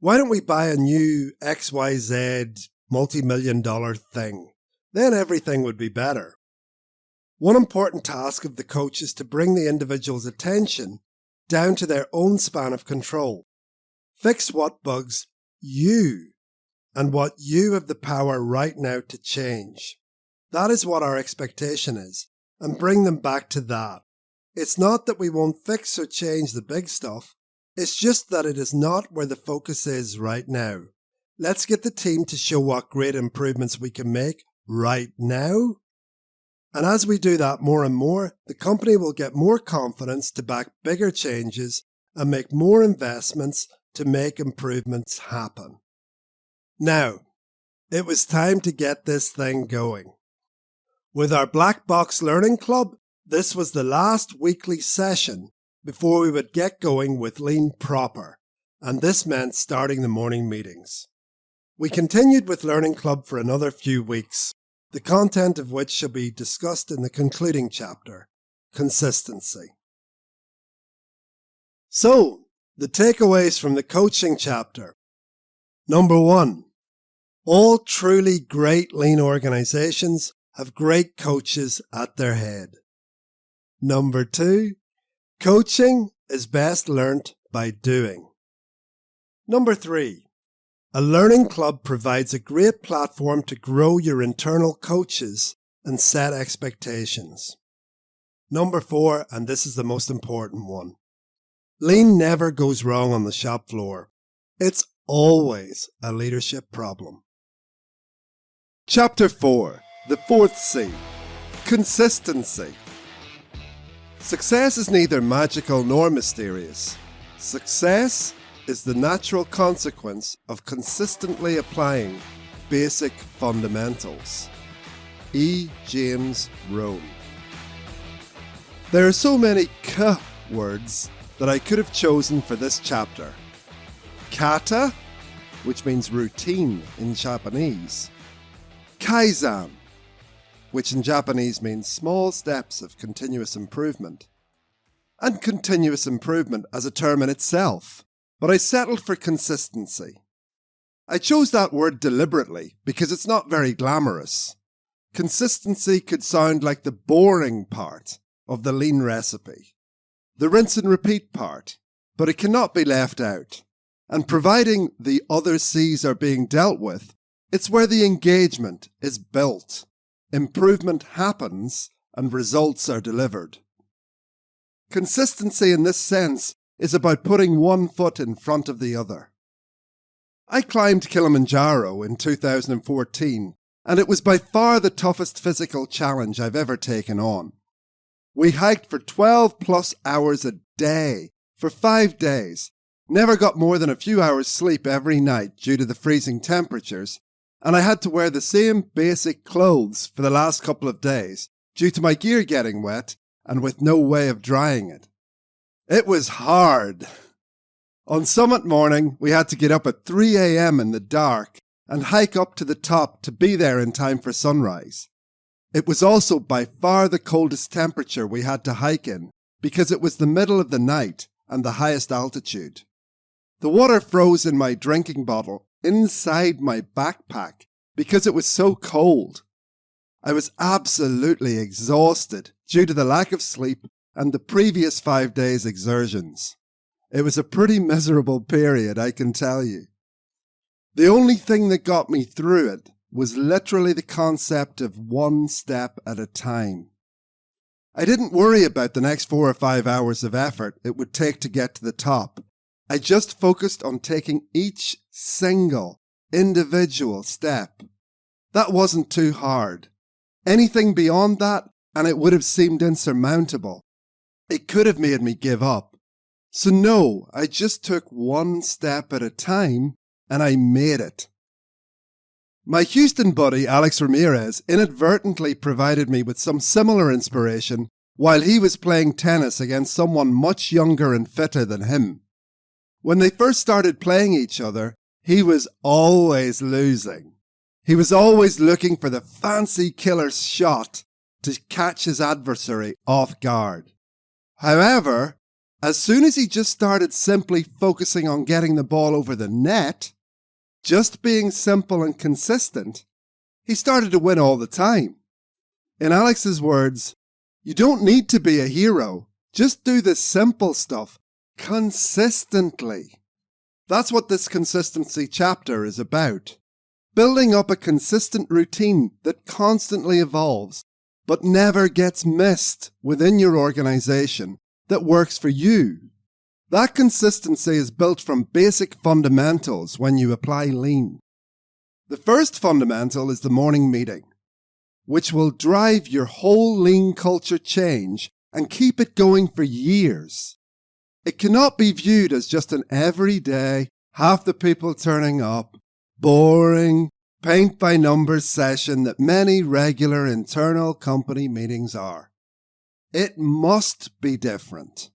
Why don't we buy a new XYZ multi-million-dollar thing? Then everything would be better. One important task of the coach is to bring the individual's attention down to their own span of control. Fix what bugs you and what you have the power right now to change. That is what our expectation is, and bring them back to that. It's not that we won't fix or change the big stuff, it's just that it is not where the focus is right now. Let's get the team to show what great improvements we can make right now. And as we do that more and more, the company will get more confidence to back bigger changes and make more investments to make improvements happen. Now, it was time to get this thing going. With our Black Box Learning Club, this was the last weekly session before we would get going with Lean proper, and this meant starting the morning meetings. We continued with Learning Club for another few weeks, the content of which shall be discussed in the concluding chapter, consistency. So, the takeaways from the coaching chapter. Number 1, all truly great lean organizations have great coaches at their head. Number 2, coaching is best learnt by doing. Number 3, a learning club provides a great platform to grow your internal coaches and set expectations. Number 4, and this is the most important one, lean never goes wrong on the shop floor. It's always a leadership problem. Chapter 4, the 4th C, consistency. Success is neither magical nor mysterious. Success is the natural consequence of consistently applying basic fundamentals. E. James Rohn. There are so many K words that I could have chosen for this chapter. Kata, which means routine in Japanese. Kaizen, which in Japanese means small steps of continuous improvement. And continuous improvement as a term in itself. But I settled for consistency. I chose that word deliberately because it's not very glamorous. Consistency could sound like the boring part of the lean recipe, the rinse and repeat part, but it cannot be left out. And providing the other C's are being dealt with, it's where the engagement is built, improvement happens, and results are delivered. Consistency in this sense is about putting one foot in front of the other. I climbed Kilimanjaro in 2014, and it was by far the toughest physical challenge I've ever taken on. We hiked for 12 plus hours a day for 5 days, never got more than a few hours sleep every night due to the freezing temperatures, and I had to wear the same basic clothes for the last couple of days due to my gear getting wet and with no way of drying it. It was hard. On summit morning, we had to get up at 3 a.m. in the dark and hike up to the top to be there in time for sunrise. It was also by far the coldest temperature we had to hike in because it was the middle of the night and the highest altitude. The water froze in my drinking bottle inside my backpack because it was so cold. I was absolutely exhausted due to the lack of sleep and the previous 5 days' exertions. It was a pretty miserable period, I can tell you. The only thing that got me through it was literally the concept of one step at a time. I didn't worry about the next 4 or 5 hours of effort it would take to get to the top. I just focused on taking each single, individual step. That wasn't too hard. Anything beyond that, and it would have seemed insurmountable. It could have made me give up. So no, I just took one step at a time, and I made it. My Houston buddy, Alex Ramirez, inadvertently provided me with some similar inspiration while he was playing tennis against someone much younger and fitter than him. When they first started playing each other, he was always losing. He was always looking for the fancy killer shot to catch his adversary off guard. However, as soon as he just started simply focusing on getting the ball over the net, just being simple and consistent, he started to win all the time. In Alex's words, you don't need to be a hero. Just do the simple stuff consistently. That's what this consistency chapter is about. Building up a consistent routine that constantly evolves, but never gets missed within your organization that works for you. That consistency is built from basic fundamentals when you apply lean. The first fundamental is the morning meeting, which will drive your whole lean culture change and keep it going for years. It cannot be viewed as just an everyday, half the people turning up, boring, paint-by-numbers session that many regular internal company meetings are. It must be different.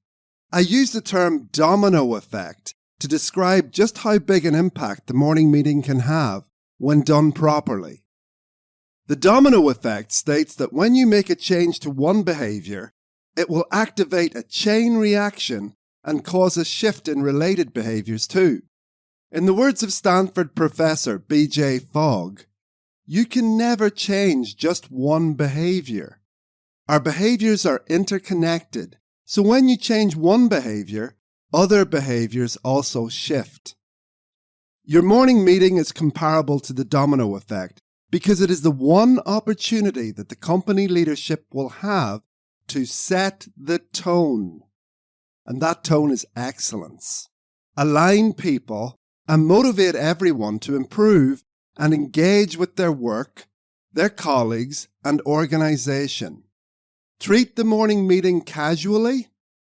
I use the term domino effect to describe just how big an impact the morning meeting can have when done properly. The domino effect states that when you make a change to one behavior, it will activate a chain reaction and cause a shift in related behaviors too. In the words of Stanford professor B.J. Fogg, you can never change just one behavior. Our behaviors are interconnected, so when you change one behavior, other behaviors also shift. Your morning meeting is comparable to the domino effect because it is the one opportunity that the company leadership will have to set the tone. And that tone is excellence. Align people and motivate everyone to improve and engage with their work, their colleagues, and organization. Treat the morning meeting casually,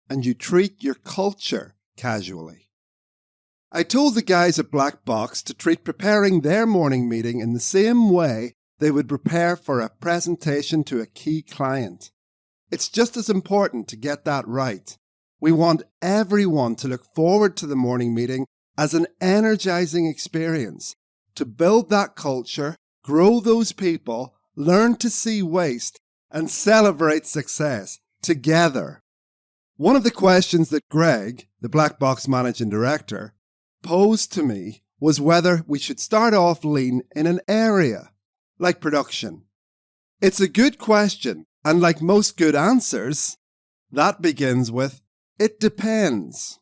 and you treat your culture casually. I told the guys at Black Box to treat preparing their morning meeting in the same way they would prepare for a presentation to a key client. It's just as important to get that right. We want everyone to look forward to the morning meeting as an energizing experience, to build that culture, grow those people, learn to see waste, and celebrate success together. One of the questions that Greg, the Black Box Managing Director, posed to me was whether we should start off lean in an area, like production. It's a good question, and like most good answers, that begins with, it depends.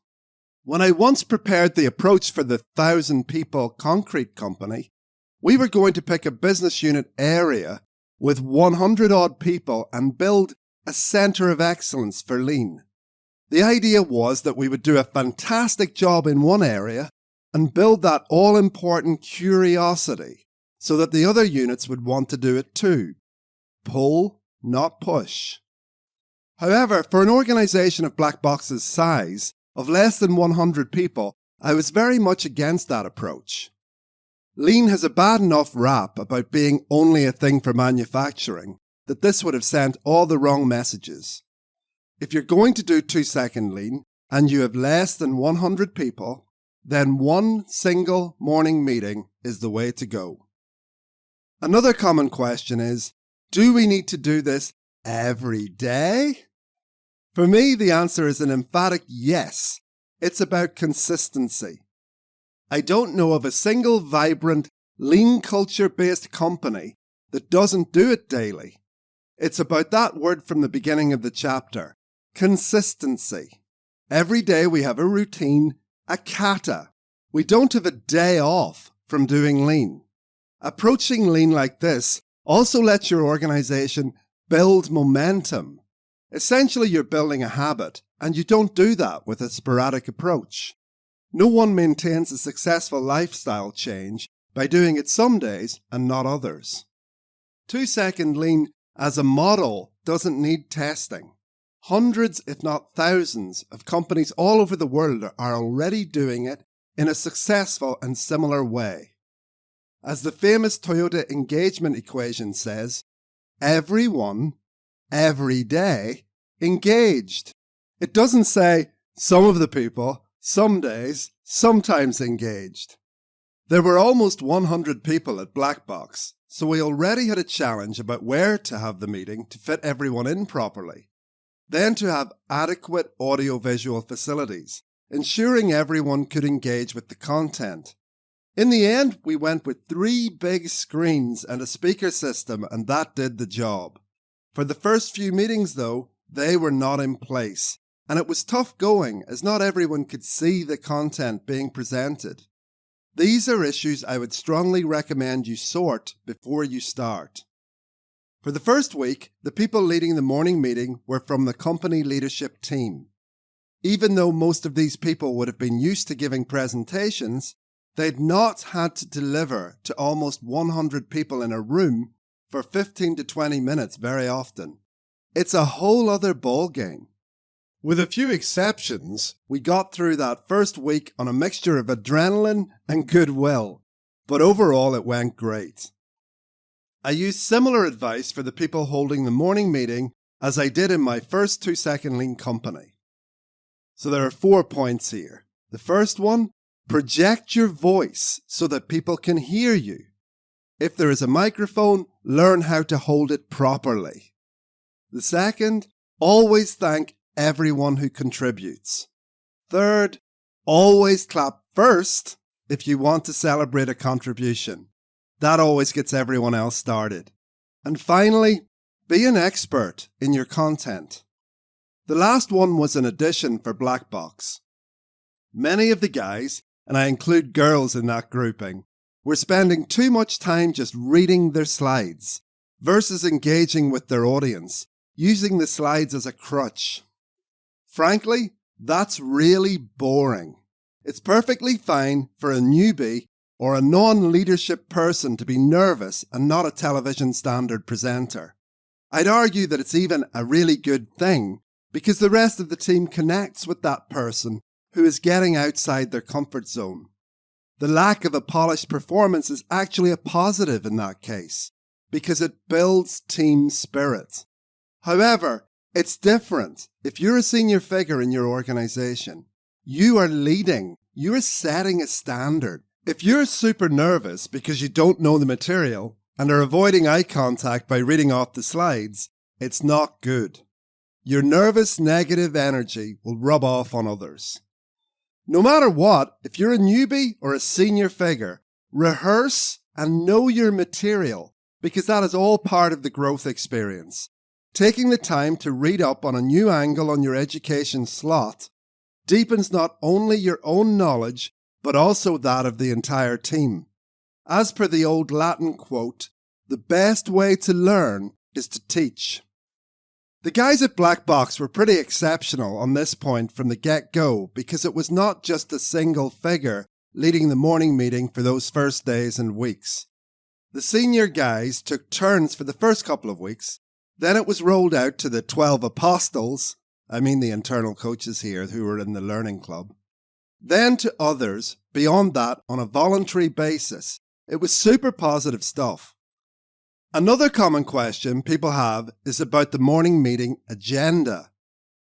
When I once prepared the approach for the 1,000-people concrete company, we were going to pick a business unit area with 100-odd people and build a centre of excellence for lean. The idea was that we would do a fantastic job in one area and build that all-important curiosity so that the other units would want to do it too. Pull, not push. However, for an organisation of Black Box's size, of less than 100 people, I was very much against that approach. Lean has a bad enough rap about being only a thing for manufacturing that this would have sent all the wrong messages. If you're going to do 2-second Lean and you have less than 100 people, then one single morning meeting is the way to go. Another common question is, do we need to do this every day? For me, the answer is an emphatic yes. It's about consistency. I don't know of a single vibrant, lean culture-based company that doesn't do it daily. It's about that word from the beginning of the chapter, consistency. Every day we have a routine, a kata. We don't have a day off from doing lean. Approaching lean like this also lets your organization build momentum. Essentially, you're building a habit, and you don't do that with a sporadic approach. No one maintains a successful lifestyle change by doing it some days and not others. 2-second Lean as a model doesn't need testing. Hundreds, if not thousands, of companies all over the world are already doing it in a successful and similar way. As the famous Toyota engagement equation says, everyone, every day, engaged. It doesn't say some of the people, some days, sometimes engaged. There were almost 100 people at Black Box, so we already had a challenge about where to have the meeting to fit everyone in properly. Then to have adequate audio-visual facilities, ensuring everyone could engage with the content. In the end, we went with 3 big screens and a speaker system, and that did the job. For the first few meetings, though, they were not in place, and it was tough going as not everyone could see the content being presented. These are issues I would strongly recommend you sort before you start. For the first week, the people leading the morning meeting were from the company leadership team. Even though most of these people would have been used to giving presentations, they'd not had to deliver to almost 100 people in a room for 15 to 20 minutes very often. It's a whole other ballgame. With a few exceptions, we got through that first week on a mixture of adrenaline and goodwill, but overall it went great. I used similar advice for the people holding the morning meeting as I did in my first 2-second Lean company. So there are 4 points here. The first one, project your voice so that people can hear you. If there is a microphone, learn how to hold it properly. The second, always thank everyone who contributes. Third, always clap first if you want to celebrate a contribution. That always gets everyone else started. And finally, be an expert in your content. The last one was an addition for Black Box. Many of the guys, and I include girls in that grouping, were spending too much time just reading their slides versus engaging with their audience, using the slides as a crutch. Frankly, that's really boring. It's perfectly fine for a newbie or a non-leadership person to be nervous and not a television standard presenter. I'd argue that it's even a really good thing because the rest of the team connects with that person who is getting outside their comfort zone. The lack of a polished performance is actually a positive in that case because it builds team spirit. However, it's different if you're a senior figure in your organization. You are leading. You are setting a standard. If you're super nervous because you don't know the material and are avoiding eye contact by reading off the slides, it's not good. Your nervous negative energy will rub off on others. No matter what, if you're a newbie or a senior figure, rehearse and know your material because that is all part of the growth experience. Taking the time to read up on a new angle on your education slot deepens not only your own knowledge, but also that of the entire team. As per the old Latin quote, the best way to learn is to teach. The guys at Black Box were pretty exceptional on this point from the get-go because it was not just a single figure leading the morning meeting for those first days and weeks. The senior guys took turns for the first couple of weeks, Then it was rolled out to the 12 apostles, I mean the internal coaches here who were in the learning club, then to others beyond that on a voluntary basis. It was super positive stuff. Another common question people have is about the morning meeting agenda.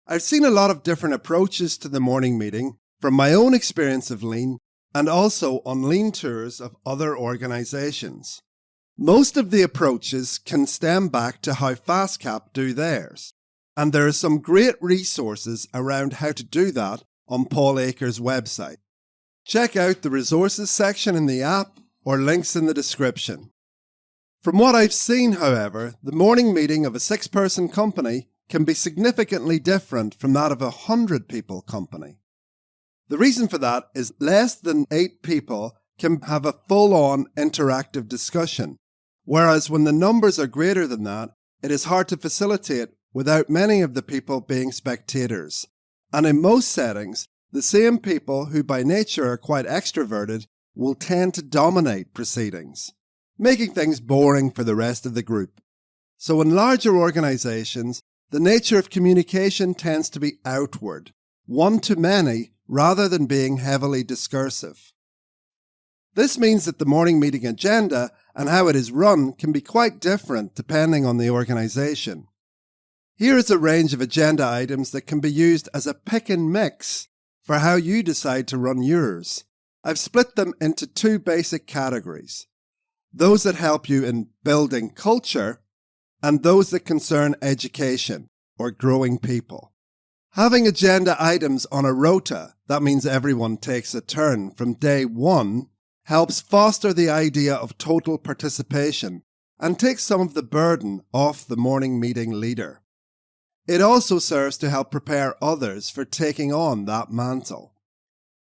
I've seen a lot of different approaches to the morning meeting from my own experience of Lean and also on Lean tours of other organisations. Most of the approaches can stem back to how FastCap do theirs, and there are some great resources around how to do that on Paul Akers' website. Check out the resources section in the app or links in the description. From what I've seen, however, the morning meeting of a 6-person company can be significantly different from that of a 100-people company. The reason for that is less than 8 people can have a full-on interactive discussion, whereas when the numbers are greater than that, it is hard to facilitate without many of the people being spectators. And in most settings, the same people who by nature are quite extroverted will tend to dominate proceedings, making things boring for the rest of the group. So in larger organisations, the nature of communication tends to be outward, one-to-many, rather than being heavily discursive. This means that the morning meeting agenda and how it is run can be quite different depending on the organisation. Here is a range of agenda items that can be used as a pick and mix for how you decide to run yours. I've split them into 2 basic categories: those that help you in building culture and those that concern education or growing people. Having agenda items on a rota, that means everyone takes a turn from day 1, helps foster the idea of total participation and takes some of the burden off the morning meeting leader. It also serves to help prepare others for taking on that mantle.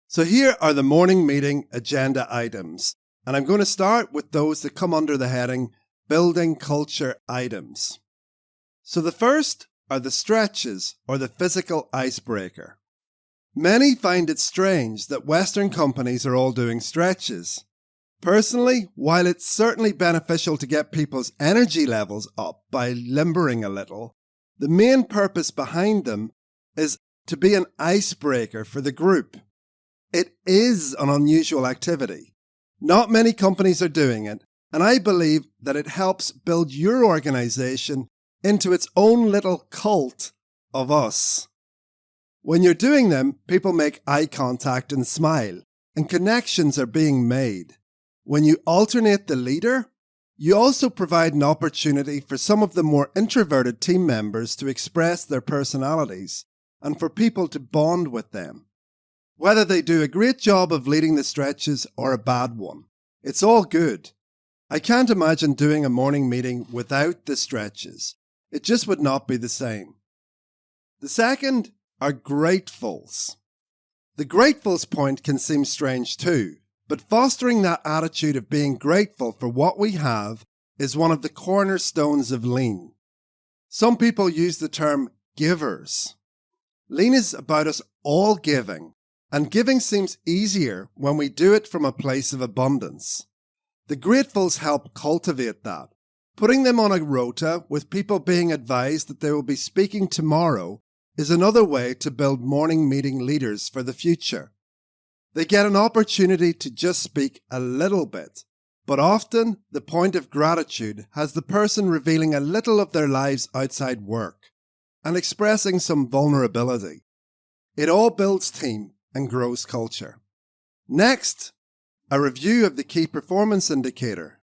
So here are the morning meeting agenda items, and I'm going to start with those that come under the heading Building Culture items. So the first are the stretches or the physical icebreaker. Many find it strange that Western companies are all doing stretches. Personally, while it's certainly beneficial to get people's energy levels up by limbering a little, the main purpose behind them is to be an icebreaker for the group. It is an unusual activity. Not many companies are doing it, and I believe that it helps build your organisation into its own little cult of us. When you're doing them, people make eye contact and smile, and connections are being made. When you alternate the leader, you also provide an opportunity for some of the more introverted team members to express their personalities and for people to bond with them. Whether they do a great job of leading the stretches or a bad one, it's all good. I can't imagine doing a morning meeting without the stretches. It just would not be the same. The second are gratefuls. The gratefuls point can seem strange too, but fostering that attitude of being grateful for what we have is one of the cornerstones of Lean. Some people use the term givers. Lean is about us all giving, and giving seems easier when we do it from a place of abundance. The gratefuls help cultivate that. Putting them on a rota with people being advised that they will be speaking tomorrow is another way to build morning meeting leaders for the future. They get an opportunity to just speak a little bit, but often the point of gratitude has the person revealing a little of their lives outside work and expressing some vulnerability. It all builds team and grows culture. Next, a review of the key performance indicator.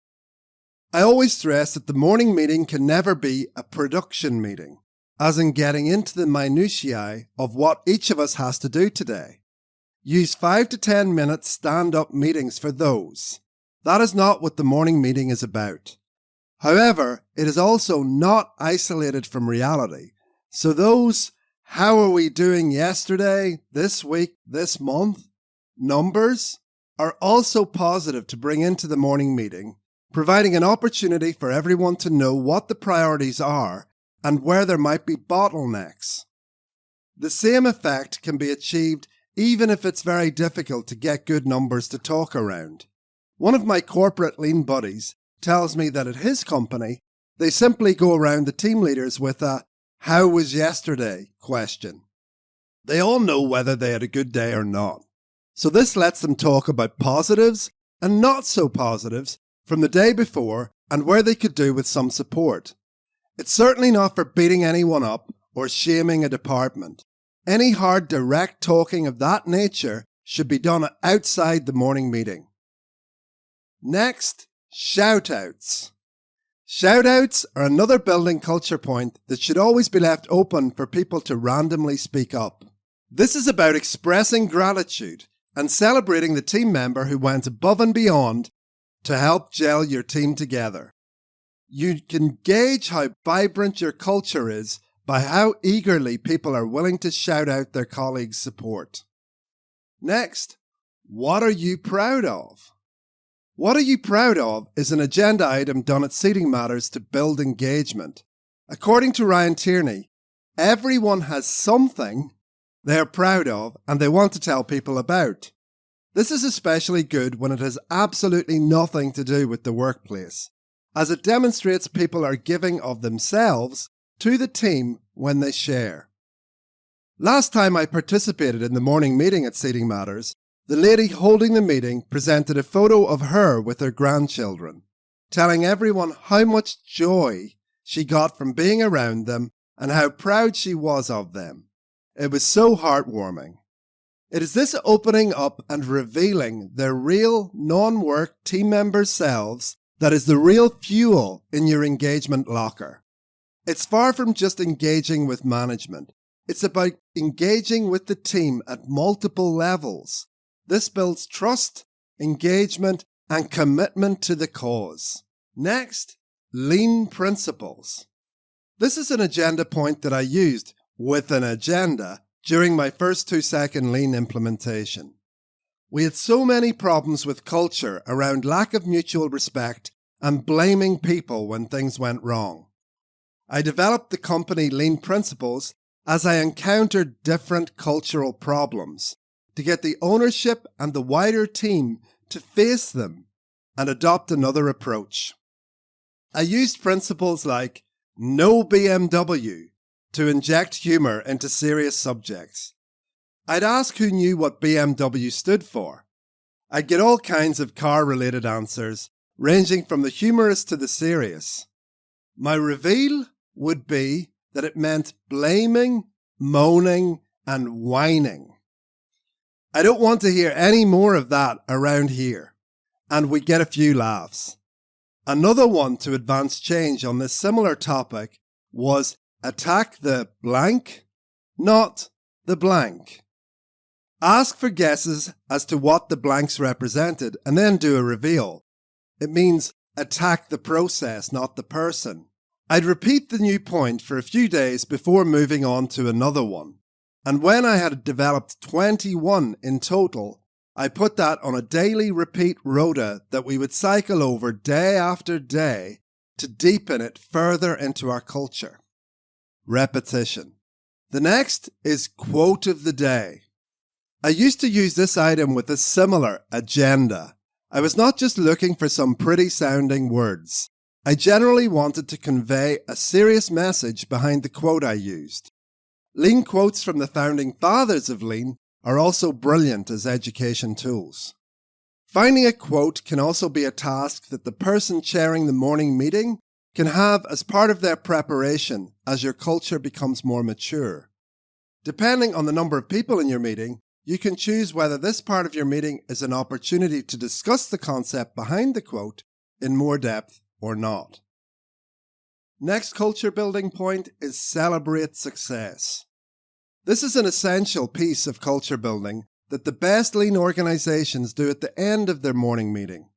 I always stress that the morning meeting can never be a production meeting, as in getting into the minutiae of what each of us has to do today. Use 5 to 10 minute stand-up meetings for those. That is not what the morning meeting is about. However, it is also not isolated from reality. So those, how are we doing yesterday, this week, this month, numbers are also positive to bring into the morning meeting, providing an opportunity for everyone to know what the priorities are and where there might be bottlenecks. The same effect can be achieved even if it's very difficult to get good numbers to talk around. One of my corporate Lean buddies tells me that at his company, They simply go around the team leaders with a "how was yesterday?" question. They all know whether they had a good day or not. So this lets them talk about positives and not so positives from the day before and where they could do with some support. It's certainly not for beating anyone up or shaming a department. Any hard, direct talking of that nature should be done outside the morning meeting. Next, shout-outs. Shout-outs are another building culture point that should always be left open for people to randomly speak up. This is about expressing gratitude and celebrating the team member who went above and beyond to help gel your team together. You can gauge how vibrant your culture is by how eagerly people are willing to shout out their colleagues' support. Next, what are you proud of? What are you proud of is an agenda item done at Seating Matters to build engagement. According to Ryan Tierney, everyone has something they're proud of and they want to tell people about. This is especially good when it has absolutely nothing to do with the workplace, as it demonstrates people are giving of themselves to the team when they share. Last time I participated in the morning meeting at Seating Matters, the lady holding the meeting presented a photo of her with her grandchildren, telling everyone how much joy she got from being around them and how proud she was of them. It was so heartwarming. It is this opening up and revealing their real non-work team members' selves that is the real fuel in your engagement locker. It's far from just engaging with management. It's about engaging with the team at multiple levels. This builds trust, engagement, and commitment to the cause. Next, lean principles. This is an agenda point that I used with an agenda during my first 2-second lean implementation. We had so many problems with culture around lack of mutual respect and blaming people when things went wrong. I developed the company lean principles as I encountered different cultural problems to get the ownership and the wider team to face them and adopt another approach. I used principles like no BMW to inject humour into serious subjects. I'd ask who knew what BMW stood for. I'd get all kinds of car-related answers, ranging from the humorous to the serious. My reveal would be that it meant blaming, moaning, and whining. I don't want to hear any more of that around here, and we get a few laughs. Another one to advance change on this similar topic was attack the blank, not the blank. Ask for guesses as to what the blanks represented and then do a reveal. It means attack the process, not the person. I'd repeat the new point for a few days before moving on to another one. And when I had developed 21 in total, I put that on a daily repeat rota that we would cycle over day after day to deepen it further into our culture. Repetition. The next is quote of the day. I used to use this item with a similar agenda. I was not just looking for some pretty sounding words. I generally wanted to convey a serious message behind the quote I used. Lean quotes from the founding fathers of Lean are also brilliant as education tools. Finding a quote can also be a task that the person chairing the morning meeting can have as part of their preparation as your culture becomes more mature. Depending on the number of people in your meeting, you can choose whether this part of your meeting is an opportunity to discuss the concept behind the quote in more depth or not. Next culture building point is celebrate success. This is an essential piece of culture building that the best lean organizations do at the end of their morning meeting.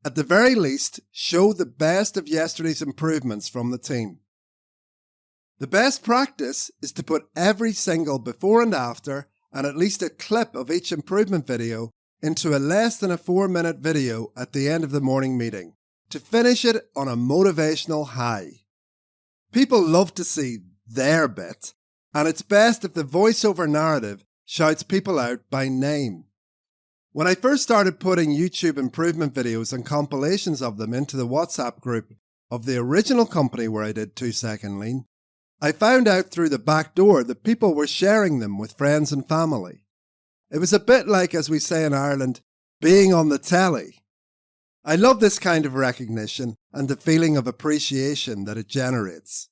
At the very least, show the best of yesterday's improvements from the team. The best practice is to put every single before and after and at least a clip of each improvement video into a less than a 4-minute video at the end of the morning meeting to finish it on a motivational high. People love to see their bit, and it's best if the voiceover narrative shouts people out by name. When I first started putting YouTube improvement videos and compilations of them into the WhatsApp group of the original company where I did 2-second lean, I found out through the back door that people were sharing them with friends and family. It was a bit like, as we say in Ireland, being on the telly. I love this kind of recognition and the feeling of appreciation that it generates.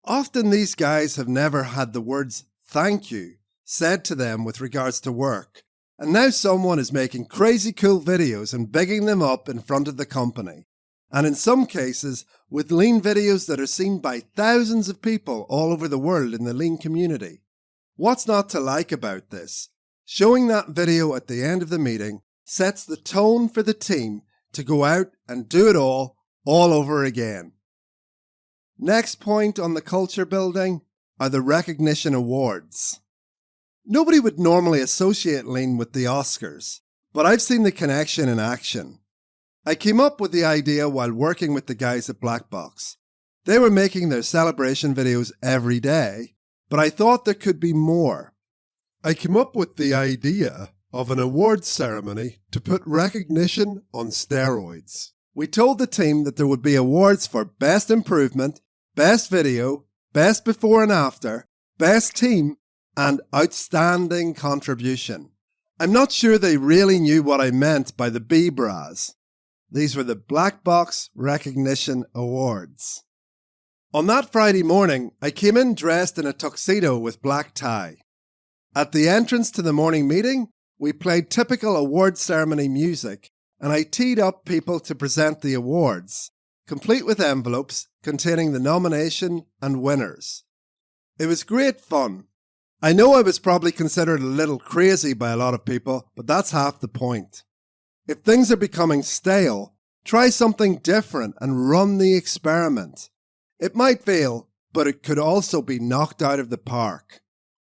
Often these guys have never had the words thank you said to them with regards to work, and now someone is making crazy cool videos and bigging them up in front of the company. And in some cases, with lean videos that are seen by thousands of people all over the world in the lean community. What's not to like about this? Showing that video at the end of the meeting sets the tone for the team to go out and do it all over again. Next point on the culture building are the recognition awards. Nobody would normally associate lean with the Oscars, but I've seen the connection in action. I came up with the idea while working with the guys at Black Box. They were making their celebration videos every day, but I thought there could be more. I came up with the idea of an awards ceremony to put recognition on steroids. We told the team that there would be awards for best improvement, best video, best before and after, best team, and outstanding contribution. I'm not sure they really knew what I meant by the B-Bras. These were the Black Box Recognition Awards. On that Friday morning, I came in dressed in a tuxedo with black tie. At the entrance to the morning meeting, we played typical award ceremony music, and I teed up people to present the awards, complete with envelopes containing the nomination and winners. It was great fun. I know I was probably considered a little crazy by a lot of people, but that's half the point. If things are becoming stale, try something different and run the experiment. It might fail, but it could also be knocked out of the park.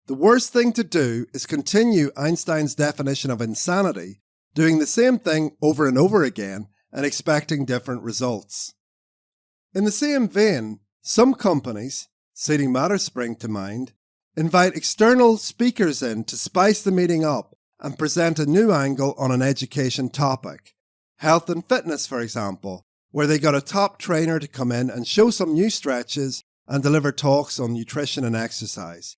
The worst thing to do is continue Einstein's definition of insanity, doing the same thing over and over again and expecting different results. In the same vein, some companies, Seating Matters spring to mind, invite external speakers in to spice the meeting up and present a new angle on an education topic. Health and fitness, for example, where they got a top trainer to come in and show some new stretches and deliver talks on nutrition and exercise.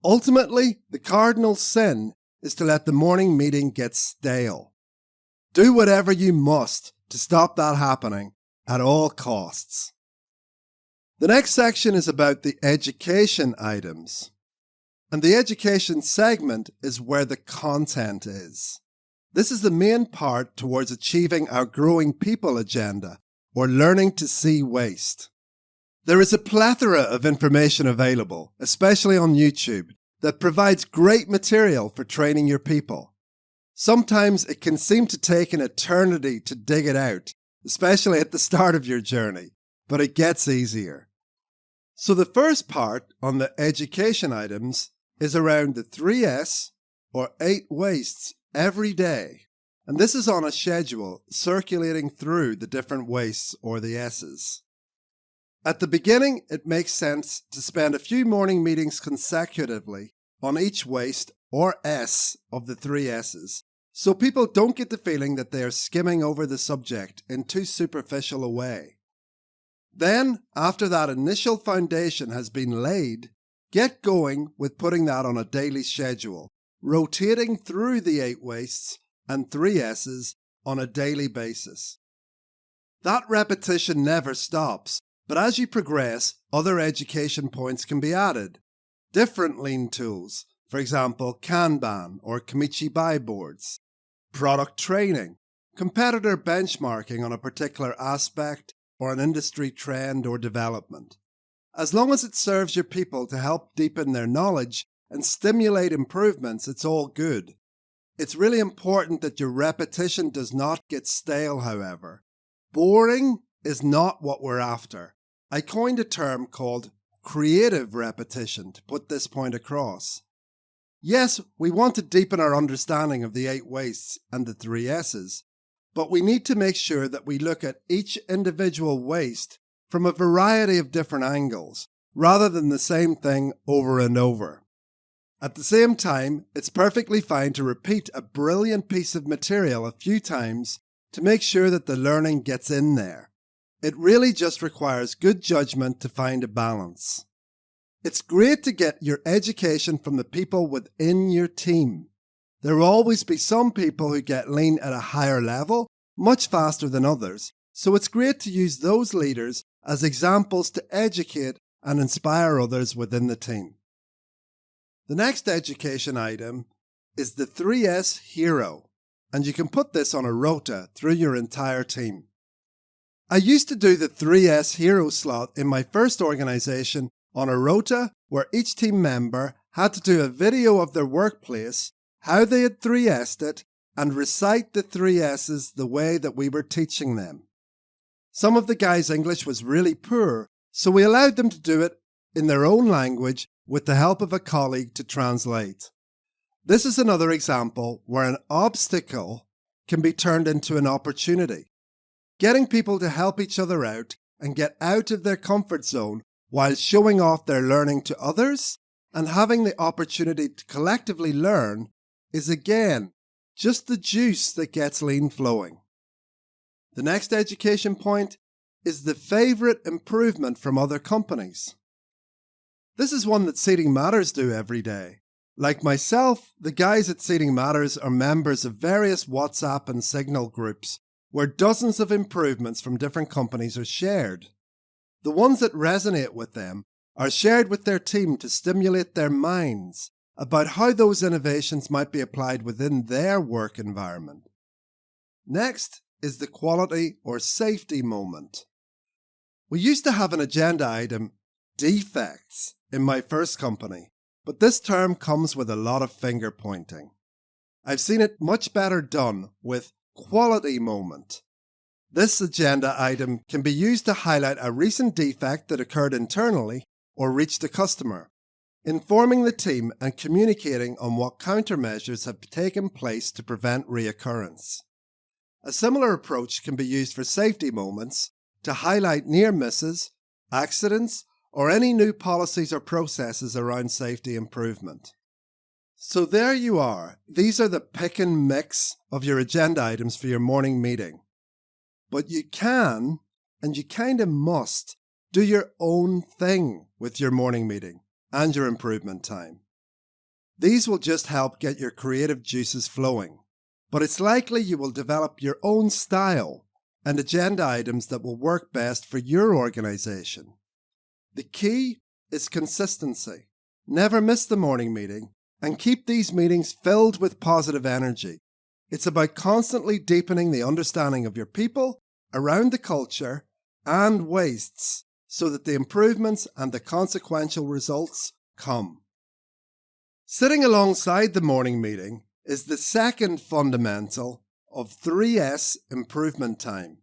Ultimately, the cardinal sin is to let the morning meeting get stale. Do whatever you must to stop that happening at all costs. The next section is about the education items. And the education segment is where the content is. This is the main part towards achieving our growing people agenda, or learning to see waste. There is a plethora of information available, especially on YouTube, that provides great material for training your people. Sometimes it can seem to take an eternity to dig it out, especially at the start of your journey, but it gets easier. So the first part on the education items is around the 3S, or 8 wastes every day. And this is on a schedule circulating through the different wastes, or the S's. At the beginning, it makes sense to spend a few morning meetings consecutively on each waste, or S, of the 3 S's, so people don't get the feeling that they are skimming over the subject in too superficial a way. Then, after that initial foundation has been laid, get going with putting that on a daily schedule, rotating through the 8 wastes and 3 S's on a daily basis. That repetition never stops, but as you progress, other education points can be added. Different lean tools, for example, Kanban or Kamichi boards, product training, competitor benchmarking on a particular aspect or an industry trend or development. As long as it serves your people to help deepen their knowledge and stimulate improvements, it's all good. It's really important that your repetition does not get stale, however. Boring is not what we're after. I coined a term called creative repetition to put this point across. Yes, we want to deepen our understanding of the 8 wastes and the 3 S's, but we need to make sure that we look at each individual waste from a variety of different angles, rather than the same thing over and over. At the same time, it's perfectly fine to repeat a brilliant piece of material a few times to make sure that the learning gets in there. It really just requires good judgment to find a balance. It's great to get your education from the people within your team. There will always be some people who get lean at a higher level, much faster than others, so it's great to use those leaders as examples to educate and inspire others within the team. The next education item is the 3S Hero, and you can put this on a rota through your entire team. I used to do the 3S Hero slot in my first organisation on a rota where each team member had to do a video of their workplace, how they had 3S'd it, and recite the 3S's the way that we were teaching them. Some of the guys' English was really poor, so we allowed them to do it in their own language with the help of a colleague to translate. This is another example where an obstacle can be turned into an opportunity. Getting people to help each other out and get out of their comfort zone while showing off their learning to others and having the opportunity to collectively learn is again just the juice that gets lean flowing. The next education point is the favourite improvement from other companies. This is one that Seating Matters do every day. Like myself, the guys at Seating Matters are members of various WhatsApp and Signal groups where dozens of improvements from different companies are shared. The ones that resonate with them are shared with their team to stimulate their minds about how those innovations might be applied within their work environment. Next is the quality or safety moment. We used to have an agenda item, defects, in my first company, but this term comes with a lot of finger pointing. I've seen it much better done with quality moment. This agenda item can be used to highlight a recent defect that occurred internally or reached a customer, informing the team and communicating on what countermeasures have taken place to prevent reoccurrence. A similar approach can be used for safety moments to highlight near misses, accidents, or any new policies or processes around safety improvement. So there you are. These are the pick and mix of your agenda items for your morning meeting. But you can, and you kind of must, do your own thing with your morning meeting and your improvement time. These will just help get your creative juices flowing, but it's likely you will develop your own style and agenda items that will work best for your organization. The key is consistency. Never miss the morning meeting and keep these meetings filled with positive energy. It's about constantly deepening the understanding of your people around the culture and wastes so that the improvements and the consequential results come. Sitting alongside the morning meeting is the second fundamental of 3S improvement time,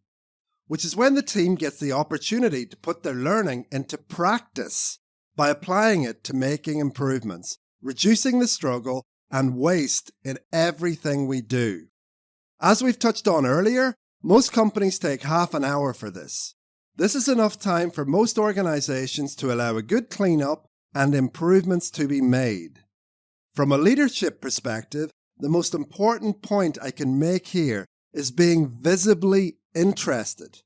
which is when the team gets the opportunity to put their learning into practice by applying it to making improvements, reducing the struggle and waste in everything we do. As we've touched on earlier, most companies take half an hour for this. This is enough time for most organizations to allow a good cleanup and improvements to be made. From a leadership perspective, the most important point I can make here is being visibly interested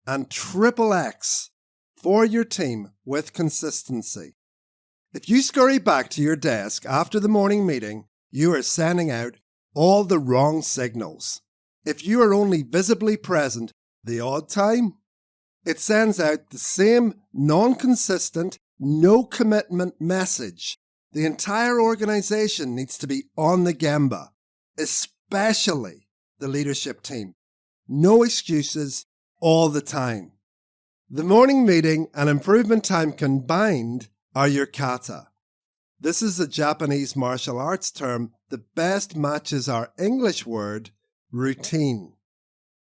and XXX for your team with consistency. If you scurry back to your desk after the morning meeting, you are sending out all the wrong signals. If you are only visibly present the odd time, it sends out the same non-consistent, no commitment message. The entire organization needs to be on the gemba, especially the leadership team. No excuses all the time. The morning meeting and improvement time combined are your kata. This is a Japanese martial arts term that best matches our English word, routine.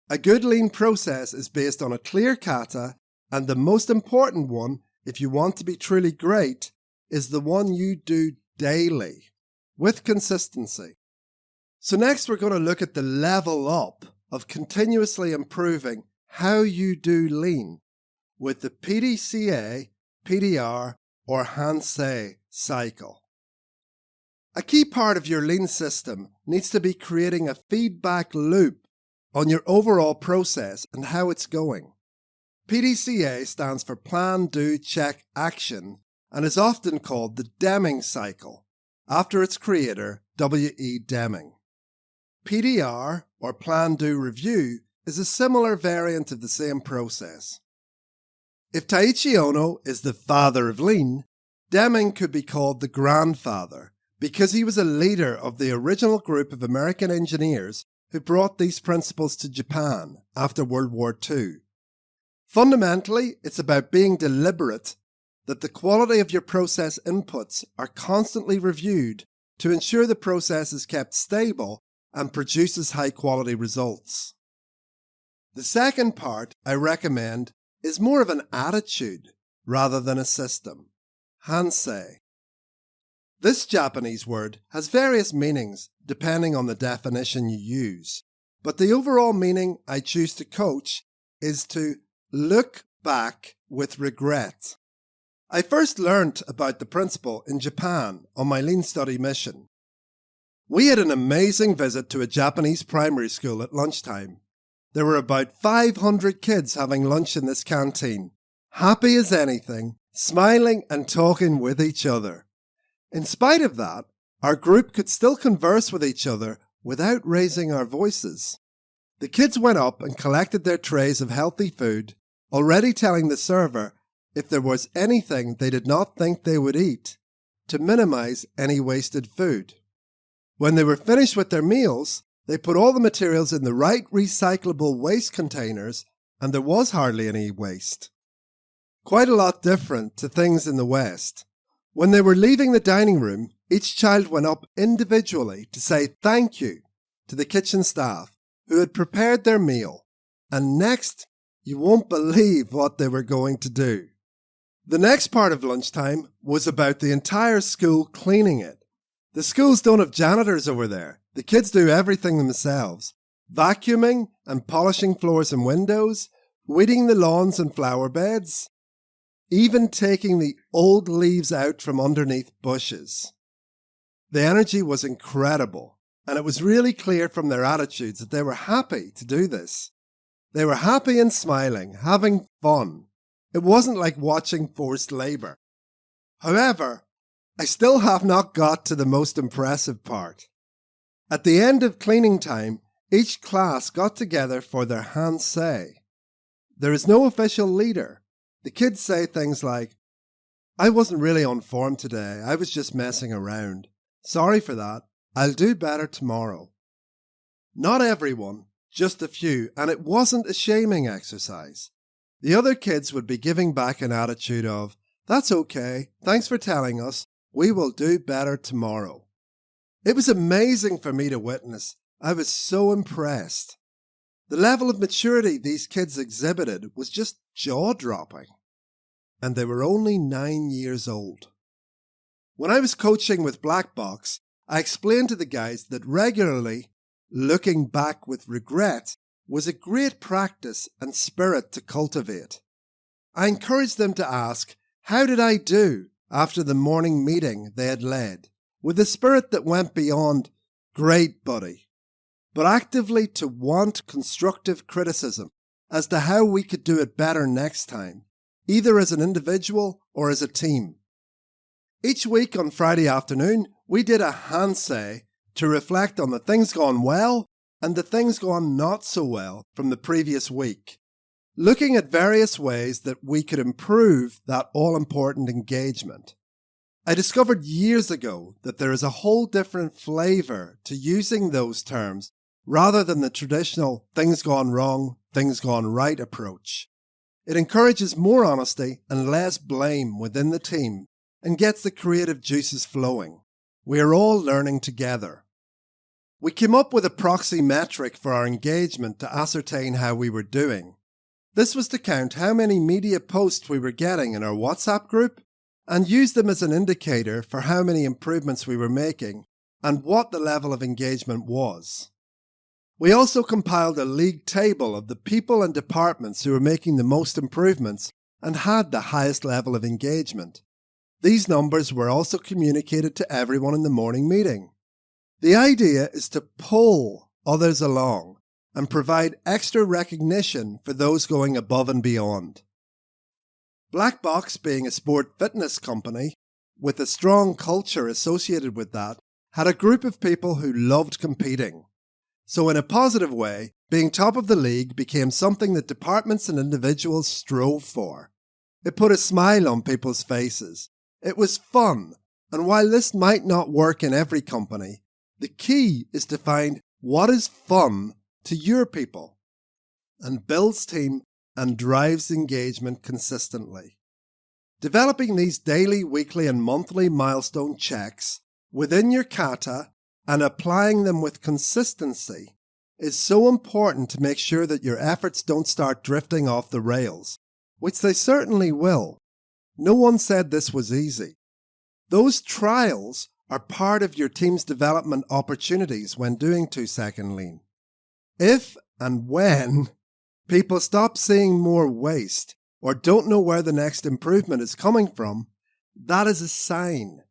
A good lean process is based on a clear kata, and the most important one, if you want to be truly great, is the one you do daily, with consistency. So next we're going to look at the level up of continuously improving how you do lean with the PDCA, PDR, or Hansei cycle. A key part of your lean system needs to be creating a feedback loop on your overall process and how it's going. PDCA stands for Plan, Do, Check, Action and is often called the Deming cycle, after its creator, W.E. Deming. PDR, or Plan, Do, Review, is a similar variant of the same process. If Taiichi Ono is the father of Lean, Deming could be called the grandfather because he was a leader of the original group of American engineers who brought these principles to Japan after World War II. Fundamentally, it's about being deliberate, that the quality of your process inputs are constantly reviewed to ensure the process is kept stable and produces high-quality results. The second part I recommend is more of an attitude rather than a system. Hansei. This Japanese word has various meanings depending on the definition you use, but the overall meaning I choose to coach is to look back with regret. I first learnt about the principle in Japan on my Lean study mission. We had an amazing visit to a Japanese primary school at lunchtime. There were about 500 kids having lunch in this canteen, happy as anything, smiling and talking with each other. In spite of that, our group could still converse with each other without raising our voices. The kids went up and collected their trays of healthy food, already telling the server if there was anything they did not think they would eat, to minimize any wasted food. When they were finished with their meals, they put all the materials in the right recyclable waste containers, and there was hardly any waste. Quite a lot different to things in the West. When they were leaving the dining room, each child went up individually to say thank you to the kitchen staff who had prepared their meal, and next, you won't believe what they were going to do. The next part of lunchtime was about the entire school cleaning it. The schools don't have janitors over there. The kids do everything themselves, vacuuming and polishing floors and windows, weeding the lawns and flower beds, even taking the old leaves out from underneath bushes. The energy was incredible, and it was really clear from their attitudes that they were happy to do this. They were happy and smiling, having fun. It wasn't like watching forced labour. However, I still have not got to the most impressive part. At the end of cleaning time, each class got together for their Hansei. There is no official leader. The kids say things like, "I wasn't really on form today, I was just messing around. Sorry for that, I'll do better tomorrow." Not everyone, just a few, and it wasn't a shaming exercise. The other kids would be giving back an attitude of, "That's okay, thanks for telling us, we will do better tomorrow." It was amazing for me to witness. I was so impressed. The level of maturity these kids exhibited was just jaw-dropping. And they were only 9 years old. When I was coaching with Black Box, I explained to the guys that regularly looking back with regret was a great practice and spirit to cultivate. I encouraged them to ask, how did I do after the morning meeting they had led, with a spirit that went beyond, "Great, buddy," but actively to want constructive criticism as to how we could do it better next time, either as an individual or as a team. Each week on Friday afternoon, we did a Hansei to reflect on the things gone well and the things gone not so well from the previous week, looking at various ways that we could improve that all-important engagement. I discovered years ago that there is a whole different flavour to using those terms rather than the traditional things gone wrong, things gone right approach. It encourages more honesty and less blame within the team and gets the creative juices flowing. We are all learning together. We came up with a proxy metric for our engagement to ascertain how we were doing. This was to count how many media posts we were getting in our WhatsApp group and use them as an indicator for how many improvements we were making and what the level of engagement was. We also compiled a league table of the people and departments who were making the most improvements and had the highest level of engagement. These numbers were also communicated to everyone in the morning meeting. The idea is to pull others along and provide extra recognition for those going above and beyond. Black Box, being a sport fitness company with a strong culture associated with that, had a group of people who loved competing. So in a positive way, being top of the league became something that departments and individuals strove for. It put a smile on people's faces. It was fun, and while this might not work in every company, the key is to find what is fun to your people and builds team and drives engagement consistently. Developing these daily, weekly and monthly milestone checks within your kata and applying them with consistency is so important to make sure that your efforts don't start drifting off the rails, which they certainly will. No one said this was easy. Those trials are part of your team's development opportunities when doing 2-second lean. If and when people stop seeing more waste or don't know where the next improvement is coming from, that is a sign,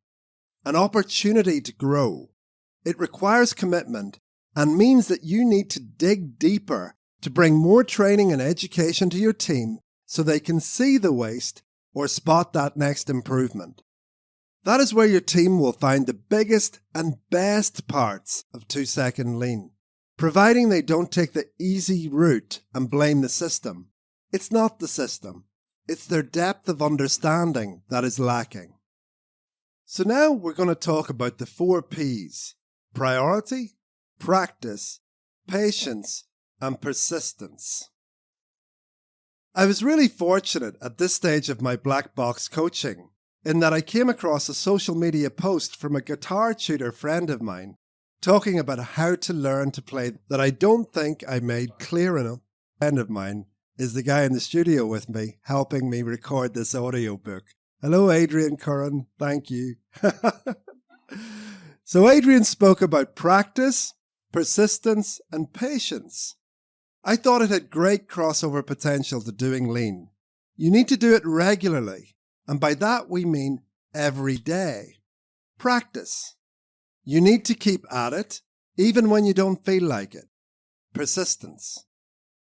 an opportunity to grow. It requires commitment and means that you need to dig deeper to bring more training and education to your team so they can see the waste or spot that next improvement. That is where your team will find the biggest and best parts of 2-second lean, providing they don't take the easy route and blame the system. It's not the system. It's their depth of understanding that is lacking. So now we're going to talk about the 4 P's: priority, practice, patience, and persistence. I was really fortunate at this stage of my Black Box coaching in that I came across a social media post from a guitar tutor friend of mine talking about how to learn to play that I don't think I made clear enough. A friend of mine is the guy in the studio with me helping me record this audiobook. Hello, Adrian Curran. Thank you. So Adrian spoke about practice, persistence, and patience. I thought it had great crossover potential to doing lean. You need to do it regularly, and by that we mean every day. Practice. You need to keep at it, even when you don't feel like it. Persistence.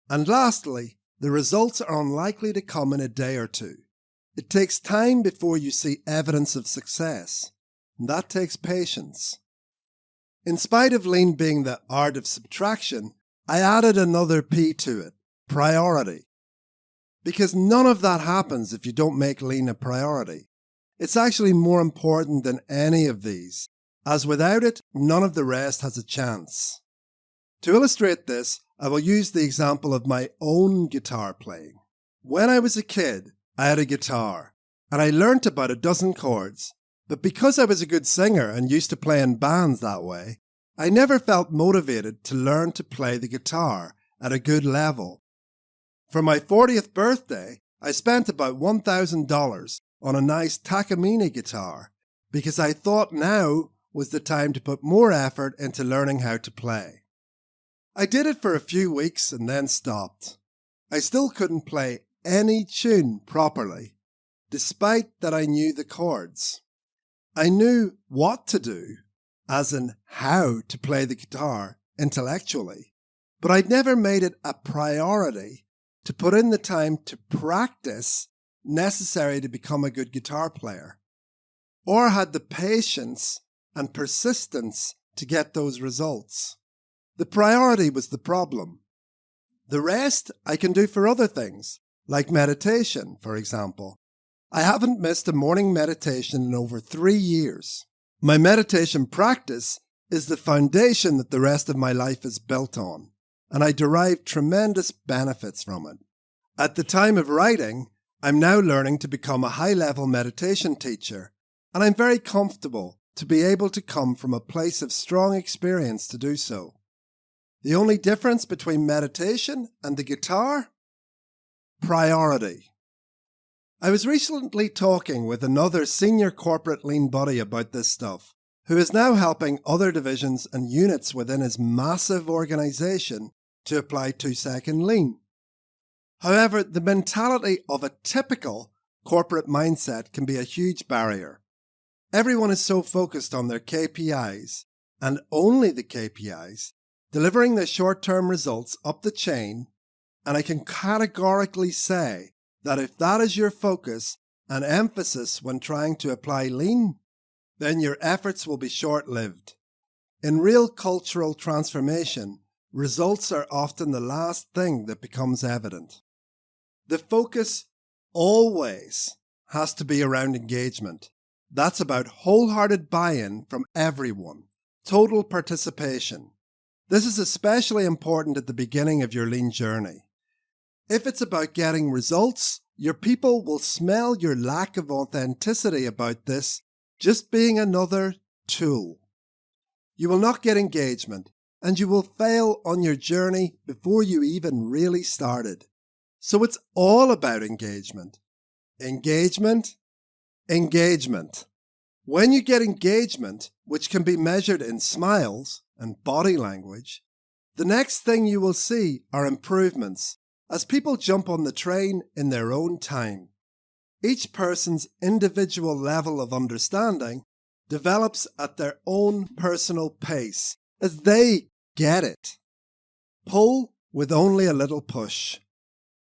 And lastly, the results are unlikely to come in a day or two. It takes time before you see evidence of success, and that takes patience. In spite of lean being the art of subtraction, I added another P to it: priority. Because none of that happens if you don't make lean a priority. It's actually more important than any of these, as without it, none of the rest has a chance. To illustrate this, I will use the example of my own guitar playing. When I was a kid, I had a guitar, and I learnt about a dozen chords, but because I was a good singer and used to play in bands that way, I never felt motivated to learn to play the guitar at a good level. For my 40th birthday, I spent about $1,000 on a nice Takamine guitar because I thought now was the time to put more effort into learning how to play. I did it for a few weeks and then stopped. I still couldn't play any tune properly, despite that I knew the chords. I knew what to do, as in how to play the guitar intellectually, but I'd never made it a priority to put in the time to practice necessary to become a good guitar player, or had the patience and persistence to get those results. The priority was the problem. The rest I can do for other things, like meditation, for example. I haven't missed a morning meditation in over 3 years. My meditation practice is the foundation that the rest of my life is built on, and I derive tremendous benefits from it. At the time of writing, I'm now learning to become a high-level meditation teacher, and I'm very comfortable to be able to come from a place of strong experience to do so. The only difference between meditation and the guitar? Priority. I was recently talking with another senior corporate lean buddy about this stuff, who is now helping other divisions and units within his massive organisation to apply 2-second lean. However, the mentality of a typical corporate mindset can be a huge barrier. Everyone is so focused on their KPIs, and only the KPIs, delivering the short-term results up the chain, and I can categorically say that if that is your focus and emphasis when trying to apply lean, then your efforts will be short-lived. In real cultural transformation, results are often the last thing that becomes evident. The focus always has to be around engagement. That's about wholehearted buy-in from everyone, total participation. This is especially important at the beginning of your lean journey. If it's about getting results, your people will smell your lack of authenticity about this just being another tool. You will not get engagement, and you will fail on your journey before you even really started. So it's all about engagement. Engagement. Engagement. When you get engagement, which can be measured in smiles and body language, the next thing you will see are improvements as people jump on the train in their own time. Each person's individual level of understanding develops at their own personal pace as they get it. Pull with only a little push.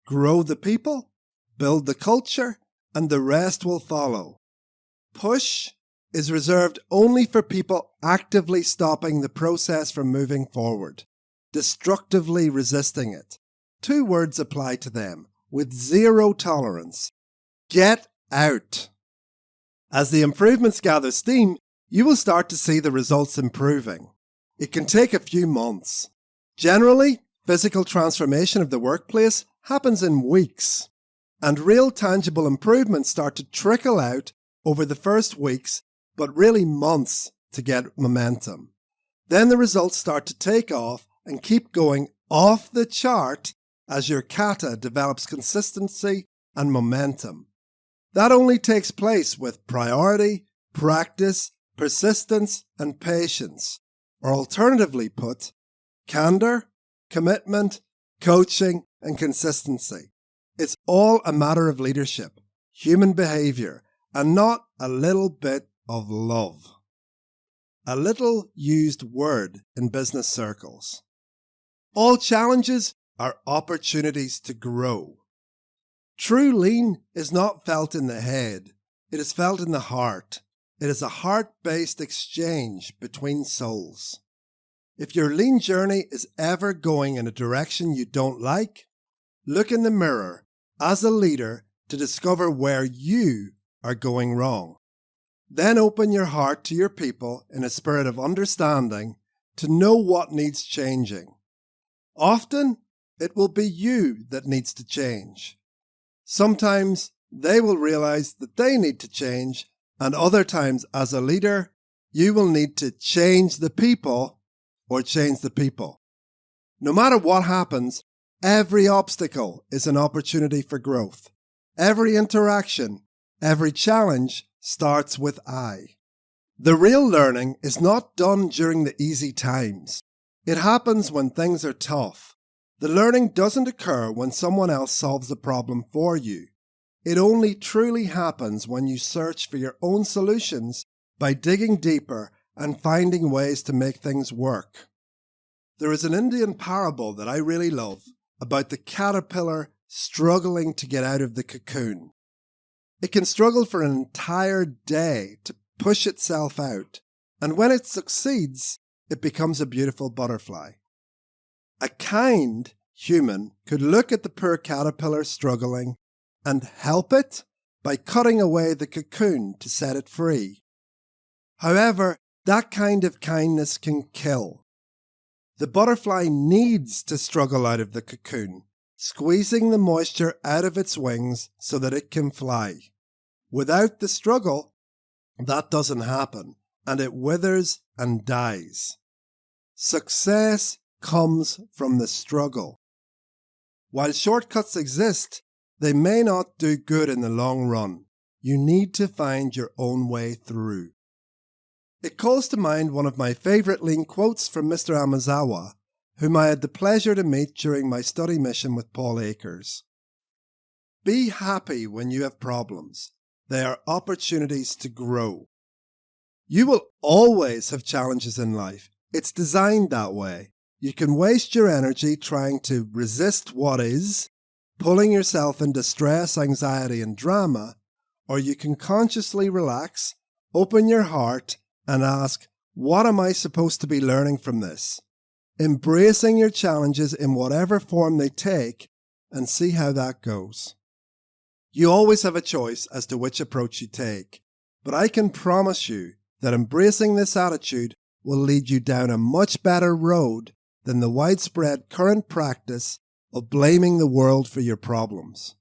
Grow the people, build the culture, and the rest will follow. Push is reserved only for people actively stopping the process from moving forward, destructively resisting it. 2 words apply to them, with zero tolerance. Get out. As the improvements gather steam, you will start to see the results improving. It can take a few months. Generally, physical transformation of the workplace happens in weeks, and real tangible improvements start to trickle out over the first weeks, but really months to get momentum. Then the results start to take off and keep going off the chart as your kata develops consistency and momentum. That only takes place with priority, practice, persistence, and patience, or alternatively put, candour, commitment, coaching, and consistency. It's all a matter of leadership, human behaviour, and not a little bit of love. A little used word in business circles. All challenges are opportunities to grow. True lean is not felt in the head, it is felt in the heart. It is a heart-based exchange between souls. If your lean journey is ever going in a direction you don't like, look in the mirror as a leader to discover where you are going wrong. Then open your heart to your people in a spirit of understanding to know what needs changing. Often, it will be you that needs to change. Sometimes they will realize that they need to change, and other times as a leader, you will need to change the people or change the people. No matter what happens, every obstacle is an opportunity for growth. Every interaction, every challenge starts with I. The real learning is not done during the easy times. It happens when things are tough. The learning doesn't occur when someone else solves the problem for you. It only truly happens when you search for your own solutions by digging deeper and finding ways to make things work. There is an Indian parable that I really love about the caterpillar struggling to get out of the cocoon. It can struggle for an entire day to push itself out, and when it succeeds, it becomes a beautiful butterfly. A kind human could look at the poor caterpillar struggling and help it by cutting away the cocoon to set it free. However, that kind of kindness can kill. The butterfly needs to struggle out of the cocoon, squeezing the moisture out of its wings so that it can fly. Without the struggle, that doesn't happen, and it withers and dies. Success comes from the struggle. While shortcuts exist, they may not do good in the long run. You need to find your own way through. It calls to mind one of my favourite lean quotes from Mr. Amazawa, whom I had the pleasure to meet during my study mission with Paul Akers. Be happy when you have problems. They are opportunities to grow. You will always have challenges in life. It's designed that way. You can waste your energy trying to resist what is, pulling yourself into stress, anxiety, and drama, or you can consciously relax, open your heart, and ask, what am I supposed to be learning from this? Embracing your challenges in whatever form they take, and see how that goes. You always have a choice as to which approach you take, but I can promise you that embracing this attitude will lead you down a much better road than the widespread current practice of blaming the world for your problems.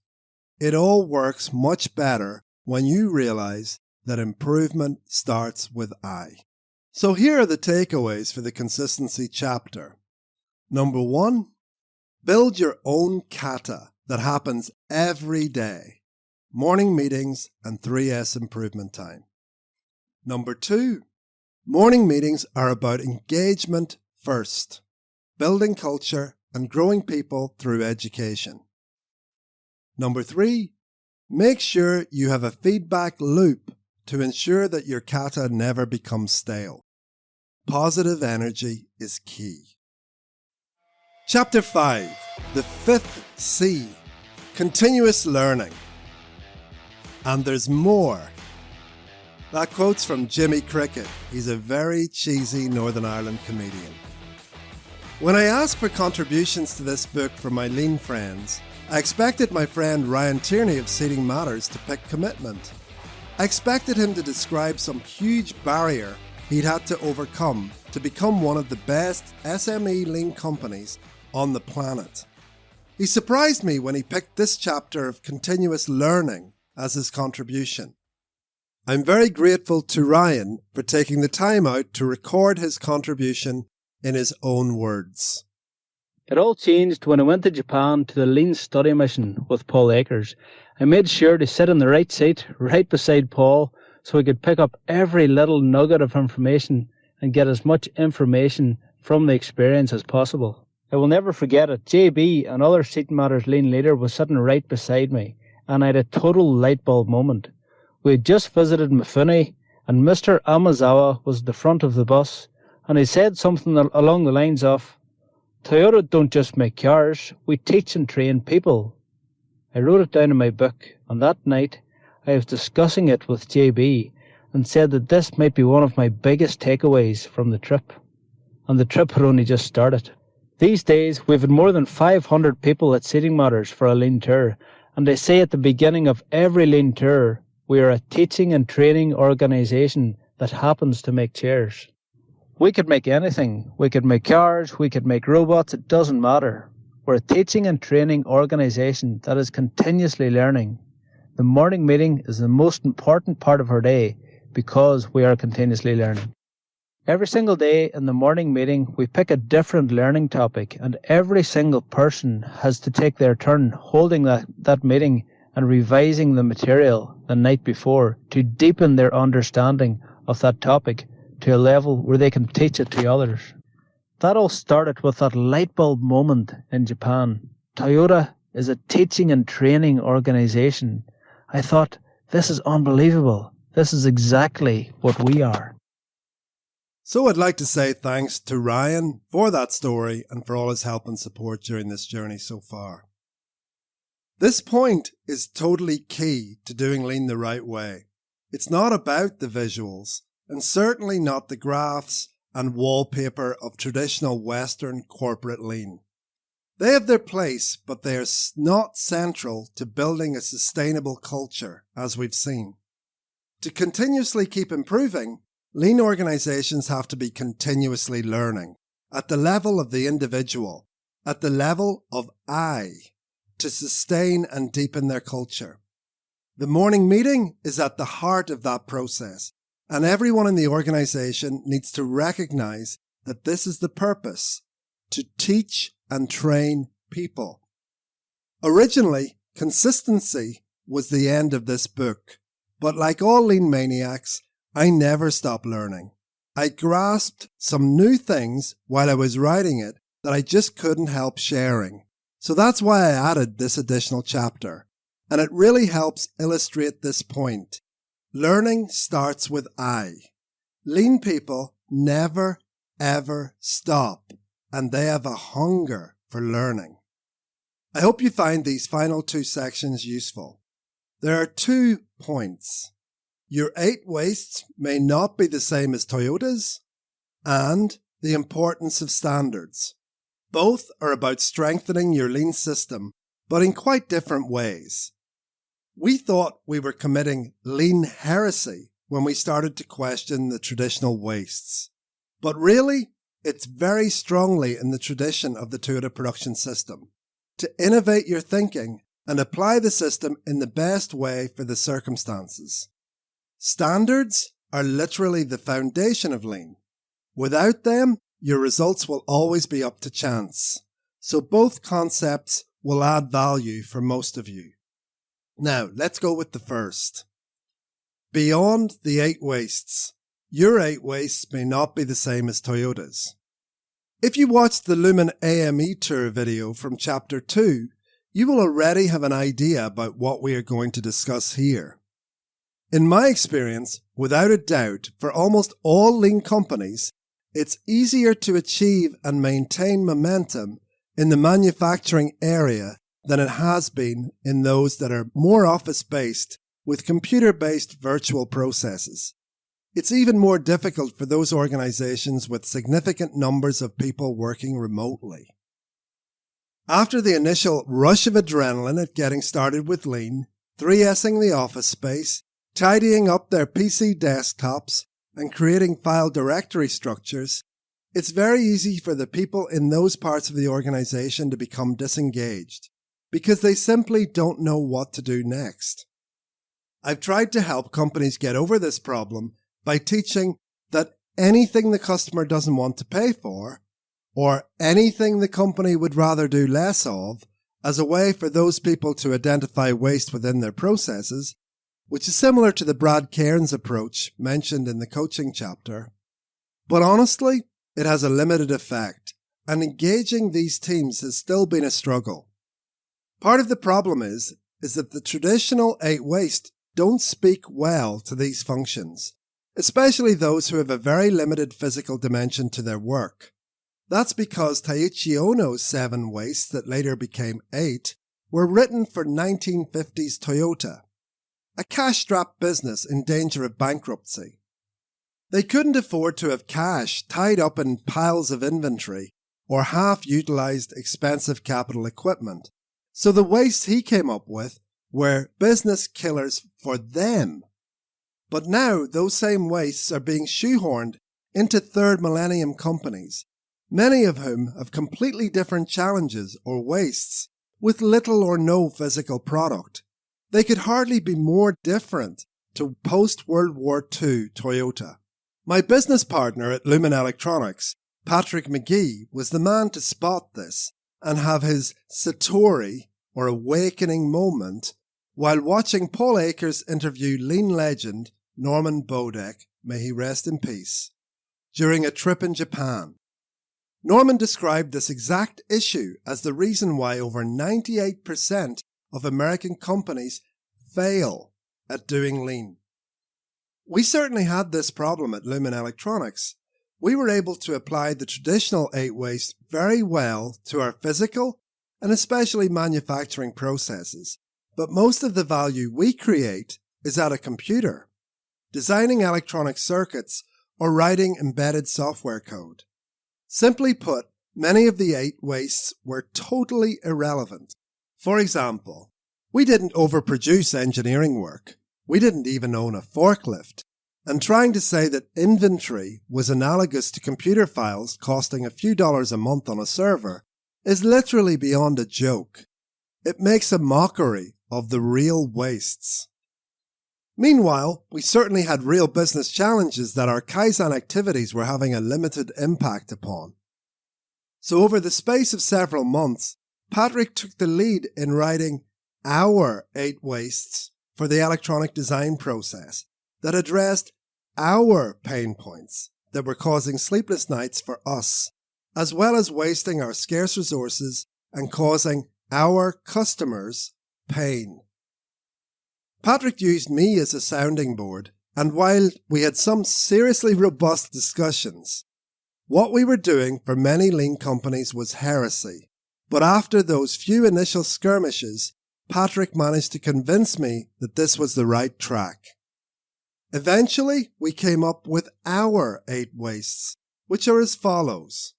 It all works much better when you realize that improvement starts with I. So here are the takeaways for the consistency chapter. Number 1, build your own kata that happens every day. Morning meetings and 3S improvement time. Number 2, morning meetings are about engagement first, building culture and growing people through education. Number 3, make sure you have a feedback loop to ensure that your kata never becomes stale. Positive energy is key. Chapter 5, the 5th C, continuous learning. And there's more. That quote's from Jimmy Cricket. He's a very cheesy Northern Ireland comedian. When I asked for contributions to this book from my lean friends, I expected my friend Ryan Tierney of Seating Matters to pick commitment. I expected him to describe some huge barrier he'd had to overcome to become one of the best SME lean companies on the planet. He surprised me when he picked this chapter of continuous learning as his contribution. I'm very grateful to Ryan for taking the time out to record his contribution in his own words. It all changed when I went to Japan to the Lean Study Mission with Paul Akers. I made sure to sit in the right seat, right beside Paul, so I could pick up every little nugget of information and get as much information from the experience as possible. I will never forget it. JB, another Seating Matters Lean leader, was sitting right beside me, and I had a total light bulb moment. We had just visited Mifune, and Mr. Amazawa was at the front of the bus, and he said something along the lines of, "Toyota don't just make cars, we teach and train people." I wrote it down in my book, and that night I was discussing it with JB and said that this might be one of my biggest takeaways from the trip. And the trip had only just started. These days, we've had more than 500 people at Seating Matters for a lean tour, and they say at the beginning of every lean tour, we are a teaching and training organisation that happens to make chairs. We could make anything. We could make cars, we could make robots, it doesn't matter. We're a teaching and training organisation that is continuously learning. The morning meeting is the most important part of our day because we are continuously learning. Every single day in the morning meeting, we pick a different learning topic, and every single person has to take their turn holding that meeting and revising the material the night before to deepen their understanding of that topic to a level where they can teach it to others. That all started with that light bulb moment in Japan. Toyota is a teaching and training organisation. I thought, this is unbelievable. This is exactly what we are. So I'd like to say thanks to Ryan for that story and for all his help and support during this journey so far. This point is totally key to doing lean the right way. It's not about the visuals, and certainly not the graphs and wallpaper of traditional Western corporate lean. They have their place, but they are not central to building a sustainable culture, as we've seen. To continuously keep improving, lean organizations have to be continuously learning at the level of the individual, at the level of I, to sustain and deepen their culture. The morning meeting is at the heart of that process, and everyone in the organization needs to recognize that this is the purpose, to teach and train people. Originally, consistency was the end of this book, but like all lean maniacs, I never stopped learning. I grasped some new things while I was writing it that I just couldn't help sharing. So that's why I added this additional chapter, and it really helps illustrate this point. Learning starts with I. Lean people never, ever stop and they have a hunger for learning. I hope you find these final 2 sections useful. There are 2 points. Your 8 wastes may not be the same as Toyota's, and the importance of standards. Both are about strengthening your lean system, but in quite different ways. We thought we were committing lean heresy when we started to question the traditional wastes. But really, it's very strongly in the tradition of the Toyota production system to innovate your thinking and apply the system in the best way for the circumstances. Standards are literally the foundation of lean. Without them, your results will always be up to chance. So both concepts will add value for most of you. Now, let's go with the first. Beyond the 8 wastes. Your 8 wastes may not be the same as Toyota's. If you watched the Lumen AME Tour video from Chapter 2, you will already have an idea about what we are going to discuss here. In my experience, without a doubt, for almost all lean companies, it's easier to achieve and maintain momentum in the manufacturing area than it has been in those that are more office-based with computer-based virtual processes. It's even more difficult for those organizations with significant numbers of people working remotely. After the initial rush of adrenaline at getting started with lean, 3S'ing the office space, tidying up their PC desktops, and creating file directory structures, it's very easy for the people in those parts of the organization to become disengaged because they simply don't know what to do next. I've tried to help companies get over this problem by teaching that anything the customer doesn't want to pay for, or anything the company would rather do less of, as a way for those people to identify waste within their processes, which is similar to the Brad Cairns approach mentioned in the coaching chapter. But honestly, it has a limited effect, and engaging these teams has still been a struggle. Part of the problem is that the traditional 8 waste don't speak well to these functions, especially those who have a very limited physical dimension to their work. That's because Taiichi Ohno's 7 wastes that later became 8 were written for 1950s Toyota, a cash-strapped business in danger of bankruptcy. They couldn't afford to have cash tied up in piles of inventory or half-utilized expensive capital equipment, so the wastes he came up with were business killers for them. But now those same wastes are being shoehorned into third millennium companies, many of whom have completely different challenges or wastes with little or no physical product. They could hardly be more different to post-World War II Toyota. My business partner at Lumen Electronics, Patrick McGee, was the man to spot this and have his Satori, or awakening moment, while watching Paul Akers interview lean legend Norman Bodek, may he rest in peace, during a trip in Japan. Norman described this exact issue as the reason why over 98% of American companies fail at doing lean. We certainly had this problem at Lumen Electronics. We were able to apply the traditional 8 waste very well to our physical and especially manufacturing processes, but most of the value we create is at a computer, designing electronic circuits or writing embedded software code. Simply put, many of the 8 wastes were totally irrelevant. For example, we didn't overproduce engineering work. We didn't even own a forklift. And trying to say that inventory was analogous to computer files costing a few dollars a month on a server is literally beyond a joke. It makes a mockery of the real wastes. Meanwhile, we certainly had real business challenges that our Kaizen activities were having a limited impact upon. So over the space of several months, Patrick took the lead in writing our 8 wastes for the electronic design process that addressed our pain points that were causing sleepless nights for us, as well as wasting our scarce resources and causing our customers pain. Patrick used me as a sounding board, and while we had some seriously robust discussions, What we were doing for many lean companies was heresy, but after those few initial skirmishes, Patrick managed to convince me that this was the right track. Eventually, we came up with our 8 wastes, which are as follows.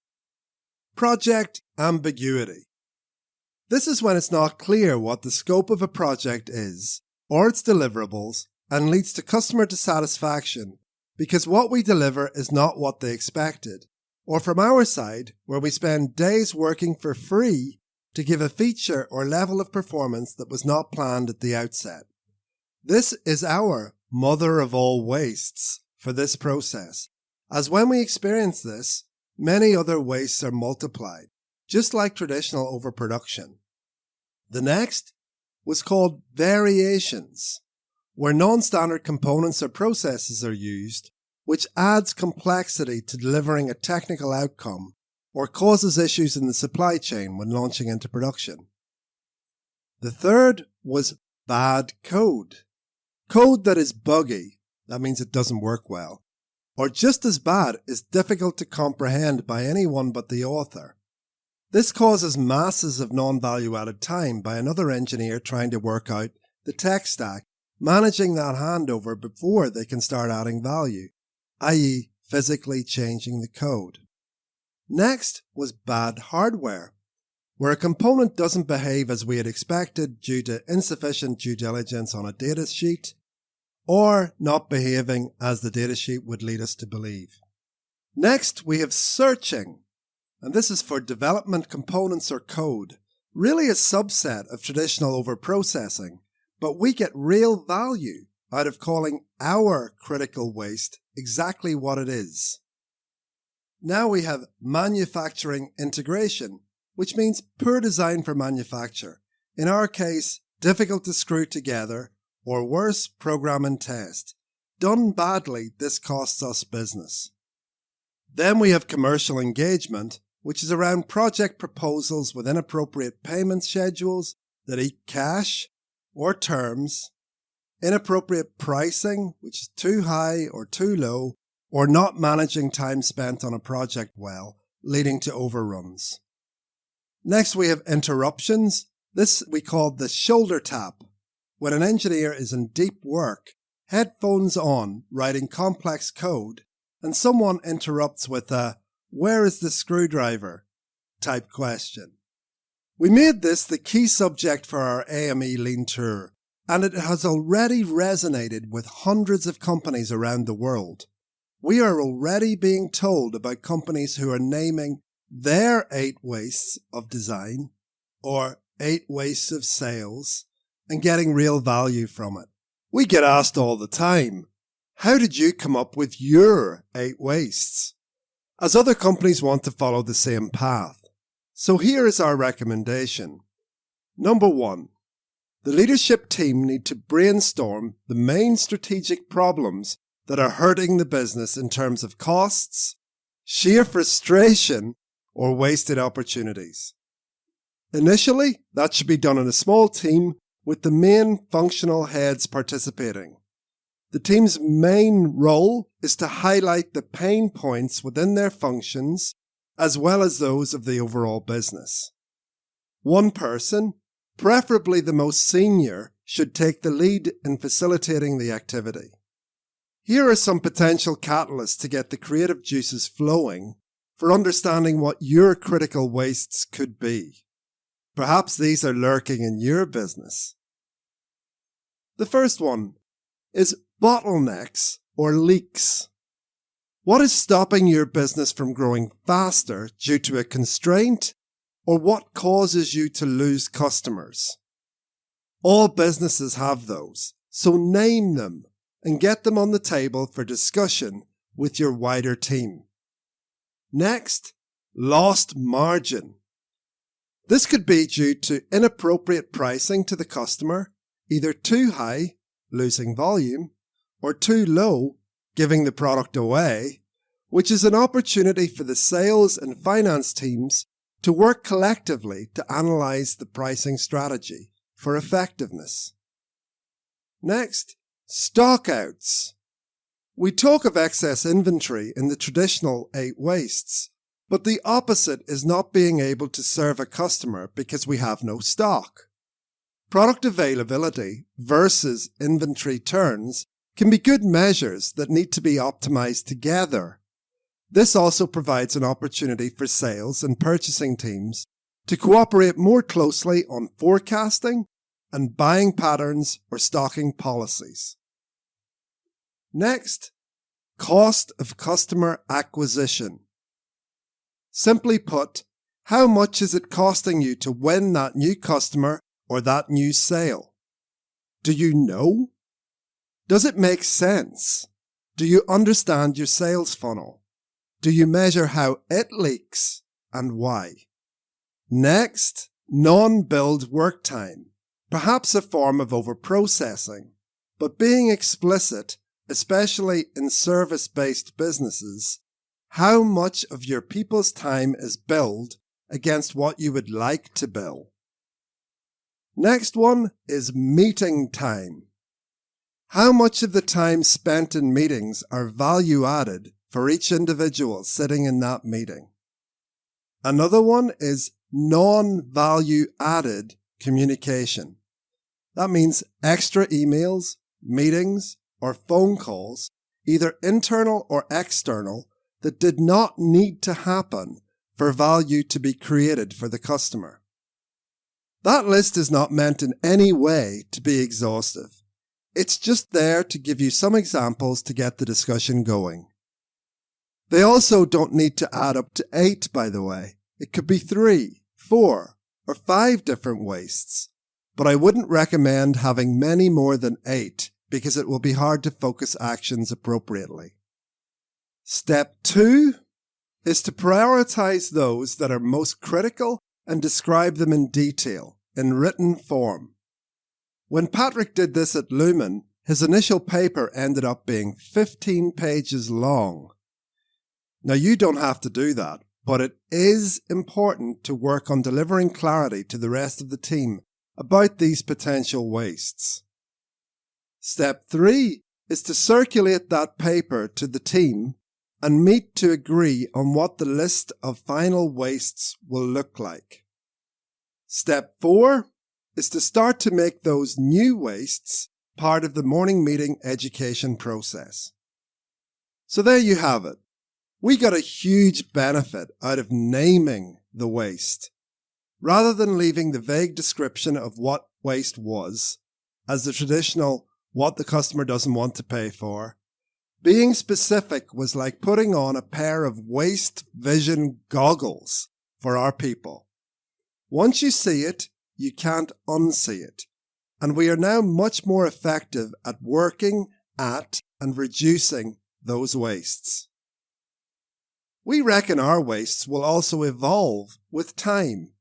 Project ambiguity. This is when it's not clear what the scope of a project is, or its deliverables, and leads to customer dissatisfaction because what we deliver is not what they expected, or from our side, where we spend days working for free to give a feature or level of performance that was not planned at the outset. This is our mother of all wastes for this process, as when we experience this, many other wastes are multiplied, just like traditional overproduction. The next was called variations, where non-standard components or processes are used, which adds complexity to delivering a technical outcome or causes issues in the supply chain when launching into production. The third was bad code. Code that is buggy, that means it doesn't work well, or just as bad is difficult to comprehend by anyone but the author. This causes masses of non-value-added time by another engineer trying to work out the tech stack, managing that handover before they can start adding value, i.e. physically changing the code. Next was bad hardware, where a component doesn't behave as we had expected due to insufficient due diligence on a datasheet, or not behaving as the datasheet would lead us to believe. Next, we have searching, and this is for development components or code, really a subset of traditional overprocessing, but we get real value out of calling our critical waste exactly what it is. Now we have manufacturing integration, which means poor design for manufacture. In our case, difficult to screw together, or worse, program and test. Done badly, this costs us business. Then we have commercial engagement, which is around project proposals with inappropriate payment schedules that eat cash or terms, inappropriate pricing, which is too high or too low, or not managing time spent on a project well, leading to overruns. Next, we have interruptions. This we call the shoulder tap. When an engineer is in deep work, headphones on, writing complex code, and someone interrupts with a "where is the screwdriver?" type question. We made this the key subject for our AME Lean Tour, and it has already resonated with hundreds of companies around the world. We are already being told about companies who are naming their 8 wastes of design or 8 wastes of sales and getting real value from it. We get asked all the time, how did you come up with your 8 wastes? As other companies want to follow the same path. So here is our recommendation. Number 1. The leadership team need to brainstorm the main strategic problems that are hurting the business in terms of costs, sheer frustration, or wasted opportunities. Initially, that should be done in a small team with the main functional heads participating. The team's main role is to highlight the pain points within their functions as well as those of the overall business. One person, preferably the most senior, should take the lead in facilitating the activity. Here are some potential catalysts to get the creative juices flowing for understanding what your critical wastes could be. Perhaps these are lurking in your business. The first one is bottlenecks or leaks. What is stopping your business from growing faster due to a constraint, or what causes you to lose customers? All businesses have those, so name them and get them on the table for discussion with your wider team. Next, lost margin. This could be due to inappropriate pricing to the customer, either too high, losing volume, or too low, giving the product away, which is an opportunity for the sales and finance teams to work collectively to analyze the pricing strategy for effectiveness. Next, stockouts. We talk of excess inventory in the traditional 8 wastes, but the opposite is not being able to serve a customer because we have no stock. Product availability versus inventory turns can be good measures that need to be optimized together. This also provides an opportunity for sales and purchasing teams to cooperate more closely on forecasting and buying patterns or stocking policies. Next, cost of customer acquisition. Simply put, how much is it costing you to win that new customer or that new sale? Do you know? Does it make sense? Do you understand your sales funnel? Do you measure how it leaks and why? Next, non-billed work time. Perhaps a form of overprocessing, but being explicit, especially in service-based businesses, how much of your people's time is billed against what you would like to bill. Next one is meeting time. How much of the time spent in meetings are value added for each individual sitting in that meeting? Another one is non-value added communication. That means extra emails, meetings, or phone calls, either internal or external, that did not need to happen for value to be created for the customer. That list is not meant in any way to be exhaustive. It's just there to give you some examples to get the discussion going. They also don't need to add up to 8, by the way. It could be 3, 4, or 5 different wastes. But I wouldn't recommend having many more than 8 because it will be hard to focus actions appropriately. Step 2 is to prioritize those that are most critical and describe them in detail, in written form. When Patrick did this at Lumen, his initial paper ended up being 15 pages long. Now you don't have to do that, but it is important to work on delivering clarity to the rest of the team about these potential wastes. Step 3 is to circulate that paper to the team and meet to agree on what the list of final wastes will look like. Step 4 is to start to make those new wastes part of the morning meeting education process. So there you have it. We got a huge benefit out of naming the waste, rather than leaving the vague description of what waste was, as the traditional what the customer doesn't want to pay for. Being specific was like putting on a pair of waste vision goggles for our people. Once you see it, you can't unsee it. And we are now much more effective at working at and reducing those wastes. We reckon our wastes will also evolve with time.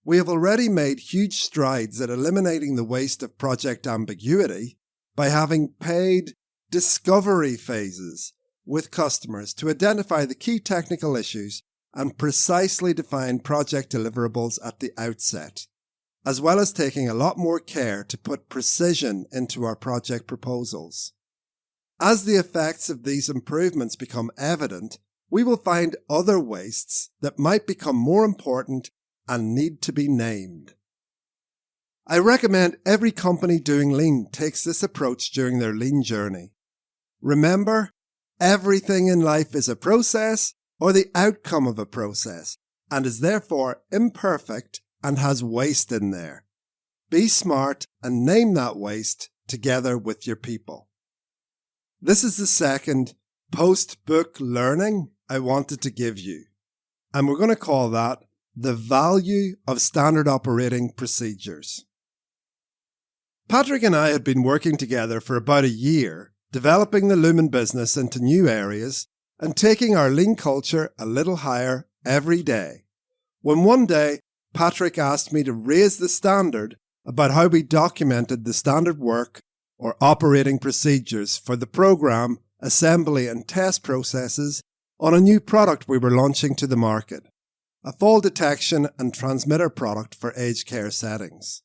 We have already made huge strides at eliminating the waste of project ambiguity by having paid discovery phases with customers to identify the key technical issues and precisely define project deliverables at the outset, as well as taking a lot more care to put precision into our project proposals. As the effects of these improvements become evident, we will find other wastes that might become more important and need to be named. I recommend every company doing Lean takes this approach during their Lean journey. Remember, everything in life is a process or the outcome of a process and is therefore imperfect and has waste in there. Be smart and name that waste together with your people. This is the second post-book learning I wanted to give you, and we're going to call that the value of standard operating procedures. Patrick and I had been working together for about a year, developing the Lumen business into new areas and taking our Lean culture a little higher every day, when one day Patrick asked me to raise the standard about how we documented the standard work or operating procedures for the program, assembly and test processes on a new product we were launching to the market, a fall detection and transmitter product for aged care settings.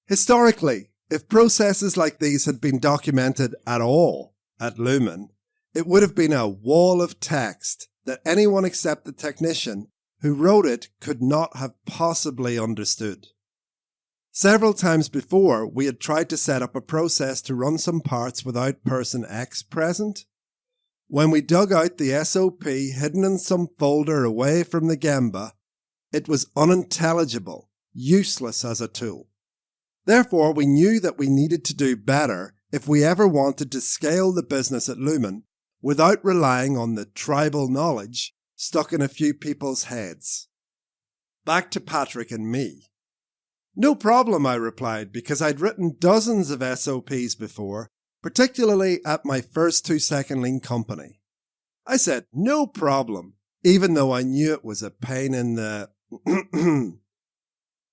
Historically, if processes like these had been documented at all at Lumen, it would have been a wall of text that anyone except the technician who wrote it could not have possibly understood. Several times before, we had tried to set up a process to run some parts without person X present. When we dug out the SOP hidden in some folder away from the Gemba, it was unintelligible, useless as a tool. Therefore, we knew that we needed to do better if we ever wanted to scale the business at Lumen without relying on the tribal knowledge stuck in a few people's heads. Back to Patrick and me. No problem, I replied, because I'd written dozens of SOPs before, particularly at my first 2-second lean company. I said, no problem, even though I knew it was a pain in the...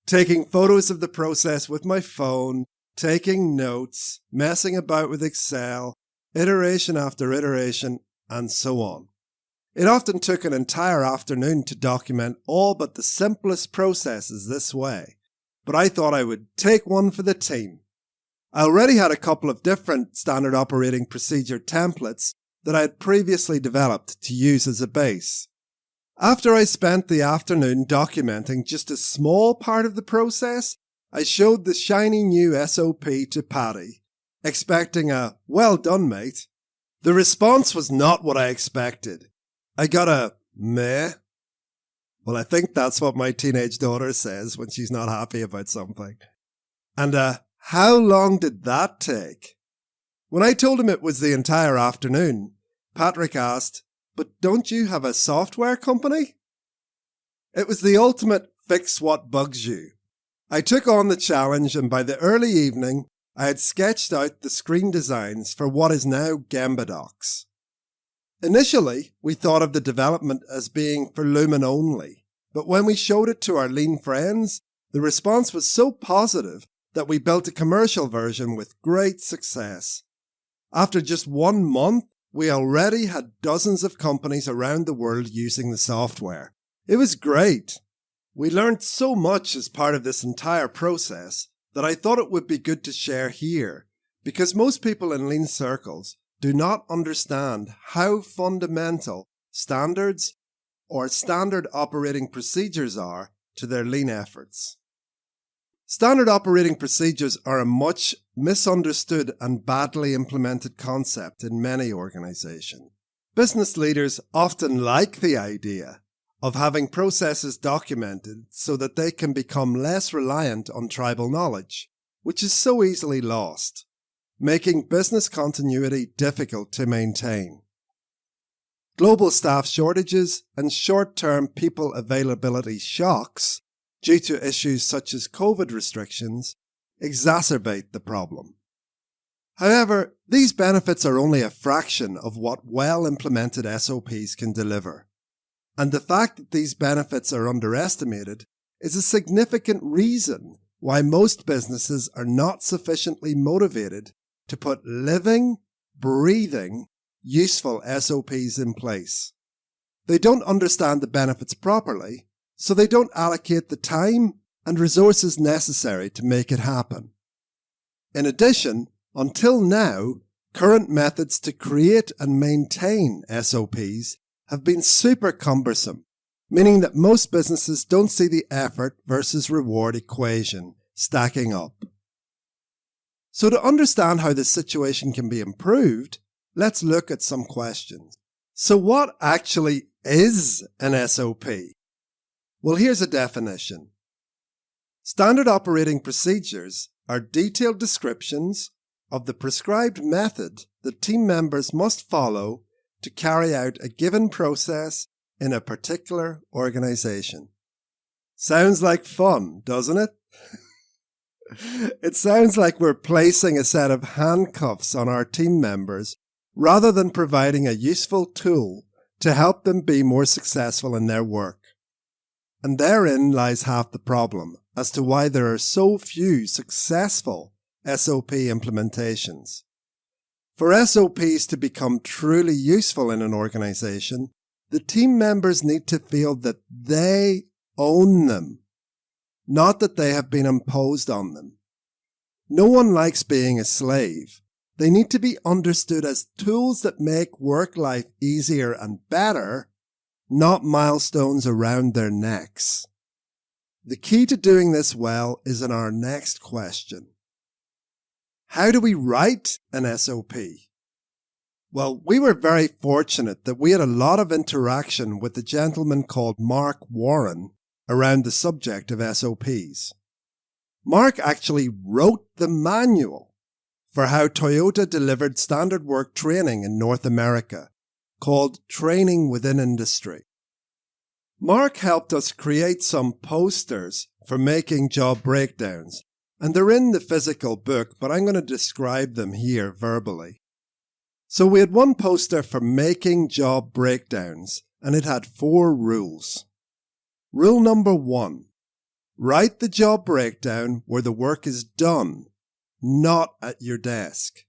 Taking photos of the process with my phone, taking notes, messing about with Excel, iteration after iteration, and so on. It often took an entire afternoon to document all but the simplest processes this way, but I thought I would take one for the team. I already had a couple of different standard operating procedure templates that I had previously developed to use as a base. After I spent the afternoon documenting just a small part of the process, I showed the shiny new SOP to Paddy, expecting a "well done, mate." The response was not what I expected. I got a meh. Well, I think that's what my teenage daughter says when she's not happy about something. And how long did that take? When I told him it was the entire afternoon, Patrick asked, "But don't you have a software company?" It was the ultimate fix what bugs you. I took on the challenge, and by the early evening, I had sketched out the screen designs for what is now Gemba Docs. Initially, we thought of the development as being for Lumen only, but when we showed it to our lean friends, the response was so positive that we built a commercial version with great success. After just 1 month, we already had dozens of companies around the world using the software. It was great. We learned so much as part of this entire process that I thought it would be good to share here, because most people in lean circles do not understand how fundamental standards or standard operating procedures are to their lean efforts. Standard operating procedures are a much misunderstood and badly implemented concept in many organizations. Business leaders often like the idea of having processes documented so that they can become less reliant on tribal knowledge, which is so easily lost, making business continuity difficult to maintain. Global staff shortages and short-term people availability shocks due to issues such as COVID restrictions exacerbate the problem. However, these benefits are only a fraction of what well-implemented SOPs can deliver. And the fact that these benefits are underestimated is a significant reason why most businesses are not sufficiently motivated to put living, breathing, useful SOPs in place. They don't understand the benefits properly, so they don't allocate the time and resources necessary to make it happen. In addition, until now, current methods to create and maintain SOPs have been super cumbersome, meaning that most businesses don't see the effort versus reward equation stacking up. So to understand how this situation can be improved, let's look at some questions. So what actually is an SOP? Well, here's a definition. Standard operating procedures are detailed descriptions of the prescribed method that team members must follow to carry out a given process in a particular organization. Sounds like fun, doesn't it? It sounds like we're placing a set of handcuffs on our team members rather than providing a useful tool to help them be more successful in their work. And therein lies half the problem as to why there are so few successful SOP implementations. For SOPs to become truly useful in an organization, the team members need to feel that they own them, not that they have been imposed on them. No one likes being a slave. They need to be understood as tools that make work life easier and better, not milestones around their necks. The key to doing this well is in our next question. How do we write an SOP? Well, we were very fortunate that we had a lot of interaction with a gentleman called Mark Warren around the subject of SOPs. Mark actually wrote the manual for how Toyota delivered standard work training in North America, called Training Within Industry. Mark helped us create some posters for making job breakdowns, and they're in the physical book, but I'm going to describe them here verbally. So we had one poster for making job breakdowns, and it had 4 rules. Rule number 1, write the job breakdown where the work is done, not at your desk.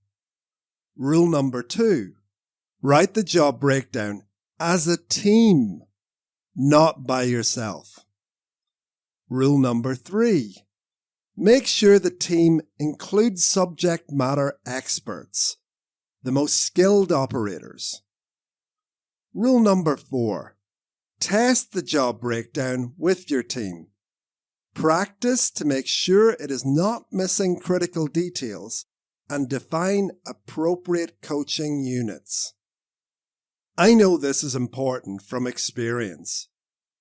Rule number 2, write the job breakdown as a team, not by yourself. Rule number 3, make sure the team includes subject matter experts, the most skilled operators. Rule number 4, test the job breakdown with your team. Practice to make sure it is not missing critical details and define appropriate coaching units. I know this is important from experience.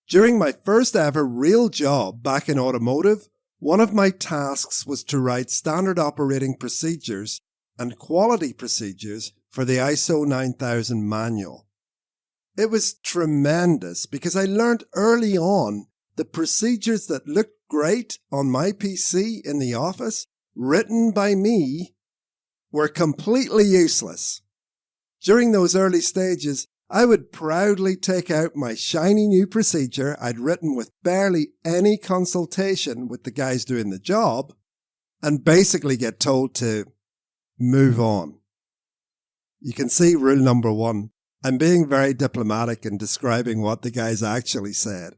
During my first ever real job back in automotive, one of my tasks was to write standard operating procedures and quality procedures for the ISO 9000 manual. It was tremendous because I learned early on the procedures that looked great on my PC in the office, written by me, were completely useless. During those early stages, I would proudly take out my shiny new procedure I'd written with barely any consultation with the guys doing the job and basically get told to move on. You can see rule number 1. I'm being very diplomatic in describing what the guys actually said.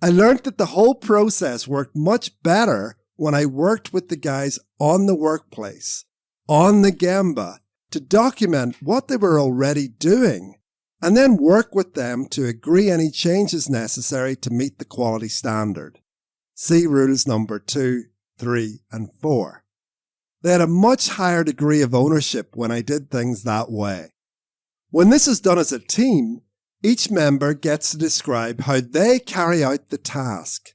I learned that the whole process worked much better when I worked with the guys on the workplace, on the Gemba, to document what they were already doing, and then work with them to agree any changes necessary to meet the quality standard. See rules number 2, 3, and 4. They had a much higher degree of ownership when I did things that way. When this is done as a team, each member gets to describe how they carry out the task.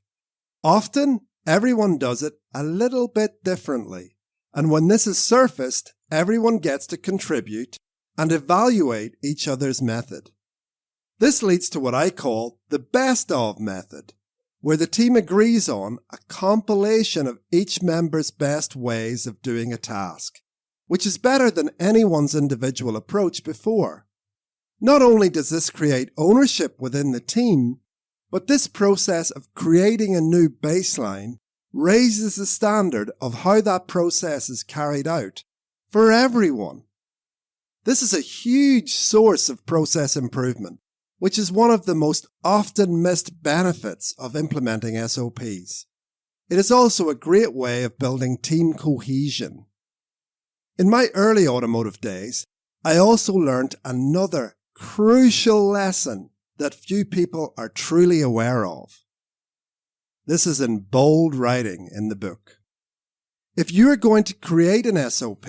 Often, everyone does it a little bit differently, and when this is surfaced, everyone gets to contribute and evaluate each other's method. This leads to what I call the best of method, where the team agrees on a compilation of each member's best ways of doing a task, which is better than anyone's individual approach before. Not only does this create ownership within the team, but this process of creating a new baseline raises the standard of how that process is carried out for everyone. This is a huge source of process improvement, which is one of the most often missed benefits of implementing SOPs. It is also a great way of building team cohesion. In my early automotive days, I also learned another crucial lesson that few people are truly aware of. This is in bold writing in the book. If you are going to create an SOP,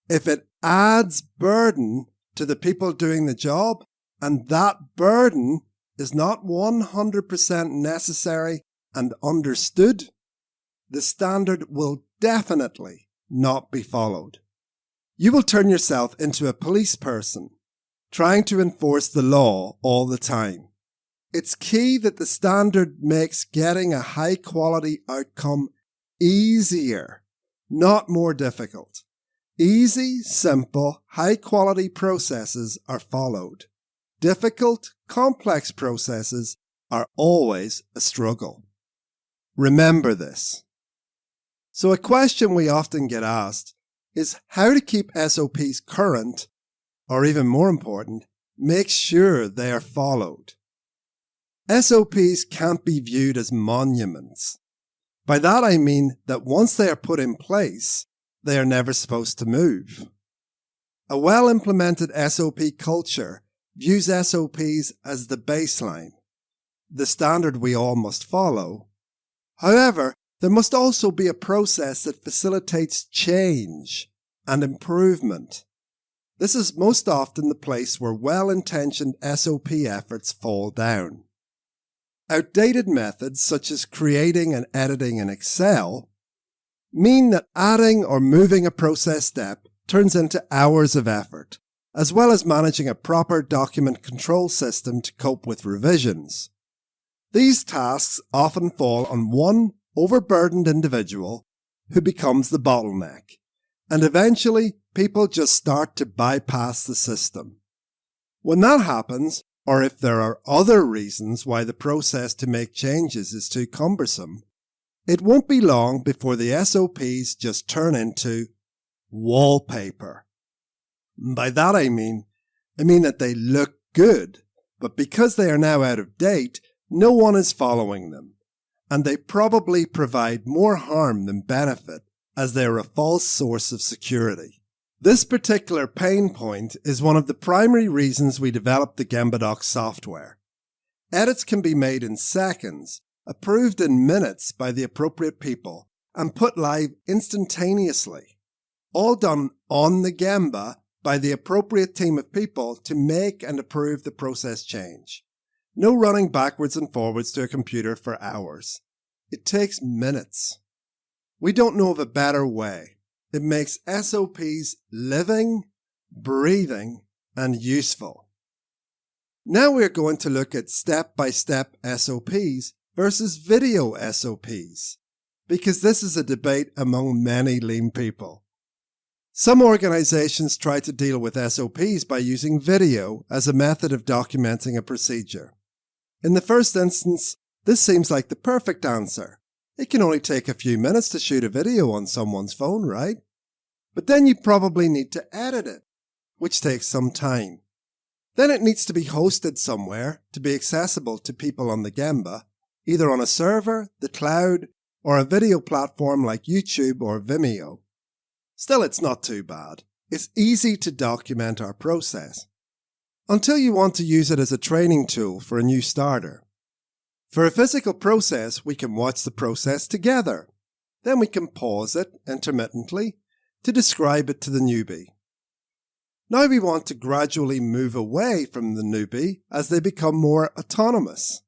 if it adds burden to the people doing the job, and that burden is not 100% necessary and understood, the standard will definitely not be followed. You will turn yourself into a police person, trying to enforce the law all the time. It's key that the standard makes getting a high-quality outcome easier, not more difficult. Easy, simple, high-quality processes are followed. Difficult, complex processes are always a struggle. Remember this. So a question we often get asked is how to keep SOPs current, or even more important, make sure they are followed. SOPs can't be viewed as monuments. By that I mean that once they are put in place, they are never supposed to move. A well-implemented SOP culture views SOPs as the baseline, the standard we all must follow. However, there must also be a process that facilitates change and improvement. This is most often the place where well-intentioned SOP efforts fall down. Outdated methods such as creating and editing in Excel mean that adding or moving a process step turns into hours of effort, as well as managing a proper document control system to cope with revisions. These tasks often fall on one overburdened individual who becomes the bottleneck, and eventually people just start to bypass the system. When that happens, or if there are other reasons why the process to make changes is too cumbersome, it won't be long before the SOPs just turn into wallpaper. By that I mean that they look good, but because they are now out of date, no one is following them, and they probably provide more harm than benefit as they are a false source of security. This particular pain point is one of the primary reasons we developed the Gemba software. Edits can be made in seconds, approved in minutes by the appropriate people, and put live instantaneously. All done on the Gemba by the appropriate team of people to make and approve the process change. No running backwards and forwards to a computer for hours. It takes minutes. We don't know of a better way. It makes SOPs living, breathing, and useful. Now we're going to look at step-by-step SOPs versus video SOPs, because this is a debate among many lean people. Some organizations try to deal with SOPs by using video as a method of documenting a procedure. In the first instance, this seems like the perfect answer. It can only take a few minutes to shoot a video on someone's phone, right? But then you probably need to edit it, which takes some time. Then it needs to be hosted somewhere to be accessible to people on the Gemba, either on a server, the cloud, or a video platform like YouTube or Vimeo. Still, it's not too bad. It's easy to document our process, until you want to use it as a training tool for a new starter. For a physical process, we can watch the process together. Then we can pause it intermittently to describe it to the newbie. Now we want to gradually move away from the newbie as they become more autonomous.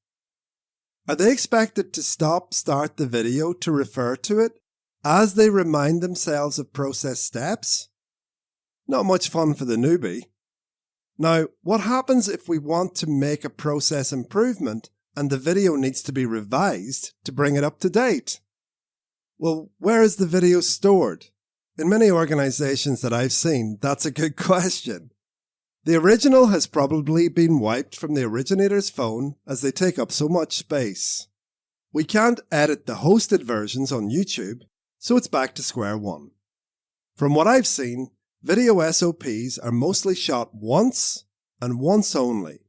Are they expected to start the video to refer to it as they remind themselves of process steps? Not much fun for the newbie. Now, what happens if we want to make a process improvement and the video needs to be revised to bring it up to date? Well, where is the video stored? In many organizations that I've seen, that's a good question. The original has probably been wiped from the originator's phone as they take up so much space. We can't edit the hosted versions on YouTube, so it's back to square one. From what I've seen, video SOPs are mostly shot once and once only,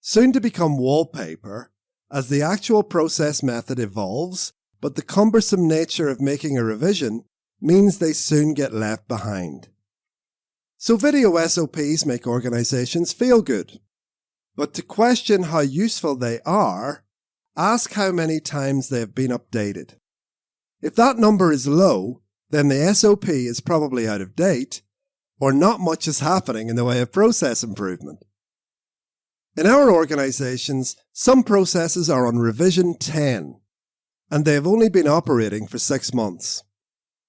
soon to become wallpaper as the actual process method evolves, but the cumbersome nature of making a revision means they soon get left behind. So video SOPs make organizations feel good. But to question how useful they are, ask how many times they have been updated. If that number is low, then the SOP is probably out of date, or not much is happening in the way of process improvement. In our organizations, some processes are on revision 10, and they have only been operating for 6 months.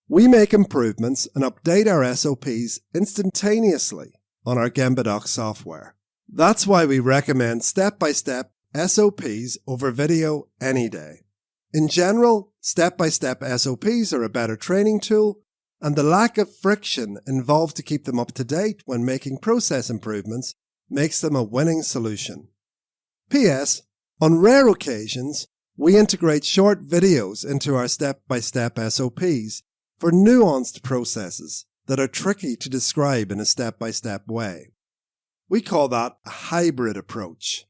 We make improvements and update our SOPs instantaneously on our Gemba software. That's why we recommend step-by-step SOPs over video any day. In general, step-by-step SOPs are a better training tool, and the lack of friction involved to keep them up to date when making process improvements makes them a winning solution. P.S. On rare occasions, we integrate short videos into our step-by-step SOPs for nuanced processes that are tricky to describe in a step-by-step way. We call that a hybrid approach.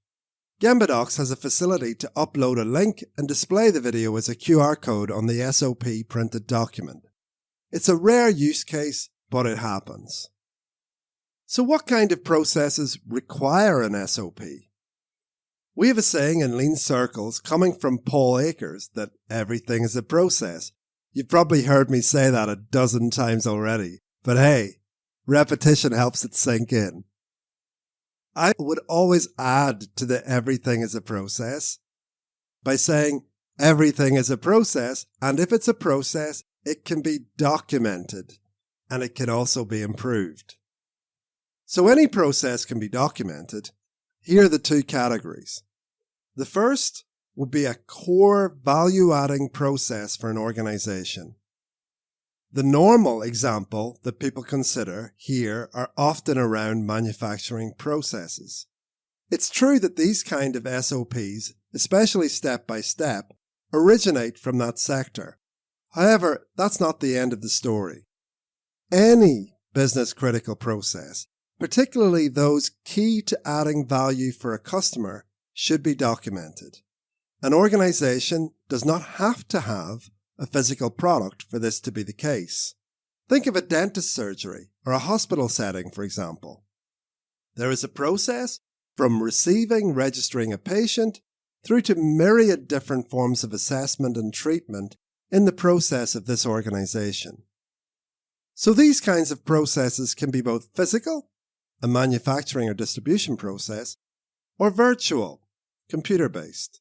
Gemba has a facility to upload a link and display the video as a QR code on the SOP printed document. It's a rare use case, but it happens. So what kind of processes require an SOP? We have a saying in lean circles coming from Paul Akers that everything is a process. You've probably heard me say that a dozen times already, but hey, repetition helps it sink in. I would always add to the everything is a process by saying everything is a process, and if it's a process, it can be documented and it can also be improved. So any process can be documented. Here are the two categories. The first would be a core value-adding process for an organization. The normal example that people consider here are often around manufacturing processes. It's true that these kind of SOPs, especially step-by-step, originate from that sector. However, that's not the end of the story. Any business-critical process, particularly those key to adding value for a customer, should be documented. An organization does not have to have a physical product for this to be the case. Think of a dentist surgery or a hospital setting, for example. There is a process from registering a patient, through to myriad different forms of assessment and treatment in the process of this organization. So these kinds of processes can be both physical, a manufacturing or distribution process, or virtual, computer-based.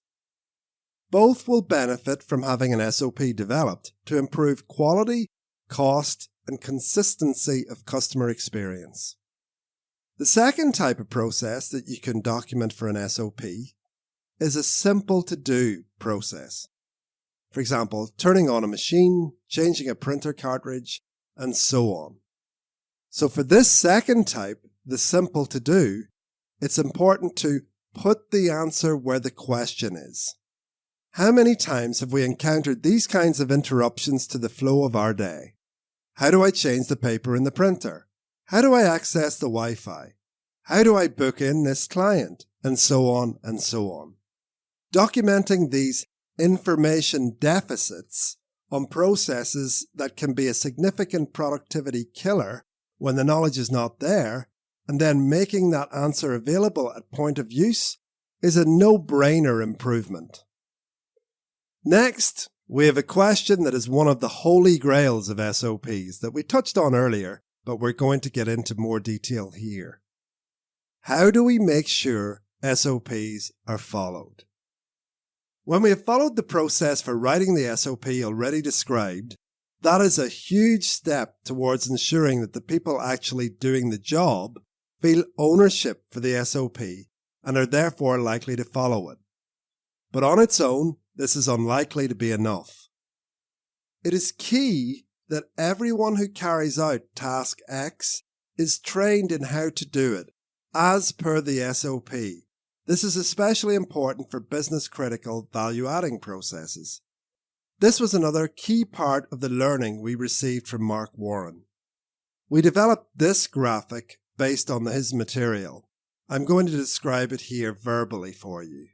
Both will benefit from having an SOP developed to improve quality, cost, and consistency of customer experience. The second type of process that you can document for an SOP is a simple-to-do process. For example, turning on a machine, changing a printer cartridge, and so on. So for this second type, the simple-to-do, it's important to put the answer where the question is. How many times have we encountered these kinds of interruptions to the flow of our day? How do I change the paper in the printer? How do I access the Wi-Fi? How do I book in this client? And so on and so on. Documenting these information deficits on processes that can be a significant productivity killer when the knowledge is not there, and then making that answer available at point of use is a no-brainer improvement. Next, we have a question that is one of the holy grails of SOPs that we touched on earlier, but we're going to get into more detail here. How do we make sure SOPs are followed? When we have followed the process for writing the SOP already described, that is a huge step towards ensuring that the people actually doing the job feel ownership for the SOP and are therefore likely to follow it. But on its own, this is unlikely to be enough. It is key that everyone who carries out task X is trained in how to do it, as per the SOP. This is especially important for business-critical value-adding processes. This was another key part of the learning we received from Mark Warren. We developed this graphic based on his material. I'm going to describe it here verbally for you.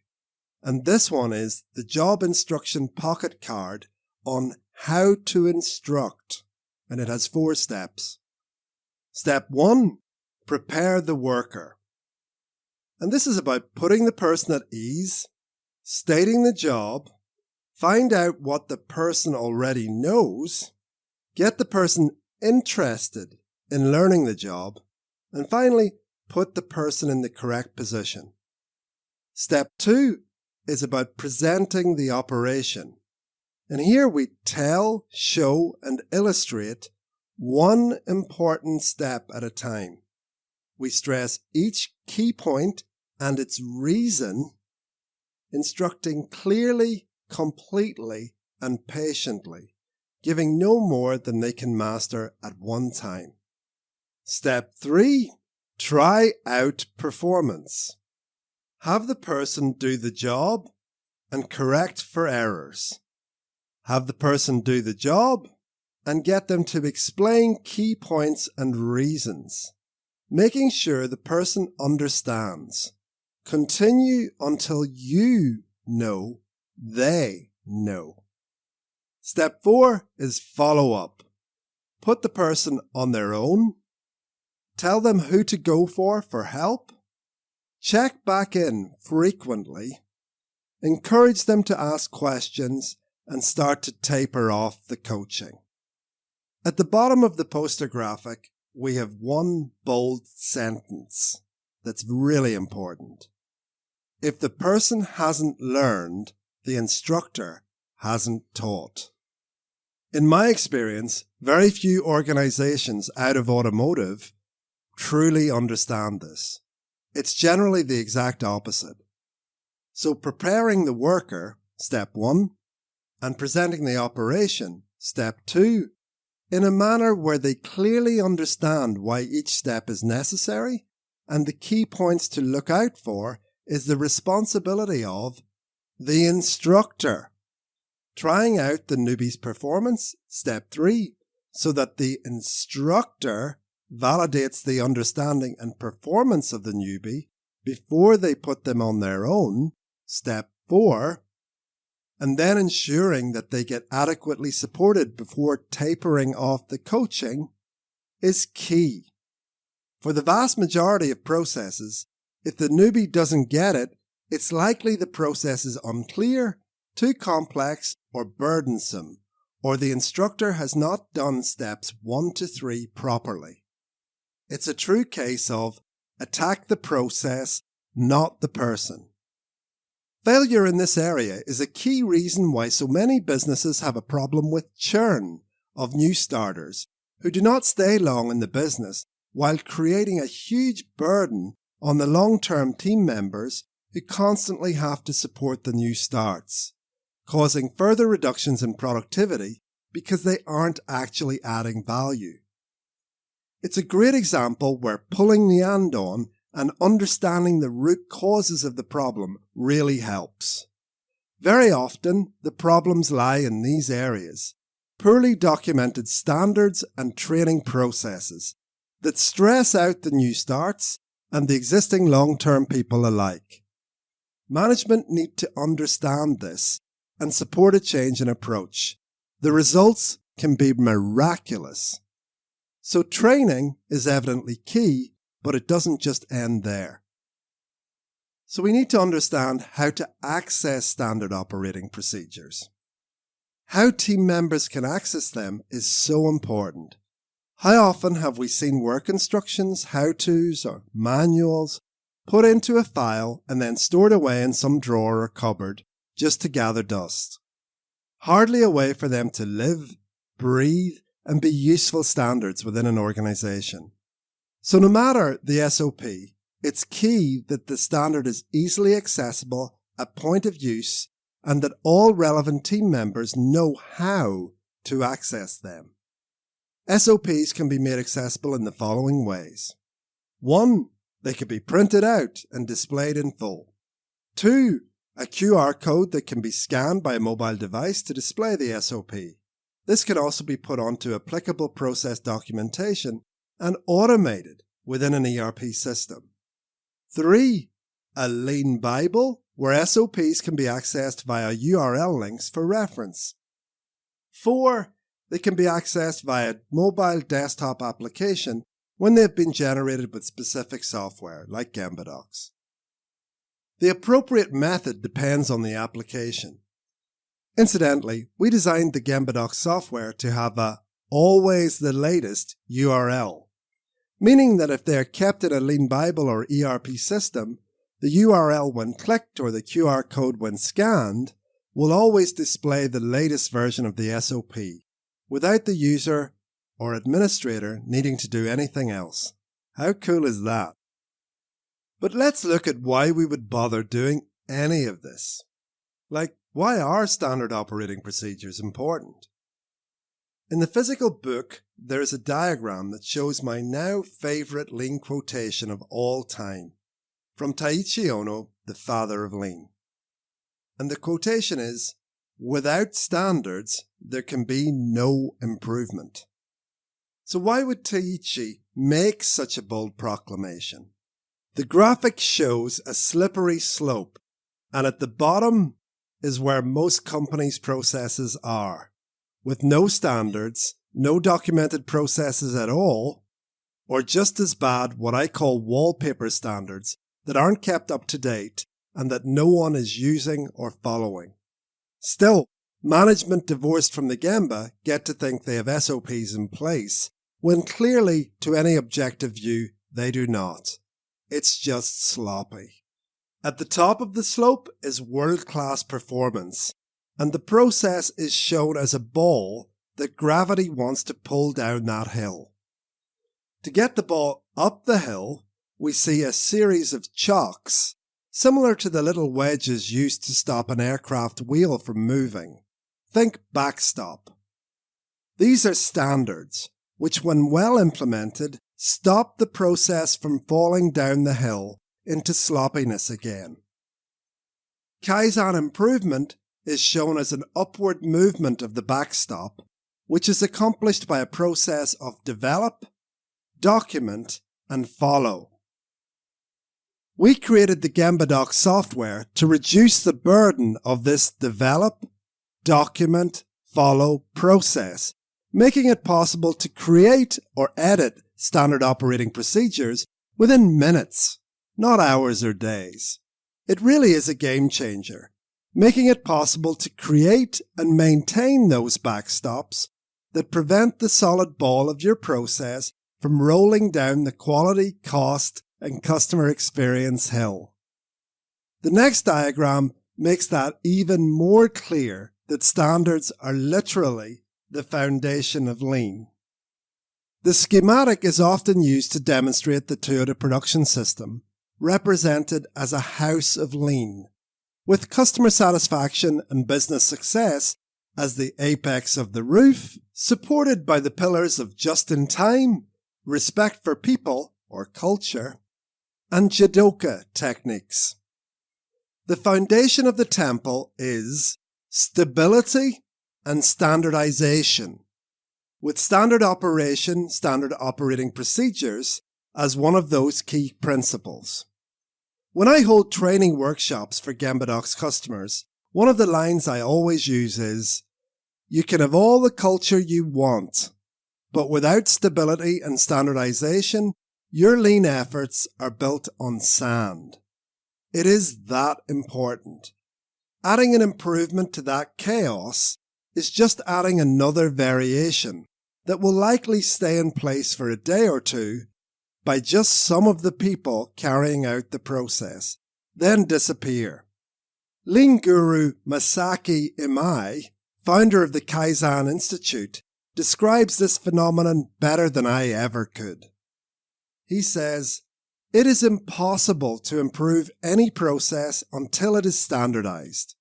And this one is the job instruction pocket card on how to instruct, and it has 4 steps. Step 1, prepare the worker. And this is about putting the person at ease, stating the job, find out what the person already knows, get the person interested in learning the job, and finally, put the person in the correct position. Step 2 is about presenting the operation. And here we tell, show, and illustrate one important step at a time. We stress each key point and its reason, instructing clearly, completely, and patiently, giving no more than they can master at one time. Step 3, try out performance. Have the person do the job and correct for errors. Have the person do the job and get them to explain key points and reasons, making sure the person understands. Continue until you know they know. Step 4 is follow up. Put the person on their own. Tell them who to go for help. Check back in frequently. Encourage them to ask questions and start to taper off the coaching. At the bottom of the poster graphic, we have one bold sentence that's really important. If the person hasn't learned, the instructor hasn't taught. In my experience, very few organizations out of automotive truly understand this. It's generally the exact opposite. So preparing the worker, step 1, and presenting the operation, step 2, in a manner where they clearly understand why each step is necessary, and the key points to look out for is the responsibility of the instructor. Trying out the newbie's performance, step 3, so that the instructor validates the understanding and performance of the newbie before they put them on their own, step 4, and then ensuring that they get adequately supported before tapering off the coaching is key. For the vast majority of processes, if the newbie doesn't get it, it's likely the process is unclear, too complex, or burdensome, or the instructor has not done steps 1 to 3 properly. It's a true case of attack the process, not the person. Failure in this area is a key reason why so many businesses have a problem with churn of new starters who do not stay long in the business, while creating a huge burden on the long-term team members who constantly have to support the new starts, causing further reductions in productivity because they aren't actually adding value. It's a great example where pulling the andon and understanding the root causes of the problem really helps. Very often, the problems lie in these areas: poorly documented standards and training processes that stress out the new starts and the existing long-term people alike. Management need to understand this and support a change in approach. The results can be miraculous. So training is evidently key, but it doesn't just end there. So we need to understand how to access standard operating procedures. How team members can access them is so important. How often have we seen work instructions, how-tos, or manuals put into a file and then stored away in some drawer or cupboard just to gather dust? Hardly a way for them to live, breathe, and be useful standards within an organization. So no matter the SOP, it's key that the standard is easily accessible at point of use and that all relevant team members know how to access them. SOPs can be made accessible in the following ways. 1. They can be printed out and displayed in full. 2. A QR code that can be scanned by a mobile device to display the SOP. This can also be put onto applicable process documentation and automated within an ERP system. 3. A Lean Bible, where SOPs can be accessed via URL links for reference. 4. They can be accessed via mobile desktop application when they have been generated with specific software, like Gembadocs. The appropriate method depends on the application. Incidentally, we designed the Gembadocs software to have a always the latest URL, meaning that if they are kept in a Lean Bible or ERP system, the URL when clicked or the QR code when scanned will always display the latest version of the SOP, without the user or administrator needing to do anything else. How cool is that? But let's look at why we would bother doing any of this. Like, why are standard operating procedures important? In the physical book, there is a diagram that shows my now favourite Lean quotation of all time, from Taiichi Ohno, the father of Lean. And the quotation is, "Without standards, there can be no improvement." So why would Taiichi make such a bold proclamation? The graphic shows a slippery slope, and at the bottom is where most companies' processes are, with no standards, no documented processes at all, or just as bad what I call wallpaper standards that aren't kept up to date and that no one is using or following. Still, management divorced from the Gemba get to think they have SOPs in place, when clearly, to any objective view, they do not. It's just sloppy. At the top of the slope is world-class performance, and the process is shown as a ball that gravity wants to pull down that hill. To get the ball up the hill, we see a series of chocks, similar to the little wedges used to stop an aircraft wheel from moving. Think backstop. These are standards, which when well implemented, stop the process from falling down the hill into sloppiness again. Kaizen improvement is shown as an upward movement of the backstop, which is accomplished by a process of develop, document, and follow. We created the GembaDoc software to reduce the burden of this develop, document, follow process, making it possible to create or edit standard operating procedures within minutes, not hours or days. It really is a game changer, making it possible to create and maintain those backstops that prevent the solid ball of your process from rolling down the quality, cost, and customer experience hill. The next diagram makes that even more clear that standards are literally the foundation of lean. The schematic is often used to demonstrate the Toyota production system, represented as a house of lean, with customer satisfaction and business success as the apex of the roof, supported by the pillars of just-in-time, respect for people or culture, and Jidoka techniques. The foundation of the temple is stability and standardization, with standard operation, standard operating procedures as one of those key principles. When I hold training workshops for GembaDoc's customers, one of the lines I always use is, "You can have all the culture you want, but without stability and standardization, your lean efforts are built on sand." It is that important. Adding an improvement to that chaos is just adding another variation that will likely stay in place for a day or two by just some of the people carrying out the process, then disappear. Lean guru Masaki Imai, founder of the Kaizen Institute, describes this phenomenon better than I ever could. He says, "It is impossible to improve any process until it is standardized.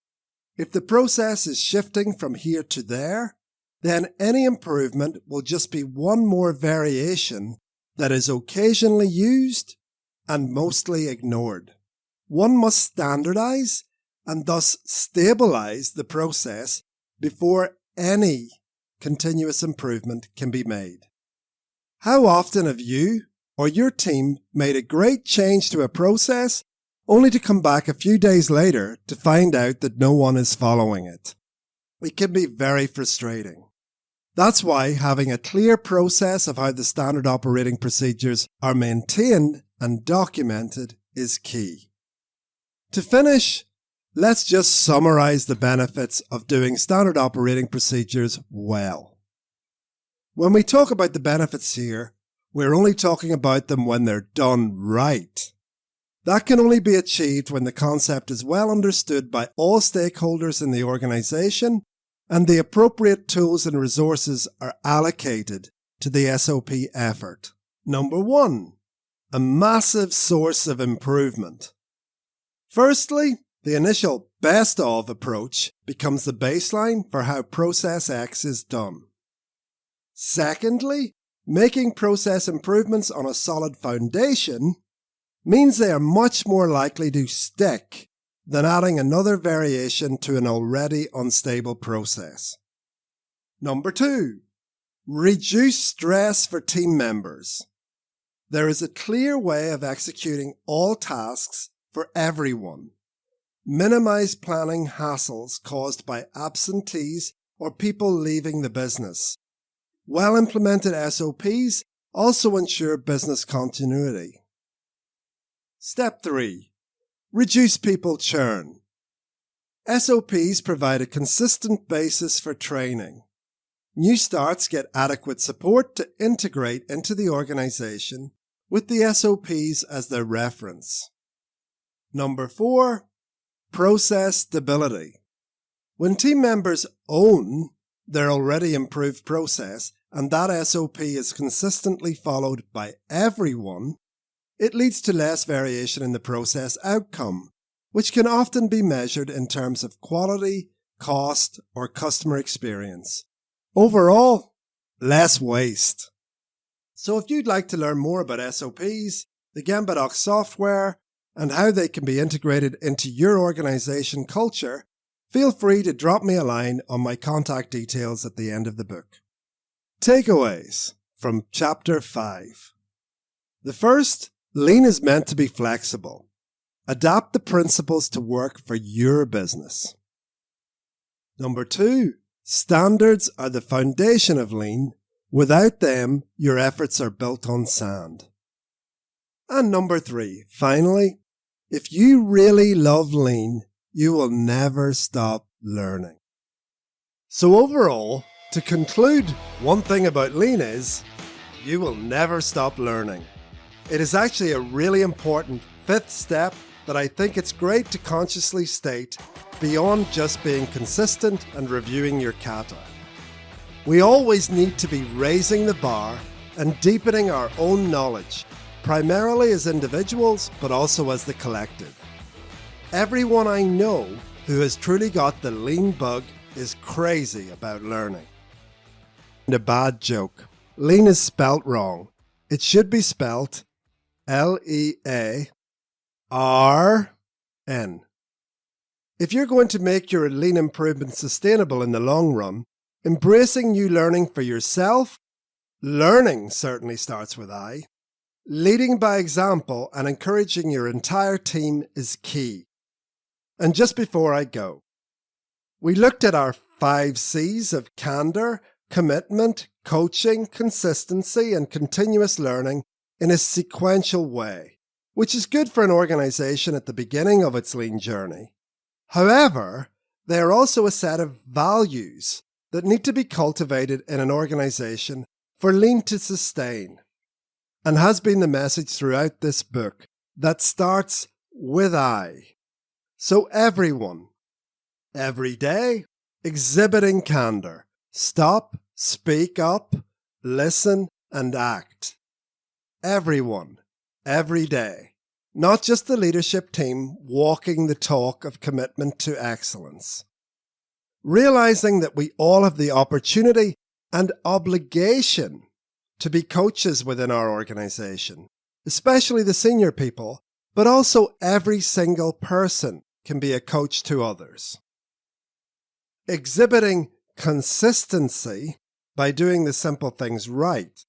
If the process is shifting from here to there, then any improvement will just be one more variation that is occasionally used and mostly ignored. One must standardize and thus stabilize the process before any continuous improvement can be made." How often have you or your team made a great change to a process only to come back a few days later to find out that no one is following it? It can be very frustrating. That's why having a clear process of how the standard operating procedures are maintained and documented is key. To finish, let's just summarize the benefits of doing standard operating procedures well. When we talk about the benefits here, we're only talking about them when they're done right. That can only be achieved when the concept is well understood by all stakeholders in the organization and the appropriate tools and resources are allocated to the SOP effort. Number 1, a massive source of improvement. Firstly, the initial best of approach becomes the baseline for how process X is done. Secondly, making process improvements on a solid foundation means they are much more likely to stick than adding another variation to an already unstable process. Number 2, reduce stress for team members. There is a clear way of executing all tasks for everyone. Minimize planning hassles caused by absentees or people leaving the business. Well-implemented SOPs also ensure business continuity. Step 3. Reduce people churn. SOPs provide a consistent basis for training. New starts get adequate support to integrate into the organization with the SOPs as their reference. Number 4. Process stability. When team members own their already improved process and that SOP is consistently followed by everyone, it leads to less variation in the process outcome, which can often be measured in terms of quality, cost, or customer experience. Overall, less waste. So if you'd like to learn more about SOPs, the Gemba software, and how they can be integrated into your organization culture, feel free to drop me a line on my contact details at the end of the book. Takeaways from Chapter 5. The first, Lean is meant to be flexible. Adapt the principles to work for your business. Number 2, standards are the foundation of Lean. Without them, your efforts are built on sand. And number 3, finally, if you really love Lean, you will never stop learning. So overall, to conclude, one thing about Lean is, you will never stop learning. It is actually a really important 5th step that I think it's great to consciously state beyond just being consistent and reviewing your kata. We always need to be raising the bar and deepening our own knowledge, primarily as individuals, but also as the collective. Everyone I know who has truly got the Lean bug is crazy about learning. And a bad joke. Lean is spelt wrong. It should be spelt Learn. If you're going to make your Lean improvement sustainable in the long run, embracing new learning for yourself, learning certainly starts with I, leading by example and encouraging your entire team is key. And just before I go, we looked at our 5 C's of Candour, commitment, coaching, consistency, and continuous learning in a sequential way, which is good for an organization at the beginning of its Lean journey. However, they are also a set of values that need to be cultivated in an organization for Lean to sustain, and has been the message throughout this book that starts with I. So everyone, every day, exhibiting candour, stop, speak up, listen, and act. Everyone, every day, not just the leadership team walking the talk of commitment to excellence. Realizing that we all have the opportunity and obligation to be coaches within our organization, especially the senior people, but also every single person can be a coach to others. Exhibiting consistency by doing the simple things right.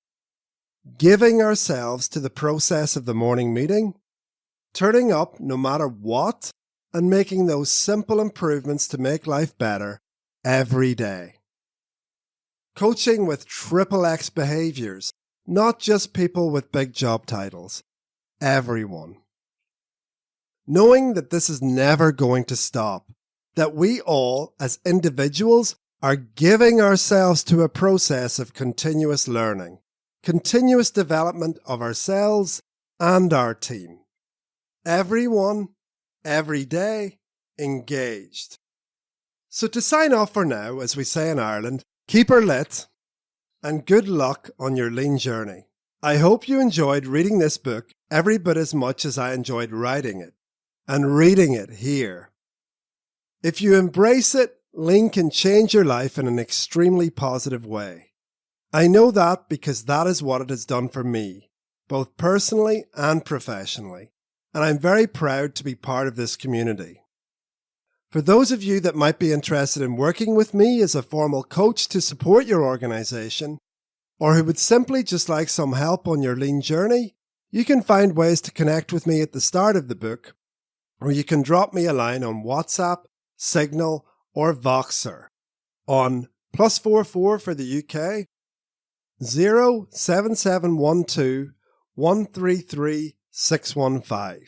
Giving ourselves to the process of the morning meeting, turning up no matter what, and making those simple improvements to make life better every day. Coaching with XXX behaviors, not just people with big job titles, everyone. Knowing that this is never going to stop, that we all, as individuals, are giving ourselves to a process of continuous learning, continuous development of ourselves and our team. Everyone, every day, engaged. So to sign off for now, as we say in Ireland, keep her lit and good luck on your Lean journey. I hope you enjoyed reading this book every bit as much as I enjoyed writing it and reading it here. If you embrace it, Lean can change your life in an extremely positive way. I know that because that is what it has done for me, both personally and professionally, and I'm very proud to be part of this community. For those of you that might be interested in working with me as a formal coach to support your organization, or who would simply just like some help on your Lean journey, you can find ways to connect with me at the start of the book, or you can drop me a line on WhatsApp, Signal, or Voxer on +44 for the UK, 07712 133 615.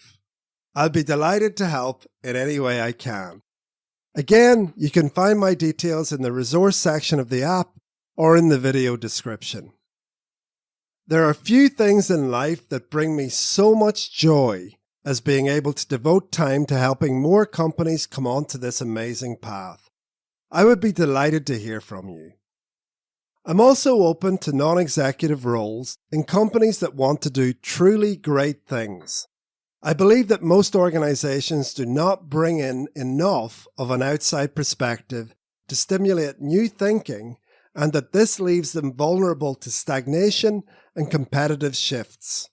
I'll be delighted to help in any way I can. Again, you can find my details in the resource section of the app or in the video description. There are few things in life that bring me so much joy as being able to devote time to helping more companies come onto this amazing path. I would be delighted to hear from you. I'm also open to non-executive roles in companies that want to do truly great things. I believe that most organizations do not bring in enough of an outside perspective to stimulate new thinking, and that this leaves them vulnerable to stagnation and competitive shifts.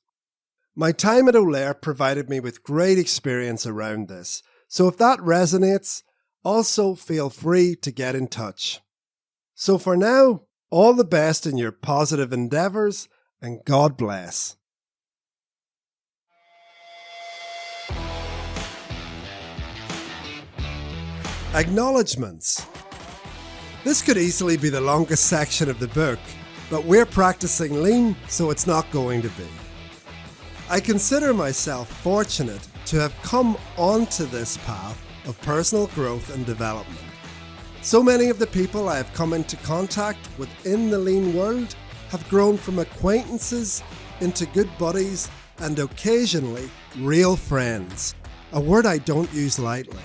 My time at Olair provided me with great experience around this, so if that resonates, also feel free to get in touch. So for now, all the best in your positive endeavours, and God bless. Acknowledgements. This could easily be the longest section of the book, but we're practicing lean, so it's not going to be. I consider myself fortunate to have come onto this path of personal growth and development. So many of the people I have come into contact within the lean world have grown from acquaintances into good buddies and occasionally real friends, a word I don't use lightly.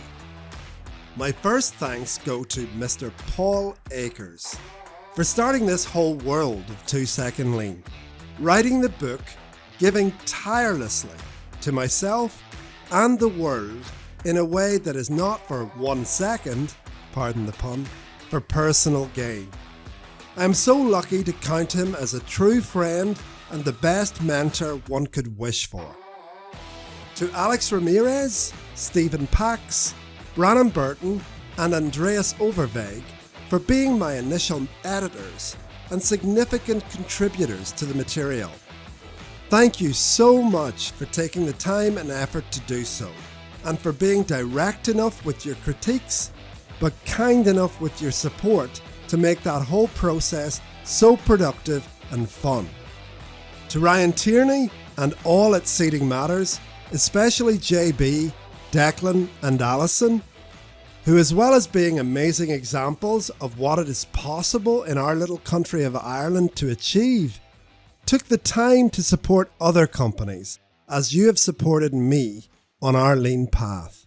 My first thanks go to Mr. Paul Akers for starting this whole world of 2-second lean, writing the book, giving tirelessly to myself and the world in a way that is not for 1 second, pardon the pun, for personal gain. I am so lucky to count him as a true friend and the best mentor one could wish for. To Alex Ramirez, Stephen Pax, Brannon Burton and Andreas Overweg for being my initial editors and significant contributors to the material. Thank you so much for taking the time and effort to do so, and for being direct enough with your critiques, but kind enough with your support to make that whole process so productive and fun. To Ryan Tierney and all at Seating Matters, especially JB, Declan and Alison, who as well as being amazing examples of what it is possible in our little country of Ireland to achieve, took the time to support other companies as you have supported me on our lean path.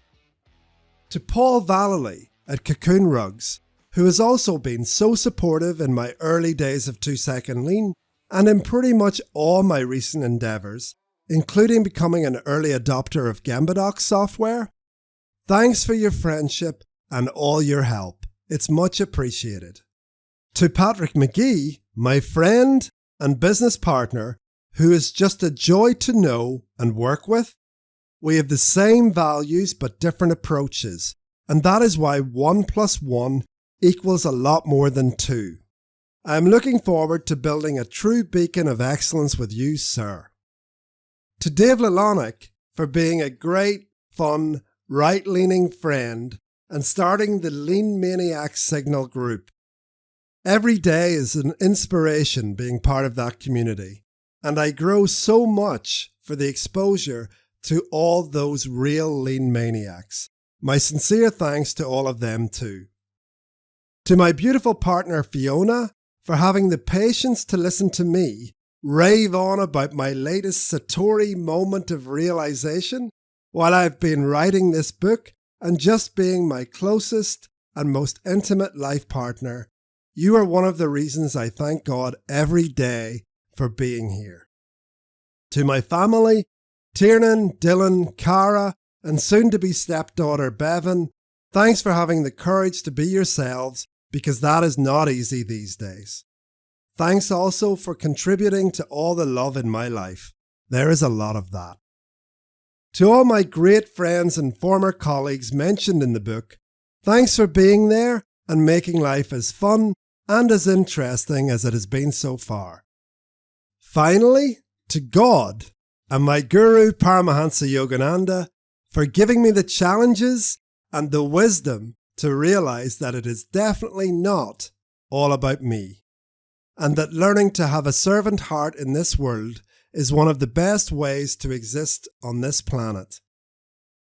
To Paul Vallely at Cocoon Rugs, who has also been so supportive in my early days of 2-second lean and in pretty much all my recent endeavours, including becoming an early adopter of Gembadoc software. Thanks for your friendship and all your help. It's much appreciated. To Patrick McGee, my friend and business partner, who is just a joy to know and work with. We have the same values but different approaches, and that is why 1 + 1 equals a lot more than 2. I am looking forward to building a true beacon of excellence with you, sir. To Dave Lalonic for being a great, fun, right-leaning friend and starting the Lean Maniacs Signal group. Every day is an inspiration being part of that community, and I grow so much for the exposure to all those real lean maniacs. My sincere thanks to all of them too. To my beautiful partner Fiona for having the patience to listen to me rave on about my latest Satori moment of realization while I've been writing this book, and just being my closest and most intimate life partner. You are one of the reasons I thank God every day for being here. To my family, Tiernan, Dylan, Cara, and soon-to-be stepdaughter Bevan, thanks for having the courage to be yourselves, because that is not easy these days. Thanks also for contributing to all the love in my life. There is a lot of that. To all my great friends and former colleagues mentioned in the book, thanks for being there and making life as fun and as interesting as it has been so far. Finally, to God and my Guru Paramahansa Yogananda for giving me the challenges and the wisdom to realize that it is definitely not all about me. and that learning to have a servant heart in this world is one of the best ways to exist on this planet.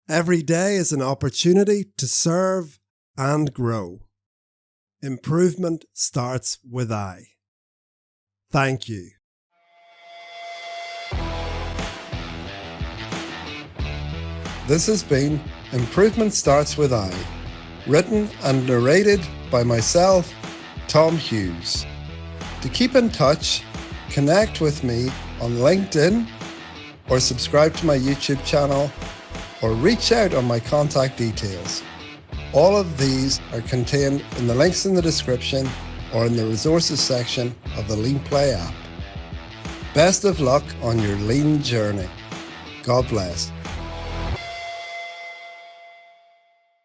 Every day is an opportunity to serve and grow. Improvement starts with I. Thank you. This has been Improvement Starts With I, written and narrated by myself, Tom Hughes. To keep in touch, connect with me on LinkedIn, or subscribe to my YouTube channel, or reach out on my contact details. All of these are contained in the links in the description or in the resources section of the Lean Play app. Best of luck on your lean journey. God bless.